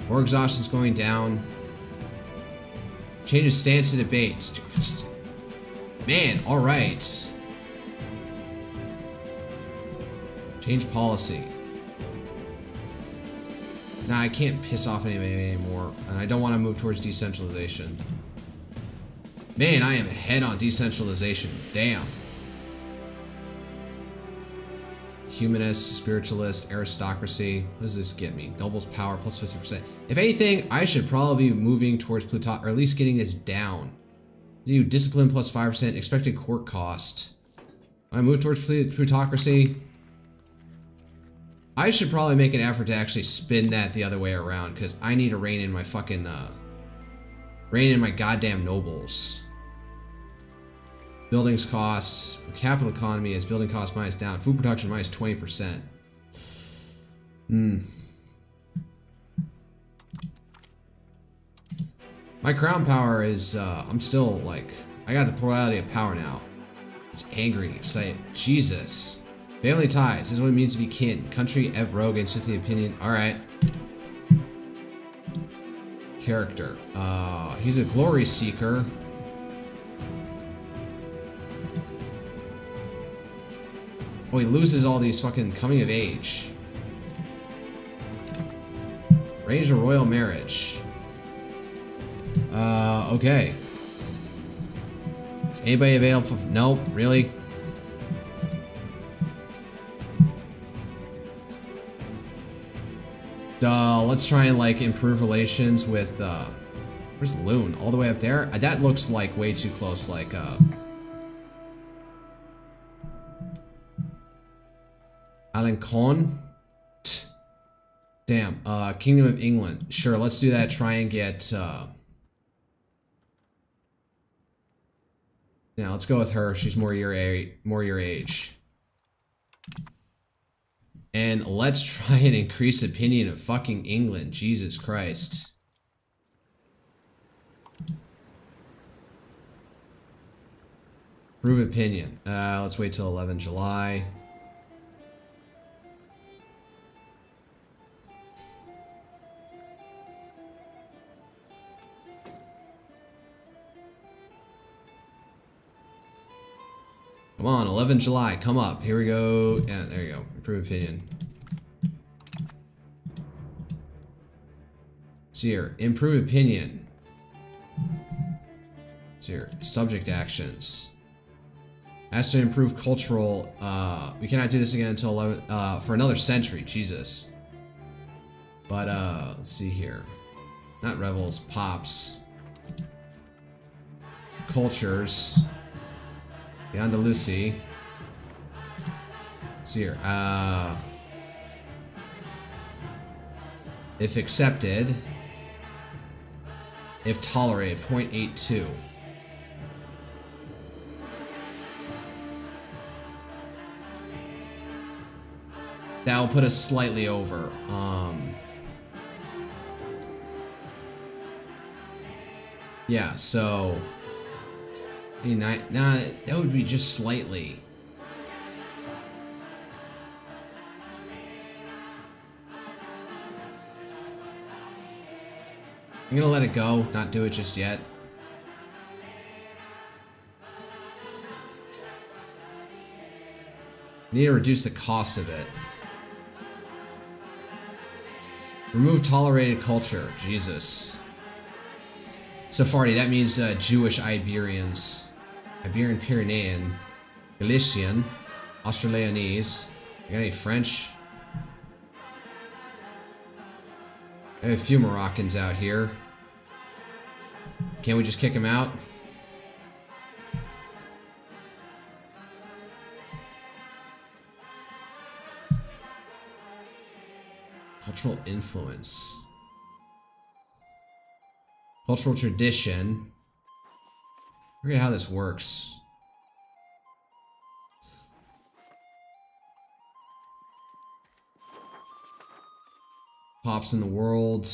War exhaustion's going down. Changes stance to debates. Man, alright. Change policy. Nah, I can't piss off anybody anymore, and I don't want to move towards decentralization. Man, I am ahead on decentralization. Damn. Humanist, spiritualist, aristocracy. What does this get me? Nobles power plus 50%. If anything, I should probably be moving towards Pluto, or at least getting this down. Do discipline plus 5%, expected court cost. I move towards plutocracy. I should probably make an effort to actually spin that the other way around, because I need to rein in my fucking, rein in my goddamn nobles. Buildings cost, capital economy is building cost minus down, food production minus 20%. My crown power is, I'm still like, I got the plurality of power now. It's angry, excited. Jesus. Family ties, this is what it means to be kin. Country, Ev Rogue, against 50 opinion. Alright. Character. He's a glory seeker. Oh, he loses all these fucking coming of age. Arrange a royal marriage. Okay. Is anybody available for... Nope, really? Let's try and, like, improve relations with, where's Loon? All the way up there? That looks, like, way too close, like, Alencon? Damn, Kingdom of England. Sure, let's do that, try and get, yeah, let's go with her. She's more your age. And let's try and increase opinion of fucking England. Jesus Christ. Prove opinion. Let's wait till 11 July. Come on, 11 July, come up. Here we go. Yeah, there you go. Improve opinion. See here. Improve opinion. See here. Subject actions. Has to improve cultural. We cannot do this again until 11. For another century. Jesus. But let's see here. Not rebels. Pops. Cultures. The Andalusi. Let's see here. If accepted. If tolerated, 0.82. That will put us slightly over. Yeah, so... Nah, that would be just slightly. I'm gonna let it go, not do it just yet. Need to reduce the cost of it. Remove tolerated culture. Jesus. Sephardi, that means Jewish Iberians. Iberian Pyrenean. Galician. Australianese. You got any French? I have a few Moroccans out here. Can't we just kick them out? Cultural influence. Cultural tradition. Forget how this works. Pops in the world.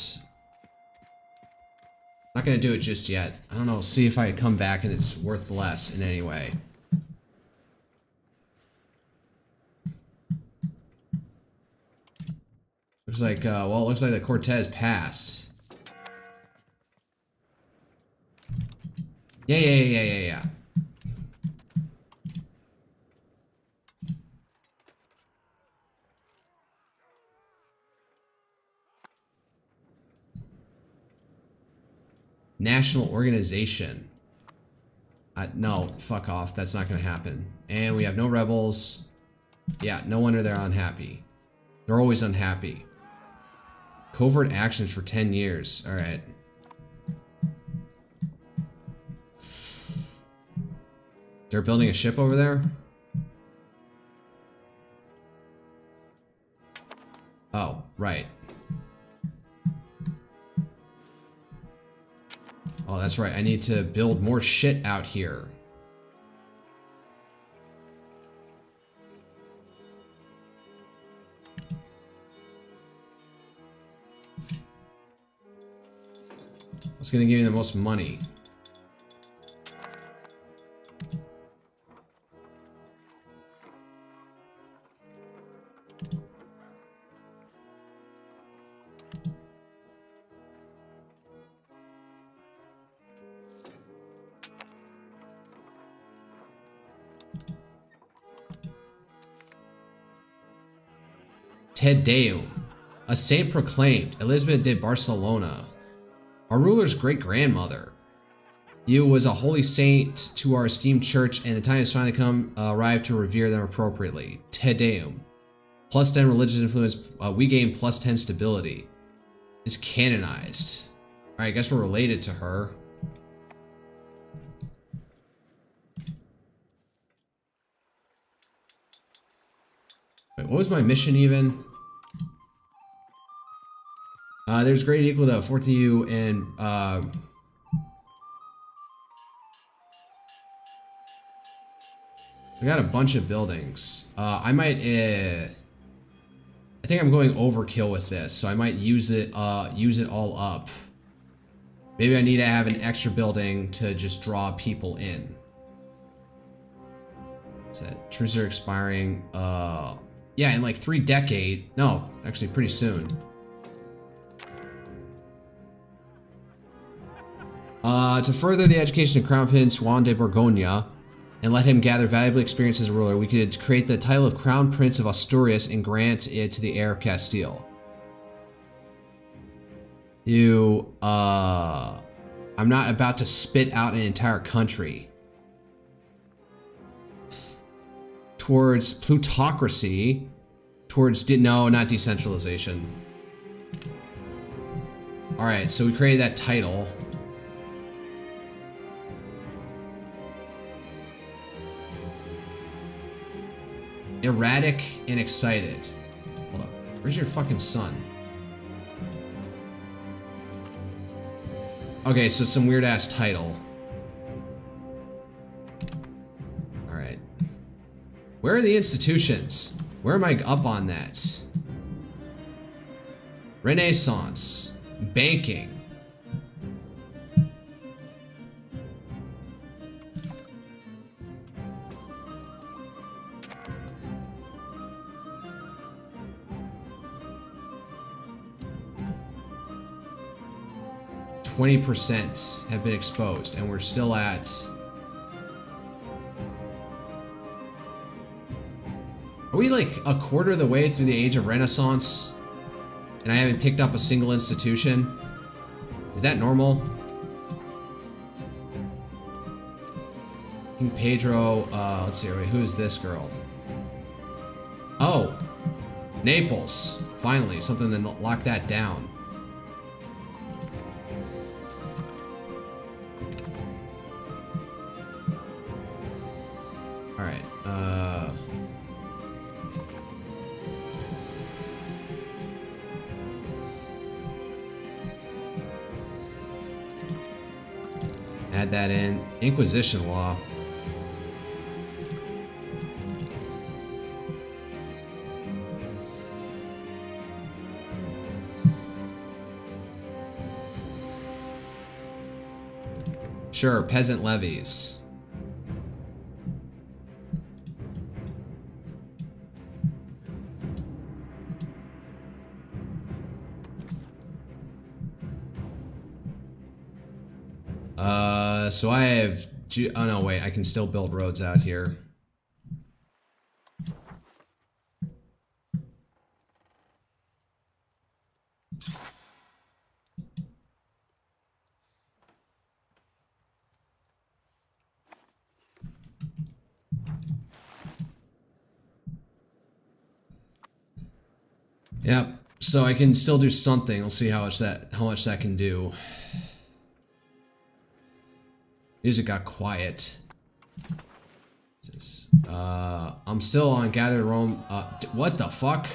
Not gonna do it just yet. I don't know, see if I come back and it's worth less in any way. Looks like, well, it looks like the Cortez passed. Yeah. national organization. No, fuck off. That's not gonna happen. And we have no rebels. Yeah, no wonder they're unhappy. They're always unhappy. Covert actions for 10 years. Alright. They're building a ship over there? Oh, right. Oh, that's right. I need to build more shit out here. What's gonna give me the most money? Te Deum, a saint proclaimed, Elizabeth de Barcelona, our ruler's great-grandmother. You was a holy saint to our esteemed church, and the time has finally arrived to revere them appropriately. Te Deum. Plus 10 religious influence, we gain plus 10 stability. Is canonized. Alright, I guess we're related to her. Wait, what was my mission even? There's grade equal to 4th EU and I got a bunch of buildings. I think I'm going overkill with this, so I might use it all up. Maybe I need to have an extra building to just draw people in. What's that? Truces are expiring. Yeah, in like 3 decades. No, actually pretty soon. To further the education of Crown Prince Juan de Borgoña and let him gather valuable experience as a ruler, we could create the title of Crown Prince of Asturias and grant it to the heir of Castile. I'm not about to spit out an entire country. Towards plutocracy, no, not decentralization. Alright, so we created that title. Erratic and excited. Hold up. Where's your fucking son? Okay, so it's some weird ass title. Alright. Where are the institutions? Where am I up on that? Renaissance. Banking. %, have been exposed, and we're still at... Are we like a quarter of the way through the age of Renaissance? And I haven't picked up a single institution? Is that normal? King Pedro, let's see, wait, who is this girl? Oh! Naples! Finally, something to lock that down. Add that in. Inquisition law. Sure, peasant levies. So I have... Oh no, wait, I can still build roads out here. Yep. So I can still do something. We'll see how much that can do. Music got quiet. I'm still on Gather Rome. What the fuck?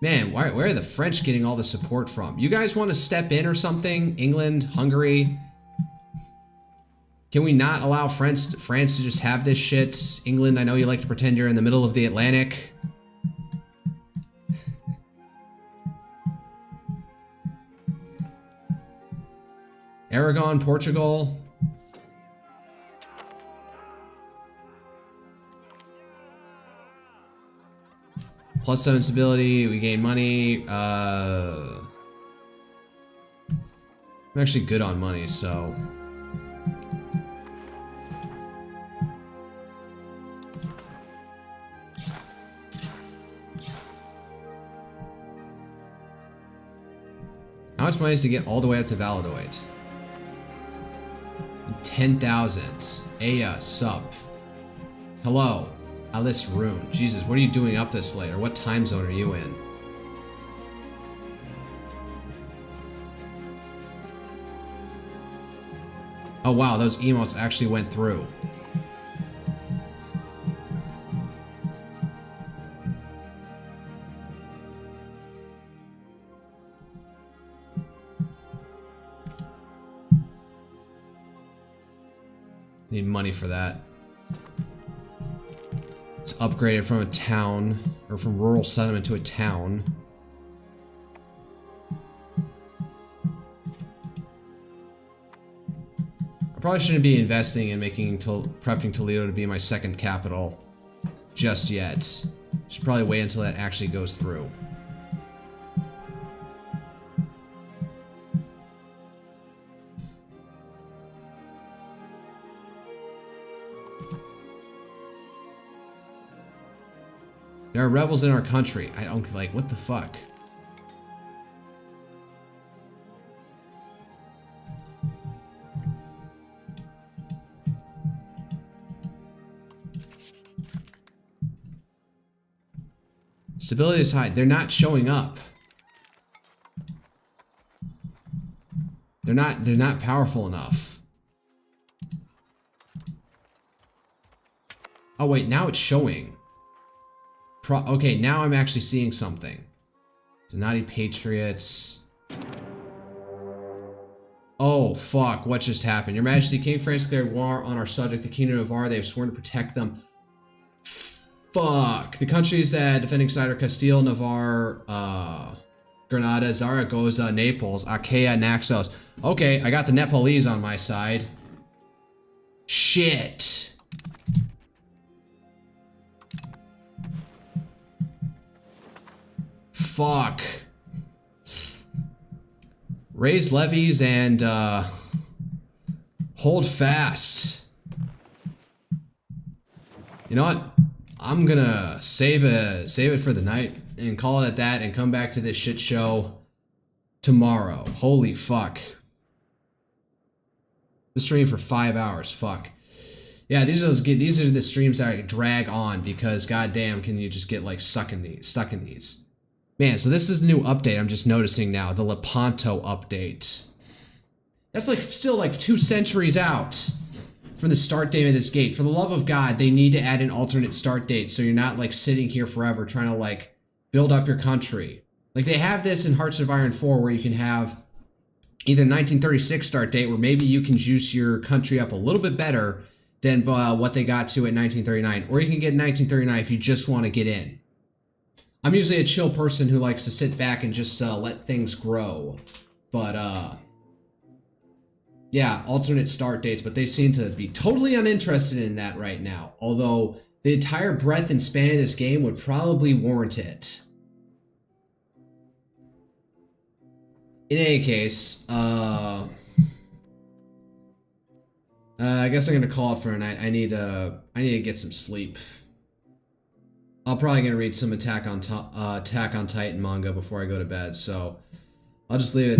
Man, where are the French getting all the support from? You guys want to step in or something? England, Hungary? Can we not allow France to just have this shit? England, I know you like to pretend you're in the middle of the Atlantic. Aragon, Portugal. +7 stability, we gain money. I'm actually good on money, so. How much money is to get all the way up to Valladolid? 10,000. Aya, sup. Hello. Alice Rune. Jesus, what are you doing up this late? Or what time zone are you in? Oh wow, those emotes actually went through. Need money for that. It's upgraded from a town, or from rural settlement to a town. I probably shouldn't be investing in prepping Toledo to be my second capital just yet. Should probably wait until that actually goes through. There are rebels in our country. I don't like, what the fuck? Stability is high. They're not showing up. They're not powerful enough. Oh wait, now it's showing. Okay, now I'm actually seeing something. Donati Patriots. Oh, fuck. What just happened? Your Majesty, King France declared war on our subject, the Kingdom of Navarre. They have sworn to protect them. Fuck. The countries that defending side are Castile, Navarre, Granada, Zaragoza, Naples, Achaia, Naxos. Okay, I got the Nepalese on my side. Shit. Fuck. Raise levies and hold fast. You know what? I'm gonna save it for the night and call it at that and come back to this shit show tomorrow. Holy fuck. The stream for 5 hours. Fuck. Yeah, these are the streams that drag on because goddamn, can you just get like stuck in these? Man, so this is a new update I'm just noticing now, the Lepanto update. That's like still like 2 centuries out from the start date of this gate. For the love of God, they need to add an alternate start date so you're not like sitting here forever trying to like build up your country. Like they have this in Hearts of Iron 4 where you can have either 1936 start date where maybe you can juice your country up a little bit better than what they got to at 1939. Or you can get 1939 if you just want to get in. I'm usually a chill person who likes to sit back and just let things grow. But, yeah, alternate start dates, but they seem to be totally uninterested in that right now. Although, the entire breadth and span of this game would probably warrant it. In any case, I guess I'm gonna call it for a night. I need to get some sleep. I'm probably gonna read some Attack on Titan manga before I go to bed, so I'll just leave it.